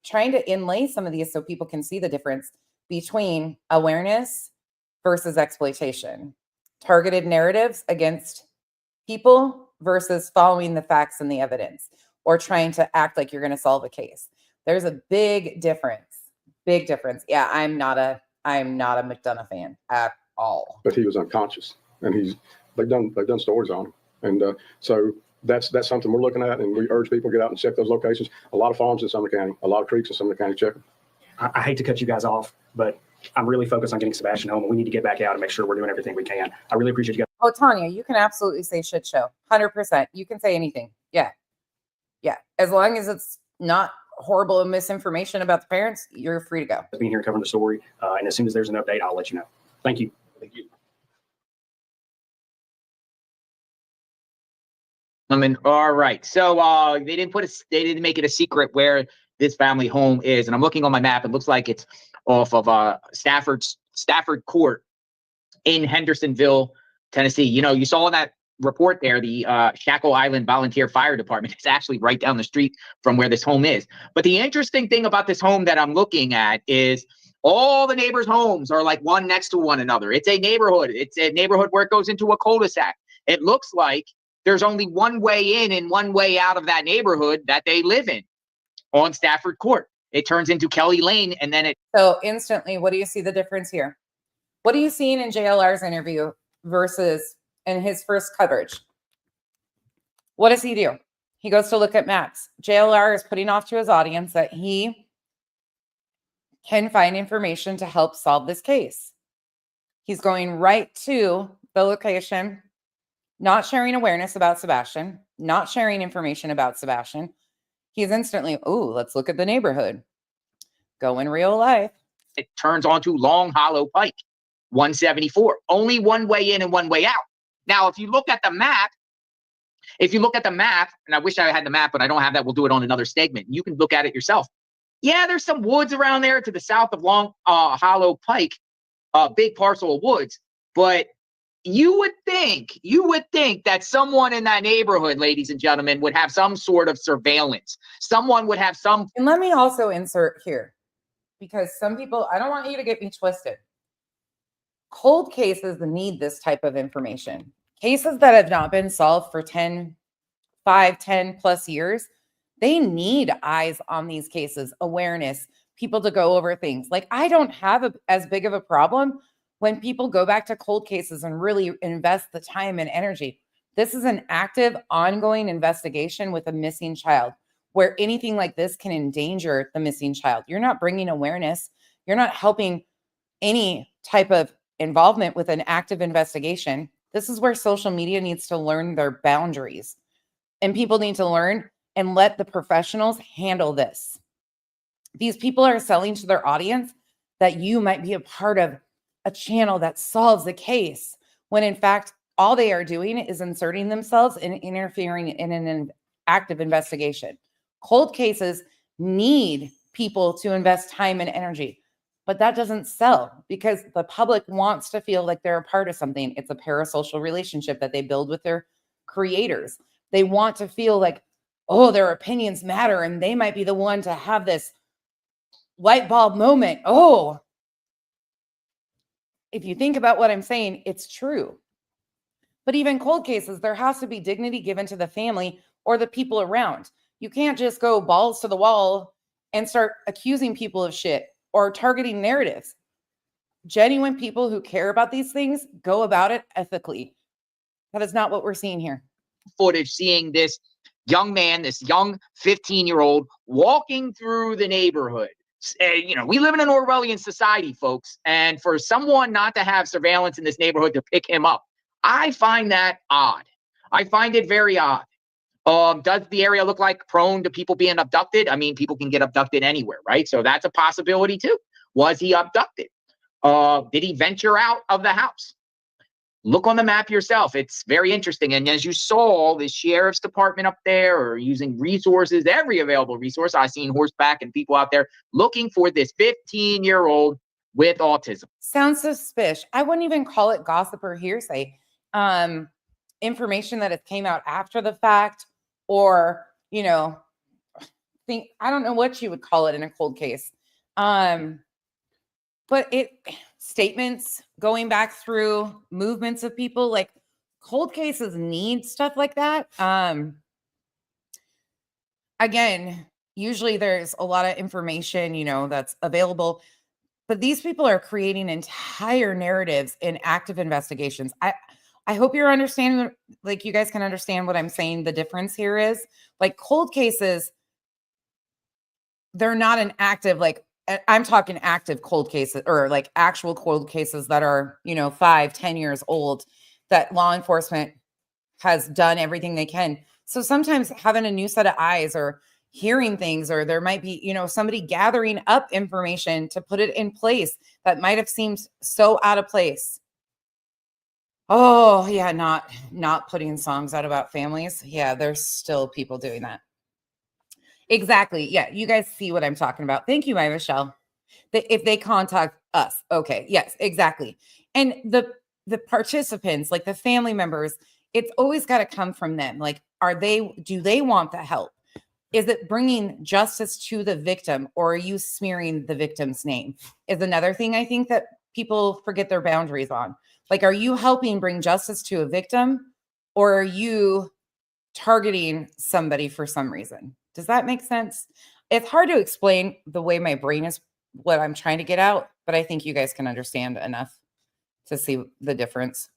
trying to inlay some of these so people can see the difference between awareness versus exploitation, targeted narratives against people versus following the facts and the evidence, or trying to act like you're going to solve a case. There's a big difference. Big difference. Yeah, I'm not a McDonough fan at all. But he was unconscious, and they've done stories on him, and so that's something we're looking at, and we urge people to get out and check those locations. A lot of farms in Sumner County, a lot of creeks in Sumner County. Check them. I hate to cut you guys off, but I'm really focused on getting Sebastian home, and we need to get back out and make sure we're doing everything we can. I really appreciate you guys. Oh, Tanya, you can absolutely say shit show. 100%. You can say anything. Yeah. Yeah. As long as it's not horrible misinformation about the parents, you're free to go. Being here covering the story, and as soon as there's an update, I'll let you know. Thank you. Thank you. I mean, all right. So they didn't make it a secret where this family home is, and I'm looking on my map. It looks like it's off of Stafford Court in Hendersonville, Tennessee. You know, you saw in that report there, the Shackle Island Volunteer Fire Department is actually right down the street from where this home is. But the interesting thing about this home that I'm looking at is all the neighbors' homes are like one next to one another. It's a neighborhood. It's a neighborhood where it goes into a cul-de-sac. It looks like there's only one way in and one way out of that neighborhood that they live in on Stafford Court. It turns into Kelly Lane, and then it. So instantly, what do you see the difference here? What are you seeing in JLR's interview versus in his first coverage? What does he do? He goes to look at maps. JLR is putting off to his audience that he can find information to help solve this case. He's going right to the location, not sharing awareness about Sebastian, not sharing information about Sebastian. He's instantly, oh, let's look at the neighborhood. Go in real life. It turns onto Long Hollow Pike, 174. Only one way in and one way out. Now, if you look at the map, and I wish I had the map, but I don't have that. We'll do it on another segment. You can look at it yourself. Yeah, there's some woods around there to the south of Long Hollow Pike, a big parcel of woods. But you would think that someone in that neighborhood, ladies and gentlemen, would have some sort of surveillance. Someone would have some. And let me also insert here, because some people, I don't want you to get me twisted. Cold cases need this type of information. Cases that have not been solved for 10 plus years, they need eyes on these cases, awareness, people to go over things. Like, I don't have as big of a problem when people go back to cold cases and really invest the time and energy. This is an active, ongoing investigation with a missing child, where anything like this can endanger the missing child. You're not bringing awareness. You're not helping any type of involvement with an active investigation. This is where social media needs to learn their boundaries, and people need to learn and let the professionals handle this. These people are selling to their audience that you might be a part of a channel that solves the case, when in fact, all they are doing is inserting themselves and interfering in an active investigation. Cold cases need people to invest time and energy, but that doesn't sell because the public wants to feel like they're a part of something. It's a parasocial relationship that they build with their creators. They want to feel like, oh, their opinions matter, and they might be the one to have this light bulb moment. Oh, if you think about what I'm saying, it's true. But even cold cases, there has to be dignity given to the family or the people around. You can't just go balls to the wall and start accusing people of shit or targeting narratives. Genuine people who care about these things go about it ethically. That is not what we're seeing here. Footage seeing this young man, this young 15-year-old walking through the neighborhood. You know, we live in an Orwellian society, folks, and for someone not to have surveillance in this neighborhood to pick him up, I find that odd. I find it very odd. Does the area look like prone to people being abducted? I mean, people can get abducted anywhere, right? So that's a possibility too. Was he abducted? Did he venture out of the house? Look on the map yourself. It's very interesting. And as you saw, the sheriff's department up there are using resources, every available resource. I've seen horseback and people out there looking for this 15-year-old with autism. Sounds suspicious. I wouldn't even call it gossip or hearsay. Information that it came out after the fact, or, you know, I don't know what you would call it in a cold case. But statements going back through movements of people, like cold cases need stuff like that. Again, usually there's a lot of information, that's available, but these people are creating entire narratives in active investigations. I hope you're understanding, like, you guys can understand what I'm saying. The difference here is, like, cold cases, they're not an active, like, I'm talking active cold cases, or like actual cold cases that are, 5-10 years old, that law enforcement has done everything they can. So sometimes having a new set of eyes, or hearing things, or there might be, somebody gathering up information to put it in place that might have seemed so out of place. Oh yeah, not putting songs out about families. Yeah, there's still people doing that. Exactly. Yeah, you guys see what I'm talking about. Thank you, my Michelle. If they contact us, okay, yes, exactly. And the participants, like the family members, it's always got to come from them. Like, do they want the help? Is it bringing justice to the victim, or are you smearing the victim's name? Is another thing I think that people forget their boundaries on. Like, are you helping bring justice to a victim, or are you targeting somebody for some reason? Does that make sense? It's hard to explain the way my brain is, what I'm trying to get out, but I think you guys can understand enough to see the difference.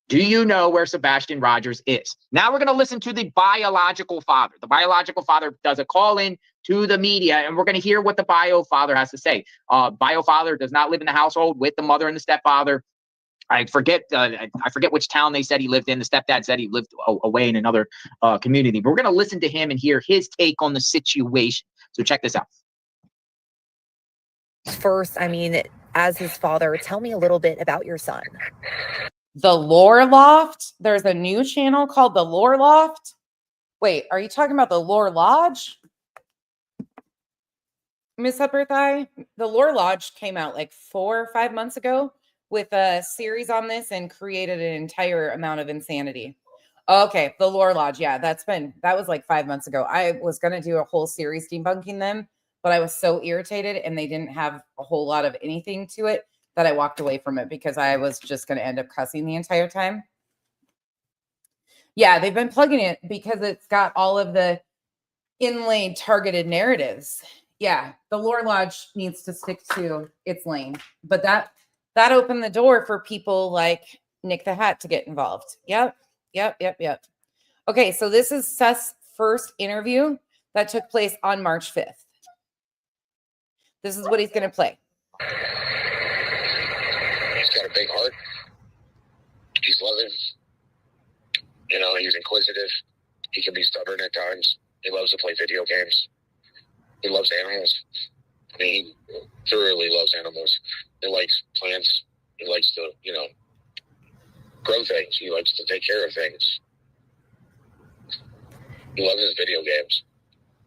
Do you know where Sebastian Rogers is? Now we're going to listen to the biological father. The biological father does a call in to the media, and we're going to hear what the bio father has to say. Bio father does not live in the household with the mother and the stepfather. I forget which town they said he lived in. The stepdad said he lived away in another community. But we're going to listen to him and hear his take on the situation. So check this out. First, I mean, as his father, tell me a little bit about your son. The Lore Loft. There's a new channel called the Lore Loft. Wait, are you talking about the Lore Lodge? Miss Upper Thigh? The Lore Lodge came out like 4 or 5 months ago with a series on this and created an entire amount of insanity. Okay, the Lore Lodge. Yeah, that was like 5 months ago. I was going to do a whole series debunking them, but I was so irritated and they didn't have a whole lot of anything to it that I walked away from it, because I was just going to end up cussing the entire time. Yeah, they've been plugging it because it's got all of the inlaid targeted narratives. Yeah, the Lore Lodge needs to stick to its lane, but that opened the door for people like Nick the Hat to get involved. Yep. Okay, so this is Seth's first interview that took place on March 5th. This is what he's going to play. He's got a big heart. He's loving. He's inquisitive. He can be stubborn at times. He loves to play video games. He loves animals. I mean, he thoroughly loves animals. He likes plants. He likes to, grow things. He likes to take care of things. He loves his video games.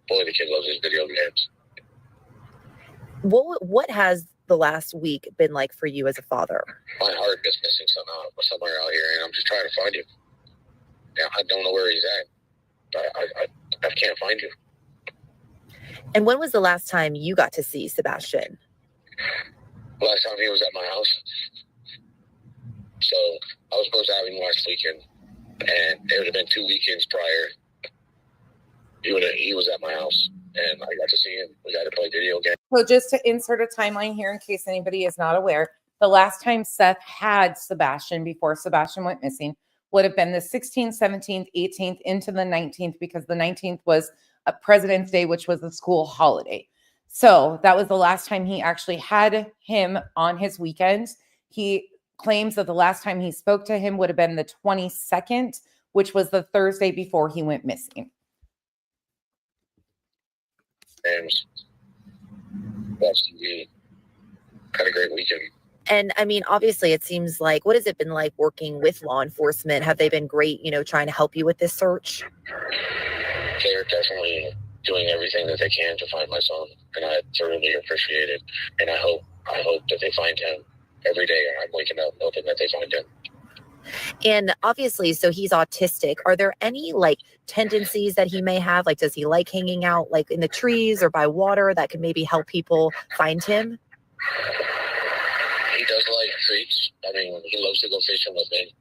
Boy, the kid loves his video games. What has the last week been like for you as a father? My heart is missing somewhere out here, and I'm just trying to find him. Yeah, I don't know where he's at. I can't find him. And when was the last time you got to see Sebastian? Last time he was at my house. So I was supposed to have him last weekend, and it would have been 2 weekends prior. He was at my house, and I got to see him. We got to play video games. So just to insert a timeline here, in case anybody is not aware, the last time Seth had Sebastian before Sebastian went missing would have been the 16th, 17th, 18th into the 19th, because the 19th was a President's Day, which was a school holiday. So that was the last time he actually had him on his weekend. He claims that the last time he spoke to him would have been the 22nd, which was the Thursday before he went missing. Games. Watched TV. Had a great weekend. And I mean, obviously, it seems like, what has it been like working with law enforcement? Have they been great, trying to help you with this search? They're definitely doing everything that they can to find my son, and I thoroughly appreciate it. And I hope that they find him every day. I'm waking up hoping that they find him. And obviously, so he's autistic. Are there any tendencies that he may have? Does he like hanging out in the trees or by water that could maybe help people find him? He does like treats. I mean, he loves to go fishing with me.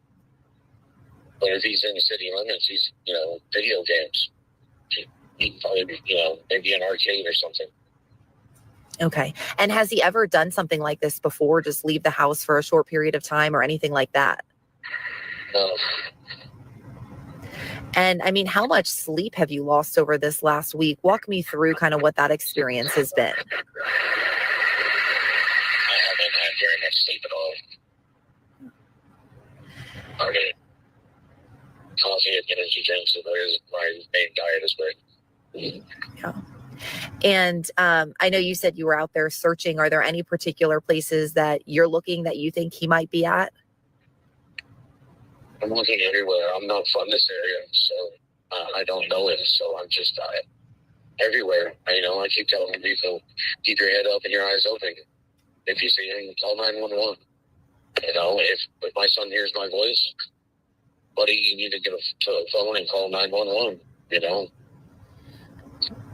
But if he's in the city limits, he's, video games. He'd probably be, maybe an arcade or something. Okay. And has he ever done something like this before? Just leave the house for a short period of time or anything like that? No. And I mean, how much sleep have you lost over this last week? Walk me through kind of what that experience has been. I haven't had very much sleep at all. I mean, coffee and energy drinks is my main diet is great. Yeah. And I know you said you were out there searching. Are there any particular places that you're looking that you think he might be at? I'm looking everywhere. I'm not from this area, so I don't know him. So I'm just everywhere. I keep telling people, keep your head up and your eyes open. If you see him, call 911. If my son hears my voice, buddy, you need to get a phone and call 911.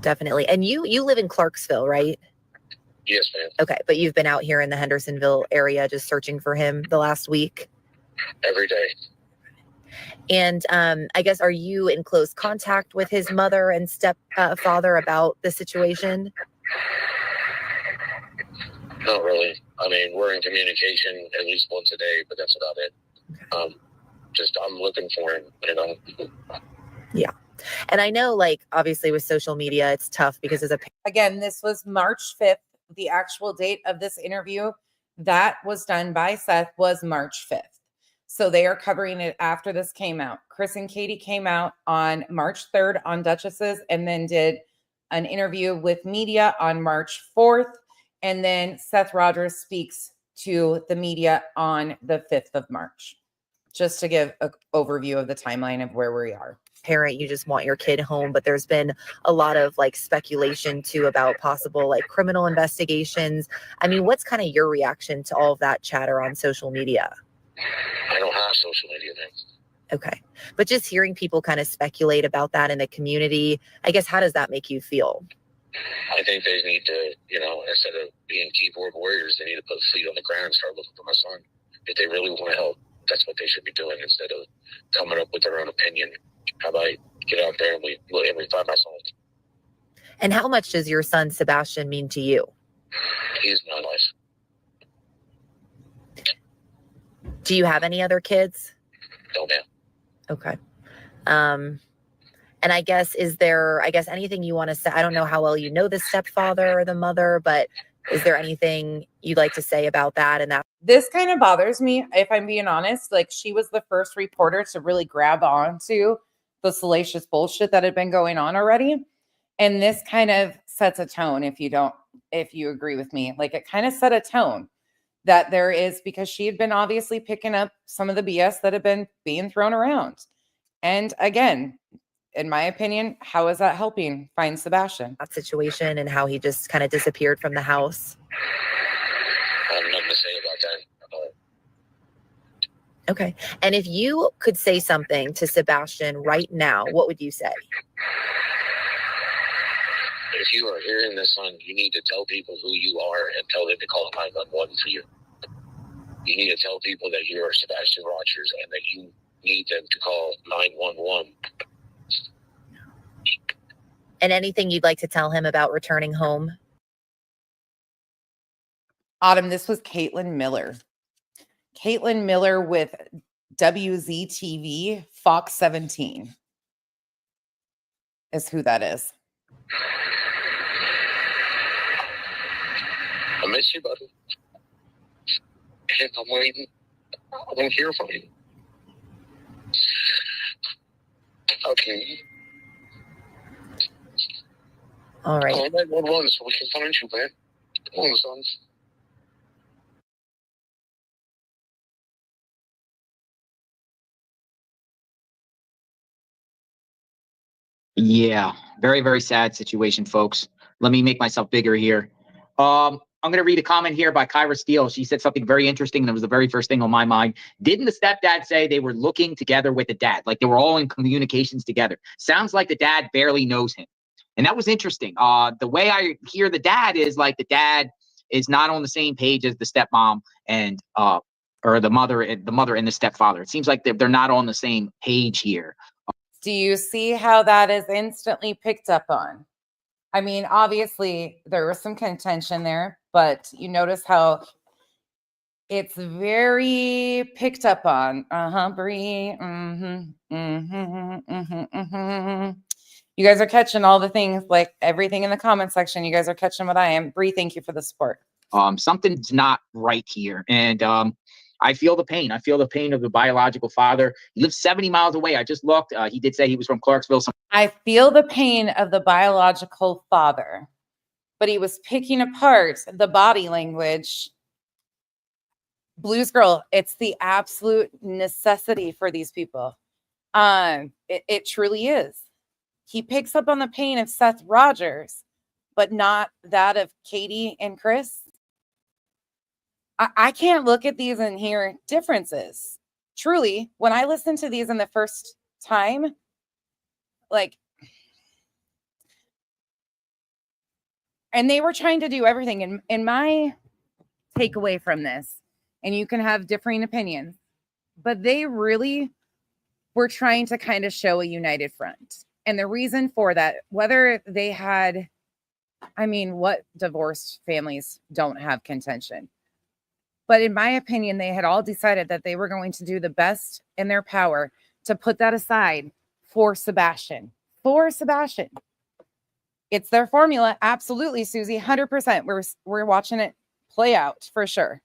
Definitely. And you live in Clarksville, right? Yes, ma'am. Okay, but you've been out here in the Hendersonville area just searching for him the last week? Every day. And I guess, are you in close contact with his mother and stepfather about the situation? Not really. I mean, we're in communication at least once a day, but that's about it. I'm looking for him, Yeah. And I know, obviously with social media, it's tough because Again, this was March 5th. The actual date of this interview that was done by Seth was March 5th. So they are covering it after this came out. Chris and Katie came out on March 3rd on Duchess's and then did an interview with media on March 4th. And then Seth Rogers speaks to the media on the 5th of March, just to give an overview of the timeline of where we are. Parent, you just want your kid home, but there's been a lot of speculation too about possible criminal investigations. I mean, what's kind of your reaction to all of that chatter on social media? I don't have social media then. Okay. But just hearing people kind of speculate about that in the community, I guess, how does that make you feel? I think they need to, instead of being keyboard warriors, they need to put feet on the ground and start looking for my son. If they really want to help, that's what they should be doing instead of coming up with their own opinion. How about get out there and we find my son? And how much does your son, Sebastian, mean to you? He's my life. Do you have any other kids? No, ma'am. Okay. And I guess, is there, anything you want to say? I don't know how well you know the stepfather or the mother, but is there anything you'd like to say about that? And that this kind of bothers me, if I'm being honest. She was the first reporter to really grab onto the salacious bullshit that had been going on already. And this kind of sets a tone, if you agree with me. It kind of set a tone that there is, because she had been obviously picking up some of the BS that had been being thrown around. And again, in my opinion, how is that helping find Sebastian? That situation and how he just kind of disappeared from the house. I have nothing to say about that. Okay. And if you could say something to Sebastian right now, what would you say? If you are hearing this, son, you need to tell people who you are and tell them to call 911 for you. You need to tell people that you are Sebastian Rogers and that you need them to call 911. And anything you'd like to tell him about returning home? Autumn, this was Caitlin Miller. Caitlin Miller with WZTV, Fox 17 is who that is. I miss you, buddy. And I'm waiting. I want to hear from you. Okay. All right. Call 911 so we can find you, man. Come on, son. Yeah, very, very sad situation, folks. Let me make myself bigger here. I'm going to read a comment here by Kyra Steele. She said something very interesting, and it was the very first thing on my mind. Didn't the stepdad say they were looking together with the dad? Like they were all in communications together. Sounds like the dad barely knows him. And that was interesting. The way I hear the dad is like the dad is not on the same page as the stepmom and or the mother and the stepfather. It seems like they're not on the same page here. Do you see how that is instantly picked up on? I mean, obviously there was some contention there, but you notice how it's very picked up on. Bree. You guys are catching all the things, like everything in the comment section. You guys are catching what I am. Bree, thank you for the support. Something's not right here. And I feel the pain. I feel the pain of the biological father. He lives 70 miles away. I just looked. He did say he was from Clarksville. I feel the pain of the biological father, but he was picking apart the body language. Blues Girl, it's the absolute necessity for these people. It truly is. He picks up on the pain of Seth Rogers, but not that of Katie and Chris. I can't look at these and hear differences. Truly, when I listened to these in the first time, like, and they were trying to do everything. In my takeaway from this, and you can have differing opinions, but they really were trying to kind of show a united front. And the reason for that, whether they had, I mean, what divorced families don't have contention? But in my opinion, they had all decided that they were going to do the best in their power to put that aside for Sebastian. For Sebastian. It's their formula. Absolutely, Susie. 100%. We're watching it play out for sure.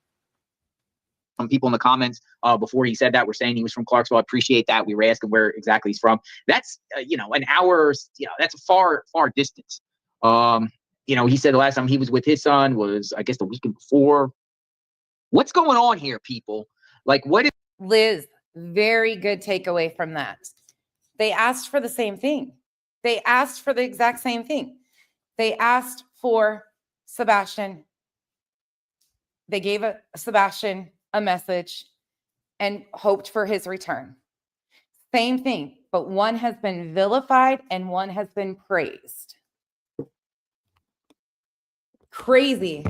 Some people in the comments before he said that were saying he was from Clarksville. I appreciate that. We were asking where exactly he's from. That's, an hour, that's a far distance. He said the last time he was with his son was, I guess, the weekend before. What's going on here, people? Like, what is Liz, very good takeaway from that. They asked for the same thing. They asked for the exact same thing. They asked for Sebastian. They gave Sebastian a message and hoped for his return. Same thing, but one has been vilified and one has been praised. Crazy.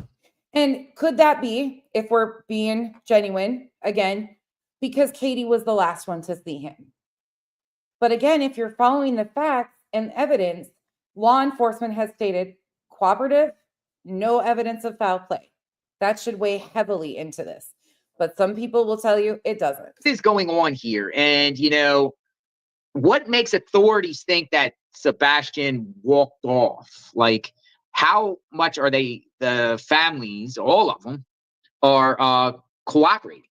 And could that be, if we're being genuine, again, because Katie was the last one to see him? But again, if you're following the facts and evidence, law enforcement has stated cooperative, no evidence of foul play. That should weigh heavily into this. But some people will tell you it doesn't. What is going on here? And, what makes authorities think that Sebastian walked off? Like, how much are the families, all of them, are cooperating?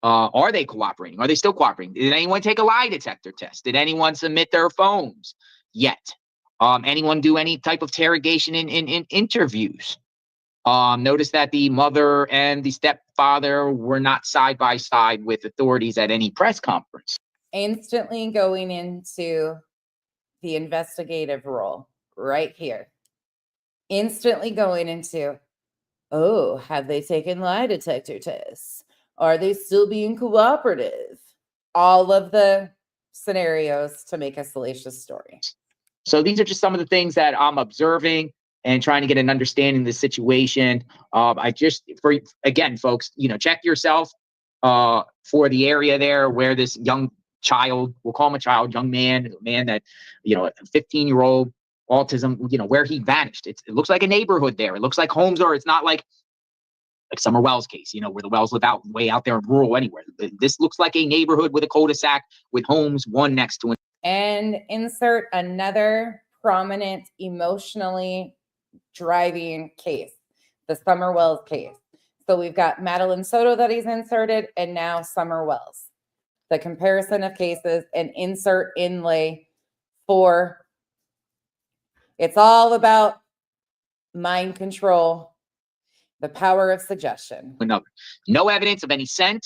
Are they cooperating? Are they still cooperating? Did anyone take a lie detector test? Did anyone submit their phones yet? Anyone do any type of interrogation in interviews? Notice that the mother and the stepfather were not side by side with authorities at any press conference. Instantly going into the investigative role right here. Instantly going into, oh, have they taken lie detector tests? Are they still being cooperative? All of the scenarios to make a salacious story. So these are just some of the things that I'm observing and trying to get an understanding of the situation. Again, folks, check yourself for the area there where this young child, we'll call him a child, young man, a man that, a 15-year-old autism, where he vanished. It looks like a neighborhood there. It looks like homes are, it's not like Summer Wells case, where the Wells live way out there in rural anywhere. This looks like a neighborhood with a cul-de-sac with homes one next to it. And insert another prominent, emotionally driving case, the Summer Wells case. So we've got Madeline Soto that he's inserted, and now Summer Wells. The comparison of cases and insert inlay for, it's all about mind control, the power of suggestion. No evidence of any scent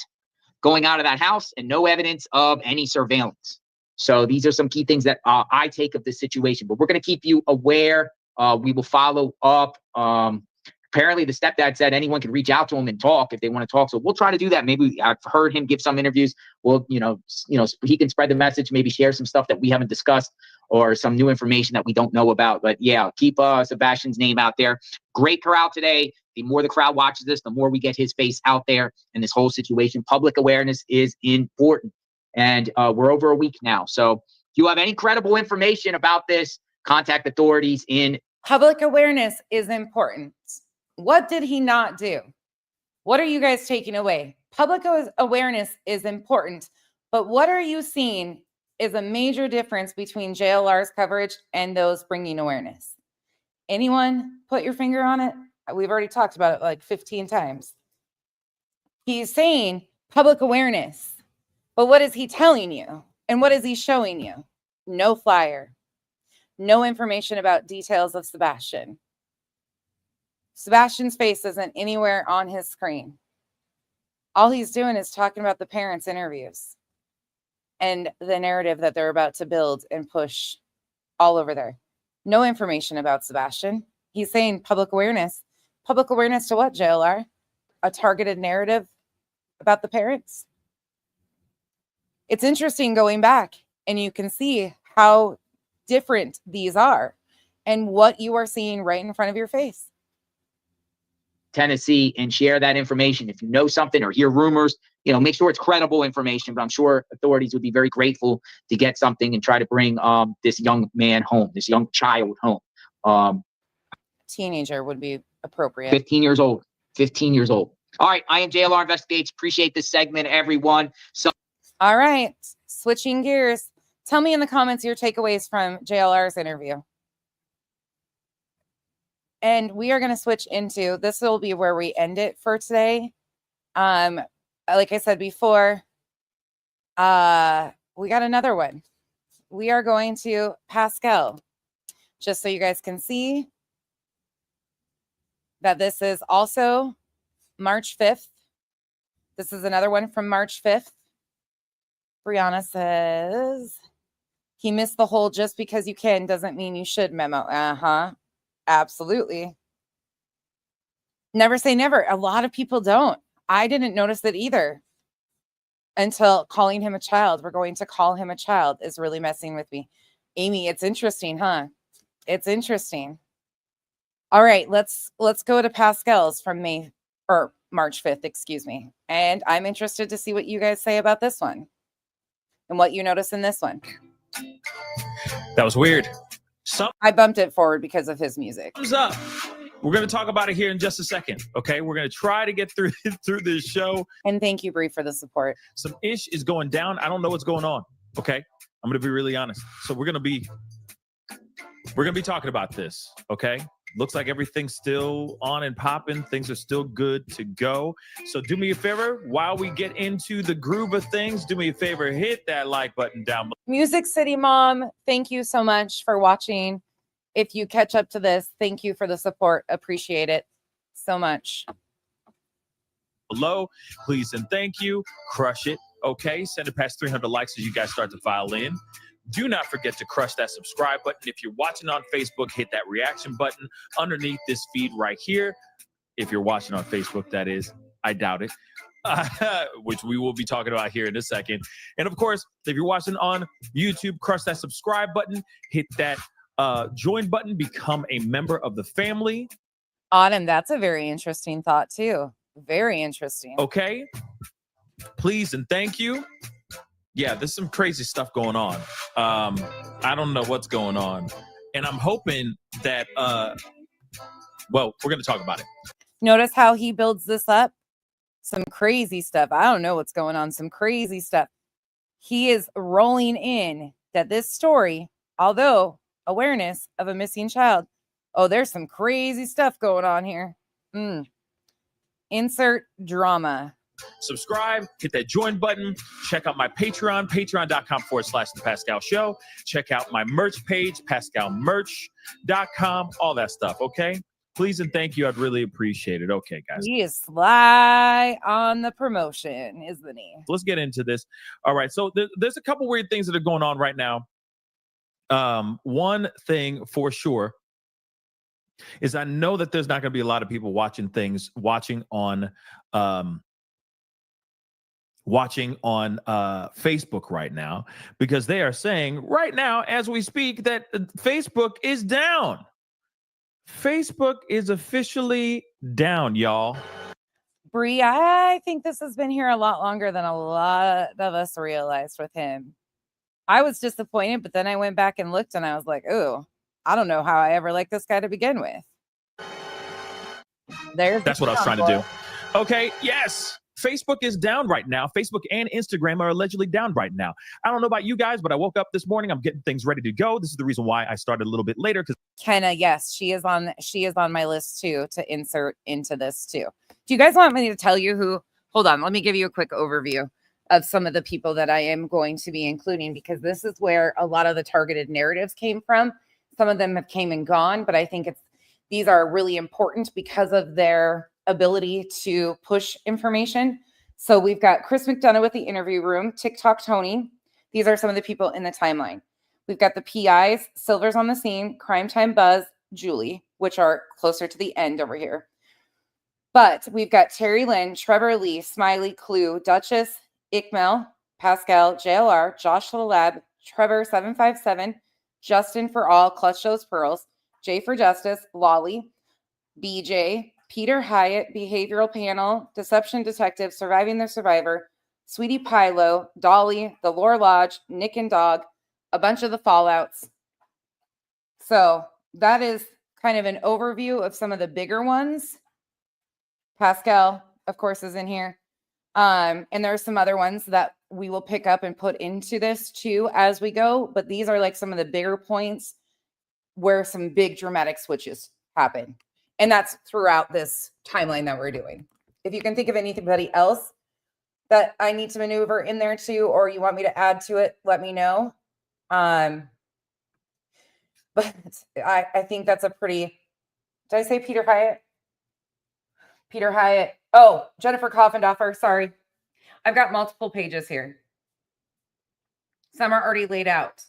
going out of that house and no evidence of any surveillance. So these are some key things that I take of this situation, but we're going to keep you aware. We will follow up. Apparently the stepdad said anyone can reach out to him and talk if they want to talk. So we'll try to do that. Maybe I've heard him give some interviews. Well, he can spread the message, maybe share some stuff that we haven't discussed or some new information that we don't know about. But yeah, keep Sebastian's name out there. Great crowd today. The more the crowd watches this, the more we get his face out there in this whole situation. Public awareness is important. And we're over a week now. So you have any credible information about this, contact authorities in. Public awareness is important. What did he not do? What are you guys taking away? Public awareness is important, but what are you seeing is a major difference between JLR's coverage and those bringing awareness. Anyone put your finger on it? We've already talked about it like 15 times. He's saying public awareness, but what is he telling you? And what is he showing you? No flyer, no information about details of Sebastian. Sebastian's face isn't anywhere on his screen. All he's doing is talking about the parents' interviews and the narrative that they're about to build and push all over there. No information about Sebastian. He's saying public awareness. Public awareness to what, JLR? A targeted narrative about the parents? It's interesting going back, and you can see how different these are and what you are seeing right in front of your face. Tennessee and share that information. If you know something or hear rumors, make sure it's credible information, but I'm sure authorities would be very grateful to get something and try to bring this young man home, this young child home. Teenager would be appropriate. 15 years old. 15 years old. All right. I am JLR Investigates. Appreciate this segment, everyone. So, all right. Switching gears. Tell me in the comments your takeaways from JLR's interview. And we are going to switch into, this will be where we end it for today. Like I said before, we got another one. We are going to Pascal, just so you guys can see that this is also March 5th. This is another one from March 5th. Brianna says, he missed the whole just because you can doesn't mean you should memo. Uh-huh. Absolutely. Never say never. A lot of people don't. I didn't notice it either until calling him a child. We're going to call him a child is really messing with me. Amy, it's interesting, huh? It's interesting. All right, let's go to Pascal's from March 5th, excuse me. And I'm interested to see what you guys say about this one and what you notice in this one. That was weird. I bumped it forward because of his music. Thumbs up. We're going to talk about it here in just a second. Okay, we're going to try to get through this show. And thank you, Bree, for the support. Some ish is going down. I don't know what's going on. Okay, I'm going to be really honest. So we're going to be talking about this. Okay, looks like everything's still on and popping. Things are still good to go. So do me a favor while we get into the groove of things. Do me a favor, hit that like button down below. Music City Mom, thank you so much for watching. If you catch up to this, thank you for the support. Appreciate it so much. Below, please and thank you. Crush it. Okay, send it past 300 likes as you guys start to file in. Do not forget to crush that subscribe button. If you're watching on Facebook, hit that reaction button underneath this feed right here. If you're watching on Facebook, that is. I doubt it. Which we will be talking about here in a second. And of course, if you're watching on YouTube, crush that subscribe button. Hit that join button. Become a member of the family. Autumn, that's a very interesting thought too. Very interesting. Okay. Please and thank you. Yeah, there's some crazy stuff going on. I don't know what's going on. And I'm hoping that, we're going to talk about it. Notice how he builds this up? Some crazy stuff. I don't know what's going on. Some crazy stuff. He is rolling in that this story, although awareness of a missing child, there's some crazy stuff going on here. Insert drama. Subscribe, hit that join button, check out my Patreon, patreon.com/The Pascal Show. Check out my merch page, pascalmerch.com, all that stuff, okay? Please and thank you. I'd really appreciate it. Okay, guys. He is sly on the promotion, isn't he? Let's get into this. All right, so there's a couple weird things that are going on right now. One thing for sure is I know that there's not going to be a lot of people watching on Facebook right now, because they are saying right now as we speak that Facebook is down. Facebook is officially down, y'all. Bree, I think this has been here a lot longer than a lot of us realized with him. I was disappointed, but then I went back and looked and I was like, oh, I don't know how I ever liked this guy to begin with. That's what I was trying to do. Okay, yes. Facebook is down right now. Facebook and Instagram are allegedly down right now. I don't know about you guys, but I woke up this morning. I'm getting things ready to go. This is the reason why I started a little bit later. Because Kenna, yes, she is on my list too to insert into this too. Do you guys want me to tell you who? Hold on, let me give you a quick overview of some of the people that I am going to be including, because this is where a lot of the targeted narratives came from. Some of them have came and gone, but I think these are really important because of their ability to push information. So we've got Chris McDonough with the interview room, TikTok Tony. These are some of the people in the timeline. We've got the PIs, Silver's on the scene, Crime Time Buzz, Julie, which are closer to the end over here. But we've got Terry Lynn, Trevor Lee, Smiley, Clue, Duchess, Ikmel, Pascal, JLR, Josh Little Lab, Trevor 757, Justin for All, Clutch Those Pearls, Jay for Justice, Lolly, BJ, Peter Hyatt, Behavioral Panel, Deception Detective, Surviving the Survivor, Sweetie Pilo, Dolly, The Lore Lodge, Nick and Dog, a bunch of the Fallouts. So that is kind of an overview of some of the bigger ones. Pascal, of course, is in here. And there are some other ones that we will pick up and put into this too as we go. But these are like some of the bigger points where some big dramatic switches happen. And that's throughout this timeline that we're doing. If you can think of anybody else that I need to maneuver in there too, or you want me to add to it, let me know. But I think that's a pretty, did I say Peter Hyatt? Peter Hyatt. Oh, Jennifer Coffendoffer. Sorry. I've got multiple pages here. Some are already laid out.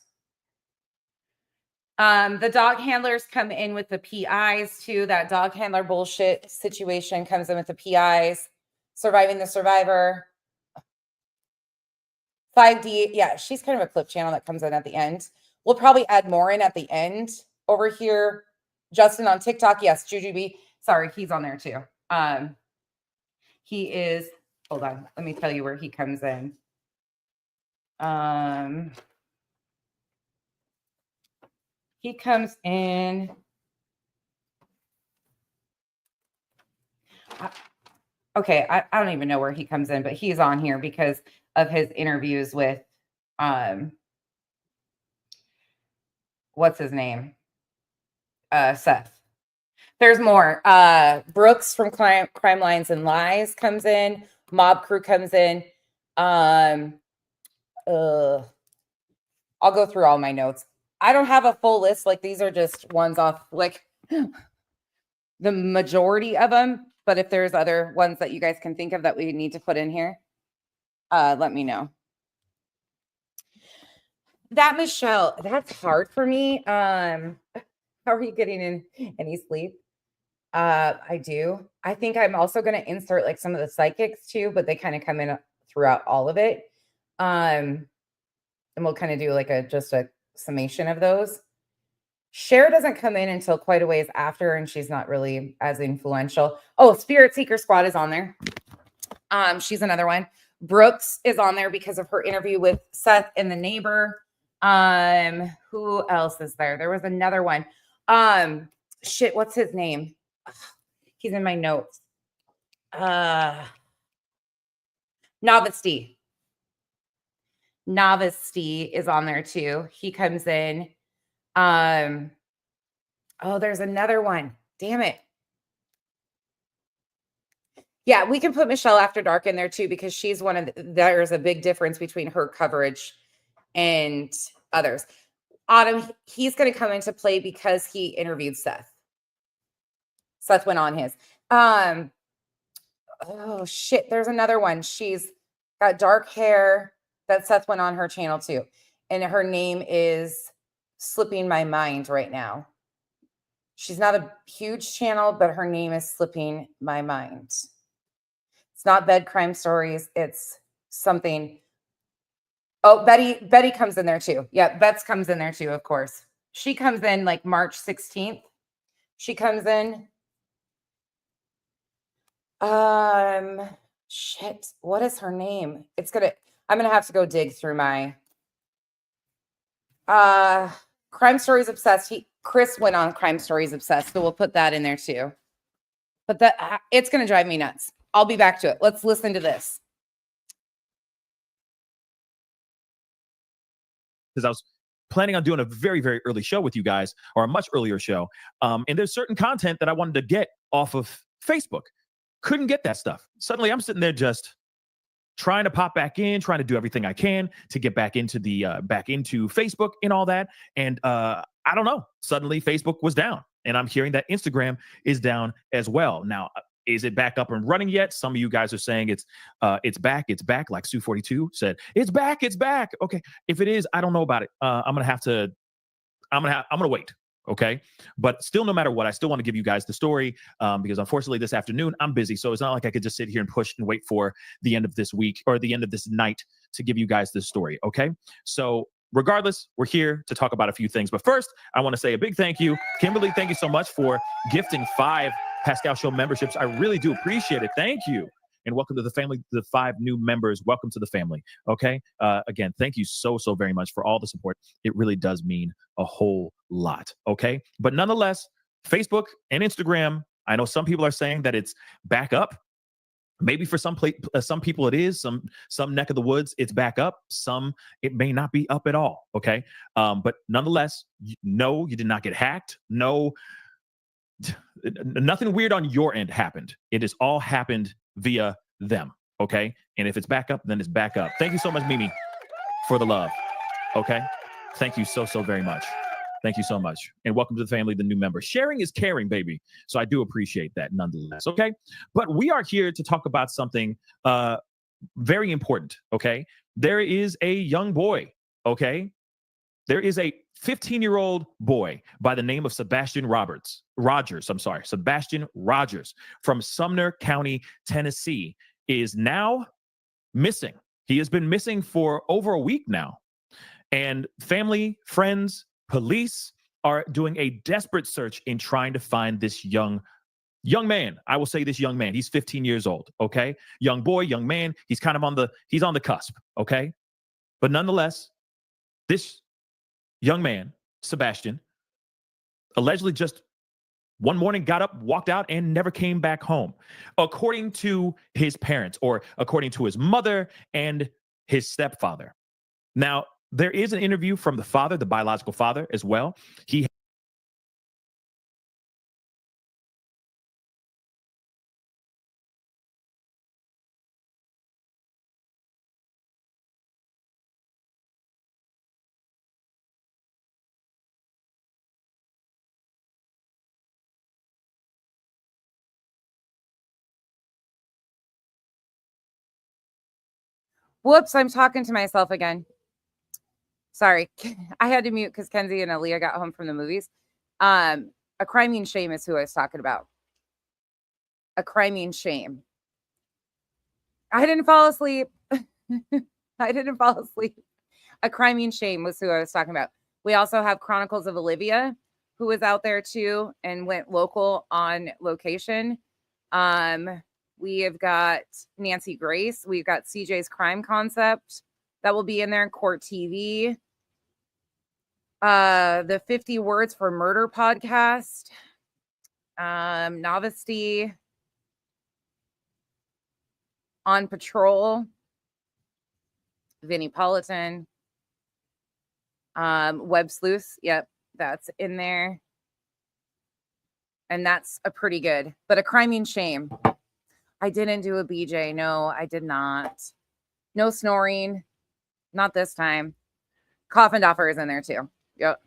The dog handlers come in with the PIs too. That dog handler bullshit situation comes in with the PIs. Surviving the Survivor. 5D. Yeah, she's kind of a clip channel that comes in at the end. We'll probably add more in at the end over here. Justin on TikTok. Yes, Jujubee. Sorry, he's on there too. He is, hold on, let me tell you where he comes in. He comes in. Okay, I don't even know where he comes in, but he's on here because of his interviews with, what's his name? Seth. There's more. Brooks from Crime Lines and Lies comes in. Mob Crew comes in. I'll go through all my notes. I don't have a full list. Like these are just ones off, like the majority of them. But if there's other ones that you guys can think of that we need to put in here, let me know. That Michelle, that's hard for me. How are you getting in any sleep? I do. I think I'm also going to insert like some of the psychics too, but they kind of come in throughout all of it. And we'll kind of do like just a summation of those. Cher doesn't come in until quite a ways after, and she's not really as influential. Oh, Spirit Seeker Squad is on there. She's another one. Brooks is on there because of her interview with Seth and the neighbor. Who else is there? There was another one. Shit, what's his name? He's in my notes. Novice D. Novice D is on there too. He comes in. Oh, there's another one. Damn it. Yeah, we can put Michelle After Dark in there too, because she's one of there's a big difference between her coverage and others. Autumn, he's going to come into play because he interviewed Seth. Seth went on his. Oh shit, there's another one. She's got dark hair that Seth went on her channel too. And her name is slipping my mind right now. She's not a huge channel, but her name is slipping my mind. It's not Bed Crime Stories. It's something. Oh, Betty comes in there too. Yeah, Bets comes in there too, of course. She comes in like March 16th. She comes in. Shit. What is her name? I'm gonna have to go dig through my Crime Stories Obsessed. Chris went on Crime Stories Obsessed, so we'll put that in there too. But it's going to drive me nuts. I'll be back to it. Let's listen to this. Because I was planning on doing a very, very early show with you guys, or a much earlier show. And there's certain content that I wanted to get off of Facebook. Couldn't get that stuff. Suddenly I'm sitting there just trying to pop back in, trying to do everything I can to get back into Facebook and all that. And I don't know. Suddenly Facebook was down, and I'm hearing that Instagram is down as well. Now, is it back up and running yet? Some of you guys are saying it's back. Like Sue42 said, it's back. Okay, if it is, I don't know about it. I'm gonna wait. Okay, but still, no matter what, I still want to give you guys the story because unfortunately this afternoon I'm busy, so it's not like I could just sit here and push and wait for the end of this week or the end of this night to give you guys this story. Okay, so regardless, we're here to talk about a few things. But first, I want to say a big thank you, Kimberly. Thank you so much for gifting 5 Pascal Show memberships. I really do appreciate it. Thank you. And welcome to the family, the 5 new members. Welcome to the family. Okay. Again, thank you so very much for all the support. It really does mean a whole lot. Okay. But nonetheless, Facebook and Instagram, I know some people are saying that it's back up. Maybe for some people it is. Some neck of the woods, it's back up. Some, it may not be up at all. Okay. But nonetheless, no, you did not get hacked. No, nothing weird on your end happened. It has all happened via them. Okay. And if it's back up, then it's back up. Thank you so much, Mimi, for the love. Okay. Thank you so very much. Thank you so much. And welcome to the family, the new member. Sharing is caring, baby. So I do appreciate that nonetheless. Okay. But we are here to talk about something very important. Okay. There is a young boy. Okay. There is a 15-year-old boy by the name of Sebastian Rogers from Sumner County, Tennessee, is now missing. He has been missing for over a week now. And family, friends, police are doing a desperate search in trying to find this young man. I will say this young man. He's 15 years old. Okay. Young boy, young man. He's kind of he's on the cusp. Okay. But nonetheless, this young man, Sebastian, allegedly just one morning got up, walked out, and never came back home, according to his parents, or according to his mother and his stepfather. Now, there is an interview from the father, the biological father, as well. Whoops, I'm talking to myself again. Sorry. I had to mute because Kenzie and Aaliyah got home from the movies. A criming shame is who I was talking about. A criming shame. I didn't fall asleep. I didn't fall asleep. A criming shame was who I was talking about. We also have Chronicles of Olivia, who was out there too and went local on location. We have got Nancy Grace. We've got CJ's Crime Concept that will be in there. Court TV. The 50 Words for Murder podcast. Novesty. On Patrol. Vinnie Politan. Web Sleuths. Yep, that's in there. And that's a pretty good, but a criming shame. I didn't do a BJ. No, I did not. No snoring. Not this time. Coffin Doffer is in there too. Yep.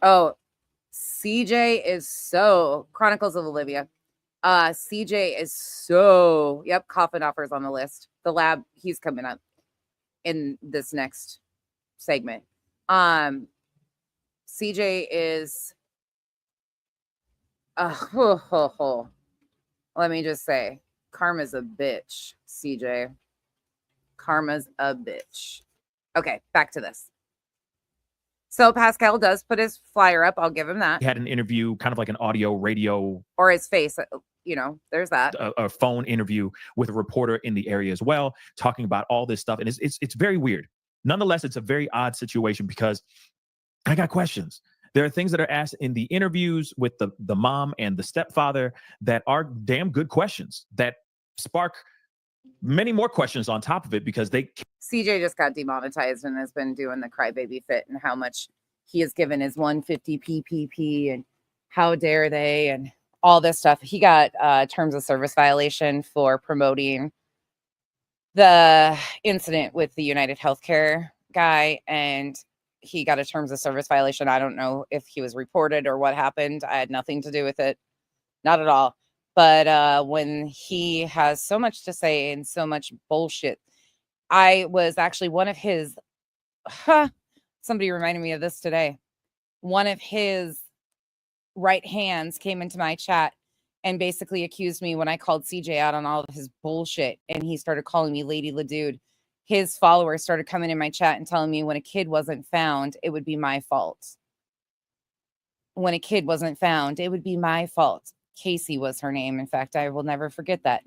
Oh, CJ is so Chronicles of Olivia. CJ is so, yep, Coffin Doffer is on the list. The lab, he's coming up in this next segment. CJ is let me just say, karma's a bitch, CJ. Karma's a bitch. Okay, back to this. So Pascal does put his flyer up. I'll give him that. He had an interview, kind of like an audio, radio. Or his face, you know, there's that. A phone interview with a reporter in the area as well, talking about all this stuff. And it's very weird. Nonetheless, it's a very odd situation because I got questions. There are things that are asked in the interviews with the mom and the stepfather that are damn good questions that spark many more questions on top of it because they. CJ just got demonetized and has been doing the crybaby fit and how much he has given his 150 PPP and how dare they and all this stuff. He got terms of service violation for promoting the incident with the United Healthcare guy, and he got a terms of service violation. I don't know if he was reported or what happened. I had nothing to do with it. Not at all. But when he has so much to say and so much bullshit, I was actually one of his, somebody reminded me of this today. One of his right hands came into my chat and basically accused me when I called CJ out on all of his bullshit. And he started calling me Lady LaDude. His followers started coming in my chat and telling me when a kid wasn't found, it would be my fault. When a kid wasn't found, it would be my fault. Casey was her name. In fact, I will never forget that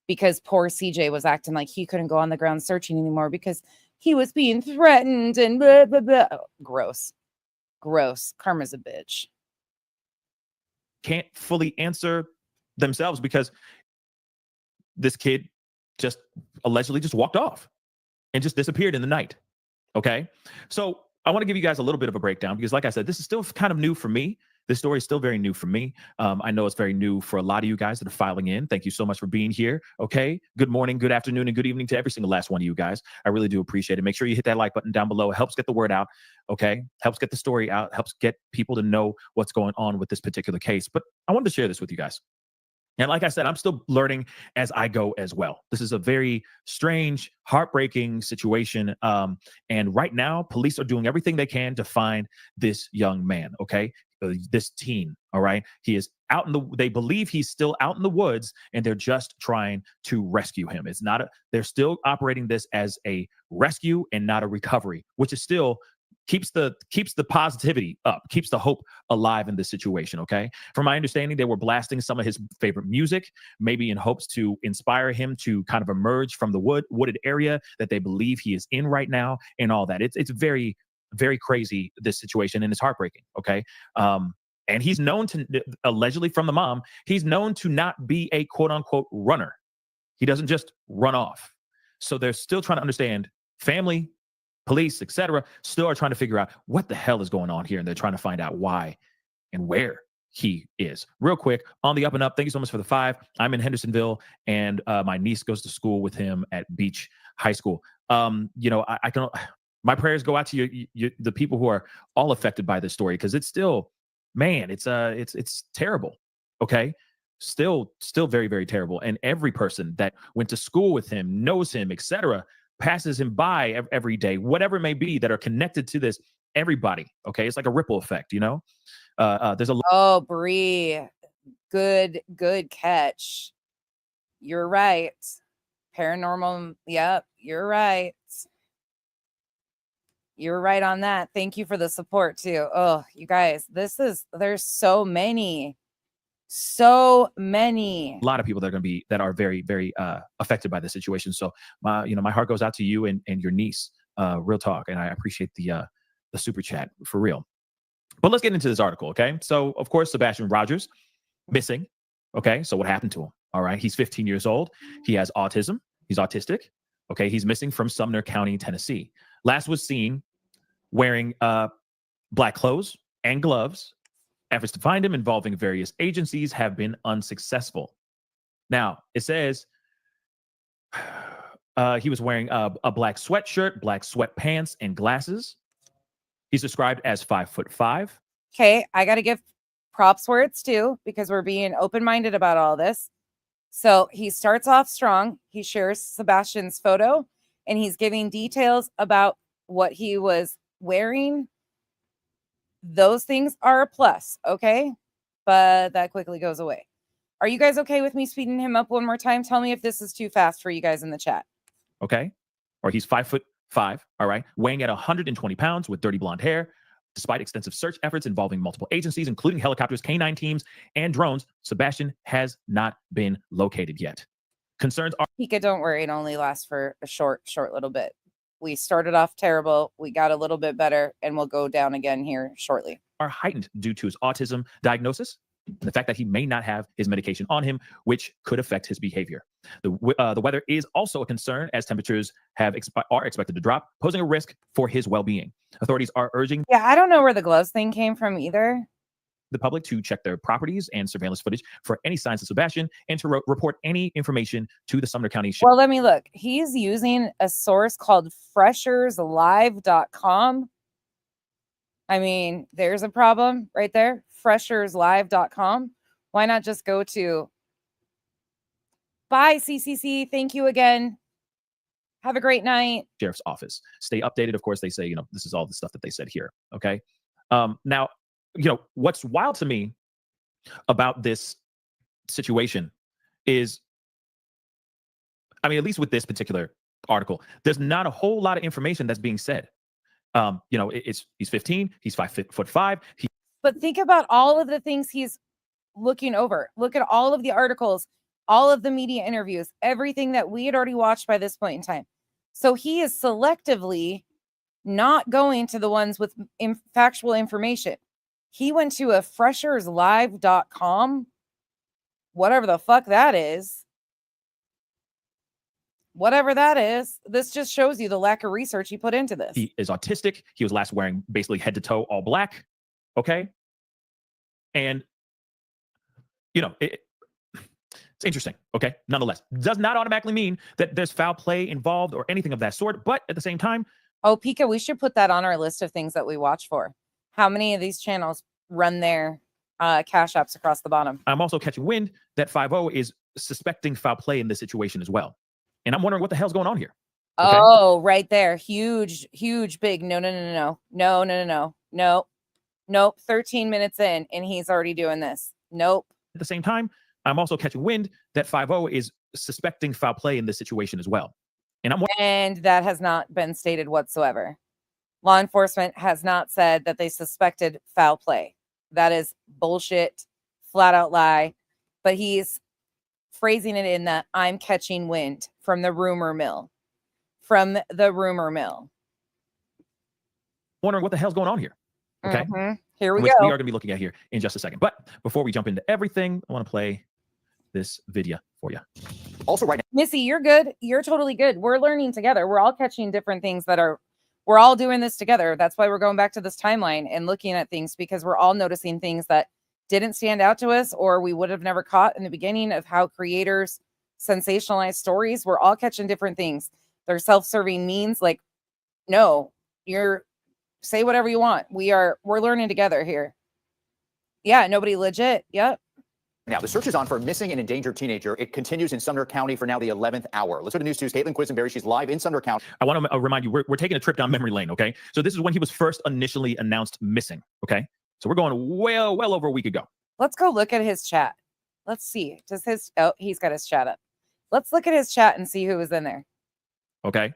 because poor CJ was acting like he couldn't go on the ground searching anymore because he was being threatened and blah, blah, blah. Gross. Gross. Karma's a bitch. Can't fully answer themselves because this kid just allegedly just walked off and just disappeared in the night. Okay. So I want to give you guys a little bit of a breakdown because like I said, this is still kind of new for me. This story is still very new for me. I know it's very new for a lot of you guys that are filing in. Thank you so much for being here. Okay. Good morning, good afternoon, and good evening to every single last one of you guys. I really do appreciate it. Make sure you hit that like button down below. It helps get the word out. Okay. Helps get the story out. Helps get people to know what's going on with this particular case. But I wanted to share this with you guys. And like I said, I'm still learning as I go as well. This is a very strange, heartbreaking situation. And right now, police are doing everything they can to find this young man, okay? This teen, all right? He is out in they believe he's still out in the woods and they're just trying to rescue him. It's not they're still operating this as a rescue and not a recovery, which is still keeps the positivity up, keeps the hope alive in this situation, okay? From my understanding, they were blasting some of his favorite music, maybe in hopes to inspire him to kind of emerge from the wooded area that they believe he is in right now and all that. It's very, very crazy, this situation, and it's heartbreaking, okay? And he's known to, allegedly from the mom, he's known to not be a quote-unquote runner. He doesn't just run off. So they're still trying to understand, family, police, etc., still are trying to figure out what the hell is going on here, and they're trying to find out why and where he is. Real quick, on the up and up, thank you so much for the 5. I'm in Hendersonville, and my niece goes to school with him at Beach High School. You know, I can. My prayers go out to the people who are all affected by this story because it's still, man, it's terrible. Okay, still very, very terrible, and every person that went to school with him, knows him, etc., passes him by every day, whatever it may be, that are connected to this. Everybody, okay, it's like a ripple effect, you know. There's a Oh, Bree, good catch. You're right. Paranormal. Yep, you're right. You're right on that. Thank you for the support too. Oh, you guys, there's so many. A lot of people that are very, very affected by the situation. So my heart goes out to you and your niece. Real talk, and I appreciate the super chat for real. But let's get into this article, okay? So of course, Sebastian Rogers missing. Okay, so what happened to him? All right, he's 15 years old. He has autism. He's autistic. Okay, he's missing from Sumner County, Tennessee. Last was seen wearing black clothes and gloves. Efforts to find him involving various agencies have been unsuccessful. Now, it says he was wearing a black sweatshirt, black sweatpants, and glasses. He's described as 5'5". Okay, I got to give props where it's due because we're being open-minded about all this. So he starts off strong. He shares Sebastian's photo, and he's giving details about what he was wearing. Those things are a plus, okay? But that quickly goes away. Are you guys okay with me speeding him up one more time? Tell me if this is too fast for you guys in the chat. Okay, or he's 5'5". All right, weighing at 120 pounds with dirty blonde hair. Despite extensive search efforts involving multiple agencies, including helicopters, K-9 teams, and drones, Sebastian has not been located yet. Concerns are... Pika, don't worry. It only lasts for a short little bit. We started off terrible. We got a little bit better, and we'll go down again here shortly. Are heightened due to his autism diagnosis, the fact that he may not have his medication on him, which could affect his behavior. The weather is also a concern as temperatures are expected to drop, posing a risk for his well-being. Authorities are urging I don't know where the gloves thing came from either. the public to check their properties and surveillance footage for any signs of Sebastian and to report any information to the Sumner County Sheriff. Well, let me look. He's using a source called fresherslive.com. I mean, there's a problem right there. Fresherslive.com. Why not just go to bye, CCC. Thank you again. Have a great night. Sheriff's office. Stay updated. Of course, they say, this is all the stuff that they said here. Okay. Now, what's wild to me about this situation is, I mean, at least with this particular article, there's not a whole lot of information that's being said. He's 15, he's 5'5". But think about all of the things he's looking over. Look at all of the articles, all of the media interviews, everything that we had already watched by this point in time. So he is selectively not going to the ones with factual information. He went to a fresherslive.com, whatever the fuck that is. Whatever that is, this just shows you the lack of research he put into this. He is autistic. He was last wearing basically head to toe all black. Okay. And, it's interesting. Okay. Nonetheless, does not automatically mean that there's foul play involved or anything of that sort. But at the same time. Oh, Pika, we should put that on our list of things that we watch for. How many of these channels run their cash apps across the bottom? I'm also catching wind that 5-0 is suspecting foul play in this situation as well. And I'm wondering what the hell's going on here. Okay? Oh, right there. Huge, big. No. Nope. 13 minutes in and he's already doing this. Nope. At the same time, I'm also catching wind that 5-0 is suspecting foul play in this situation as well. And that has not been stated whatsoever. Law enforcement has not said that they suspected foul play. That is bullshit, flat out lie. But he's phrasing it in that I'm catching wind from the rumor mill. Wondering what the hell's going on here. Okay. Mm-hmm. Here we Which go. we are going to be looking at here in just a second. But before we jump into everything, I want to play this video for you. Also right now, Missy, you're good. You're totally good. We're learning together. We're all catching different things we're all doing this together. That's why we're going back to this timeline and looking at things, because we're all noticing things that didn't stand out to us or we would have never caught in the beginning of how creators sensationalize stories. We're all catching different things. They're self-serving means like, no, say whatever you want. We're learning together here. Yeah, nobody legit. Yep. now, the search is on for a missing and endangered teenager. It continues in Sumner County for now the 11th hour. Let's go to News 2's Caitlin Quisenberry. She's live in Sumner County. I want to remind you, we're taking a trip down memory lane, okay? So this is when he was first initially announced missing, okay? So we're going well over a week ago. Let's go look at his chat. Let's see. He's got his chat up. Let's look at his chat and see who was in there. Okay.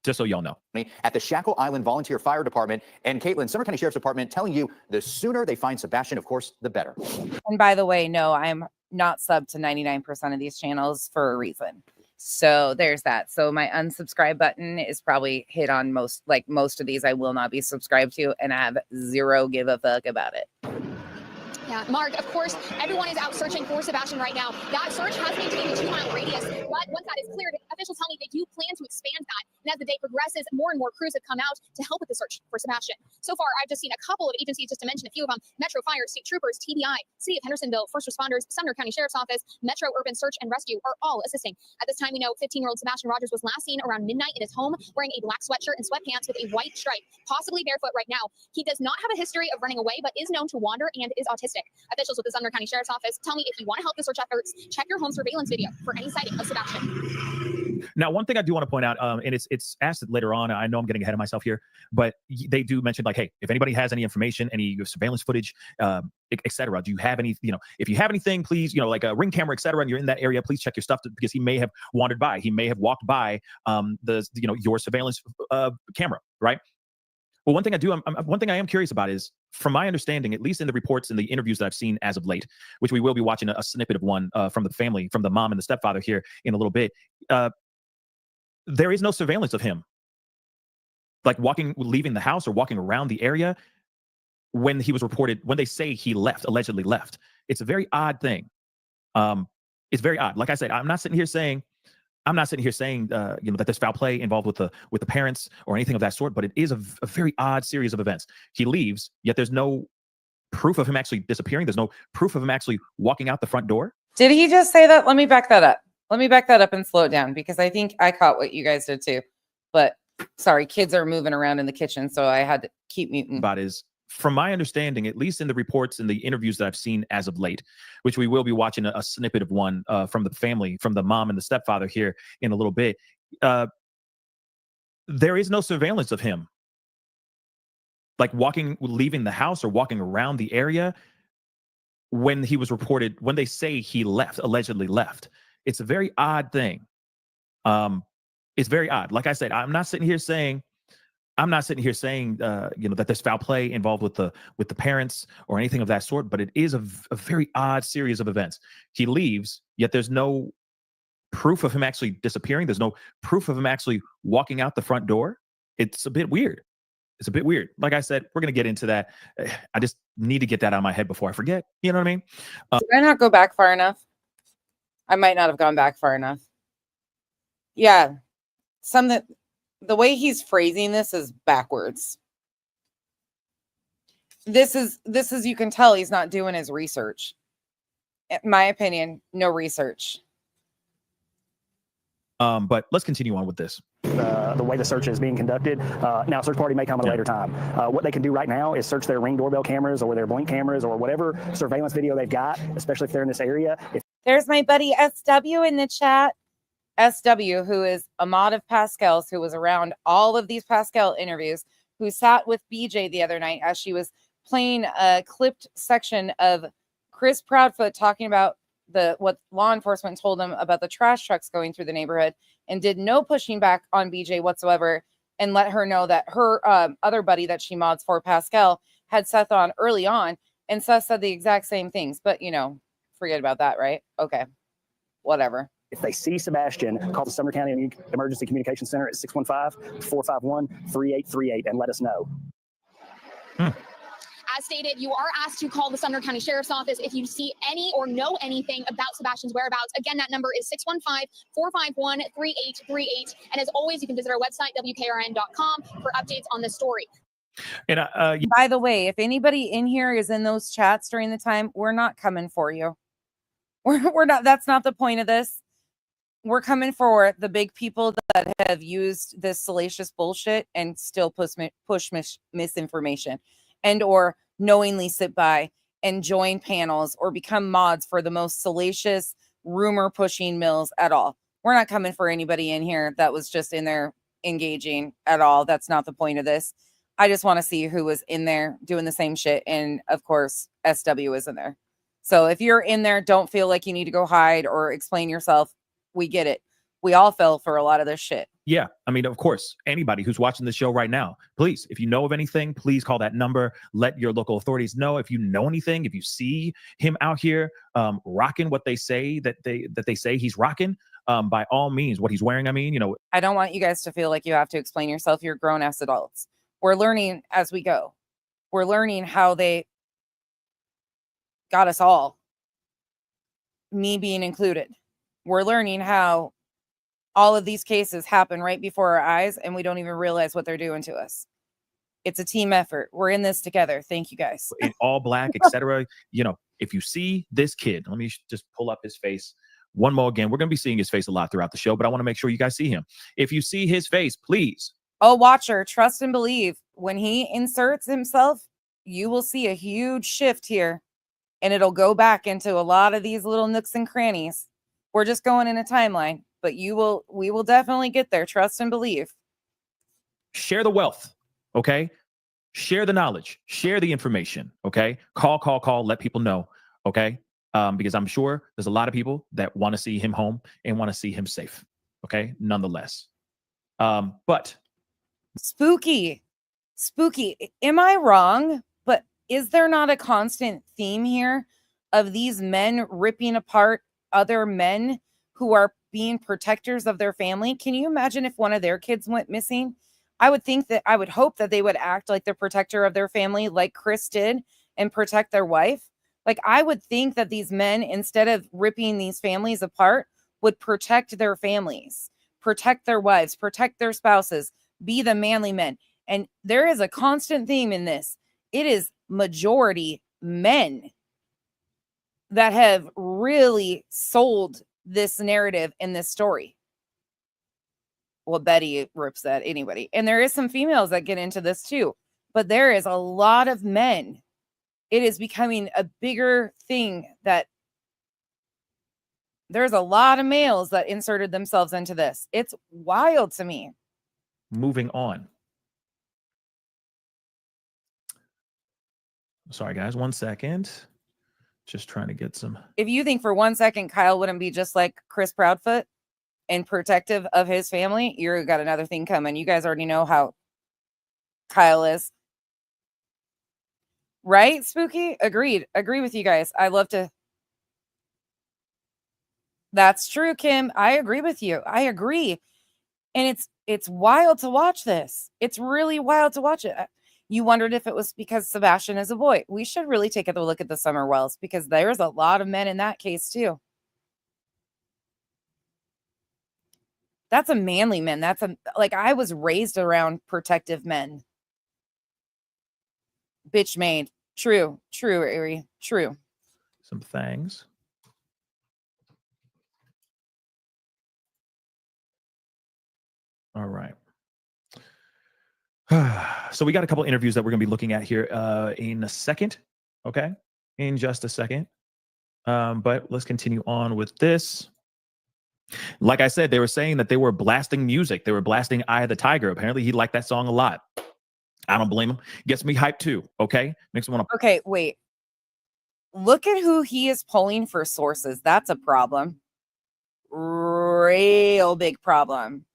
Just so y'all know. At the Shackle Island Volunteer Fire Department and Caitlin, Sumner County Sheriff's Department telling you the sooner they find Sebastian, of course, the better. And by the way, no, I'm not subbed to 99% of these channels for a reason. So there's that. So my unsubscribe button is probably hit on most of these I will not be subscribed to, and I have zero give a fuck about it. Yeah, Mark, of course, everyone is out searching for Sebastian right now. That search has maintained a 2-mile radius, but once that is cleared, officials tell me they do plan to expand that. And as the day progresses, more and more crews have come out to help with the search for Sebastian. So far, I've just seen a couple of agencies, just to mention a few of them: Metro Fire, State Troopers, TBI, City of Hendersonville, First Responders, Sumner County Sheriff's Office, Metro Urban Search and Rescue are all assisting. At this time, we know 15-year-old Sebastian Rogers was last seen around midnight in his home wearing a black sweatshirt and sweatpants with a white stripe, possibly barefoot right now. He does not have a history of running away, but is known to wander and is autistic. Officials with the Sumner County Sheriff's Office tell me if you want to help the search efforts, check your home surveillance video for any sighting of Sebastian. Now, one thing I do want to point out, and it's asked later on, I know I'm getting ahead of myself here, but they do mention, like, hey, if anybody has any information, any surveillance footage, et cetera, do you have any, if you have anything, please, like a ring camera, et cetera, and you're in that area, please check your stuff because he may have wandered by. He may have walked by your surveillance camera, right? Well, one thing I am curious about is, from my understanding, at least in the reports and the interviews that I've seen as of late, which we will be watching a snippet of one from the family, from the mom and the stepfather here in a little bit, there is no surveillance of him like leaving the house or walking around the area when he was reported, when they say he left, allegedly left. It's a very odd thing. It's very odd. Like I said, I'm not sitting here saying, that there's foul play involved with the parents or anything of that sort, but it is a very odd series of events. He leaves, yet there's no proof of him actually disappearing. There's no proof of him actually walking out the front door. Did he just say that? Let me back that up. Let me back that up and slow it down, because I think I caught what you guys did too. But sorry, kids are moving around in the kitchen, so I had to keep muting. About is, from my understanding, at least in the reports and the interviews that I've seen as of late, which we will be watching a snippet of one from the family, from the mom and the stepfather here in a little bit, there is no surveillance of him, like leaving the house or walking around the area when he was reported, when they say he left, allegedly left. It's a very odd thing. It's very odd. Like I said, I'm not sitting here saying, that there's foul play involved with the parents or anything of that sort, but it is a very odd series of events. He leaves, yet there's no proof of him actually disappearing. There's no proof of him actually walking out the front door. It's a bit weird. It's a bit weird. Like I said, we're going to get into that. I just need to get that out of my head before I forget. You know what I mean? Did I not go back far enough? I might not have gone back far enough. Yeah. The way he's phrasing this is backwards. This is, you can tell he's not doing his research. In my opinion, no research. But let's continue on with this. The way the search is being conducted. Now, search party may come at a later time. What they can do right now is search their Ring doorbell cameras or their Blink cameras or whatever surveillance video they've got, especially if they're in this area. There's my buddy SW in the chat. SW, who is a mod of Pascal's, who was around all of these Pascal interviews, who sat with BJ the other night as she was playing a clipped section of Chris Proudfoot talking about what law enforcement told him about the trash trucks going through the neighborhood, and did no pushing back on BJ whatsoever, and let her know that her other buddy that she mods for, Pascal, had Seth on early on, and Seth said the exact same things. But, forget about that, right? Okay, whatever. If they see Sebastian, call the Sumner County Emergency Communication Center at 615-451-3838 and let us know. As stated, you are asked to call the Sumner County Sheriff's Office if you see any or know anything about Sebastian's whereabouts. Again, that number is 615-451-3838. And as always, you can visit our website, WKRN.com, for updates on this story. And by the way, if anybody in here is in those chats during the time, we're not coming for you. We're not. That's not the point of this. We're coming for the big people that have used this salacious bullshit and still push misinformation, and or knowingly sit by and join panels or become mods for the most salacious rumor pushing mills at all. We're not coming for anybody in here that was just in there engaging at all. That's not the point of this. I just want to see who was in there doing the same shit. And of course, SW is in there. So if you're in there, don't feel like you need to go hide or explain yourself. We get it. We all fell for a lot of this shit. Yeah. I mean, of course, anybody who's watching the show right now, please, if you know of anything, please call that number. Let your local authorities know. If you know anything, if you see him out here rocking what they say that they say he's rocking, by all means, what he's wearing, I don't want you guys to feel like you have to explain yourself. You're grown-ass adults. We're learning as we go. We're learning how they got us all, me being included. We're learning how all of these cases happen right before our eyes, and we don't even realize what they're doing to us. It's a team effort. We're in this together. Thank you, guys. in all black, etc. If you see this kid, let me just pull up his face one more again. We're going to be seeing his face a lot throughout the show, but I want to make sure you guys see him. If you see his face, please. Oh, watcher, trust and believe. When he inserts himself, you will see a huge shift here, and it'll go back into a lot of these little nooks and crannies. We're just going in a timeline, but we will definitely get there. Trust and believe. Share the wealth, okay? Share the knowledge, share the information, okay? Call, let people know, okay? Because I'm sure there's a lot of people that want to see him home and want to see him safe, okay? Nonetheless. But spooky. Am I wrong? But is there not a constant theme here of these men ripping apart other men who are being protectors of their family? Can you imagine if one of their kids went missing? I would hope that they would act like the protector of their family, like Chris did, and protect their wife. Like, I would think that these men, instead of ripping these families apart, would protect their families, protect their wives, protect their spouses, be the manly men. And there is a constant theme in this. It is majority men that have really sold this narrative in this story. Well, Betty rips that anybody. And there is some females that get into this too. But there is a lot of men. It is becoming a bigger thing that there's a lot of males that inserted themselves into this. It's wild to me. Moving on. Sorry, guys. 1 second. Just trying to get some. If you think for 1 second Kyle wouldn't be just like Chris Proudfoot and protective of his family, you've got another thing coming. You guys already know how Kyle is. Right, Spooky? Agreed. Agree with you guys. I love to. That's true, Kim. I agree with you. I agree. And it's wild to watch this. It's really wild to watch it. You wondered if it was because Sebastian is a boy. We should really take a look at the Summer Wells, because there's a lot of men in that case too. That's a manly man. Like, I was raised around protective men. Bitch made. True, Ari. True. Some things. All right. So we got a couple interviews that we're going to be looking at here in a second. Okay. In just a second. But let's continue on with this. Like I said, they were saying that they were blasting music. They were blasting Eye of the Tiger. Apparently he liked that song a lot. I don't blame him. Gets me hyped too. Okay. Makes me want to. Okay, wait. Look at who he is pulling for sources. That's a problem. Real big problem.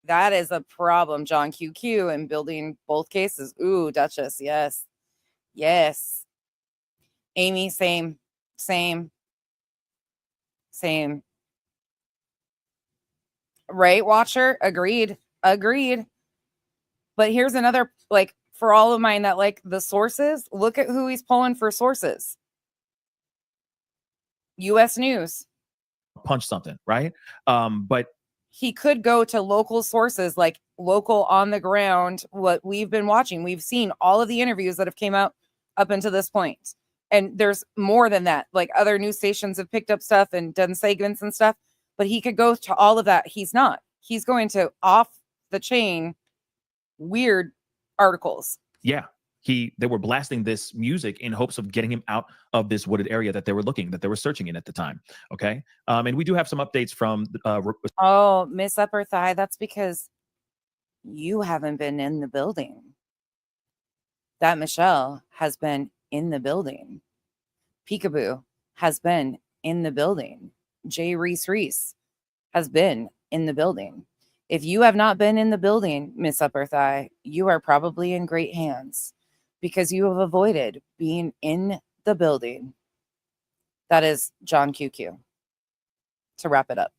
That is a problem, John QQ, in building both cases. Ooh, Duchess. Yes. Yes. Amy, same. Right, Watcher? Agreed. But here's another, like, for all of mine that like the sources, look at who he's pulling for sources. U.S. News. Punch something, right? But he could go to local sources, like local on the ground, what we've been watching. We've seen all of the interviews that have came out up until this point. And there's more than that. Like, other news stations have picked up stuff and done segments and stuff, but he could go to all of that. He's not. He's going to off the chain weird articles. yeah, they were blasting this music in hopes of getting him out of this wooded area that they were searching in at the time. Okay. And we do have some updates from Oh, Miss Upper Thigh, that's because you haven't been in the building. That Michelle has been in the building. Peekaboo has been in the building. Jay Reese has been in the building. If you have not been in the building, Miss Upper Thigh, you are probably in great hands, because you have avoided being in the building. That is John QQ. To wrap it up.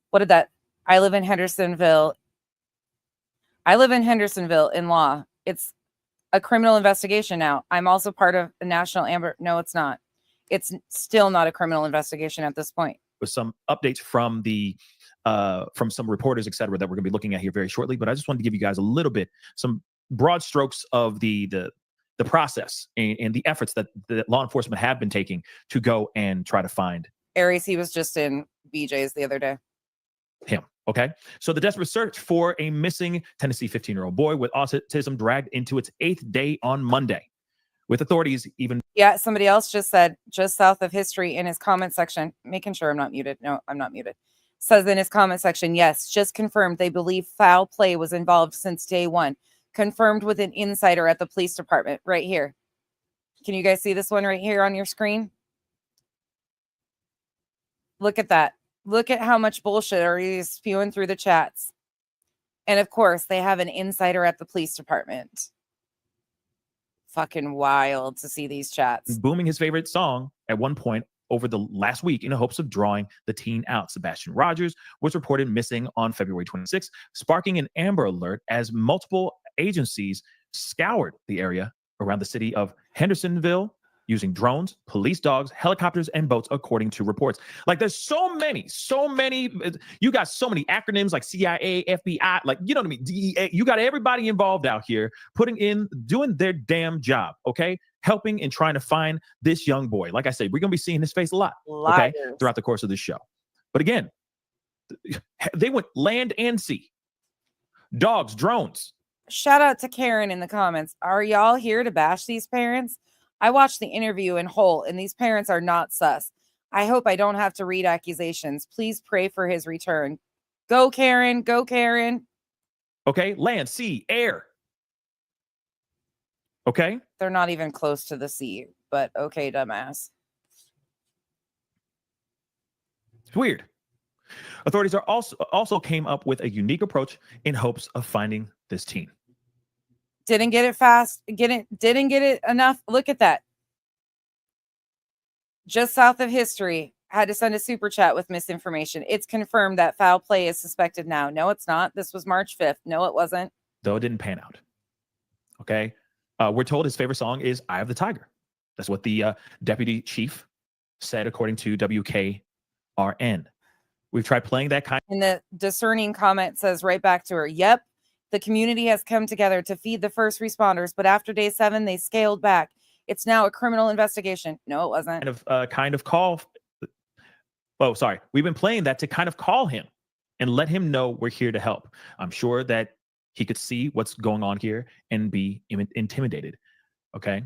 What did that? I live in Hendersonville in law. It's a criminal investigation now. I'm also part of a national Amber. No, it's not. It's still not a criminal investigation at this point. with some updates from from some reporters, et cetera, that we're going to be looking at here very shortly. But I just wanted to give you guys a little bit, some broad strokes of the process and the efforts that the law enforcement have been taking to go and try to find Aries. He was just in BJ's the other day. him. Okay. So the desperate search for a missing Tennessee 15-year-old boy with autism dragged into its 8th day on Monday, with authorities even. Yeah. Somebody else just said, just south of history, in his comment section, making sure I'm not muted. No, I'm not muted. Says in his comment section, yes, just confirmed they believe foul play was involved since day one. Confirmed with an insider at the police department right here. Can you guys see this one right here on your screen? Look at that. Look at how much bullshit are you spewing through the chats. And of course, they have an insider at the police department. Fucking wild to see these chats. Booming his favorite song at one point over the last week in the hopes of drawing the teen out. Sebastian Rogers was reported missing on February 26th, sparking an Amber Alert as multiple agencies scoured the area around the city of Hendersonville using drones, police dogs, helicopters, and boats, according to reports. Like, there's so many, you got so many acronyms like CIA, FBI, like, you know what I mean, DEA. You got everybody involved out here doing their damn job, okay? Helping and trying to find this young boy. Like I said, we're going to be seeing his face a lot, okay, throughout the course of this show. But again, they went land and sea. Dogs, drones. Shout out to Karen in the comments. Are y'all here to bash these parents? I watched the interview in whole, and these parents are not sus. I hope I don't have to read accusations. Please pray for his return. Go, Karen. Go, Karen. Okay, land, sea, air. Okay? They're not even close to the sea, but okay, dumbass. It's weird. Authorities are also came up with a unique approach in hopes of finding this teen. Didn't get it fast. Didn't get it enough. Look at that. Just south of history. Had to send a super chat with misinformation. It's confirmed that foul play is suspected now. No, it's not. This was March 5th. No, it wasn't. Though it didn't pan out. Okay. We're told his favorite song is Eye of the Tiger. That's what the deputy chief said, according to WKRN. We've tried playing that kind. And the discerning comment says right back to her, yep, the community has come together to feed the first responders, but after day 7, they scaled back. It's now a criminal investigation. No, it wasn't. Kind of call. Oh, sorry. We've been playing that to kind of call him and let him know we're here to help. I'm sure that he could see what's going on here and be intimidated. Okay.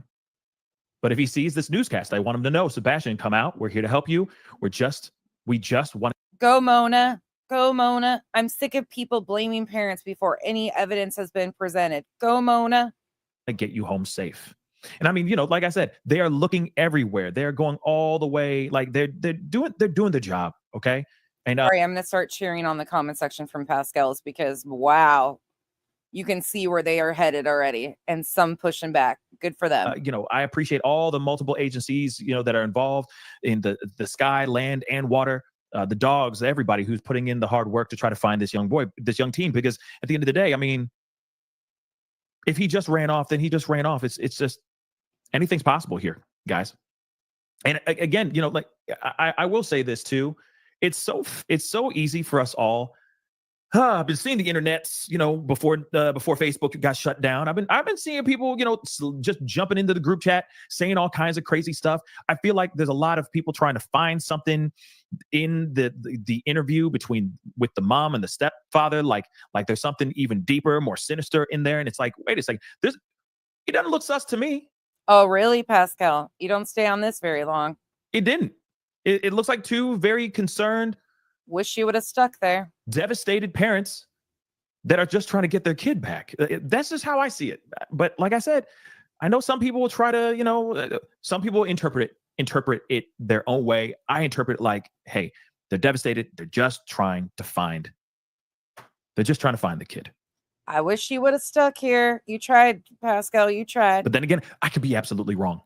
But if he sees this newscast, I want him to know, Sebastian, come out. We're here to help you. We just want to go, Mona. Go, Mona. I'm sick of people blaming parents before any evidence has been presented. Go, Mona. get you home safe. And I mean, you know, like I said, they are looking everywhere. They're going all the way. Like they're doing the job. Okay. And sorry, I'm going to start cheering on the comment section from Pascal's because wow, you can see where they are headed already and some pushing back. Good for them. You know, I appreciate all the multiple agencies, you know, that are involved in the sky, land, and water. The dogs, everybody who's putting in the hard work to try to find this young boy, this young teen, because at the end of the day, I mean, if he just ran off, then he just ran off. It's just anything's possible here, guys. And again, you know, like I will say this too. It's so easy for us all. I've been seeing the internet, you know, before Facebook got shut down. I've been seeing people, you know, just jumping into the group chat, saying all kinds of crazy stuff. I feel like there's a lot of people trying to find something in the interview with the mom and the stepfather, like there's something even deeper, more sinister in there. And it's like, wait a second, it doesn't look sus to me. Oh, really, Pascal? You don't stay on this very long. It didn't. It looks like two very concerned. Wish you would have stuck there. Devastated parents that are just trying to get their kid back. That's just how I see it. But like I said, I know some people will try to, you know, some people interpret it their own way. I interpret it like, hey, they're devastated. They're just trying to find the kid. I wish you would have stuck here. You tried, Pascal. You tried. But then again, I could be absolutely wrong.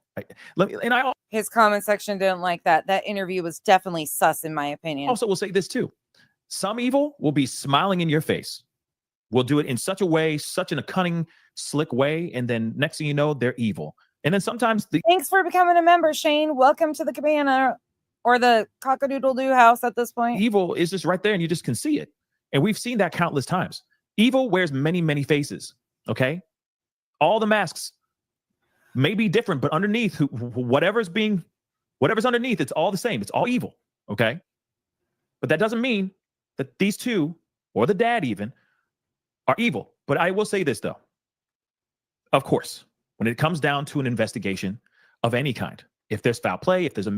His comment section didn't like that. That interview was definitely sus, in my opinion. Also, we'll say this too. Some evil will be smiling in your face. We'll do it in such a way, such in a cunning, slick way. And then next thing you know, they're evil. And then sometimes thanks for becoming a member, Shane. Welcome to the cabana or the cock-a-doodle-doo house at this point. Evil is just right there and you just can see it. And we've seen that countless times. Evil wears many, many faces. Okay. All the masks may be different, but underneath, whatever's underneath, it's all the same. It's all evil. Okay. But that doesn't mean that these two, or the dad even, are evil. But I will say this, though. Of course, when it comes down to an investigation of any kind, if there's foul play, if there's a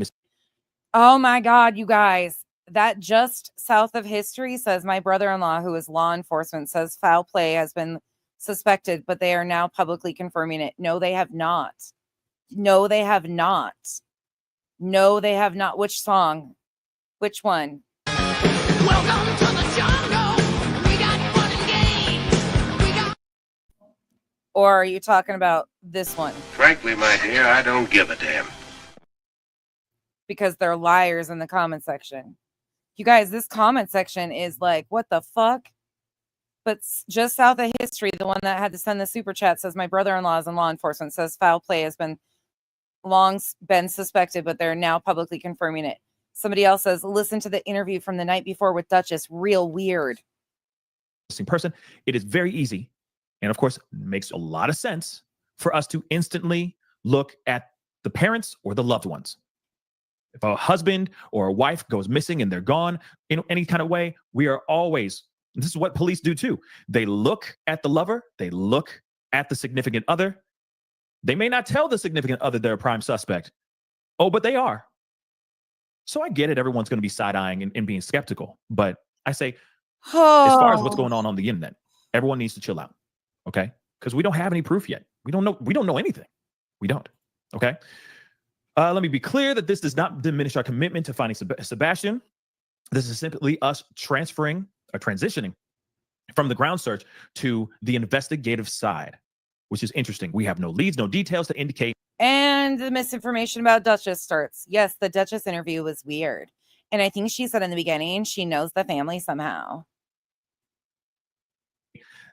oh my God, you guys, that just south of history says my brother-in-law, who is law enforcement, says foul play has been suspected, but they are now publicly confirming it. No, they have not. No, they have not. No, they have not. Which song? Which one? Welcome to the jungle. We got fun and games. Or are you talking about this one? Frankly, my dear, I don't give a damn. Because they're liars in the comment section. You guys, this comment section is like, what the fuck? But just south of history, the one that had to send the super chat says, my brother-in-law is in law enforcement, says foul play has been long been suspected, but they're now publicly confirming it. Somebody else says, listen to the interview from the night before with Duchess. Real weird. Person, it is very easy, and of course, makes a lot of sense for us to instantly look at the parents or the loved ones. If a husband or a wife goes missing and they're gone in any kind of way, we are always, this is what police do too. They look at the lover, they look at the significant other. They may not tell the significant other they're a prime suspect. Oh, but they are. So I get it. Everyone's going to be side-eyeing and being skeptical. But I say, as far as what's going on the internet, everyone needs to chill out. Okay? Because we don't have any proof yet. We don't know anything. We don't. Okay? Let me be clear that this does not diminish our commitment to finding Sebastian. This is simply us transitioning from the ground search to the investigative side, which is interesting. We have no leads, no details to indicate. And the misinformation about Duchess starts. Yes, the Duchess interview was weird. And I think she said in the beginning, she knows the family somehow.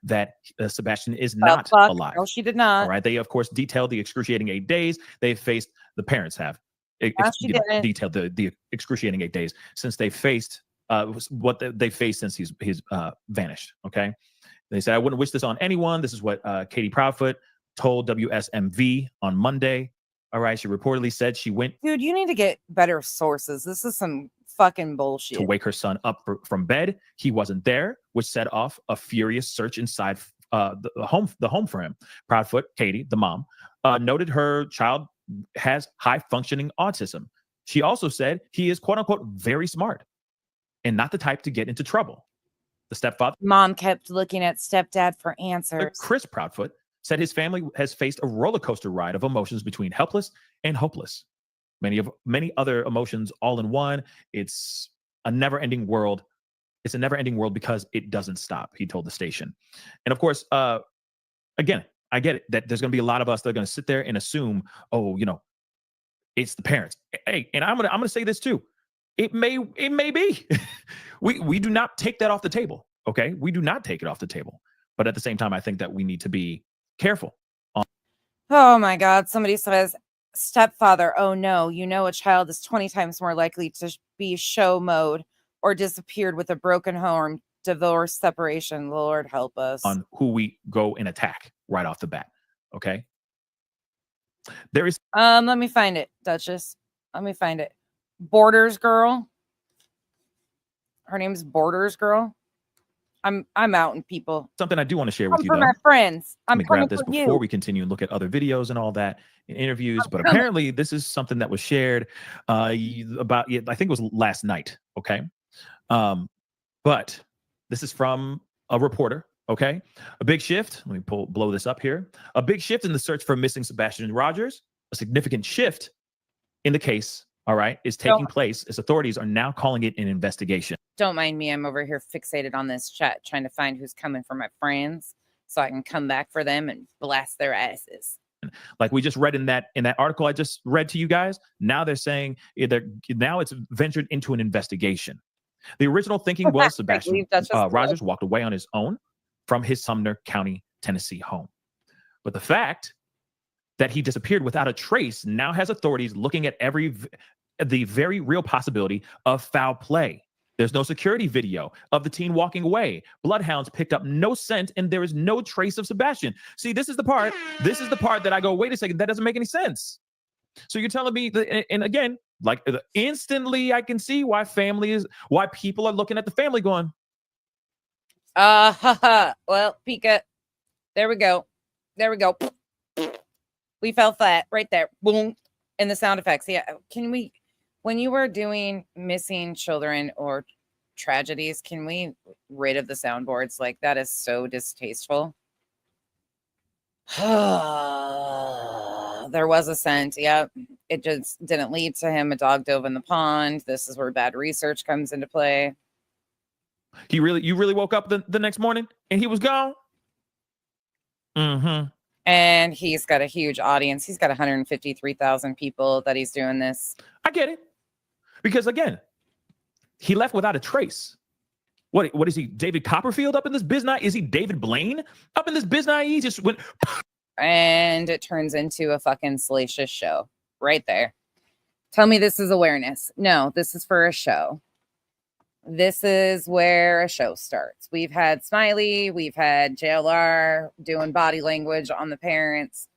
That Sebastian is not alive. No, she did not. All right. They, of course, detailed the excruciating 8 days they've faced. The parents have detailed the excruciating 8 days since they faced what they faced since he's vanished. Okay. They said, I wouldn't wish this on anyone. This is what Katie Proudfoot told WSMV on Monday. All right. She reportedly said she went. Dude, you need to get better sources. This is some fucking bullshit. To wake her son up from bed. He wasn't there, which set off a furious search inside the home for him. Proudfoot, Katie, the mom, noted her child has high functioning autism. She also said he is quote unquote very smart and not the type to get into trouble. The stepfather, mom, kept looking at stepdad for answers. Chris Proudfoot said his family has faced a roller coaster ride of emotions between helpless and hopeless. Many other emotions all in one. It's a never-ending world. It's a never-ending world because it doesn't stop, he told the station. And of course, again, I get it that there's going to be a lot of us that are going to sit there and assume, oh, it's the parents. Hey, and I'm gonna say this too. It may be. we do not take that off the table. Okay, we do not take it off the table. But at the same time, I think that we need to be careful. Oh my God! Somebody says, stepfather. Oh no! A child is 20 times more likely to be show mode or disappeared with a broken home, divorce, separation. Lord help us. On who we go and attack right off the bat. Okay. There is. Let me find it, Duchess. Let me find it. Borders girl. Her name's Borders girl. I'm out, and people. Something I do want to share with you, for though. my friends. Let me grab this before we continue and look at other videos and all that in interviews. But apparently, this is something that was shared about. I think it was last night. Okay. But this is from a reporter. Okay. A big shift. Let me blow this up here. A big shift in the search for missing Sebastian Rogers. A significant shift in the case. All right, is taking place as authorities are now calling it an investigation. Don't mind me. I'm over here fixated on this chat, trying to find who's coming for my friends so I can come back for them and blast their asses. Like we just read in that article I just read to you guys. Now they're saying now it's ventured into an investigation. The original thinking was Sebastian Rogers walked away on his own from his Sumner County, Tennessee home. But the fact that he disappeared without a trace now has authorities looking at the very real possibility of foul play. There's no security video of the teen walking away. Bloodhounds picked up no scent, and there is no trace of Sebastian. See, this is the part that I go, wait a second, that doesn't make any sense. So you're telling me that, and again, like instantly I can see why people are looking at the family going, well, Pika, there we go. We fell flat right there. Boom. And the sound effects. Yeah. When you were doing missing children or tragedies, can we rid of the soundboards? Like, that is so distasteful. There was a scent. Yep. It just didn't lead to him. A dog dove in the pond. This is where bad research comes into play. You really woke up the next morning and he was gone? Mm-hmm. And he's got a huge audience. He's got 153,000 people that he's doing this. I get it. Because again, he left without a trace. What is he? David Copperfield up in this business? Is he David Blaine up in this business? He just went. And it turns into a fucking salacious show right there. Tell me this is awareness. No, this is for a show. This is where a show starts. We've had Smiley, we've had JLR doing body language on the parents.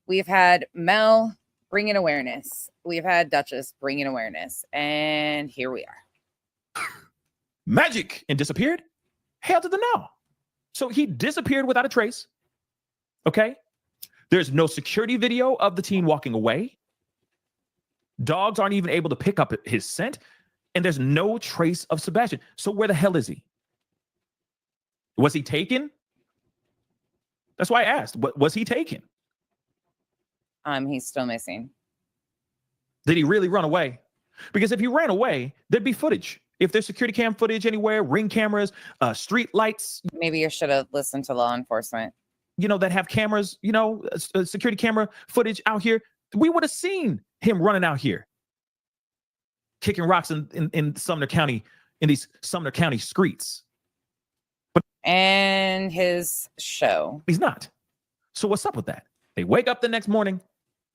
We've had Mel bringing awareness. We've had Duchess bringing awareness. And here we are. Magic and disappeared? Hell to the no. So he disappeared without a trace. Okay. There's no security video of the teen walking away. Dogs aren't even able to pick up his scent. And there's no trace of Sebastian. So where the hell is he? Was he taken? That's why I asked. Was he taken? He's still missing. Did he really run away? Because if he ran away, there'd be footage. If there's security cam footage anywhere, ring cameras, street lights. Maybe you should have listened to law enforcement. That have cameras, security camera footage out here. We would have seen him running out here, kicking rocks in Sumner County, in these Sumner County streets. And his show. He's not. So what's up with that? They wake up the next morning,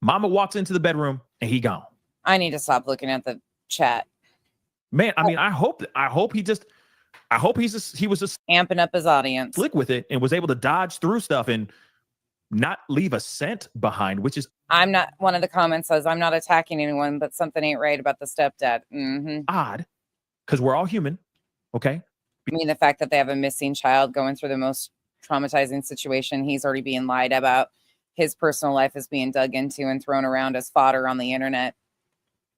mama walks into the bedroom, and he gone. I need to stop looking at the chat. Man, I mean, I hope he was just amping up his audience, slick with it, and was able to dodge through stuff and not leave a scent behind, which is I'm not. One of the comments says, I'm not attacking anyone, but something ain't right about the stepdad. Odd, because we're all human. Okay. I mean, the fact that they have a missing child going through the most traumatizing situation. He's already being lied about. His personal life is being dug into and thrown around as fodder on the internet.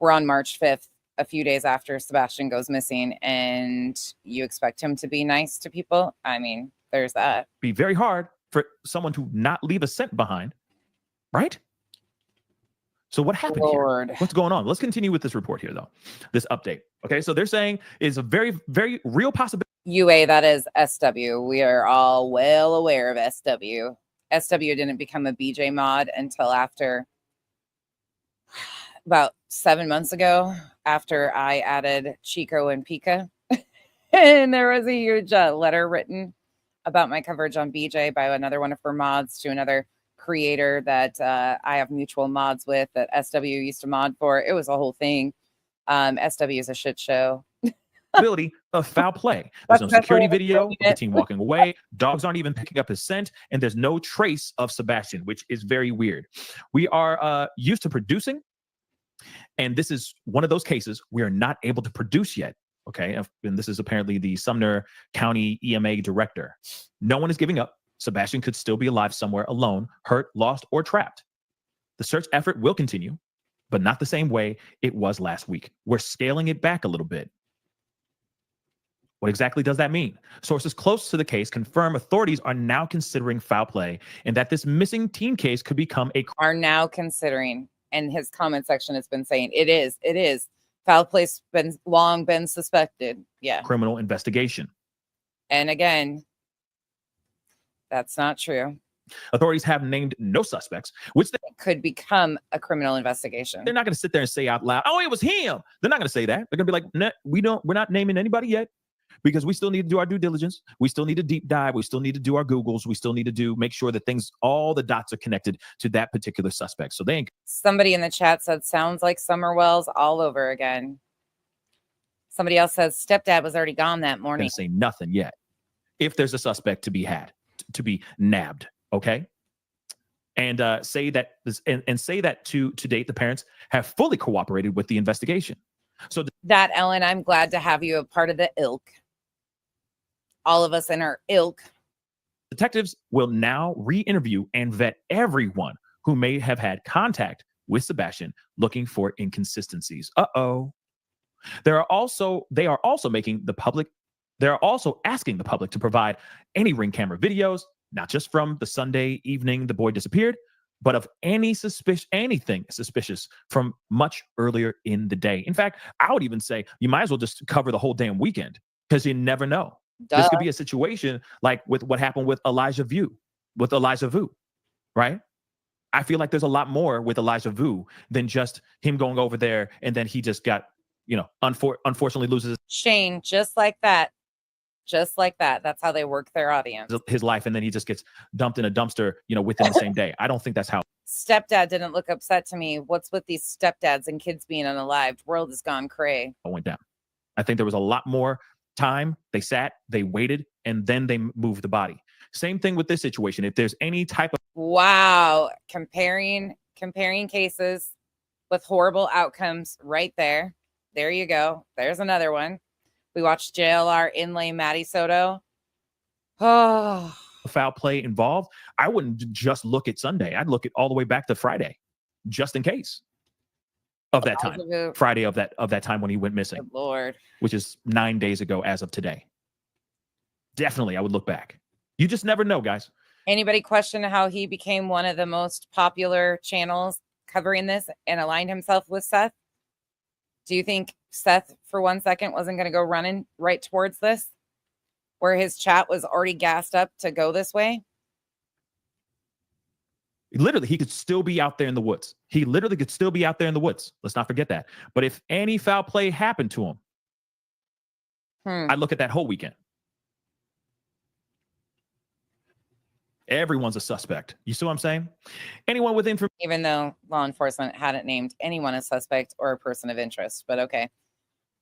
We're on March 5th, a few days after Sebastian goes missing, and you expect him to be nice to people. I mean, there's that. Be very hard for someone to not leave a scent behind, right? So what happened here? What's going on? Let's continue with this report here, though. This update. Okay, so they're saying is a very, very real possibility. UA, that is SW. We are all well aware of SW. SW didn't become a BJ mod until after about 7 months ago, after I added Chico and Pika. And there was a huge letter written about my coverage on BJ by another one of her mods to another creator that I have mutual mods with that SW used to mod for. It was a whole thing. SW is a shit show. Ability of foul play. There's no security video of the team walking away. Dogs aren't even picking up his scent, and there's no trace of Sebastian, which is very weird. We are used to producing, and this is one of those cases we are not able to produce yet. Okay, and this is apparently the Sumner County EMA director. No one is giving up. Sebastian could still be alive somewhere, alone, hurt, lost, or trapped. The search effort will continue, but not the same way it was last week. We're scaling it back a little bit. What exactly does that mean? Sources close to the case confirm authorities are now considering foul play and that this missing teen case could become a... Are now considering, and his comment section has been saying, it is. Foul play's been long been suspected. Yeah. Criminal investigation. And again, that's not true. Authorities have named no suspects, which they could become a criminal investigation. They're not going to sit there and say out loud, "Oh, it was him." They're not going to say that. They're going to be like, "No, we're not naming anybody yet, because we still need to do our due diligence. We still need to deep dive. We still need to do our Googles. We still need to make sure that all the dots are connected to that particular suspect." So they ain't. Somebody in the chat said, "Sounds like Summer Wells all over again." Somebody else says, "Stepdad was already gone that morning." Gonna say nothing yet. If there's a suspect to be had, to be nabbed. Okay. And say that to date, the parents have fully cooperated with the investigation. So that, Ellen, I'm glad to have you a part of the ilk. All of us in our ilk. Detectives will now re-interview and vet everyone who may have had contact with Sebastian, looking for inconsistencies. They are also asking the public to provide any ring camera videos, not just from the Sunday evening the boy disappeared, but of anything suspicious from much earlier in the day. In fact, I would even say you might as well just cover the whole damn weekend, because you never know. Duh. This could be a situation like with what happened with Elijah Vu, right? I feel like there's a lot more with Elijah Vu than just him going over there and then he just got, unfortunately loses. Shane, just like that, Just like that. That's how they work their audience. his life, and then he just gets dumped in a dumpster, within the same day. I don't think that's how Stepdad didn't look upset to me. What's with these stepdads and kids being unalived? World has gone cray. it went down. I think there was a lot more time. They sat, they waited, and then they moved the body. Same thing with this situation. If there's any type of Wow. Comparing cases with horrible outcomes right there. There you go. There's another one. We watched JLR inlay Matty Soto. Oh, foul play involved, I wouldn't just look at Sunday. I'd look at all the way back to Friday, just in case of that time. Friday of that time when he went missing. good Lord. Which is 9 days ago as of today. Definitely, I would look back. You just never know, guys. Anybody question how he became one of the most popular channels covering this and aligned himself with Seth? Do you think Seth, for 1 second, wasn't going to go running right towards this, where his chat was already gassed up to go this way? Literally, he could still be out there in the woods. He literally could still be out there in the woods. Let's not forget that. But if any foul play happened to him, I'd look at that whole weekend. Everyone's a suspect. You see what I'm saying? Anyone with information. Even though law enforcement hadn't named anyone a suspect or a person of interest, but okay.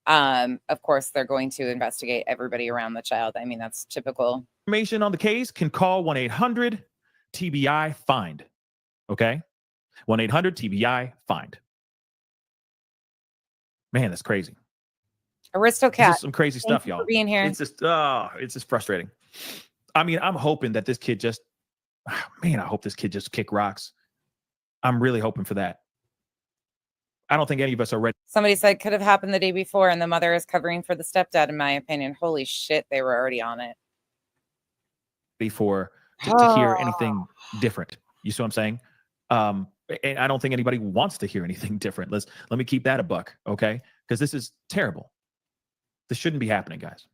Of course, they're going to investigate everybody around the child. I mean, that's typical. Information on the case can call 1-800-TBI-FIND. Okay? 1-800-TBI-FIND. Man, that's crazy. Aristocat. This is some crazy stuff, Thank you y'all. for being here. It's just frustrating. I mean, I'm hoping that this kid just, I hope this kid just kick rocks. I'm really hoping for that. I don't think any of us are ready. Somebody said could have happened the day before, and the mother is covering for the stepdad, in my opinion. Holy shit, they were already on it. For to hear anything different. You see what I'm saying? And I don't think anybody wants to hear anything different. Let me keep that a buck, okay? Because this is terrible. This shouldn't be happening, guys.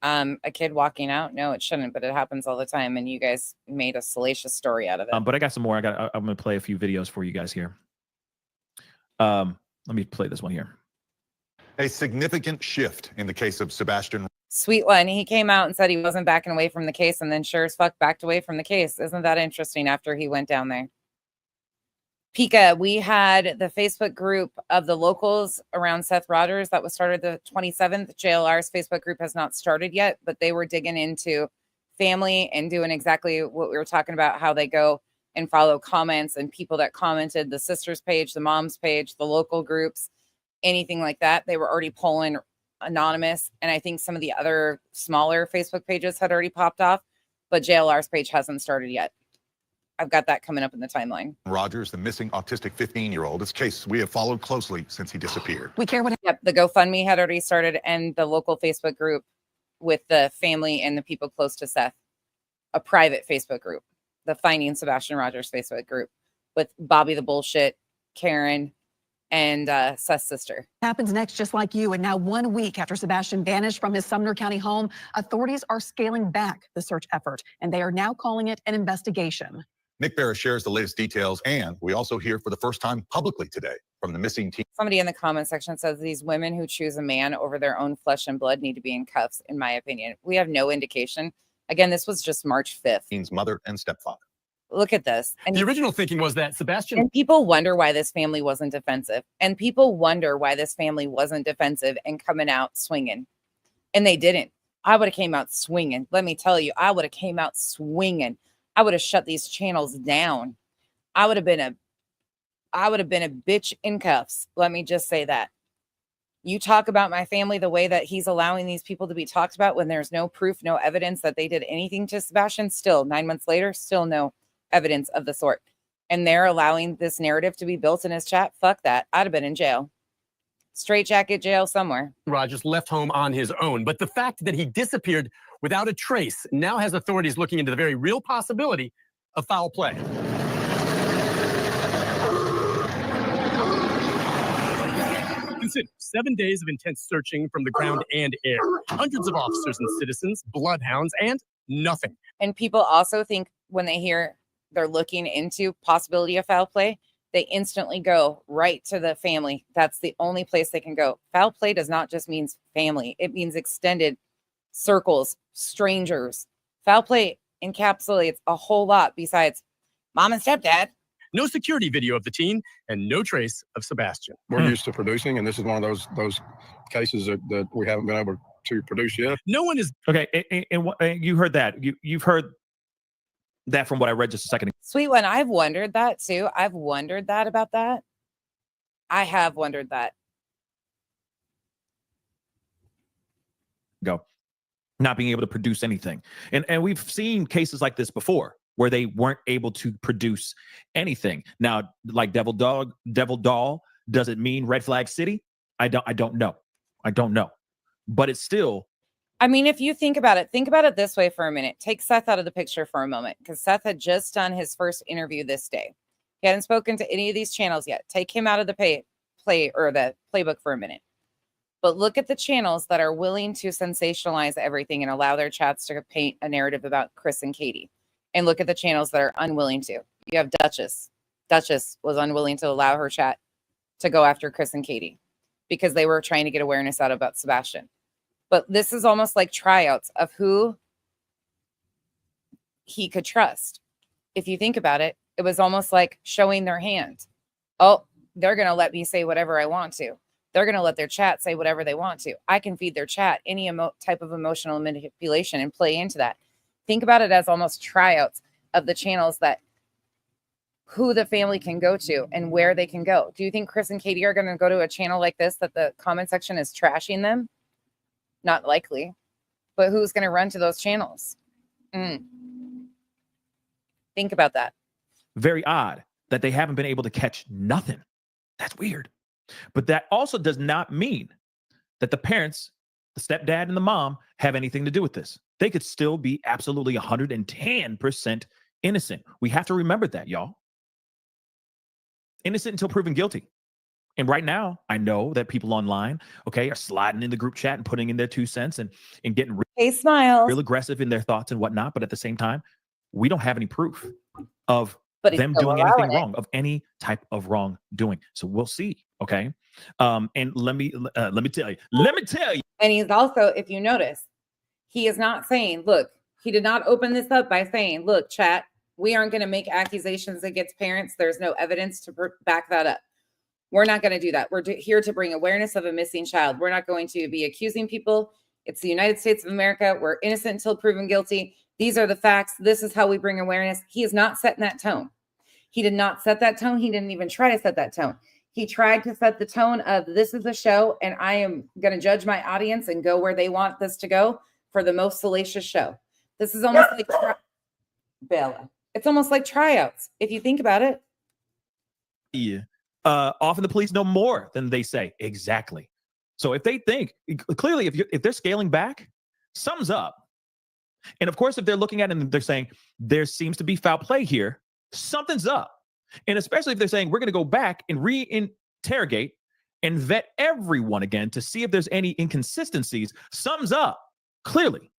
A kid walking out? No, it shouldn't, but it happens all the time, and you guys made a salacious story out of it. But I got some more. I'm going to play a few videos for you guys here. Let me play this one here. A significant shift in the case of Sebastian. Sweet one. He came out and said he wasn't backing away from the case, and then sure as fuck backed away from the case. Isn't that interesting after he went down there? Pika, we had the Facebook group of the locals around Seth Rogers that was started the 27th. JLR's Facebook group has not started yet, but they were digging into family and doing exactly what we were talking about, how they go and follow comments and people that commented, the sisters page, the moms page, the local groups, anything like that. They were already polling anonymous. And I think some of the other smaller Facebook pages had already popped off, but JLR's page hasn't started yet. I've got that coming up in the timeline. Rogers, the missing autistic 15-year-old. This case we have followed closely since he disappeared. We care what. Yep, the GoFundMe had already started, and the local Facebook group with the family and the people close to Seth, a private Facebook group, the Finding Sebastian Rogers Facebook group with Bobby the Bullshit, Karen, and Seth's sister. Happens next, just like you. And now 1 week after Sebastian vanished from his Sumner County home, authorities are scaling back the search effort, and they are now calling it an investigation. Nick Barra shares the latest details, and we also hear for the first time publicly today from the missing teen. Somebody in the comment section says these women who choose a man over their own flesh and blood need to be in cuffs, in my opinion. We have no indication. Again, this was just March 5th. Teen's mother and stepfather. Look at this. And the original thinking was that Sebastian. And people wonder why this family wasn't defensive. And people wonder why this family wasn't defensive and coming out swinging. And they didn't. I would have came out swinging. Let me tell you, I would have came out swinging. I would have shut these channels down. I would have been a bitch in cuffs. Let me just say that. You talk about my family the way that he's allowing these people to be talked about when there's no proof, no evidence that they did anything to Sebastian. Still, 9 months later, still no evidence of the sort. And they're allowing this narrative to be built in his chat. Fuck that. I'd have been in jail. Straight jacket jail somewhere. Rogers left home on his own, but the fact that he disappeared without a trace now has authorities looking into the very real possibility of foul play. Consider 7 days of intense searching from the ground and air, hundreds of officers and citizens, bloodhounds, and nothing. And people also think when they hear they're looking into possibility of foul play, they instantly go right to the family. That's the only place they can go. Foul play does not just mean family. It means extended circles, strangers. Foul play encapsulates a whole lot besides mom and stepdad. No security video of the teen and no trace of Sebastian. We're used to producing, and this is one of those cases that we haven't been able to produce yet. No one is okay. And you heard that. You've heard that from what I read just a second ago. Sweet one. I've wondered that too. I've wondered that about that. I have wondered that. Not being able to produce anything. And we've seen cases like this before where they weren't able to produce anything. Now, like Devil Doll, does it mean Red Flag City? I don't know. But it's still. I mean, if you think about it this way for a minute. Take Seth out of the picture for a moment, because Seth had just done his first interview this day. He hadn't spoken to any of these channels yet. Take him out of the the playbook for a minute. But look at the channels that are willing to sensationalize everything and allow their chats to paint a narrative about Chris and Katie. And look at the channels that are unwilling to. You have Duchess. Duchess was unwilling to allow her chat to go after Chris and Katie because they were trying to get awareness out about Sebastian. But this is almost like tryouts of who he could trust. If you think about it, it was almost like showing their hand. Oh, they're going to let me say whatever I want to. They're going to let their chat say whatever they want to. I can feed their chat any type of emotional manipulation and play into that. Think about it as almost tryouts of the channels that who the family can go to and where they can go. Do you think Chris and Katie are going to go to a channel like this that the comment section is trashing them? Not likely. But who's going to run to those channels? Think about that. Very odd that they haven't been able to catch nothing. That's weird. But that also does not mean that the parents, the stepdad and the mom, have anything to do with this. They could still be absolutely 110% innocent. We have to remember that, y'all. Innocent until proven guilty. And right now, I know that people online, are sliding in the group chat and putting in their 2 cents and getting real aggressive in their thoughts and whatnot. But at the same time, we don't have any proof of them doing anything wrong, of any type of wrongdoing. So we'll see. Okay. And let me tell you. And he's also, if you notice, he is not saying, look, he did not open this up by saying, look, chat, we aren't going to make accusations against parents. There's no evidence to back that up. We're not going to do that. We're here to bring awareness of a missing child. We're not going to be accusing people. It's the United States of America. We're innocent until proven guilty. These are the facts. This is how we bring awareness. He is not setting that tone. He did not set that tone. He didn't even try to set that tone. He tried to set the tone of this is a show and I am going to judge my audience and go where they want this to go for the most salacious show. This is almost like Bella. It's almost like tryouts. If you think about it. Yeah. Often the police know more than they say. Exactly. So if they think clearly, if they're scaling back, something's up. And of course, if they're looking at it and they're saying there seems to be foul play here, something's up. And especially if they're saying we're going to go back and reinterrogate and vet everyone again to see if there's any inconsistencies, something's up. Clearly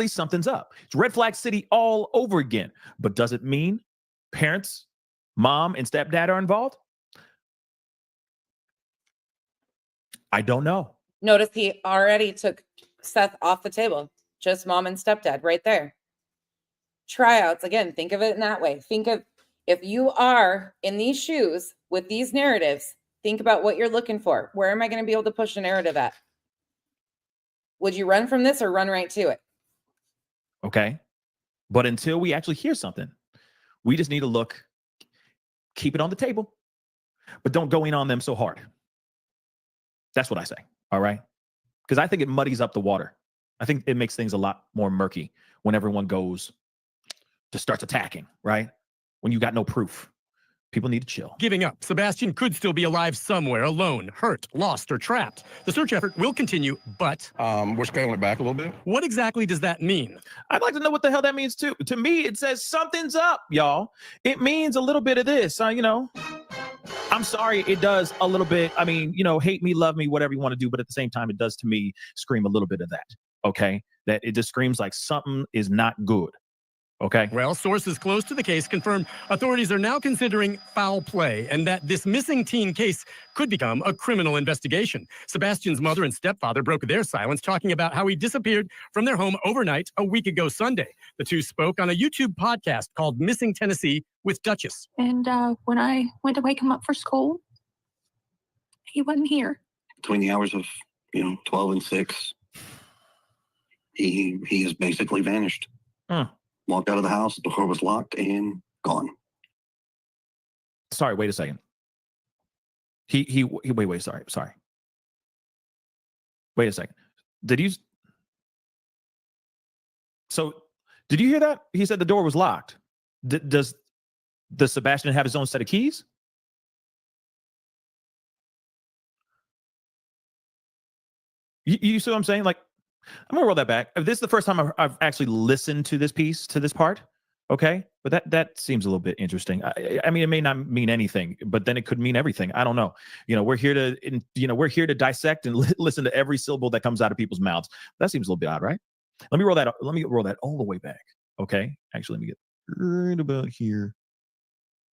something's up. It's Red Flag City all over again. But does it mean parents, mom and stepdad are involved? I don't know. Notice he already took Seth off the table. Just mom and stepdad right there. Tryouts, again, think of it in that way. Think of if you are in these shoes with these narratives, think about what you're looking for. Where am I going to be able to push a narrative at? Would you run from this or run right to it? Okay. But until we actually hear something, we just need to look, keep it on the table, but don't go in on them so hard. That's what I say. All right. Because I think it muddies up the water. I think it makes things a lot more murky when everyone starts attacking, right? When you got no proof. People need to chill. Giving up. Sebastian could still be alive somewhere, alone, hurt, lost, or trapped. The search effort will continue, but we're scaling it back a little bit. What exactly does that mean? I'd like to know what the hell that means too. To me, it says something's up, y'all. It means a little bit of this, I'm sorry, it does a little bit. I mean, hate me, love me, whatever you want to do. But at the same time, it does to me scream a little bit of that. Okay. That it just screams like something is not good. Okay. Well, sources close to the case confirm authorities are now considering foul play and that this missing teen case could become a criminal investigation. Sebastian's mother and stepfather broke their silence, talking about how he disappeared from their home overnight a week ago Sunday. The two spoke on a YouTube podcast called Missing Tennessee with Duchess. And when I went to wake him up for school, he wasn't here. Between the hours of 12 and 6, he has basically vanished. Walked out of the house, the door was locked and gone. Sorry, wait a second. Wait, sorry. Wait a second. Did you hear that? He said the door was locked. Does Sebastian have his own set of keys? You see what I'm saying? Like, I'm gonna roll that back. This is the first time I've actually listened to this piece, to this part. Okay, but that seems a little bit interesting. I mean, it may not mean anything, but then it could mean everything. I don't know. We're here to dissect and listen to every syllable that comes out of people's mouths. That seems a little bit odd, right? Let me roll that all the way back. Okay, actually, let me get right about here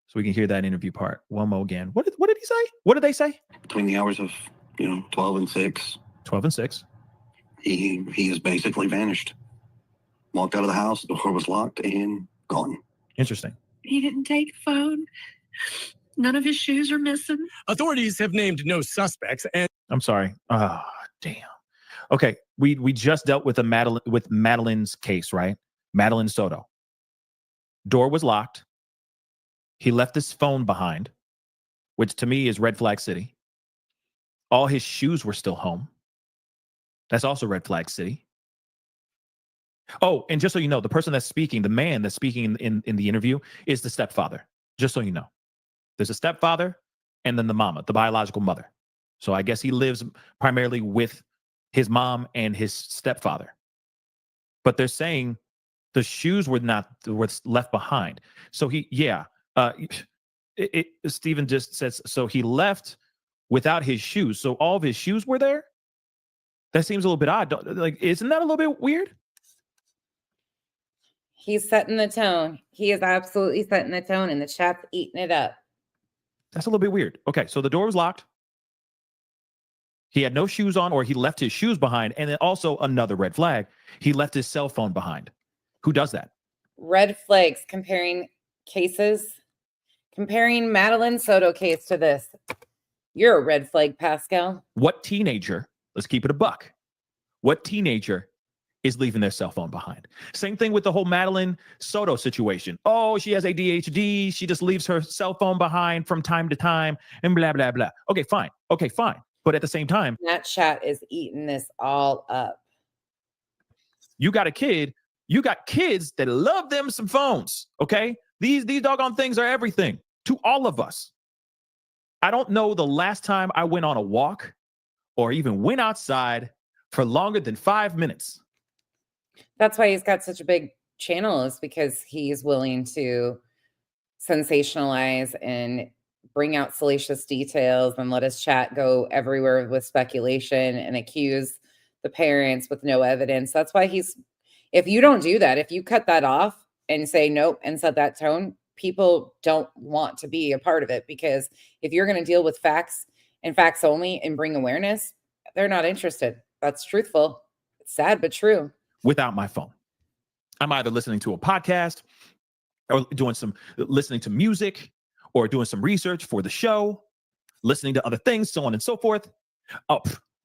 so we can hear that interview part one more again. What did he say? What did they say? Between the hours of 12 and 6. 12 and 6. He has basically vanished. Walked out of the house, the door was locked and gone. Interesting. He didn't take a phone. None of his shoes are missing. Authorities have named no suspects and I'm sorry. Oh, damn. Okay, we just dealt with Madeline's case, right? Madeline Soto. Door was locked. He left his phone behind, which to me is red flag city. All his shoes were still home. That's also red flag city. Oh, and just so you know, the person that's speaking, the man that's speaking in the interview is the stepfather. Just so you know. There's a stepfather and then the mama, the biological mother. So I guess he lives primarily with his mom and his stepfather. But they're saying the shoes were left behind. So Stephen just says, so he left without his shoes. So all of his shoes were there? That seems a little bit odd. Isn't that a little bit weird? He's setting the tone. He is absolutely setting the tone, and the chat's eating it up. That's a little bit weird. Okay, so the door was locked. He had no shoes on, or he left his shoes behind. And then also another red flag. He left his cell phone behind. Who does that? Red flags, comparing cases. Comparing Madeline Soto case to this. You're a red flag, Pascal. What teenager, let's keep it a buck, what teenager is leaving their cell phone behind? Same thing with the whole Madeline Soto situation. Oh, she has ADHD. She just leaves her cell phone behind from time to time and blah, blah, blah. Okay, fine. But at the same time, that chat is eating this all up. You got kids that love them some phones. Okay. These doggone things are everything to all of us. I don't know the last time I went on a walk or even went outside for longer than 5 minutes. That's why he's got such a big channel, is because he's willing to sensationalize and bring out salacious details and let his chat go everywhere with speculation and accuse the parents with no evidence. That's why if you don't do that, if you cut that off and say nope and set that tone, people don't want to be a part of it, because if you're going to deal with facts and facts only and bring awareness, they're not interested. That's truthful. It's sad, but true. Without my phone, I'm either listening to a podcast or listening to music or doing some research for the show, listening to other things, so on and so forth.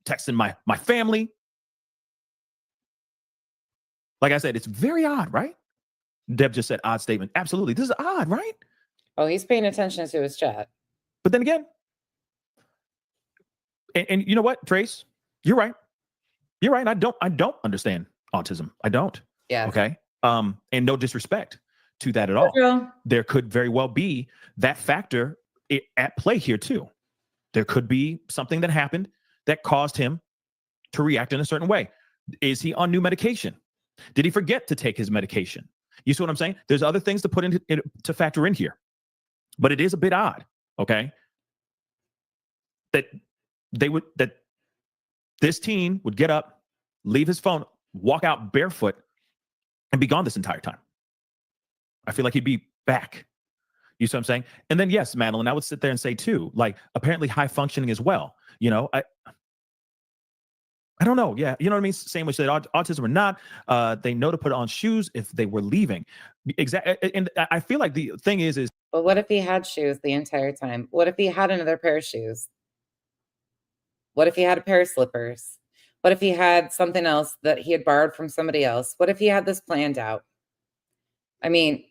Texting my family. Like I said, it's very odd, right? Deb just said odd statement. Absolutely. This is odd, right? Oh, he's paying attention to his chat. But then again, and you know what, Trace? You're right. I don't understand autism. I don't. Yeah. Okay. And no disrespect to that at all. There could very well be that factor at play here too. There could be something that happened that caused him to react in a certain way. Is he on new medication? Did he forget to take his medication? You see what I'm saying? There's other things to put into to factor in here, but it is a bit odd. Okay. That this teen would get up, leave his phone, walk out barefoot, and be gone this entire time. I feel like he'd be back. You see what I'm saying? And then, yes, Madeline, I would sit there and say too, like apparently high functioning as well. You know, I don't know. Yeah. You know what I mean? Same with autism or not. They know to put on shoes if they were leaving. Exactly. And I feel like the thing is, But what if he had shoes the entire time? What if he had another pair of shoes? What if he had a pair of slippers? What if he had something else that he had borrowed from somebody else? What if he had this planned out? I mean,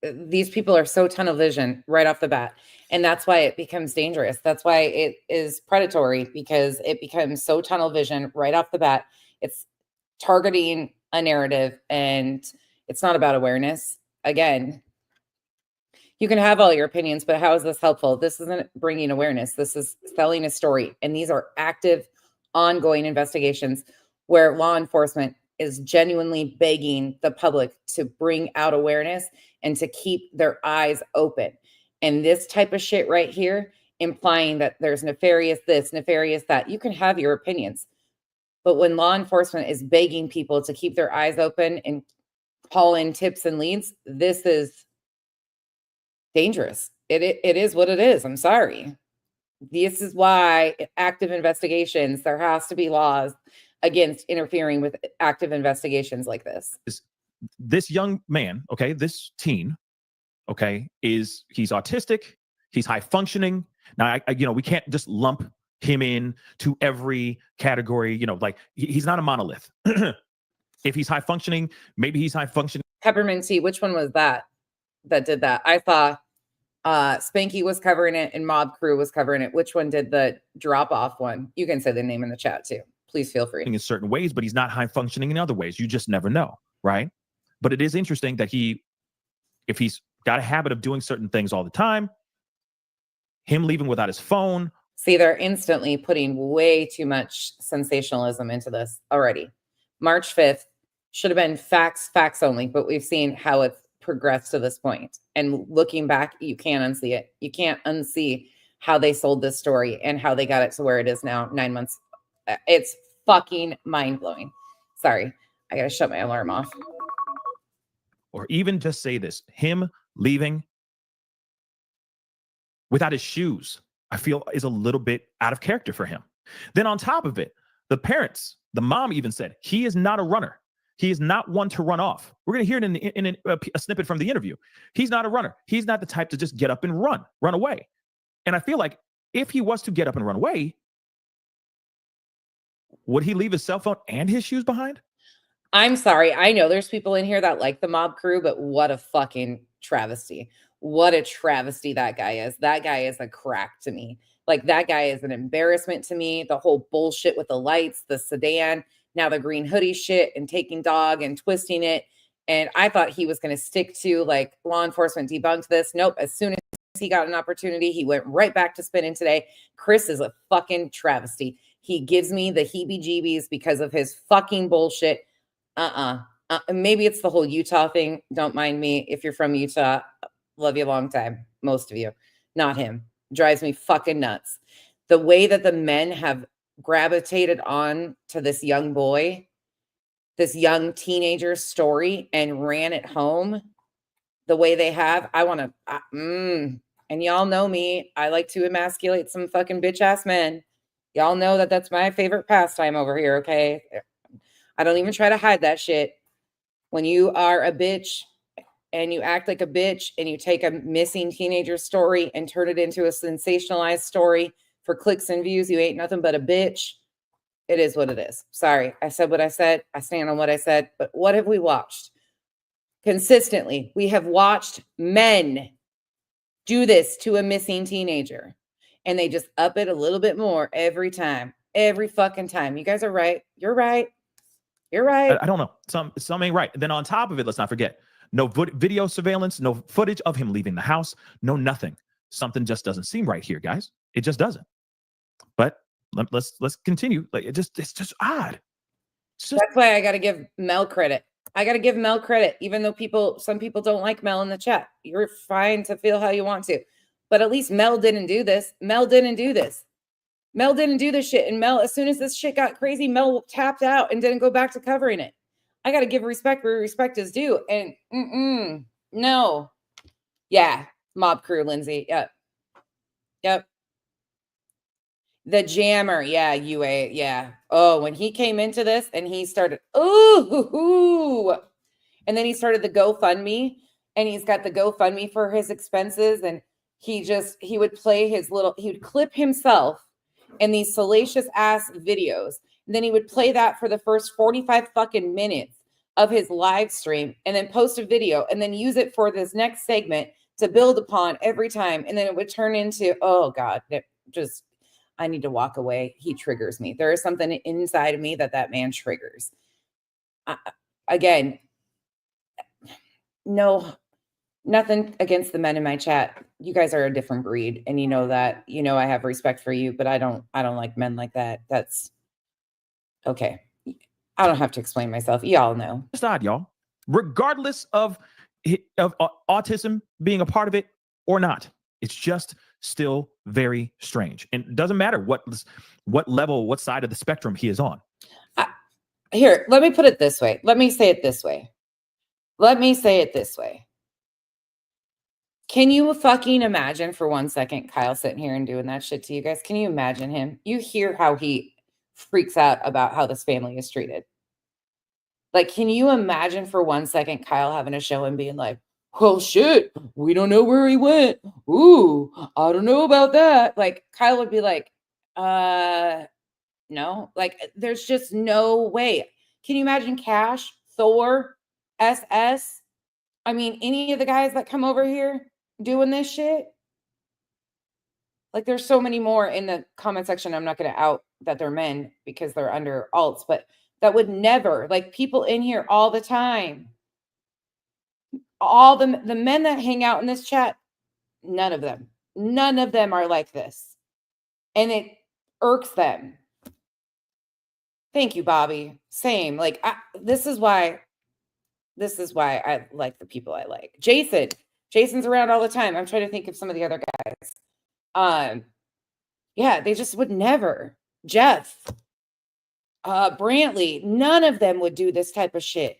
these people are so tunnel vision right off the bat. And that's why it becomes dangerous. That's why it is predatory, because it becomes so tunnel vision right off the bat. It's targeting a narrative, and it's not about awareness. Again, you can have all your opinions, but how is this helpful? This isn't bringing awareness. This is selling a story. And these are active, ongoing investigations where law enforcement is genuinely begging the public to bring out awareness and to keep their eyes open. And this type of shit right here, implying that there's nefarious this, nefarious that, you can have your opinions. But when law enforcement is begging people to keep their eyes open and call in tips and leads, this is dangerous. It is what it is. I'm sorry. This is why active investigations, there has to be laws against interfering with active investigations like this. This young man, okay, this teen, okay, he's autistic, he's high functioning. Now, we can't just lump him in to every category, like he's not a monolith. If he's high functioning, maybe he's high functioning. Peppermint tea, which one was that did that? I thought Spanky was covering it and Mob Crew was covering it. Which one did the drop off one? You can say the name in the chat too. Please feel free. In certain ways, but he's not high functioning in other ways. You just never know, right? But it is interesting that if he's got a habit of doing certain things all the time, him leaving without his phone. See, they're instantly putting way too much sensationalism into this already. March 5th should have been facts only, but we've seen how it's progressed to this point. And looking back, you can't unsee it. You can't unsee how they sold this story and how they got it to where it is now, 9 months. It's fucking mind-blowing. Sorry, I gotta shut my alarm off. Or even just say this, him leaving without his shoes, I feel is a little bit out of character for him. Then on top of it, the parents, the mom even said, he is not a runner. He is not one to run off. We're going to hear it in a snippet from the interview. He's not a runner. He's not the type to just get up and run away. And I feel like if he was to get up and run away, would he leave his cell phone and his shoes behind? I'm sorry. I know there's people in here that like the Mob Crew, but what a fucking travesty. What a travesty that guy is. That guy is a crack to me. Like, that guy is an embarrassment to me. The whole bullshit with the lights, the sedan, now the green hoodie shit and taking dog and twisting it. And I thought he was going to stick to, like, law enforcement debunked this. Nope. As soon as he got an opportunity, he went right back to spinning today. Chris is a fucking travesty. He gives me the heebie-jeebies because of his fucking bullshit. Maybe it's the whole Utah thing. Don't mind me. If you're from Utah, love you a long time. Most of you. Not him. Drives me fucking nuts. The way that the men have gravitated on to this young boy, this young teenager story, and ran it home the way they have. I want to, and y'all know me. I like to emasculate some fucking bitch ass men. Y'all know that that's my favorite pastime over here. Okay. I don't even try to hide that shit. When you are a bitch and you act like a bitch and you take a missing teenager story and turn it into a sensationalized story for clicks and views, you ain't nothing but a bitch. It is what it is. Sorry. I said what I said. I stand on what I said. But what have we watched? Consistently, we have watched men do this to a missing teenager. And they just up it a little bit more every time. Every fucking time. You guys are right. You're right. You're right. I don't know. Some ain't right. Then on top of it, let's not forget, no video surveillance, no footage of him leaving the house, no nothing. Something just doesn't seem right here, guys. It just doesn't. But let's continue. Like, it's just odd. That's why I got to give Mel credit. I got to give Mel credit, even though some people don't like Mel in the chat. You're fine to feel how you want to, but at least Mel didn't do this. Mel didn't do this. Mel didn't do this shit. And Mel, as soon as this shit got crazy, Mel tapped out and didn't go back to covering it. I got to give respect where respect is due. And No. Yeah. Mob crew, Lindsay. Yep. Yep. The jammer. Yeah. UA. Yeah. Oh, when he came into this and he started, ooh, and then he started the GoFundMe, and he's got the GoFundMe for his expenses. And he would play he would clip himself in these salacious ass videos. And then he would play that for the first 45 fucking minutes of his live stream, and then post a video, and then use it for this next segment to build upon every time. And then it would turn into, oh God, I need to walk away. He triggers me. There is something inside of me that man triggers. Again, no, nothing against the men in my chat. You guys are a different breed, and you know that. You know I have respect for you, but I don't like men like that. That's okay. I don't have to explain myself. Y'all know. It's odd, y'all. Regardless of autism being a part of it or not, it's just still very strange. And it doesn't matter what level, what side of the spectrum he is on. Here, let me put it this way. Let me say it this way. Can you fucking imagine for 1 second Kyle sitting here and doing that shit to you guys? Can you imagine him? You hear how he freaks out about how this family is treated. Like, can you imagine for 1 second Kyle having a show and being like, well, shit, we don't know where he went. Ooh, I don't know about that. Like, Kyle would be like, no. Like, there's just no way. Can you imagine Cash, Thor, SS? I mean, any of the guys that come over here doing this shit? Like, there's so many more in the comment section. I'm not going to out that they're men because they're under alts, but that would never, like, people in here all the time. All the men that hang out in this chat, none of them are like this. And it irks them. Thank you, Bobby. Same. Like, this is why I like the people I like. Jason's around all the time. I'm trying to think of some of the other guys. Yeah, they just would never. Jeff, Brantley, none of them would do this type of shit.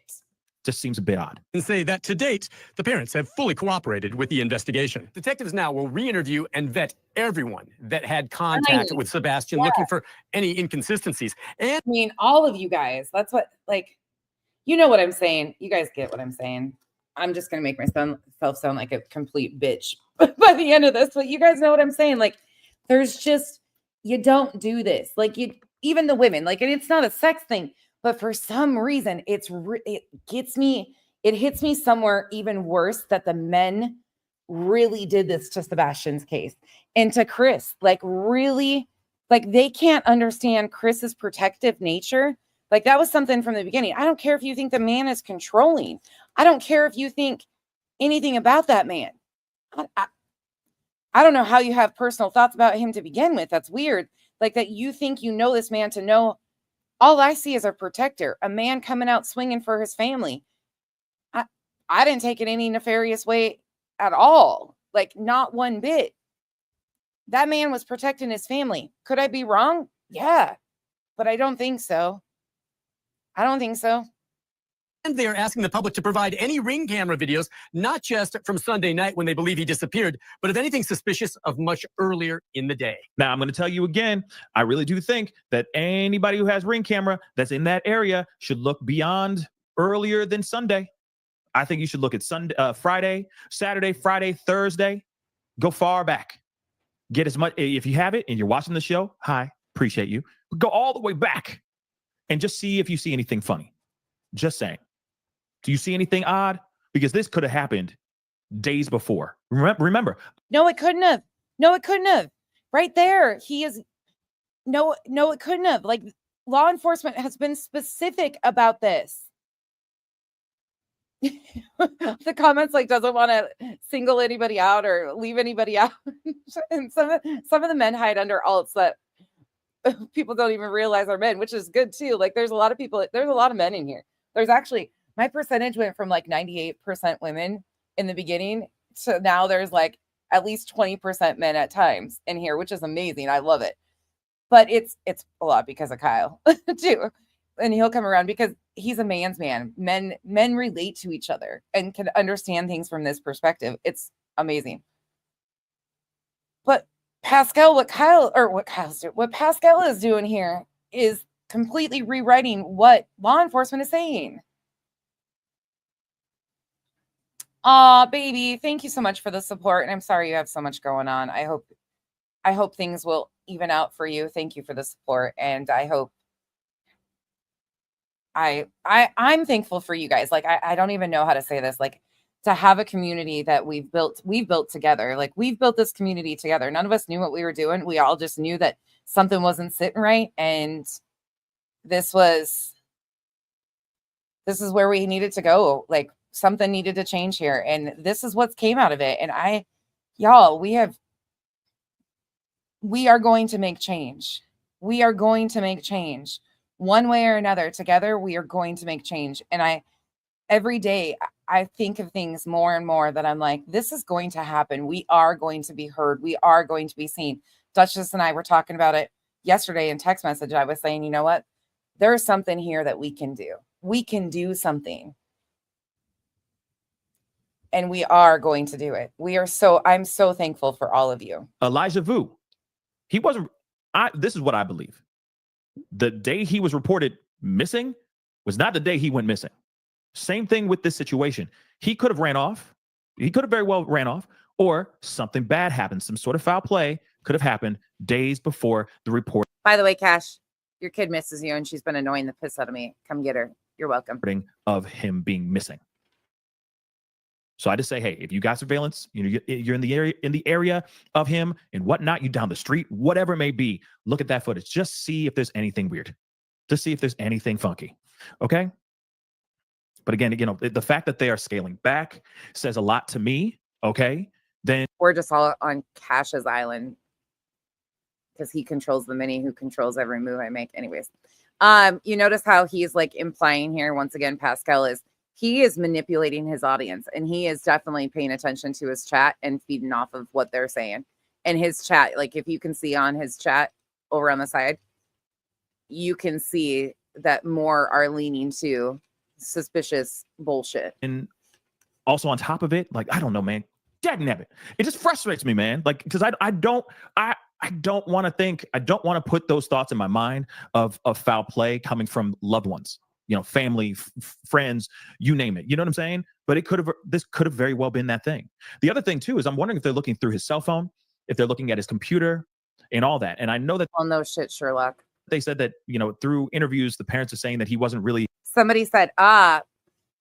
Just seems a bit odd. And say that to date, the parents have fully cooperated with the investigation. Detectives now will re-interview and vet everyone that had contact with Sebastian, looking for any inconsistencies. And I mean, all of you guys, that's what, like, you know what I'm saying. You guys get what I'm saying. I'm just going to make myself sound like a complete bitch by the end of this, but you guys know what I'm saying. Like, there's just, you don't do this. Like, even the women, like, and it's not a sex thing, but for some reason, it hits me somewhere even worse that the men really did this to Sebastian's case and to Chris. Like, really, like, they can't understand Chris's protective nature. Like, that was something from the beginning. I don't care if you think the man is controlling. I don't care if you think anything about that man. I don't know how you have personal thoughts about him to begin with. That's weird. Like, that you think you know this man to know. All I see is a protector, a man coming out swinging for his family. I didn't take it any nefarious way at all. Like, not one bit. That man was protecting his family. Could I be wrong? Yeah, but I don't think so. And they are asking the public to provide any Ring camera videos, not just from Sunday night when they believe he disappeared, but of anything suspicious of much earlier in the day. Now, I'm going to tell you again, I really do think that anybody who has Ring camera that's in that area should look beyond earlier than Sunday. I think you should look at Sunday, Friday, Saturday, Friday, Thursday. Go far back. Get as much, if you have it and you're watching the show, hi, appreciate you. Go all the way back and just see if you see anything funny. Just saying. Do you see anything odd? Because this could have happened days before. Remember. No, it couldn't have. Right there. He is. No, it couldn't have. Like, law enforcement has been specific about this. The comments, like, doesn't want to single anybody out or leave anybody out. And some of the men hide under alts that people don't even realize are men, which is good too. Like, there's a lot of men in here. There's actually, my percentage went from like 98% women in the beginning to now there's like at least 20% men at times in here, which is amazing. I love it. But it's a lot because of Kyle too. and he'll come around because he's a man's man. Men relate to each other and can understand things from this perspective. It's amazing. But Pascal, what Pascal is doing here is completely rewriting what law enforcement is saying. Aw, baby, thank you so much for the support. And I'm sorry you have so much going on. I hope things will even out for you. Thank you for the support. And I hope I'm thankful for you guys. Like, I don't even know how to say this. Like, to have a community that we've built together. Like, we've built this community together. None of us knew what we were doing. We all just knew that something wasn't sitting right. And this is where we needed to go. Like, something needed to change here. And this is what came out of it. And we are going to make change. We are going to make change one way or another. Together, we are going to make change. And every day I think of things more and more that I'm like, this is going to happen. We are going to be heard. We are going to be seen. Duchess and I were talking about it yesterday in text message. I was saying, you know what? There's something here that we can do. We can do something. And we are going to do it. I'm so thankful for all of you. Elijah Vu, this is what I believe. The day he was reported missing was not the day he went missing. Same thing with this situation. He could have ran off. He could have very well ran off, or something bad happened. Some sort of foul play could have happened days before the report. By the way, Cash, your kid misses you and she's been annoying the piss out of me. Come get her. You're welcome. Of him being missing. So I just say, hey, if you got surveillance, you're in the area of him and whatnot, you down the street, whatever it may be, look at that footage. Just see if there's anything weird. Just see if there's anything funky. Okay. But again, the fact that they are scaling back says a lot to me. Okay. Then we're just all on Cash's island because he controls the mini who controls every move I make. Anyways, you notice how he's like implying here once again, Pascal he is manipulating his audience, and he is definitely paying attention to his chat and feeding off of what they're saying. And his chat, like if you can see on his chat over on the side, you can see that more are leaning to suspicious bullshit. And also on top of it, like, I don't know, man, dagnabbit. It just frustrates me, man. Like, because I don't want to put those thoughts in my mind of foul play coming from loved ones. Family, friends, you name it. You know what I'm saying? But this could have very well been that thing. The other thing too is I'm wondering if they're looking through his cell phone, if they're looking at his computer and all that. And I know that. Well, no shit, Sherlock. They said that, through interviews, the parents are saying that he wasn't really. Somebody said,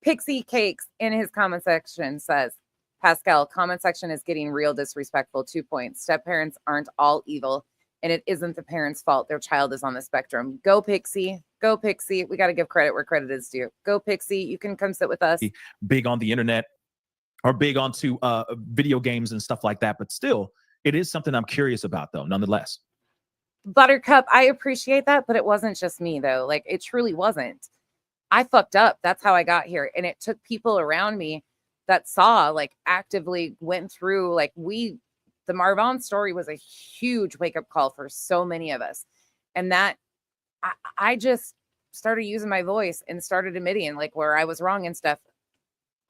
Pixie Cakes in his comment section says, Pascal, comment section is getting real disrespectful. 2 points. Step parents aren't all evil. And it isn't the parents' fault. Their child is on the spectrum. Go Pixie. Go Pixie. We got to give credit where credit is due. Go Pixie. You can come sit with us. Big on the internet or big onto video games and stuff like that. But still, it is something I'm curious about, though, nonetheless. Buttercup, I appreciate that. But it wasn't just me, though. Like, it truly wasn't. I fucked up. That's how I got here. And it took people around me that saw, like, actively went through, like, the Marvon story was a huge wake-up call for so many of us. And that I just started using my voice and started admitting like where I was wrong and stuff.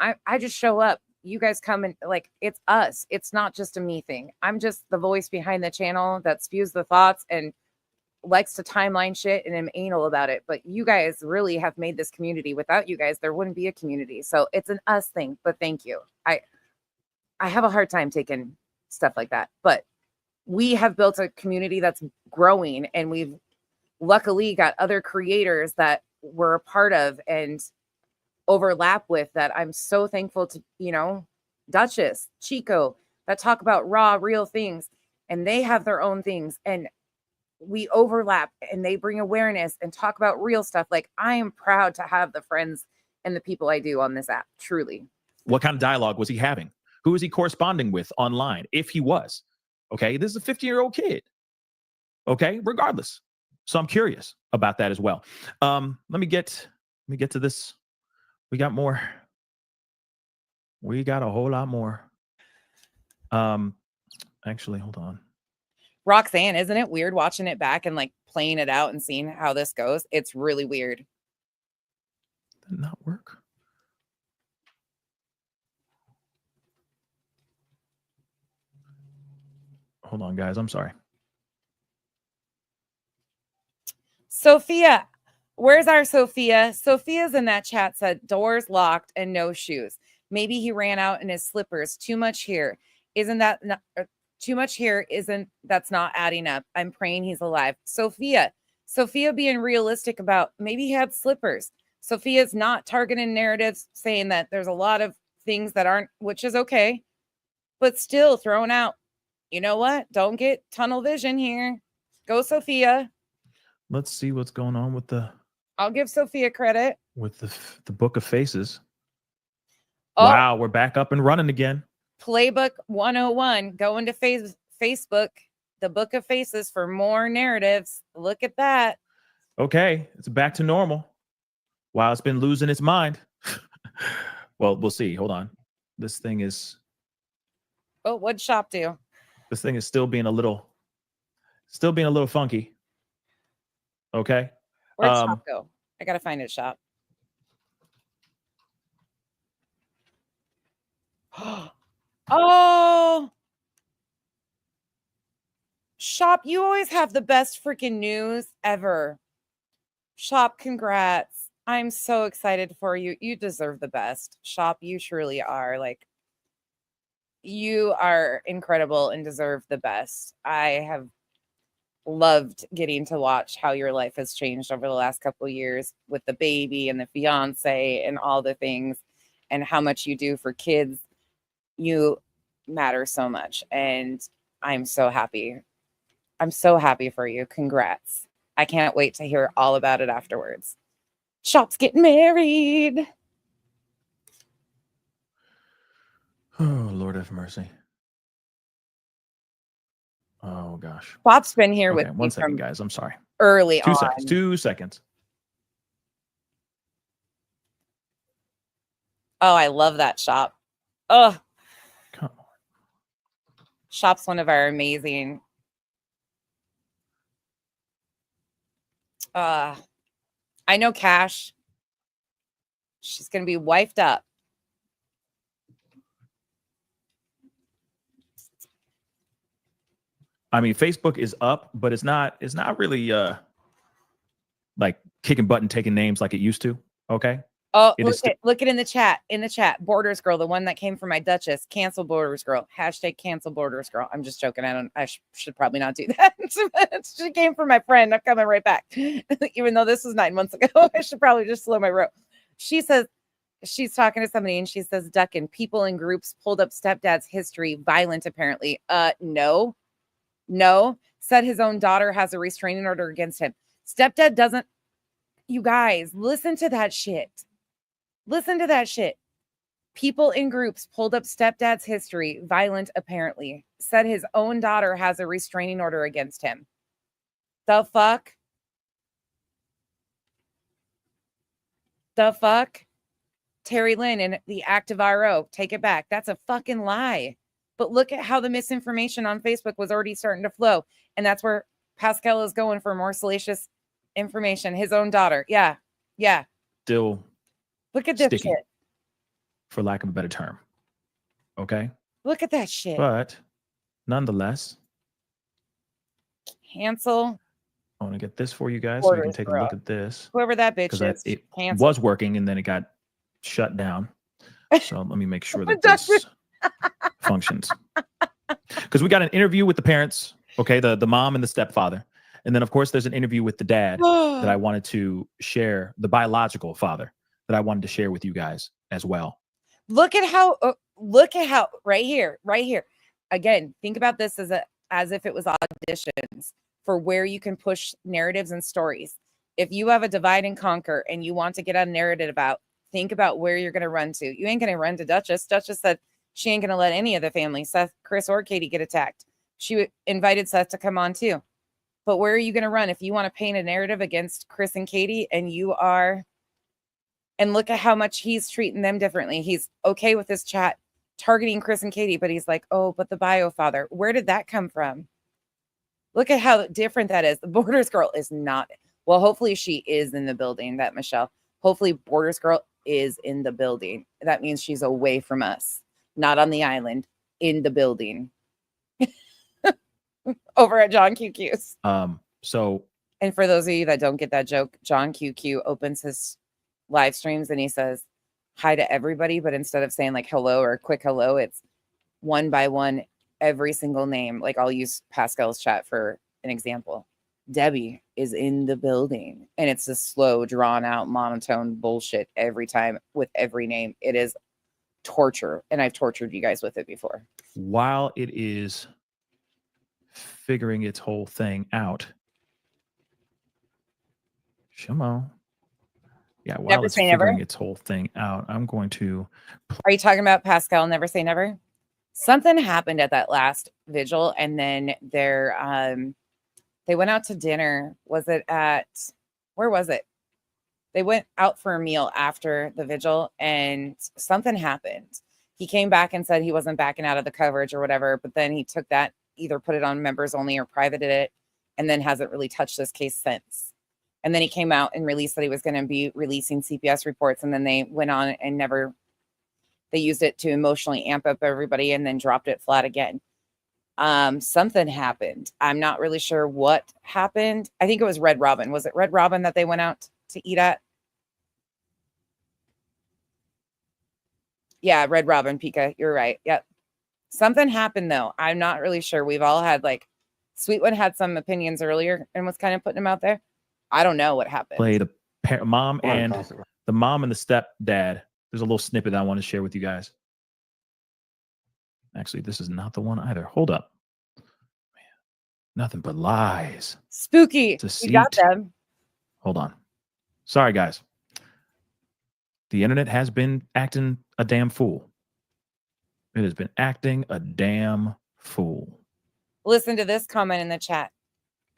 I just show up. You guys come and like, it's us. It's not just a me thing. I'm just the voice behind the channel that spews the thoughts and likes to timeline shit and am anal about it. But you guys really have made this community. Without you guys, there wouldn't be a community. So it's an us thing, but thank you. I have a hard time taking stuff like that, but we have built a community that's growing, and we've luckily got other creators that we're a part of and overlap with that I'm so thankful to, Duchess, Chico, that talk about raw, real things, and they have their own things, and we overlap and they bring awareness and talk about real stuff. Like, I am proud to have the friends and the people I do on this app, truly. What kind of dialogue was he having? Who is he corresponding with online? If he was, okay, this is a 15-year-old kid. Okay, regardless. So I'm curious about that as well. Let me get to this. We got more. We got a whole lot more. Actually, hold on. Roxanne, isn't it weird watching it back and like playing it out and seeing how this goes? It's really weird. Did that not work? Hold on, guys. I'm sorry. Sophia, where's our Sophia? Sophia's in that chat, said doors locked and no shoes. Maybe he ran out in his slippers. Too much here. Isn't that not, too much here? Isn't that's not adding up? I'm praying he's alive. Sophia being realistic about maybe he had slippers. Sophia's not targeting narratives saying that there's a lot of things that aren't, which is okay, but still throwing out, you know what? Don't get tunnel vision here. Go, Sophia. Let's see what's going on with the I'll give Sophia credit. with the Book of Faces. Oh. Wow, we're back up and running again. Playbook 101. Go into Facebook, the Book of Faces for more narratives. Look at that. Okay, it's back to normal. Wow, it's been losing its mind. Well, we'll see. Hold on. This thing is What'd Shop do? This thing is still being a little funky. Okay. Where'd Shop go? I gotta find it, Shop. Oh, Shop, you always have the best freaking news ever. Shop, congrats. I'm so excited for you. You deserve the best. Shop, you truly are. Like, you are incredible and deserve the best. I have loved getting to watch how your life has changed over the last couple of years with the baby and the fiance and all the things and how much you do for kids. You matter so much. And I'm so happy. I'm so happy for you. Congrats. I can't wait to hear all about it afterwards. Shop's getting married. Oh, Lord have mercy. Oh, gosh. Shop's been here Okay, with me 1 second, from guys. I'm sorry. early 2 on. seconds. 2 seconds. Oh, I love that Shop. Oh, come on. Shop's one of our amazing. I know Cash. She's going to be wifed up. I mean, Facebook is up, but it's not really like kicking butt and taking names like it used to. Okay. Oh, It is look it in the chat. In the chat, Borders Girl, the one that came from my Duchess, cancel Borders Girl. # cancel Borders Girl. I'm just joking. I should probably not do that. She came from my friend. I'm coming right back. Even though this was 9 months ago, I should probably just slow my rope. She says she's talking to somebody and she says, Duckin, people in groups pulled up stepdad's history, violent apparently. No, said his own daughter has a restraining order against him. Stepdad doesn't. You guys, listen to that shit. Listen to that shit. People in groups pulled up stepdad's history, violent apparently, said his own daughter has a restraining order against him. The fuck? The fuck? Terry Lynn and the active RO, take it back. That's a fucking lie. But look at how the misinformation on Facebook was already starting to flow. And that's where Pascal is going for more salacious information. His own daughter. Yeah. still Look at this sticky, shit. for lack of a better term. Okay. Look at that shit. But nonetheless, Cancel. I want to get this for you guys so you can Borders take a Girl. look at this. Whoever that bitch Because is. it Cancel. was working and then it got shut down. So let me make sure that this functions. Because we got an interview with the parents, okay, the mom and the stepfather. And then, of course, there's an interview with the dad that I wanted to share, the biological father that I wanted to share with you guys as well. Look at how right here. Again, think about this as if it was auditions for where you can push narratives and stories. If you have a divide and conquer and you want to get a narrative about, think about where you're going to run to. You ain't going to run to Duchess. Duchess said she ain't going to let any of the family, Seth, Chris, or Katie, get attacked. She invited Seth to come on too. But where are you going to run if you want to paint a narrative against Chris and Katie and you are, and look at how much he's treating them differently. He's okay with this chat targeting Chris and Katie, but he's like, oh, but the bio father, where did that come from? Look at how different that is. The Borders Girl is not, well, hopefully she is in the building, that Michelle. Hopefully Borders Girl is in the building. That means she's away from us, not on the island, in the building. Over at John QQ's. So, and for those of you that don't get that joke, John QQ opens his live streams and he says hi to everybody, but instead of saying like hello or a quick hello, it's one by one, every single name. Like I'll use Pascal's chat for an example. Debbie is in the building, and it's this slow, drawn out, monotone bullshit every time with every name. It is torture, and I've tortured you guys with it before. while it is figuring its whole thing out, Shimo. Yeah, while Never it's say never. figuring its whole thing out, I'm going to. Are you talking about Pascal? Never say never. Something happened at that last vigil, and then they went out to dinner. Was it at, where was it? They went out for a meal after the vigil, and something happened. He came back and said he wasn't backing out of the coverage or whatever, but then he took that, either put it on members only or privated it, and then hasn't really touched this case since. And then he came out and released that he was going to be releasing CPS reports, and then they went on and never, they used it to emotionally amp up everybody and then dropped it flat again. Something happened. I'm not really sure what happened. I think it was Red Robin. Was it Red Robin that they went out to eat at? Yeah, Red Robin, Pika. You're right. Yep. Something happened though. I'm not really sure. We've all had like, Sweet One had some opinions earlier and was kind of putting them out there. I don't know what happened. Play the mom and the stepdad. There's a little snippet that I want to share with you guys. Actually, this is not the one either. Hold up. Man, nothing but lies. Spooky. You got them. Hold on. Sorry, guys. The internet has been acting a damn fool. It has been acting a damn fool. Listen to this comment in the chat.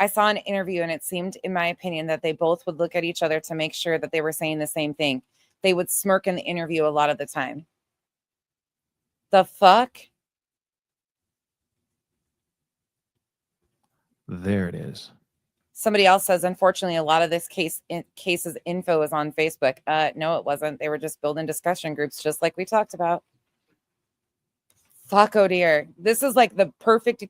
I saw an interview and it seemed, in my opinion, that they both would look at each other to make sure that they were saying the same thing. They would smirk in the interview a lot of the time. The fuck? There it is. Somebody else says, unfortunately, a lot of this case's info is on Facebook. No, it wasn't. They were just building discussion groups, just like we talked about. Fuck, oh dear. This is like the perfect,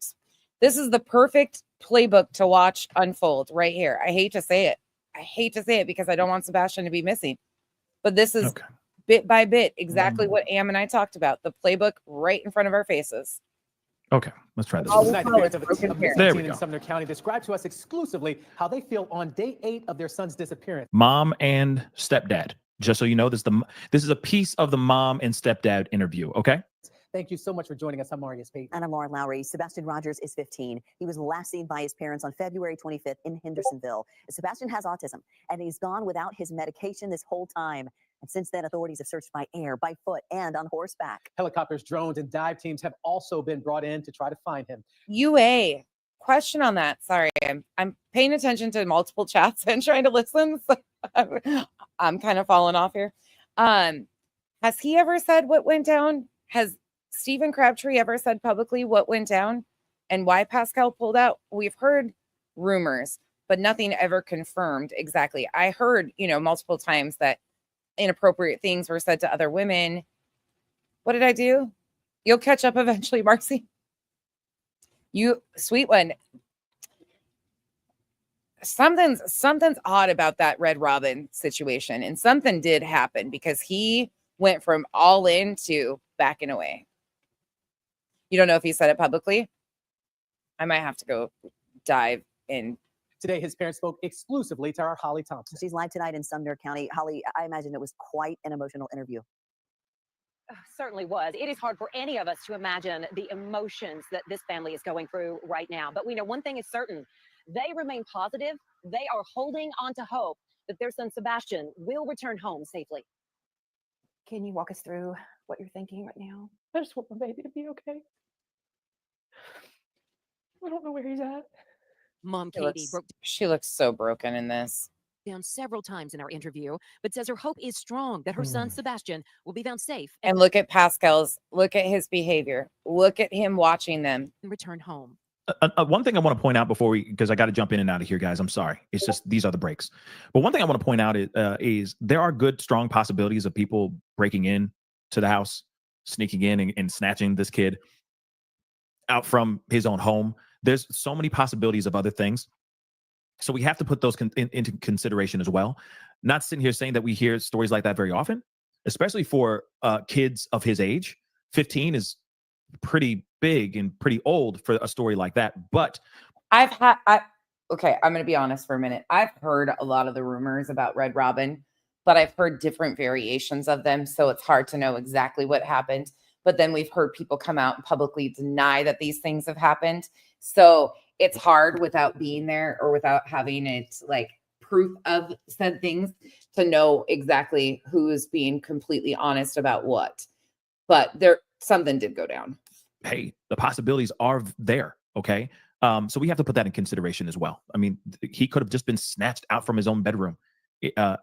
this is the perfect playbook to watch unfold right here. I hate to say it. I hate to say it because I don't want Sebastian to be missing. But this is bit by bit exactly what Am and I talked about. The playbook right in front of our faces. Okay, let's try this. Tonight, the parents of a missing There we teen in go. Sumner County described to us exclusively how they feel on day 8 of their son's disappearance. Mom and stepdad. Just so you know, this is a piece of the mom and stepdad interview. Okay. Thank you so much for joining us. I'm Marius Pate. And I'm Lauren Lowry. Sebastian Rogers is 15. He was last seen by his parents on February 25th in Hendersonville. Sebastian has autism, and he's gone without his medication this whole time. And since then, authorities have searched by air, by foot, and on horseback. Helicopters, drones, and dive teams have also been brought in to try to find him. UA, question on that. Sorry, I'm paying attention to multiple chats and trying to listen. So I'm kind of falling off here. Has he ever said what went down? Has Stephen Crabtree ever said publicly what went down and why Pascal pulled out? We've heard rumors, but nothing ever confirmed exactly. I heard, multiple times that inappropriate things were said to other women. What did I do? You'll catch up eventually, Marcy. You, Sweet One. Something's odd about that Red Robin situation, and something did happen because he went from all in to backing away. You don't know if he said it publicly? I might have to go dive in. Today, his parents spoke exclusively to our Holly Thompson. She's live tonight in Sumner County. Holly, I imagine it was quite an emotional interview. Certainly was. It is hard for any of us to imagine the emotions that this family is going through right now. But we know one thing is certain. They remain positive. They are holding on to hope that their son Sebastian will return home safely. Can you walk us through what you're thinking right now? I just want my baby to be okay. I don't know where he's at. Mom She Katie looks, broke she looks so broken in this. down several times in our interview, but says her hope is strong that her son Sebastian will be found safe And look at Pascal's, look at his behavior. Look at him watching them. and return home. One thing I want to point out before because I got to jump in and out of here, guys. I'm sorry. It's just these are the breaks. But one thing I want to point out is there are good, strong possibilities of people breaking in to the house, sneaking in and snatching this kid out from his own home. There's so many possibilities of other things. So we have to put those into consideration as well. Not sitting here saying that we hear stories like that very often, especially for kids of his age. 15 is pretty big and pretty old for a story like that. But okay, I'm going to be honest for a minute. I've heard a lot of the rumors about Red Robin, but I've heard different variations of them. So it's hard to know exactly what happened. But then we've heard people come out and publicly deny that these things have happened. So it's hard without being there or without having it like proof of said things to know exactly who's being completely honest about what. But something did go down. Hey, the possibilities are there. Okay. So we have to put that in consideration as well. I mean, he could have just been snatched out from his own bedroom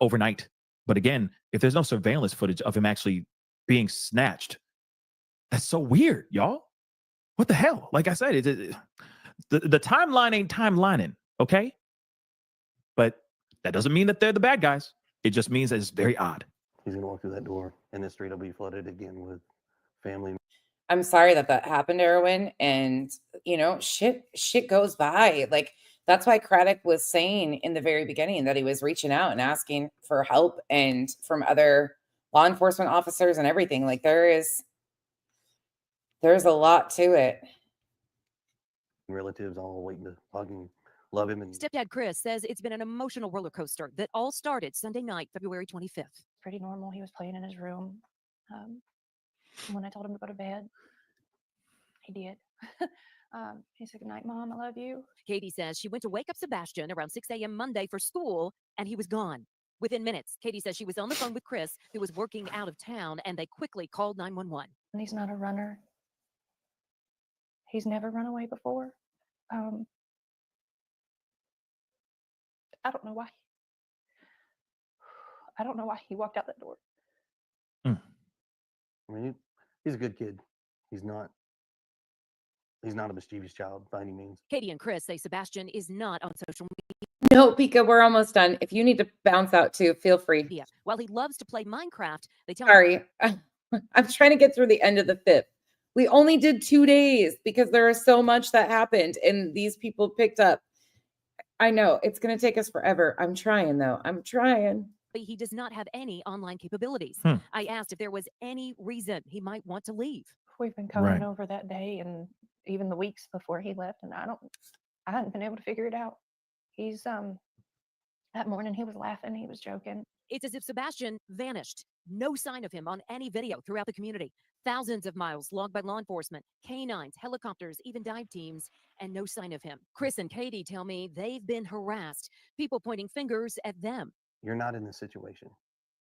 overnight. But again, if there's no surveillance footage of him actually being snatched, that's so weird, y'all. What the hell? Like I said, the timeline ain't timelining, okay? But that doesn't mean that they're the bad guys. It just means that it's very odd. He's going to walk through that door, and the street will be flooded again with family. I'm sorry that happened, Erwin. And, shit goes by. Like, that's why Craddock was saying in the very beginning that he was reaching out and asking for help and from other law enforcement officers and everything. Like, there's a lot to it. Relatives all waiting to hug him, love him. And Stepdad Chris says it's been an emotional roller coaster that all started Sunday night, February 25th. Pretty normal. He was playing in his room. When I told him to go to bed, he did. He said, "Good night, Mom. I love you." Katie says she went to wake up Sebastian around 6 a.m. Monday for school, and he was gone. Within minutes, Katie says she was on the phone with Chris, who was working out of town, and they quickly called 911. And he's not a runner. He's never run away before. I don't know why. I don't know why he walked out that door. I mean, he's a good kid. He's not a mischievous child by any means. Katie and Chris say Sebastian is not on social media. No, Pika, we're almost done. If you need to bounce out too, feel free. Yeah. While he loves to play Minecraft, they tell Sorry. I'm trying to get through the end of the 5th. We only did 2 days because there is so much that happened and these people picked up. I know it's going to take us forever. I'm trying though. I'm trying. He does not have any online capabilities. I asked if there was any reason he might want to leave. We've been going over that day and even the weeks before he left, and I hadn't been able to figure it out. He's that morning he was laughing, he was joking. It's as if Sebastian vanished. No sign of him on any video throughout the community. Thousands of miles logged by law enforcement, canines, helicopters, even dive teams, and no sign of him. Chris and Katie tell me they've been harassed, people pointing fingers at them. You're not in this situation.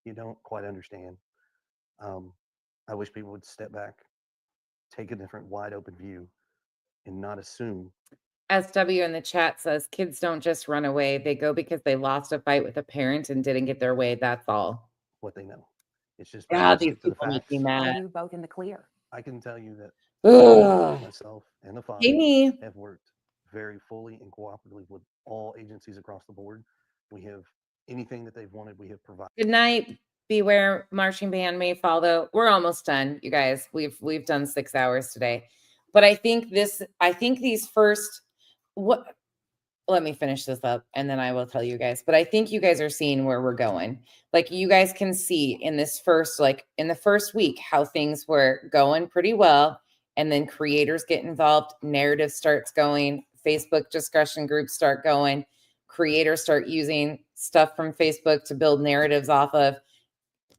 You don't quite understand. I wish people would step back, take a different wide open view, and not assume. SW in the chat says kids don't just run away. They go because they lost a fight with a parent and didn't get their way. That's all. What they know. It's just These people make me mad. You both in the clear. I can tell you that Ugh. myself and the father Jamie. have worked very fully and cooperatively with all agencies across the board. We have anything that they've wanted, we have provided. Good night. Beware marching band may follow. We're almost done, you guys. We've done 6 hours today. But I think these first let me finish this up and then I will tell you guys. But I think you guys are seeing where we're going. Like you guys can see in this in the first week how things were going pretty well. And then creators get involved, narrative starts going, Facebook discussion groups start going, creators start using stuff from Facebook to build narratives off of.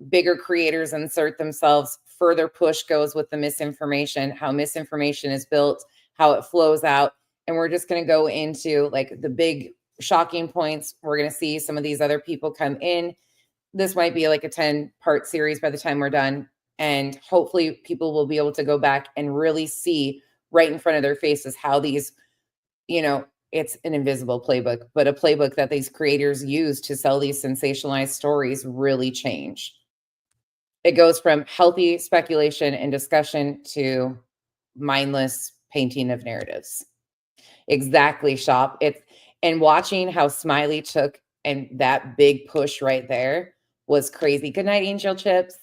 Bigger creators insert themselves. Further push goes with the misinformation, how misinformation is built, how it flows out. And we're just going to go into like the big shocking points. We're going to see some of these other people come in. This might be like a 10-part series by the time we're done. And hopefully people will be able to go back and really see right in front of their faces how these, it's an invisible playbook, but a playbook that these creators use to sell these sensationalized stories really change. It goes from healthy speculation and discussion to mindless painting of narratives. Exactly, Shop. And watching how Smiley took and that big push right there was crazy. Good night, Angel Chips.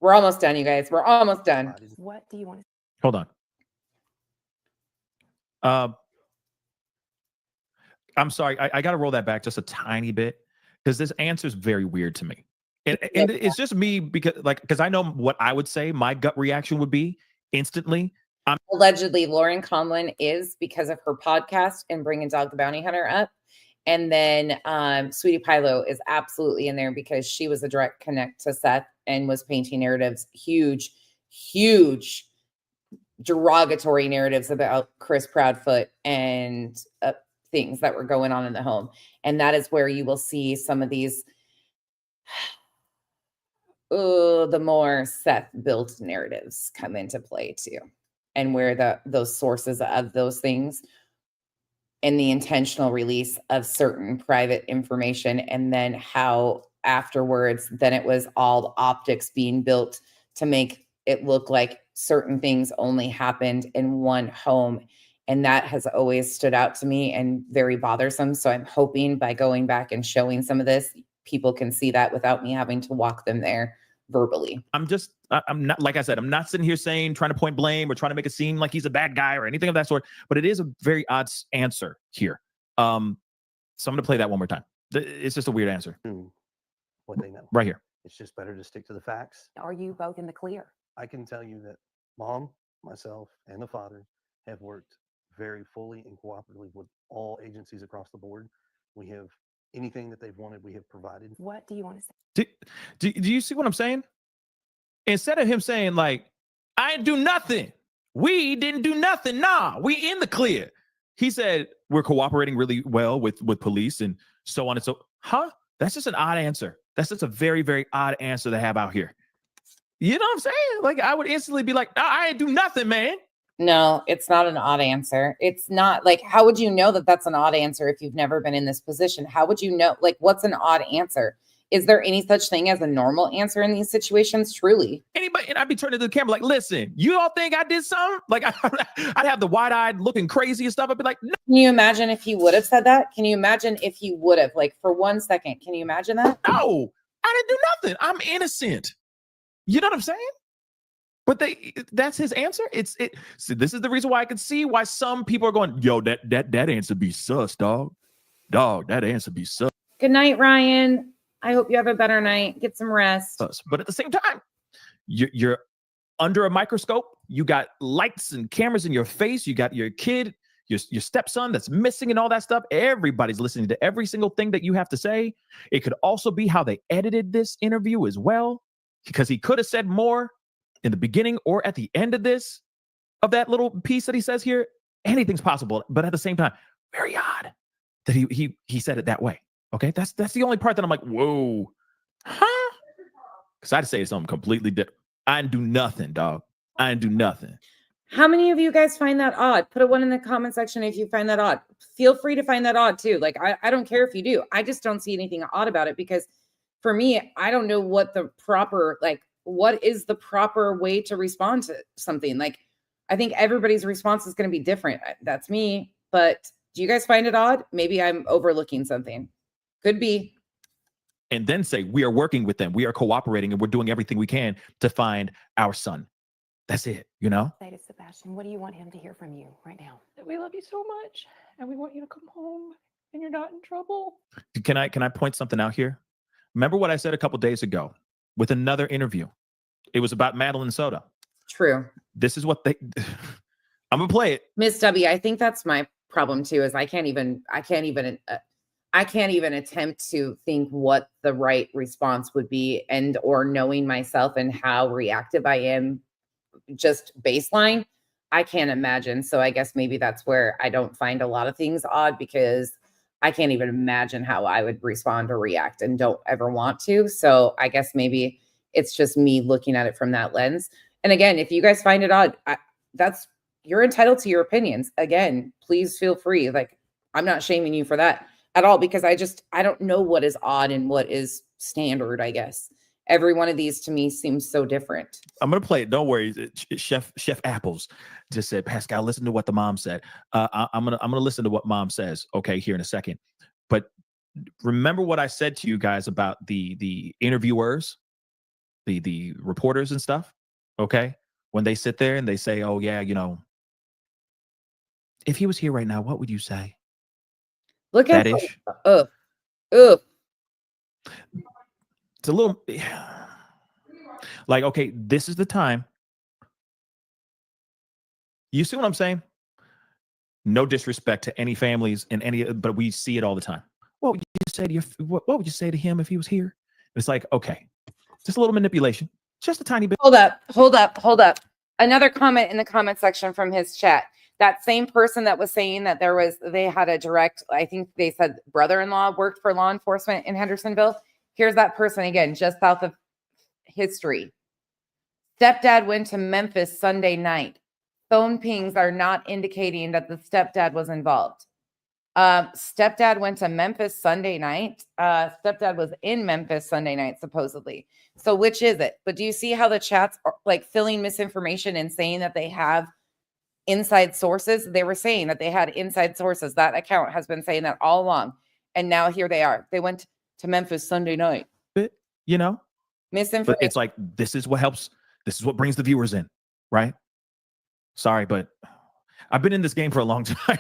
We're almost done, you guys. We're almost done. What do you want to Hold on. I'm sorry. I got to roll that back just a tiny bit because this answer is very weird to me. And it's just me because I know what I would say. My gut reaction would be instantly. Allegedly, Lauren Conlon is because of her podcast and bringing Dog the Bounty Hunter up. And then Sweetie Pilo is absolutely in there because she was a direct connect to Seth and was painting narratives, huge derogatory narratives about Chris Proudfoot and things that were going on in the home. And that is where you will see some of these the more Seth built narratives come into play too, and where those sources of those things and the intentional release of certain private information, and then how afterwards then it was all optics being built to make it look like certain things only happened in one home. And that has always stood out to me and very bothersome. So I'm hoping by going back and showing some of this, people can see that without me having to walk them there verbally. I'm not, like I said, I'm not sitting here trying to point blame or trying to make it seem like he's a bad guy or anything of that sort, but it is a very odd answer here. So I'm going to play that one more time. It's just a weird answer. What they know. Right here. It's just better to stick to the facts. Are you both in the clear? I can tell you that Mom, myself, and the father have worked very fully and cooperatively with all agencies across the board. We have anything that they've wanted, we have provided. What do you want to say? Do you see what I'm saying? Instead of him saying like, I didn't do nothing. We didn't do nothing. Nah, we in the clear. He said, we're cooperating really well with police and so on and so. That's just an odd answer. That's just a very, very odd answer to have out here. You know what I'm saying? Like, I would instantly be like, I ain't do nothing, man. No, it's not an odd answer. It's not like, how would you know that that's an odd answer if you've never been in this position? How would you know? Like, what's an odd answer? Is there any such thing as a normal answer in these situations? Truly. Anybody, and I'd be turning to the camera like, listen, you all think I did something? Like, I'd have the wide-eyed looking crazy and stuff. I'd be like, no. Can you imagine if he would have said that? Can you imagine if he would have, like, for 1 second, can you imagine that? No, I didn't do nothing. I'm innocent. You know what I'm saying? But that's his answer. So this is the reason why I can see why some people are going, yo, that answer be sus, dog. Dog, that answer be sus. Good night, Ryan. I hope you have a better night. Get some rest. But at the same time, you're under a microscope. You got lights and cameras in your face. You got your kid, your stepson that's missing and all that stuff. Everybody's listening to every single thing that you have to say. It could also be how they edited this interview as well, because he could have said more in the beginning or at the end of that little piece that he says here. Anything's possible, but at the same time, very odd that he said it that way. Okay, that's the only part that I'm like, whoa, because I'd say something completely different. I didn't do nothing, dog. I didn't do nothing. How many of you guys find that odd? Put a 1 in the comment section if you find that odd. Feel free to find that odd too. Like, I don't care if you do. I just don't see anything odd about it, because for me, I don't know what is the proper way to respond to something. Like, I think everybody's response is going to be different. That's me. But do you guys find it odd? Maybe I'm overlooking something. Could be. And then say, we are working with them. We are cooperating and we're doing everything we can to find our son. That's it, you know? Say to Sebastian, what do you want him to hear from you right now? That we love you so much and we want you to come home and you're not in trouble. Can I point something out here? Remember what I said a couple days ago with another interview? It was about Madeline Soto. True. This is what I'm gonna play it. Miss W, I think that's my problem too, is I can't even attempt to think what the right response would be, and or knowing myself and how reactive I am, just baseline, I can't imagine. So I guess maybe that's where I don't find a lot of things odd, because I can't even imagine how I would respond or react and don't ever want to. So I guess maybe it's just me looking at it from that lens. And again, if you guys find it odd, you're entitled to your opinions. Again, please feel free. Like, I'm not shaming you for that at all, because I don't know what is odd and what is standard, I guess. Every one of these to me seems so different. I'm gonna play it. Don't worry. Chef Apples just said, Pascal, listen to what the mom said. I'm gonna listen to what mom says. Okay, here in a second. But remember what I said to you guys about the interviewers, the reporters and stuff. Okay, when they sit there and they say, "Oh yeah, you know, if he was here right now, what would you say?" Look at that ish. It's a little like, okay, this is the time. You see what I'm saying? No disrespect to any families and any, but we see it all the time. What would you say to what would you say to him if he was here? It's like, okay, just a little manipulation, just a tiny bit. Hold up. Another comment in the comment section from his chat. That same person that was saying that they had a direct, I think they said brother-in-law worked for law enforcement in Hendersonville. Here's that person again, just south of history. Stepdad went to Memphis Sunday night. Phone pings are not indicating that the stepdad was involved. Stepdad went to Memphis Sunday night. Stepdad was in Memphis Sunday night, supposedly. So which is it? But do you see how the chats are like filling misinformation and saying that they have inside sources? They were saying that they had inside sources. That account has been saying that all along. And now here they are. They went to Memphis Sunday night. You know? Misinformation. But it's like, this is what helps. This is what brings the viewers in, right? Sorry, but I've been in this game for a long time.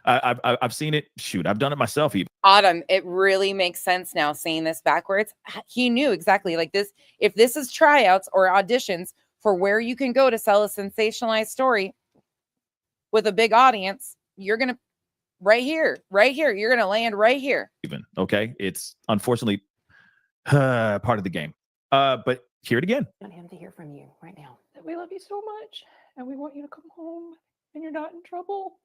I've seen it. Shoot, I've done it myself even. Autumn, it really makes sense now saying this backwards. He knew exactly like this. If this is tryouts or auditions for where you can go to sell a sensationalized story with a big audience, you're going to right here. You're going to land right here. Even, okay? It's unfortunately part of the game. But hear it again. I want him to hear from you right now. We love you so much, and we want you to come home, and you're not in trouble.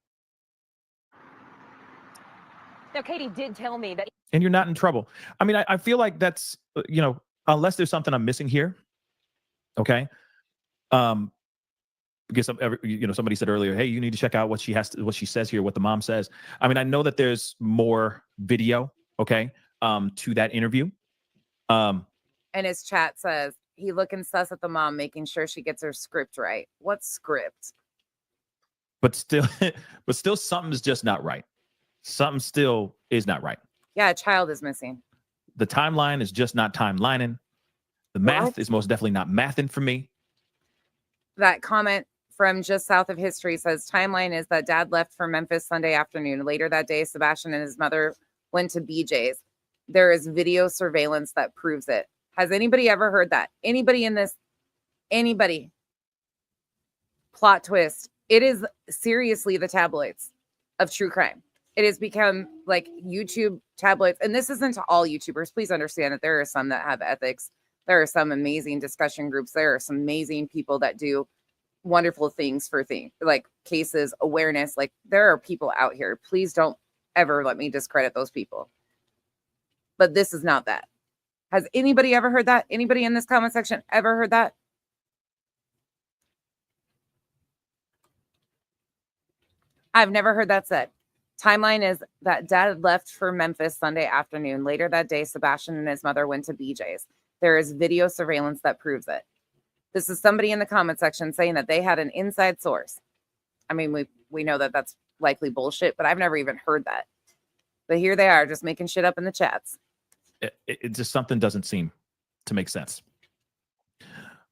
Now, Katie did tell me that. And you're not in trouble. I mean, I feel like that's, you know, unless there's something I'm missing here. Okay. Because somebody said earlier, hey, you need to check out what she says here, what the mom says. I mean, I know that there's more video, okay, to that interview. And his chat says he looking sus at the mom, making sure she gets her script right. What script? But still something's just not right. Something still is not right. Yeah, a child is missing. The timeline is just not timelining. The math is most definitely not mathing for me. That comment from just south of history says timeline is that dad left for Memphis Sunday afternoon. Later that day, Sebastian and his mother went to BJ's. There is video surveillance that proves it. Has anybody ever heard that? Anybody in this? Anybody? Plot twist. It is seriously the tabloids of true crime. It has become like YouTube tabloids. And this isn't to all YouTubers. Please understand that there are some that have ethics. There are some amazing discussion groups. There are some amazing people that do wonderful things for things like cases, awareness. Like there are people out here. Please don't ever let me discredit those people. But this is not that. Has anybody ever heard that? Anybody in this comment section ever heard that? I've never heard that said. Timeline is that dad left for Memphis Sunday afternoon. Later that day, Sebastian and his mother went to BJ's. There is video surveillance that proves it. This is somebody in the comment section saying that they had an inside source. I mean, we know that that's likely bullshit, but I've never even heard that. But here they are just making shit up in the chats. It just something doesn't seem to make sense.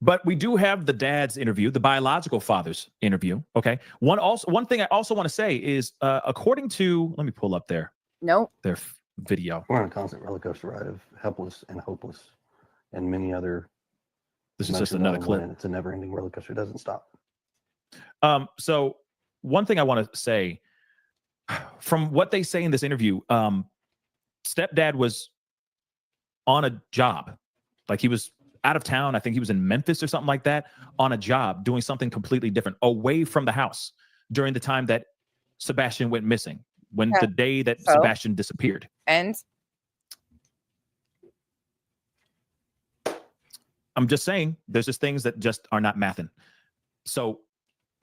But we do have the dad's interview, the biological father's interview. Okay. One thing I also want to say is, according to, let me pull up their video. We're on a constant roller coaster ride of helpless and hopeless, and many other. This is just another clip. It's a never-ending roller coaster. It doesn't stop. So one thing I want to say, from what they say in this interview, stepdad was on a job, like he was out of town. I think he was in Memphis or something like that, on a job doing something completely different, away from the house during the time that Sebastian went missing, the day that Sebastian disappeared. And I'm just saying, there's just things that just are not mathing. So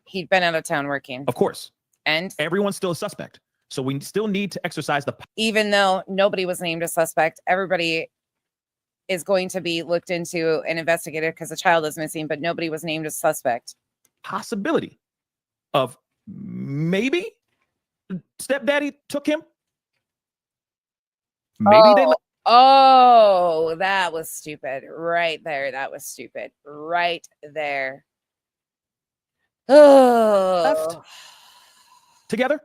he'd been out of town working. Of course. And everyone's still a suspect. So we still need to exercise the. Even though nobody was named a suspect, everybody is going to be looked into and investigated because the child is missing, but nobody was named as suspect. Possibility of maybe stepdaddy took him. Maybe they let. Oh, that was stupid. Right there. That was stupid. Right there. Oh. Together.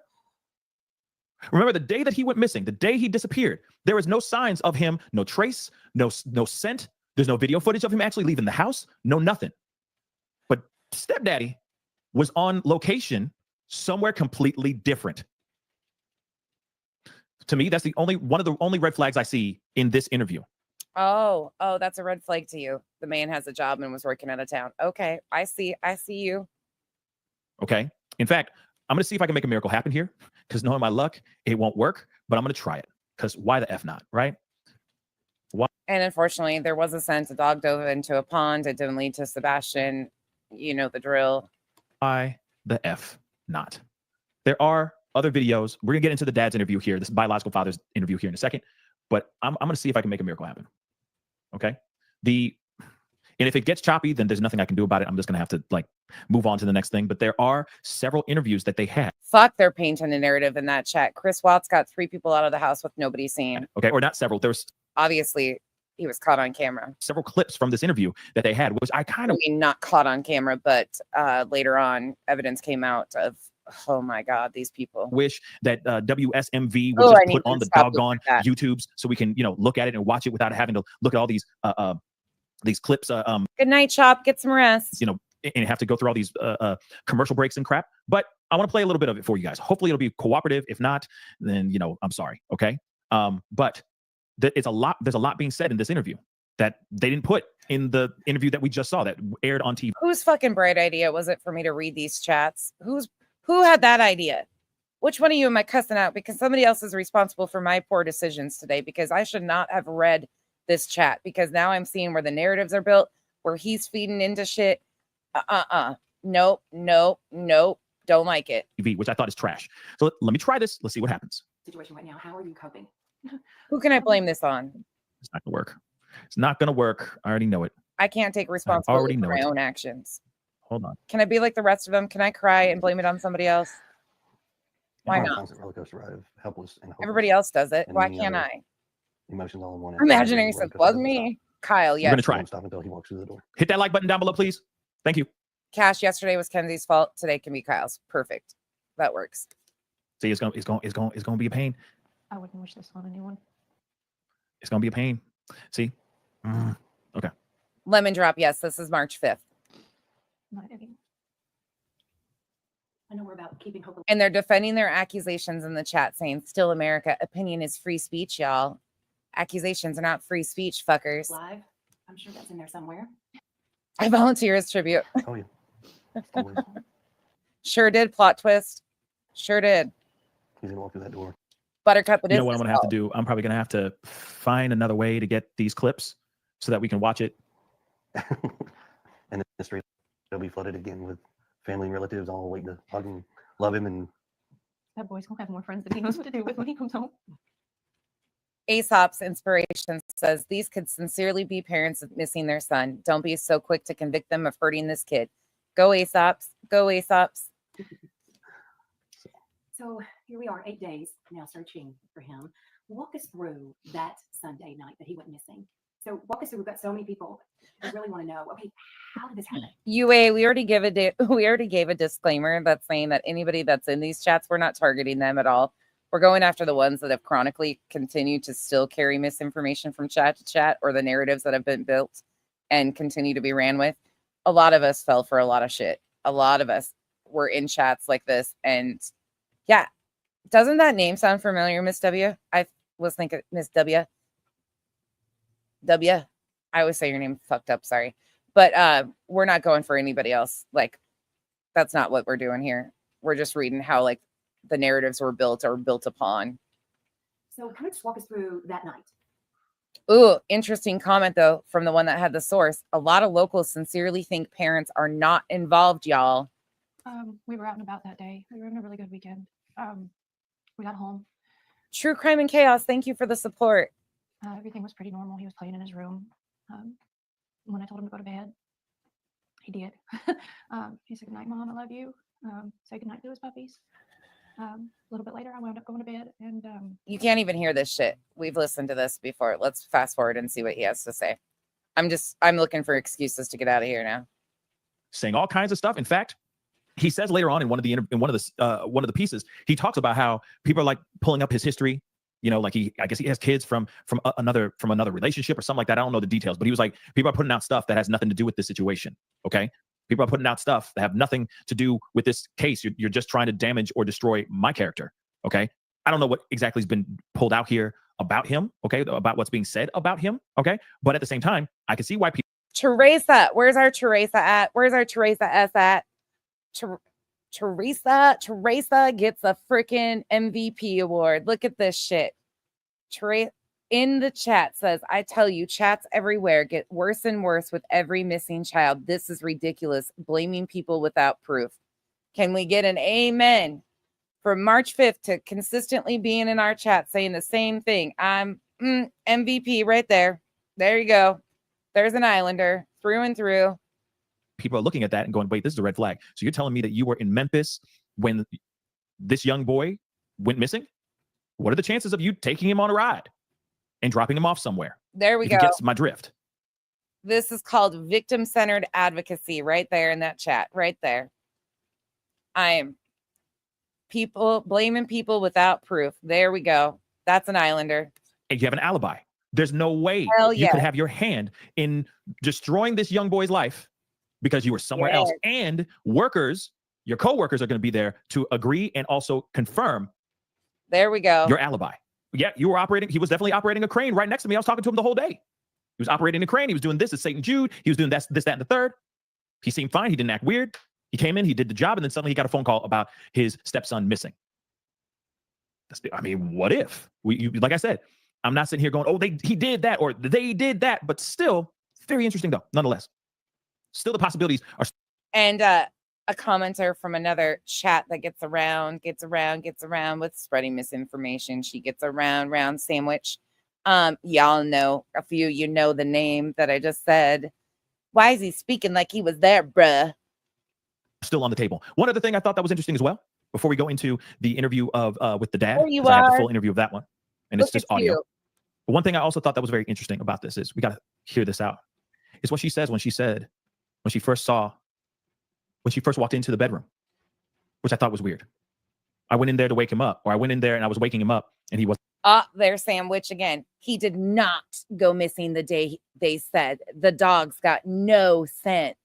Remember the day that he went missing, the day he disappeared, there was no signs of him, no trace, no scent. There's no video footage of him actually leaving the house, no nothing. But stepdaddy was on location somewhere completely different. To me, that's one of the only red flags I see in this interview. Oh, that's a red flag to you. The man has a job and was working out of town. Okay, I see you. Okay. In fact, I'm going to see if I can make a miracle happen here, because knowing my luck, it won't work, but I'm going to try it, because why the F not, right? Why? And unfortunately, there was a scent. A dog dove into a pond. It didn't lead to Sebastian. You know the drill. Why the F not? There are other videos. We're going to get into the dad's interview here, this biological father's interview here in a second, but I'm going to see if I can make a miracle happen. Okay. And if it gets choppy, then there's nothing I can do about it. I'm just going to have to move on to the next thing. But there are several interviews that they had. Fuck, they're painting a narrative in that chat. Chris Watts got 3 people out of the house with nobody seen. Okay. Or not several. There's obviously he was caught on camera. Several clips from this interview that they had, which I mean, not caught on camera, but later on evidence came out of, oh my God, these people. Wish that WSMV would just put on the doggone YouTubes so we can, look at it and watch it without having to look at all these clips. Good night, Chop. Get some rest. And have to go through all these commercial breaks and crap. But I want to play a little bit of it for you guys. Hopefully it'll be cooperative. If not, then I'm sorry. Okay. But there's a lot being said in this interview that they didn't put in the interview that we just saw that aired on TV. Whose fucking bright idea was it for me to read these chats? Who had that idea? Which one of you am I cussing out? Because somebody else is responsible for my poor decisions today, because I should not have read this chat, because now I'm seeing where the narratives are built, where he's feeding into shit. Nope. Don't like it. TV, which I thought is trash. So let me try this. Let's see what happens. Situation right now. How are you coping? Who can I blame this on? It's not gonna work. It's not gonna work. I already know it. I can't take responsibility for my own actions. Hold on. Can I be like the rest of them? Can I cry and blame it on somebody else? Why not? Constant roller coaster ride of helpless and hopeless. Everybody else does it. And Why many can't other I? Emotions all in one. Imaginary says, was me. Kyle, We're yes. gonna try. Don't stop until he walks through the door. Hit that like button down below, please. Thank you. Cash, yesterday was Kenzie's fault. Today can be Kyle's. Perfect. That works. See, it's gonna be a pain. I wouldn't wish this on anyone. It's gonna be a pain. See? Okay. Lemon drop. Yes, this is March 5th. Not anymore. I know we're about keeping hope. And they're defending their accusations in the chat, saying, still America. Opinion is free speech, y'all. Accusations are not free speech, fuckers. Live. I'm sure that's in there somewhere. I volunteer as tribute. Oh, yeah. Always. Sure did. Plot twist. Sure did. He's gonna walk through that door. Buttercup, You know what I'm gonna have to do? I'm probably gonna have to find another way to get these clips so that we can watch it. And the street will be flooded again with family and relatives all waiting to hug him, love him, and That boy's gonna have more friends than he knows what to do with when he comes home. Aesop's inspiration says these could sincerely be parents missing their son. Don't be so quick to convict them of hurting this kid. Go Aesop's. Go Aesop's. So here we are, 8 days now searching for him. Walk us through that Sunday night that he went missing. So walk us through. We've got so many people that really want to know. Okay, how did this happen? UA, we already gave a disclaimer that's saying that anybody that's in these chats, we're not targeting them at all. We're going after the ones that have chronically continued to still carry misinformation from chat to chat, or the narratives that have been built and continue to be ran with. A lot of us fell for a lot of shit. A lot of us were in chats like this. And yeah, doesn't that name sound familiar, Miss W? I was thinking Miss W. I always say your name fucked up, sorry. But we're not going for anybody else. Like, that's not what we're doing here. We're just reading how like the narratives were built or built upon. So kind of just walk us through that night. Ooh, interesting comment though from the one that had the source. A lot of locals sincerely think parents are not involved, y'all. We were out and about that day. We were having a really good weekend. We got home. True Crime and Chaos, thank you for the support. Everything was pretty normal. He was playing in his room. When I told him to go to bed, he did. He said, "Good night, Mom. I love you." Say goodnight to his puppies. A little bit later, I wound up going to bed, and You can't even hear this shit. We've listened to this before. Let's fast forward and see what he has to say. I'm looking for excuses to get out of here now. Saying all kinds of stuff. In fact, he says later on in one of the pieces, he talks about how people are like pulling up his history. You know, like I guess he has kids from another relationship or something like that. I don't know the details, but he was like, people are putting out stuff that has nothing to do with this situation. Okay, people are putting out stuff that have nothing to do with this case. You're just trying to damage or destroy my character. Okay, I don't know what exactly has been pulled out here about him. Okay, about what's being said about him. Okay, but at the same time, I can see why people. Teresa, where's our Teresa at? Where's our Teresa S at? Teresa gets a freaking MVP award. Look at this shit. Teresa in the chat says, "I tell you, chats everywhere get worse and worse with every missing child. This is ridiculous. Blaming people without proof." Can we get an amen from March 5th to consistently being in our chat saying the same thing? I'm MVP right there. There you go. There's an Islander through and through. People are looking at that and going, wait, this is a red flag. So you're telling me that you were in Memphis when this young boy went missing? What are the chances of you taking him on a ride and dropping him off somewhere? There we if go. You get my drift. This is called victim-centered advocacy right there in that chat, right there. I am blaming people without proof. There we go. That's an Islander. And you have an alibi. There's no way Hell you yeah. could have your hand in destroying this young boy's life because you were somewhere else. And workers, your co-workers are going to be there to agree and also confirm. There we go. Your alibi. Yeah, you were operating. He was definitely operating a crane right next to me. I was talking to him the whole day. He was operating a crane. He was doing this at St. Jude. He was doing this, that, and the third. He seemed fine. He didn't act weird. He came in, he did the job, and then suddenly he got a phone call about his stepson missing. I mean, what if? Like I said, I'm not sitting here going, oh, he did that or they did that, but still, very interesting though, nonetheless. Still the possibilities are. And a commenter from another chat that gets around with spreading misinformation. She gets round sandwich. Y'all know a few, you know the name that I just said. Why is he speaking like he was there, bruh? Still on the table. One other thing I thought that was interesting as well, before we go into the interview of with the dad, I had the full interview of that one, and it's just audio. You. But one thing I also thought that was very interesting about this is we got to hear this out. It's what she says when she first walked into the bedroom, which I thought was weird. I went in there to wake him up, or I went in there and I was waking him up, and he was. There's sandwich again. He did not go missing the day they said. The dogs got no sense.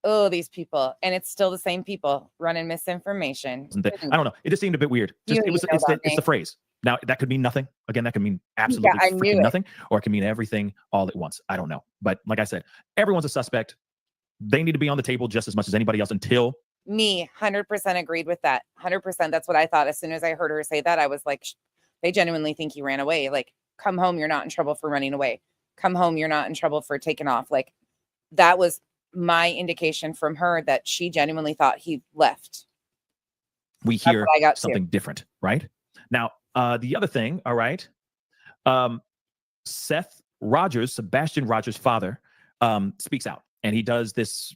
Oh, these people. And it's still the same people running misinformation. I don't know. It just seemed a bit weird. It's the phrase. Now, that could mean nothing. Again, that could mean absolutely freaking nothing, or it can mean everything all at once. I don't know. But like I said, everyone's a suspect. They need to be on the table just as much as anybody else until. Me, 100% agreed with that. 100%. That's what I thought. As soon as I heard her say that, I was like, they genuinely think he ran away. Like, come home, you're not in trouble for running away. Come home, you're not in trouble for taking off. Like, that was my indication from her that she genuinely thought he left. We hear something different, right? Now, the other thing, all right, Seth Rogers, Sebastian Rogers' father, speaks out, and he does this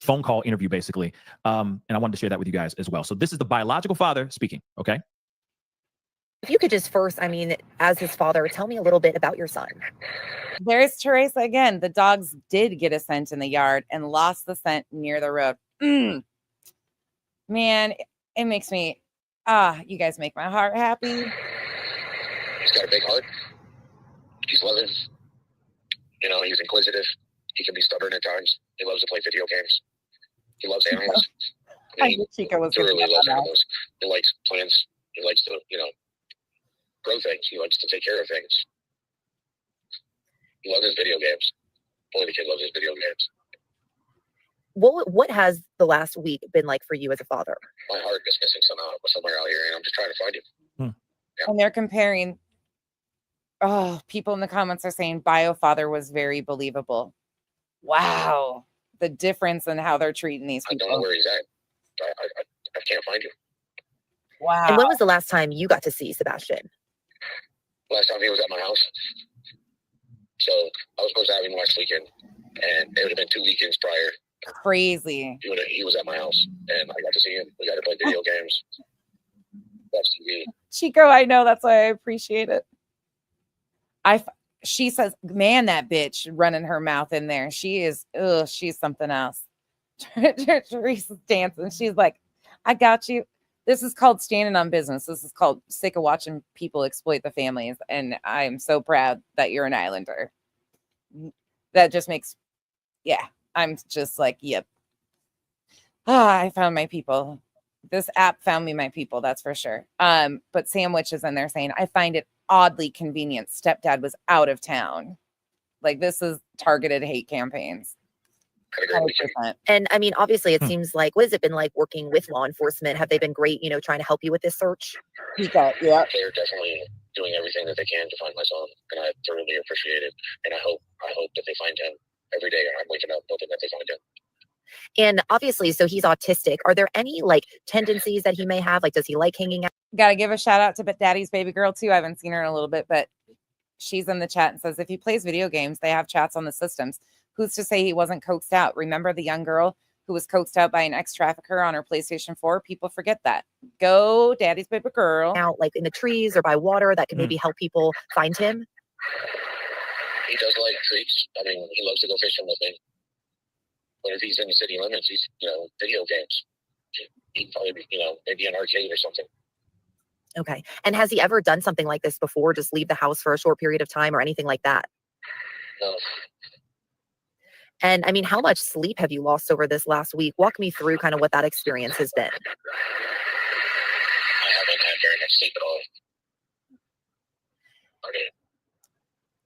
phone call interview, basically, and I wanted to share that with you guys as well. So this is the biological father speaking, okay? If you could just first, as his father, tell me a little bit about your son. There's Teresa again. The dogs did get a scent in the yard and lost the scent near the road. Man, it makes me, you guys make my heart happy. He's got a big heart. He's loving. He's inquisitive. He can be stubborn at times. He loves to play video games. He loves animals. He really loves animals. He likes plants. He likes to, grow things. He likes to take care of things. He loves his video games. Boy, the kid loves his video games. What has the last week been like for you as a father? My heart is missing somewhere out here, and I'm just trying to find him. Yeah. And they're comparing. People in the comments are saying BioFather was very believable. Wow, the difference in how they're treating these people. I don't know where he's at. I can't find him. Wow. And when was the last time you got to see Sebastian? last time he was at my house. So I was supposed to have him last weekend, and it would have been 2 weekends prior. Crazy. He was at my house, and I got to see him. We got to play video games. Watch TV. Chico, I know, that's why I appreciate it. She says, man, that bitch running her mouth in there. She's something else. Teresa's dancing. She's like, I got you. This is called standing on business. This is called sick of watching people exploit the families. And I'm so proud that you're an Islander. That just makes, yeah, I'm just like, yep. I found my people. This app found me my people, that's for sure. But Sandwich is in there saying, I find it oddly convenient. Stepdad was out of town. Like, this is targeted hate campaigns. 100%. And I mean, obviously, it seems like, what has it been like working with law enforcement? Have they been great, trying to help you with this search? Yeah. They're definitely doing everything that they can to find my son, and I thoroughly appreciate it. And I hope that they find him every day. I'm waking up hoping that they find him. And obviously, so he's autistic. Are there any like tendencies that he may have? Like, does he like hanging out? Got to give a shout out to Daddy's baby girl too. I haven't seen her in a little bit, but she's in the chat and says, if he plays video games, they have chats on the systems. Who's to say he wasn't coaxed out? Remember the young girl who was coaxed out by an ex-trafficker on her PlayStation 4? People forget that. Go Daddy's baby girl. Out like in the trees or by water that can maybe help people find him? He does like treats. I mean, he loves to go fishing with me. But if he's in the city limits, he's, video games. He'd probably be, maybe an arcade or something. Okay. And has he ever done something like this before? Just leave the house for a short period of time or anything like that? No. And I mean, how much sleep have you lost over this last week? Walk me through kind of what that experience has been. I haven't had very much sleep at all. I mean,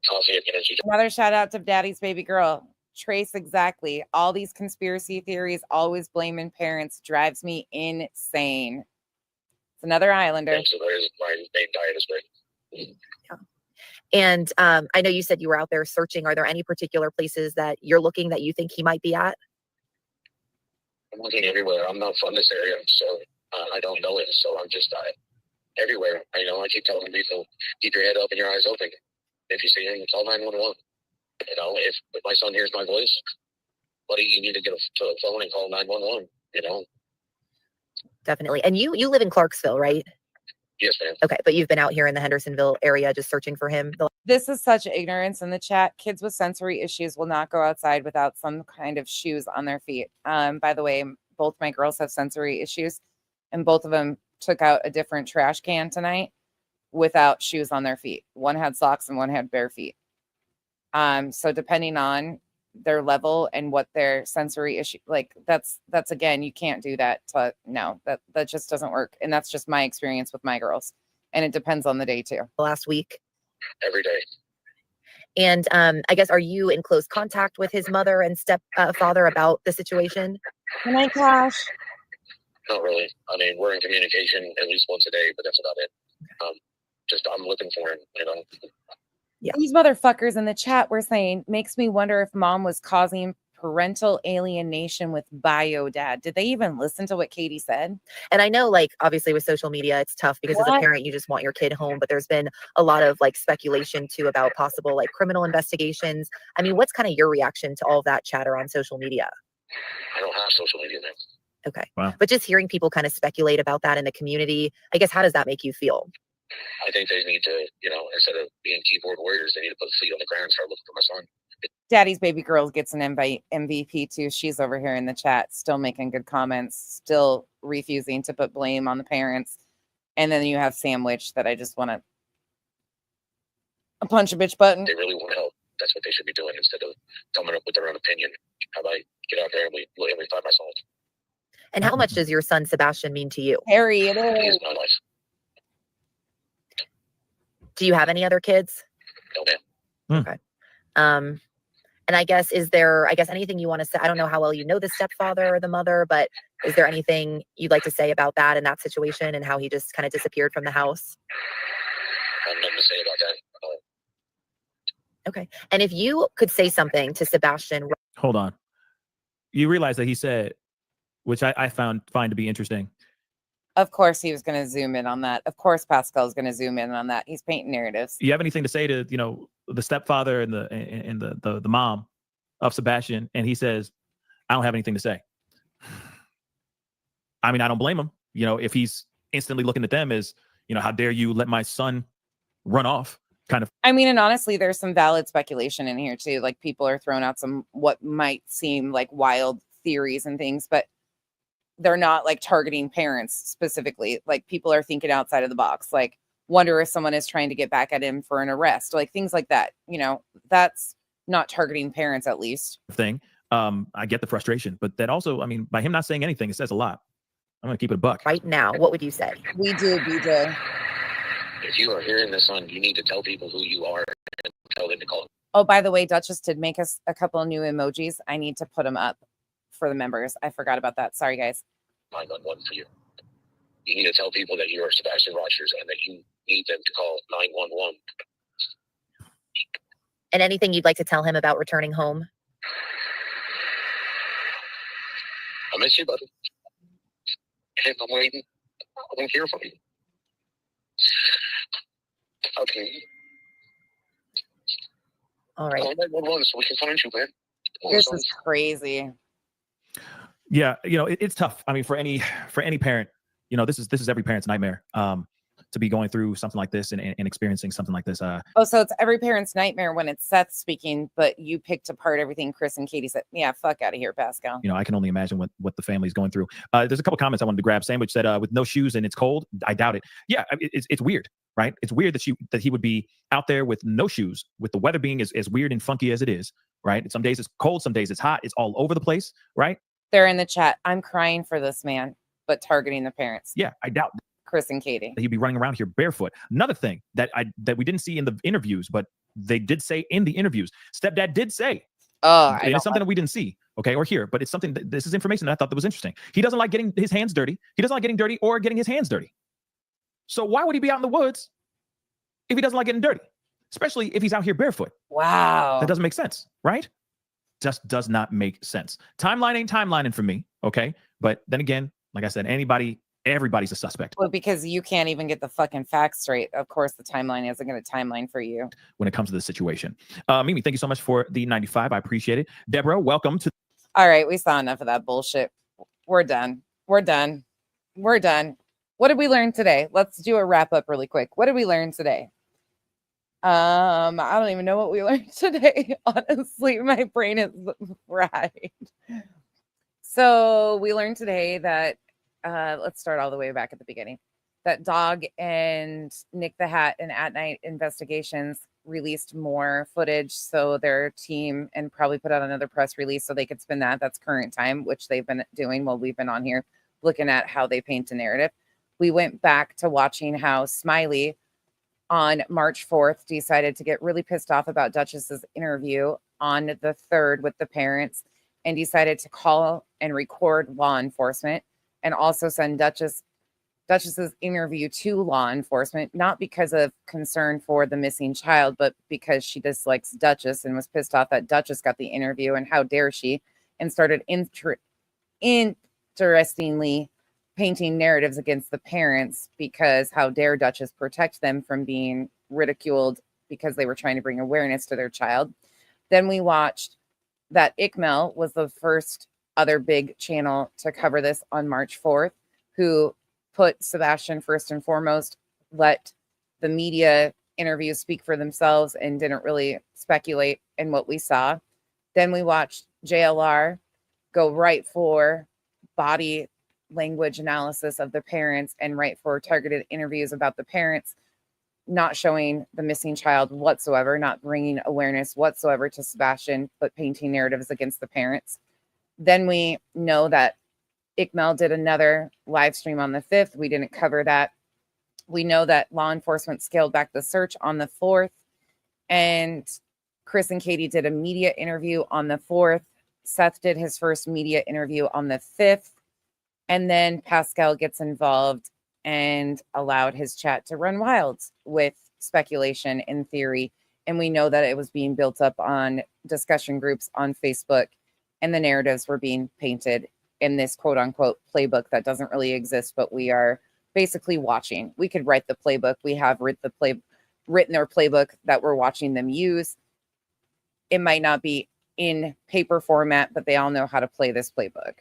coffee and energy. Another shout out to Daddy's baby girl. Trace, exactly. All these conspiracy theories always blaming parents drives me insane. It's another Islander. So my main diet is great. Yeah. And I know you said you were out there searching. Are there any particular places that you're looking that you think he might be at? I'm looking everywhere. I'm not from this area, so I don't know it. So I'm just everywhere. I keep telling people, keep your head up and your eyes open. If you see him, call 911. If my son hears my voice, buddy, you need to get to a phone and call 911. Definitely. And you live in Clarksville, right? Yes, ma'am. Okay, but you've been out here in the Hendersonville area just searching for him. This is such ignorance in the chat. Kids with sensory issues will not go outside without some kind of shoes on their feet. By the way, both my girls have sensory issues, and both of them took out a different trash can tonight without shoes on their feet. One had socks and one had bare feet. So depending on their level and what their sensory issue, like that's again, you can't do that. No, that just doesn't work. And that's just my experience with my girls. And it depends on the day too. Last week. Every day. And I guess, are you in close contact with his mother and stepfather about the situation? Oh my gosh. Not really. I mean, we're in communication at least once a day, but that's about it. I'm looking for him, Yeah. These motherfuckers in the chat were saying, makes me wonder if mom was causing parental alienation with bio dad. Did they even listen to what Katie said? And I know, like, obviously with social media, it's tough because as a parent, you just want your kid home, but there's been a lot of like speculation too about possible like criminal investigations. I mean, what's kind of your reaction to all of that chatter on social media? I don't have social media now. Okay. Wow. But just hearing people kind of speculate about that in the community, I guess, how does that make you feel? I think they need to, instead of being keyboard warriors, they need to put feet on the ground and start looking for my son. Daddy's baby girl gets an MVP too. She's over here in the chat, still making good comments, still refusing to put blame on the parents. And then you have Sandwich that I just want to punch a bitch button. They really want help. That's what they should be doing instead of coming up with their own opinion. How about get out there and we find my son? And how much does your son Sebastian mean to you? Harry, it He is. is my life. Do you have any other kids? No, ma'am. Okay. And I guess, is there, anything you want to say? I don't know how well you know the stepfather or the mother, but is there anything you'd like to say about that and that situation and how he just kind of disappeared from the house? I have nothing to say about that. Okay. And if you could say something to Sebastian. Hold on. You realize that he said, which I find to be interesting. Of course he was going to zoom in on that. Of course Pascal's going to zoom in on that. He's painting narratives. You have anything to say to, the stepfather and the mom of Sebastian? And he says, I don't have anything to say. I mean, I don't blame him. If he's instantly looking at them as, how dare you let my son run off kind of. I mean, and honestly, there's some valid speculation in here too. Like people are throwing out some what might seem like wild theories and things, but they're not like targeting parents specifically. Like people are thinking outside of the box. Like wonder if someone is trying to get back at him for an arrest, like things like that. That's not targeting parents, at least. Thing. I get the frustration, but that also, I mean, by him not saying anything, it says a lot. I'm going to keep it a buck. Right now, what would you say? We do, BJ. If you are hearing this on, you need to tell people who you are and tell them to call. Oh, by the way, Duchess did make us a couple of new emojis. I need to put them up for the members. I forgot about that. Sorry, guys. 911 for you. You need to tell people that you are Sebastian Rogers and that you need them to call 911. And anything you'd like to tell him about returning home? I miss you, buddy. And I'm waiting. I'm here for you. Okay. All right. 911 so we can find you, man. This is crazy. Yeah, it's tough. I mean, for any parent, this is every parent's nightmare. To be going through something like this and experiencing something like this. So it's every parent's nightmare when it's Seth speaking, but you picked apart everything Chris and Katie said. Yeah, fuck out of here, Pascal. I can only imagine what the family's going through. There's a couple comments I wanted to grab. Sandwich said, with no shoes and it's cold. I doubt it. Yeah, it's weird, right? It's weird that he would be out there with no shoes, with the weather being as weird and funky as it is, right? And some days it's cold, some days it's hot. It's all over the place, right? They're in the chat. I'm crying for this man, but targeting the parents. Yeah, I doubt Chris and Katie. He'd be running around here barefoot. Another thing that we didn't see in the interviews, but they did say in the interviews, stepdad did say, it's something that we didn't see, okay, or hear, but it's something this is information that I thought that was interesting. He doesn't like getting his hands dirty. He doesn't like getting dirty or getting his hands dirty. So why would he be out in the woods if he doesn't like getting dirty? Especially if he's out here barefoot. Wow. That doesn't make sense, right? Just does not make sense. Timeline ain't timelining for me, okay? But then again, like I said, everybody's a suspect. Well, because you can't even get the fucking facts straight. Of course, the timeline isn't going to timeline for you. When it comes to this situation. Mimi, thank you so much for the 95. I appreciate it. Deborah, welcome to. All right. We saw enough of that bullshit. We're done. We're done. We're done. What did we learn today? Let's do a wrap up really quick. What did we learn today? I don't even know what we learned today. Honestly, my brain is fried. So we learned today that let's start all the way back at the beginning. That Dog and Nick the Hat and At Night Investigations released more footage. So their team and probably put out another press release so they could spin that. That's current time, which they've been doing while we've been on here looking at how they paint a narrative. We went back to watching how Smiley on March 4th decided to get really pissed off about Duchess's interview on the 3rd with the parents and decided to call and record law enforcement and also send Duchess's interview to law enforcement, not because of concern for the missing child, but because she dislikes Duchess and was pissed off that Duchess got the interview and how dare she, and started interestingly painting narratives against the parents because how dare Duchess protect them from being ridiculed because they were trying to bring awareness to their child. Then we watched that ICMEL was the first other big channel to cover this on March 4th, who put Sebastian first and foremost, let the media interviews speak for themselves and didn't really speculate in what we saw. Then we watched JLR go right for body language analysis of the parents and right for targeted interviews about the parents, not showing the missing child whatsoever, not bringing awareness whatsoever to Sebastian, but painting narratives against the parents. Then we know that ICMEL did another live stream on the 5th. We didn't cover that. We know that law enforcement scaled back the search on the 4th. And Chris and Katie did a media interview on the 4th. Seth did his first media interview on the 5th. And then Pascal gets involved and allowed his chat to run wild with speculation and theory. And we know that it was being built up on discussion groups on Facebook, and the narratives were being painted in this quote unquote playbook that doesn't really exist, but we are basically watching. We could write the playbook. We have written their playbook that we're watching them use. It might not be in paper format, but they all know how to play this playbook.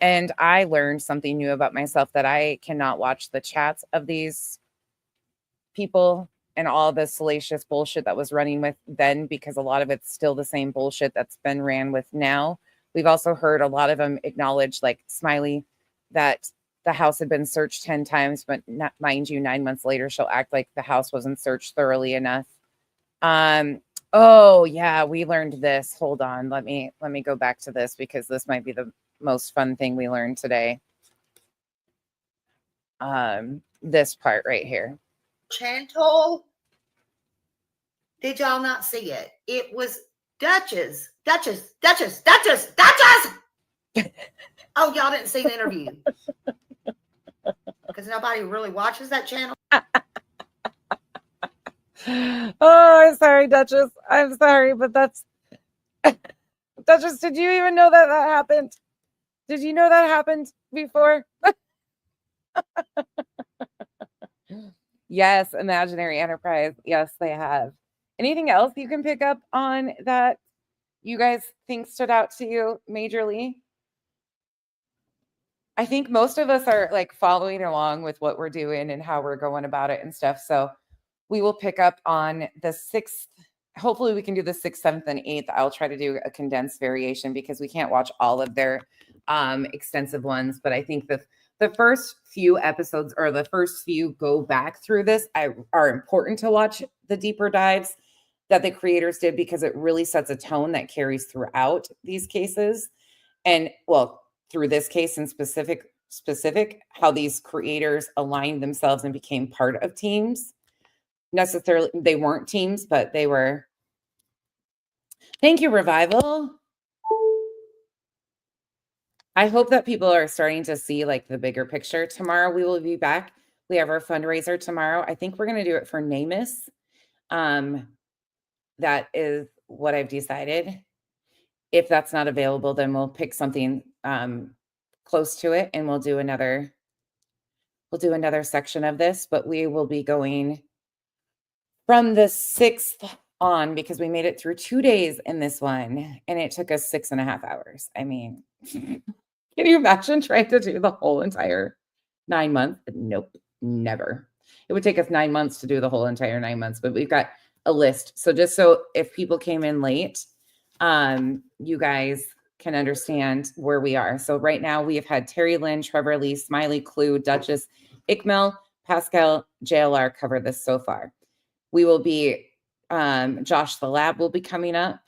And I learned something new about myself, that I cannot watch the chats of these people and all the salacious bullshit that was running with then, because a lot of it's still the same bullshit that's been ran with now. We've also heard a lot of them acknowledge, like Smiley, that the house had been searched 10 times, but not, mind you, 9 months later, she'll act like the house wasn't searched thoroughly enough. Oh yeah, we learned this. Hold on. Let me go back to this, because this might be the most fun thing we learned today. This part right here. Chantal, did y'all not see it? It was Duchess. Oh, y'all didn't see the interview because nobody really watches that channel. Oh, I'm sorry, Duchess. I'm sorry, but that's Duchess. Did you even know that happened? Did you know that happened before? Yes, Imaginary Enterprise. Yes, they have. Anything else you can pick up on that you guys think stood out to you majorly? I think most of us are like following along with what we're doing and how we're going about it and stuff. So we will pick up on the 6th. Hopefully we can do the 6th, 7th, and 8th. I'll try to do a condensed variation because we can't watch all of their extensive ones. But I think the first few episodes, or the first few go back through this, are important to watch the deeper dives that the creators did, because it really sets a tone that carries throughout these cases. And well, through this case in specific, how these creators aligned themselves and became part of teams. Necessarily, they weren't teams, but they were. Thank you, Revival. I hope that people are starting to see like the bigger picture. Tomorrow we will be back. We have our fundraiser tomorrow. I think we're going to do it for NamUs. That is what I've decided. If that's not available, then we'll pick something close to it, and we'll do another section of this. But we will be going from the 6th on, because we made it through 2 days in this one, and it took us 6.5 hours. I mean, can you imagine trying to do the whole entire 9 months? Nope, never. It would take us 9 months to do the whole entire 9 months, but we've got a list. So just so if people came in late, you guys can understand where we are. So right now we have had Terry Lynn, Trevor Lee, Smiley, Clue, Duchess, Ikmel, Pascal, JLR cover this so far. We will be, Josh the Lab will be coming up,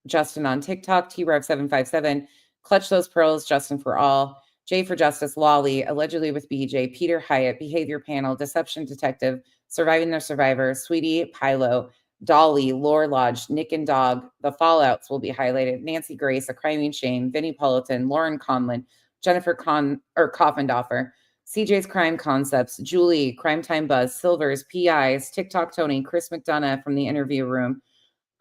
Justin on TikTok, TRev757, Clutch Those Pearls, Justin for All, Jay for Justice, Lolly, Allegedly with BJ, Peter Hyatt, Behavior Panel, Deception Detective, Surviving the Survivor, Sweetie, Pilo, Dolly, Lore Lodge, Nick and Dog, The Fallouts will be highlighted, Nancy Grace, A Crime and Shame, Vinnie Politan, Lauren Conlon, Jennifer Coffendoffer, CJ's Crime Concepts, Julie, Crime Time Buzz, Silvers, PIs, TikTok Tony, Chris McDonough from the interview room,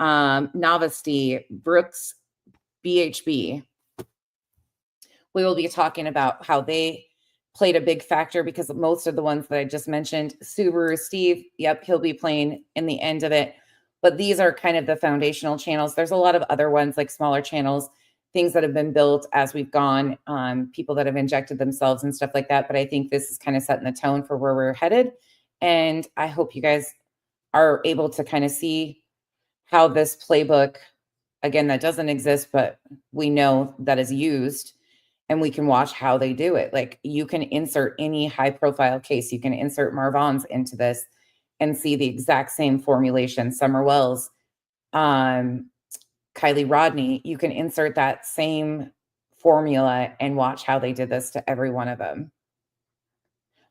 Novesty, Brooks, BHB. We will be talking about how they played a big factor, because most of the ones that I just mentioned, Subaru Steve, yep, he'll be playing in the end of it. But these are kind of the foundational channels. There's a lot of other ones, like smaller channels, things that have been built as we've gone, people that have injected themselves and stuff like that. But I think this is kind of setting the tone for where we're headed. And I hope you guys are able to kind of see how this playbook, again, that doesn't exist, but we know that is used, and we can watch how they do it. Like, you can insert any high profile case. You can insert Marvon's into this and see the exact same formulation. Summer Wells, Kylie Rodney, you can insert that same formula and watch how they did this to every one of them.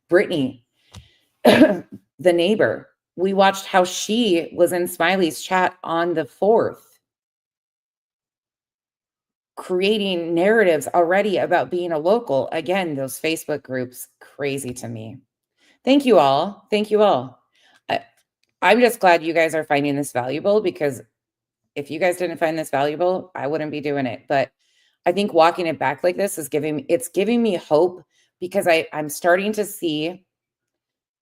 Brittany, the neighbor, we watched how she was in Smiley's chat on the 4th, creating narratives already about being a local. Again, those Facebook groups, crazy to me. Thank you all. Thank you all. I'm just glad you guys are finding this valuable, because if you guys didn't find this valuable, I wouldn't be doing it. But I think walking it back like this is giving me hope, because I'm starting to see,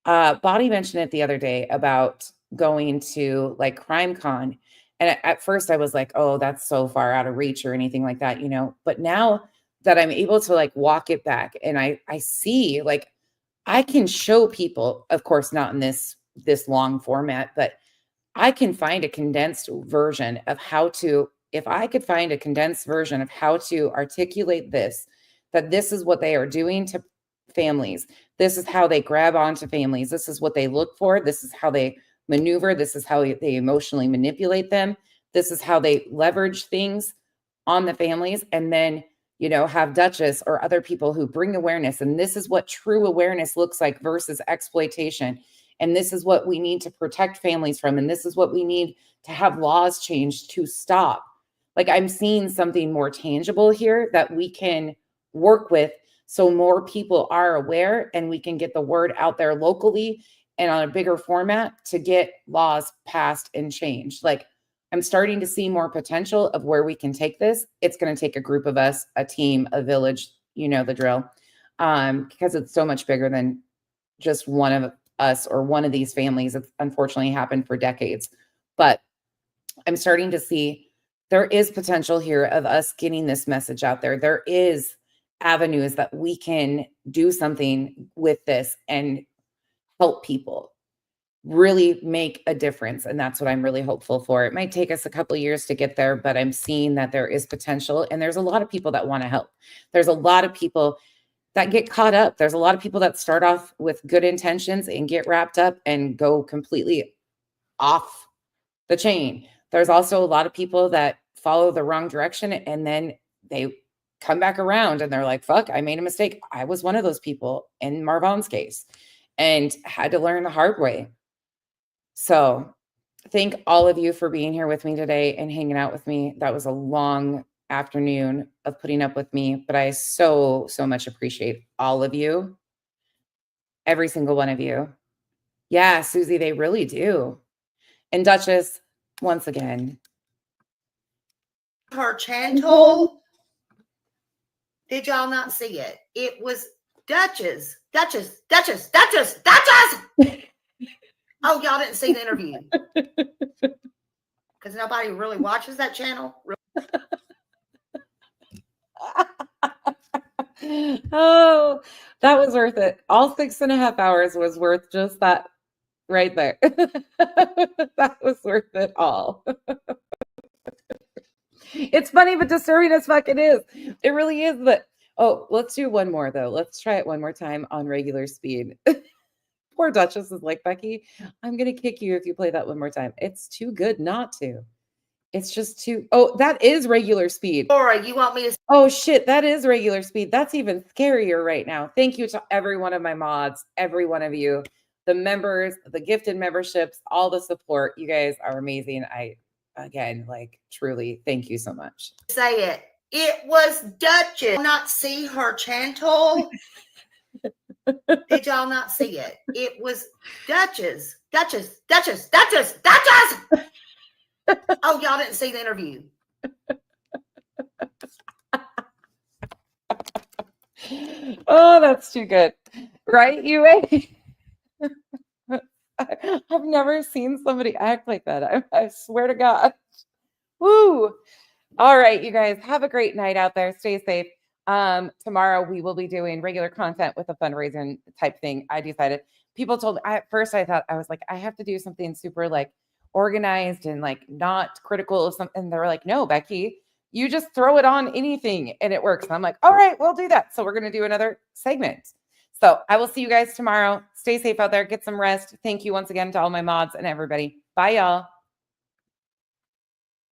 Bonnie mentioned it the other day about going to like Crime Con. And at first I was like, oh, that's so far out of reach or anything like that, you know, but now that I'm able to like walk it back and I see like, I can show people, of course, not in this long format, but I can find a condensed version of how to, if I could find a condensed version of how to articulate this, that this is what they are doing to families. This is how they grab onto families. This is what they look for. This is how they maneuver. This is how they emotionally manipulate them. This is how they leverage things on the families. And then, you know, have Duchess or other people who bring awareness. And this is what true awareness looks like versus exploitation. And this is what we need to protect families from. And this is what we need to have laws changed to stop. Like, I'm seeing something more tangible here that we can work with, so more people are aware and we can get the word out there locally and on a bigger format to get laws passed and changed. Like, I'm starting to see more potential of where we can take this. It's going to take a group of us, a team, a village, you know the drill, because it's so much bigger than just one of us or one of these families. It's unfortunately happened for decades. But I'm starting to see there is potential here of us getting this message out there. There is avenues that we can do something with this and help people really make a difference. And that's what I'm really hopeful for. It might take us a couple of years to get there, but I'm seeing that there is potential. And there's a lot of people that want to help. There's a lot of people that get caught up. There's a lot of people that start off with good intentions and get wrapped up and go completely off the chain. There's also a lot of people that follow the wrong direction and then they come back around and they're like, fuck, I made a mistake. I was one of those people in Marvon's case and had to learn the hard way. So thank all of you for being here with me today and hanging out with me. That was a long afternoon of putting up with me, but I so much appreciate all of you. Every single one of you. Yeah, Susie, they really do. And Duchess, once again. Her Chantal. Did y'all not see it? It was Duchess. Oh, y'all didn't see the interview. Because nobody really watches that channel. Oh, that was worth it. All 6.5 hours was worth just that right there. That was worth it all. It's funny, but disturbing as fuck it is. It really is. But oh, let's do one more though. Let's try it one more time on regular speed. Poor Duchess is like, Becky, I'm gonna kick you if you play that one more time. It's too good not to. It's just too. Oh, that is regular speed. Laura, you want me to? Oh shit, that is regular speed. That's even scarier right now. Thank you to every one of my mods, every one of you, the members, the gifted memberships, all the support. You guys are amazing. Again, like, truly, thank you so much. Say it. It was Duchess. Not see her Chantal. Did y'all not see it? It was Duchess. Oh, y'all didn't see the interview. Oh, that's too good. Right, UA? I've never seen somebody act like that. I swear to God. Woo. All right, you guys, have a great night out there. Stay safe. Tomorrow we will be doing regular content with a fundraising type thing. I decided. People told me at first, I thought, I was like, I have to do something super like organized and like not critical of something. And they were like, no, Becky, you just throw it on anything and it works. And I'm like, all right, we'll do that. So we're going to do another segment. So I will see you guys tomorrow. Stay safe out there. Get some rest. Thank you once again to all my mods and everybody. Bye, y'all.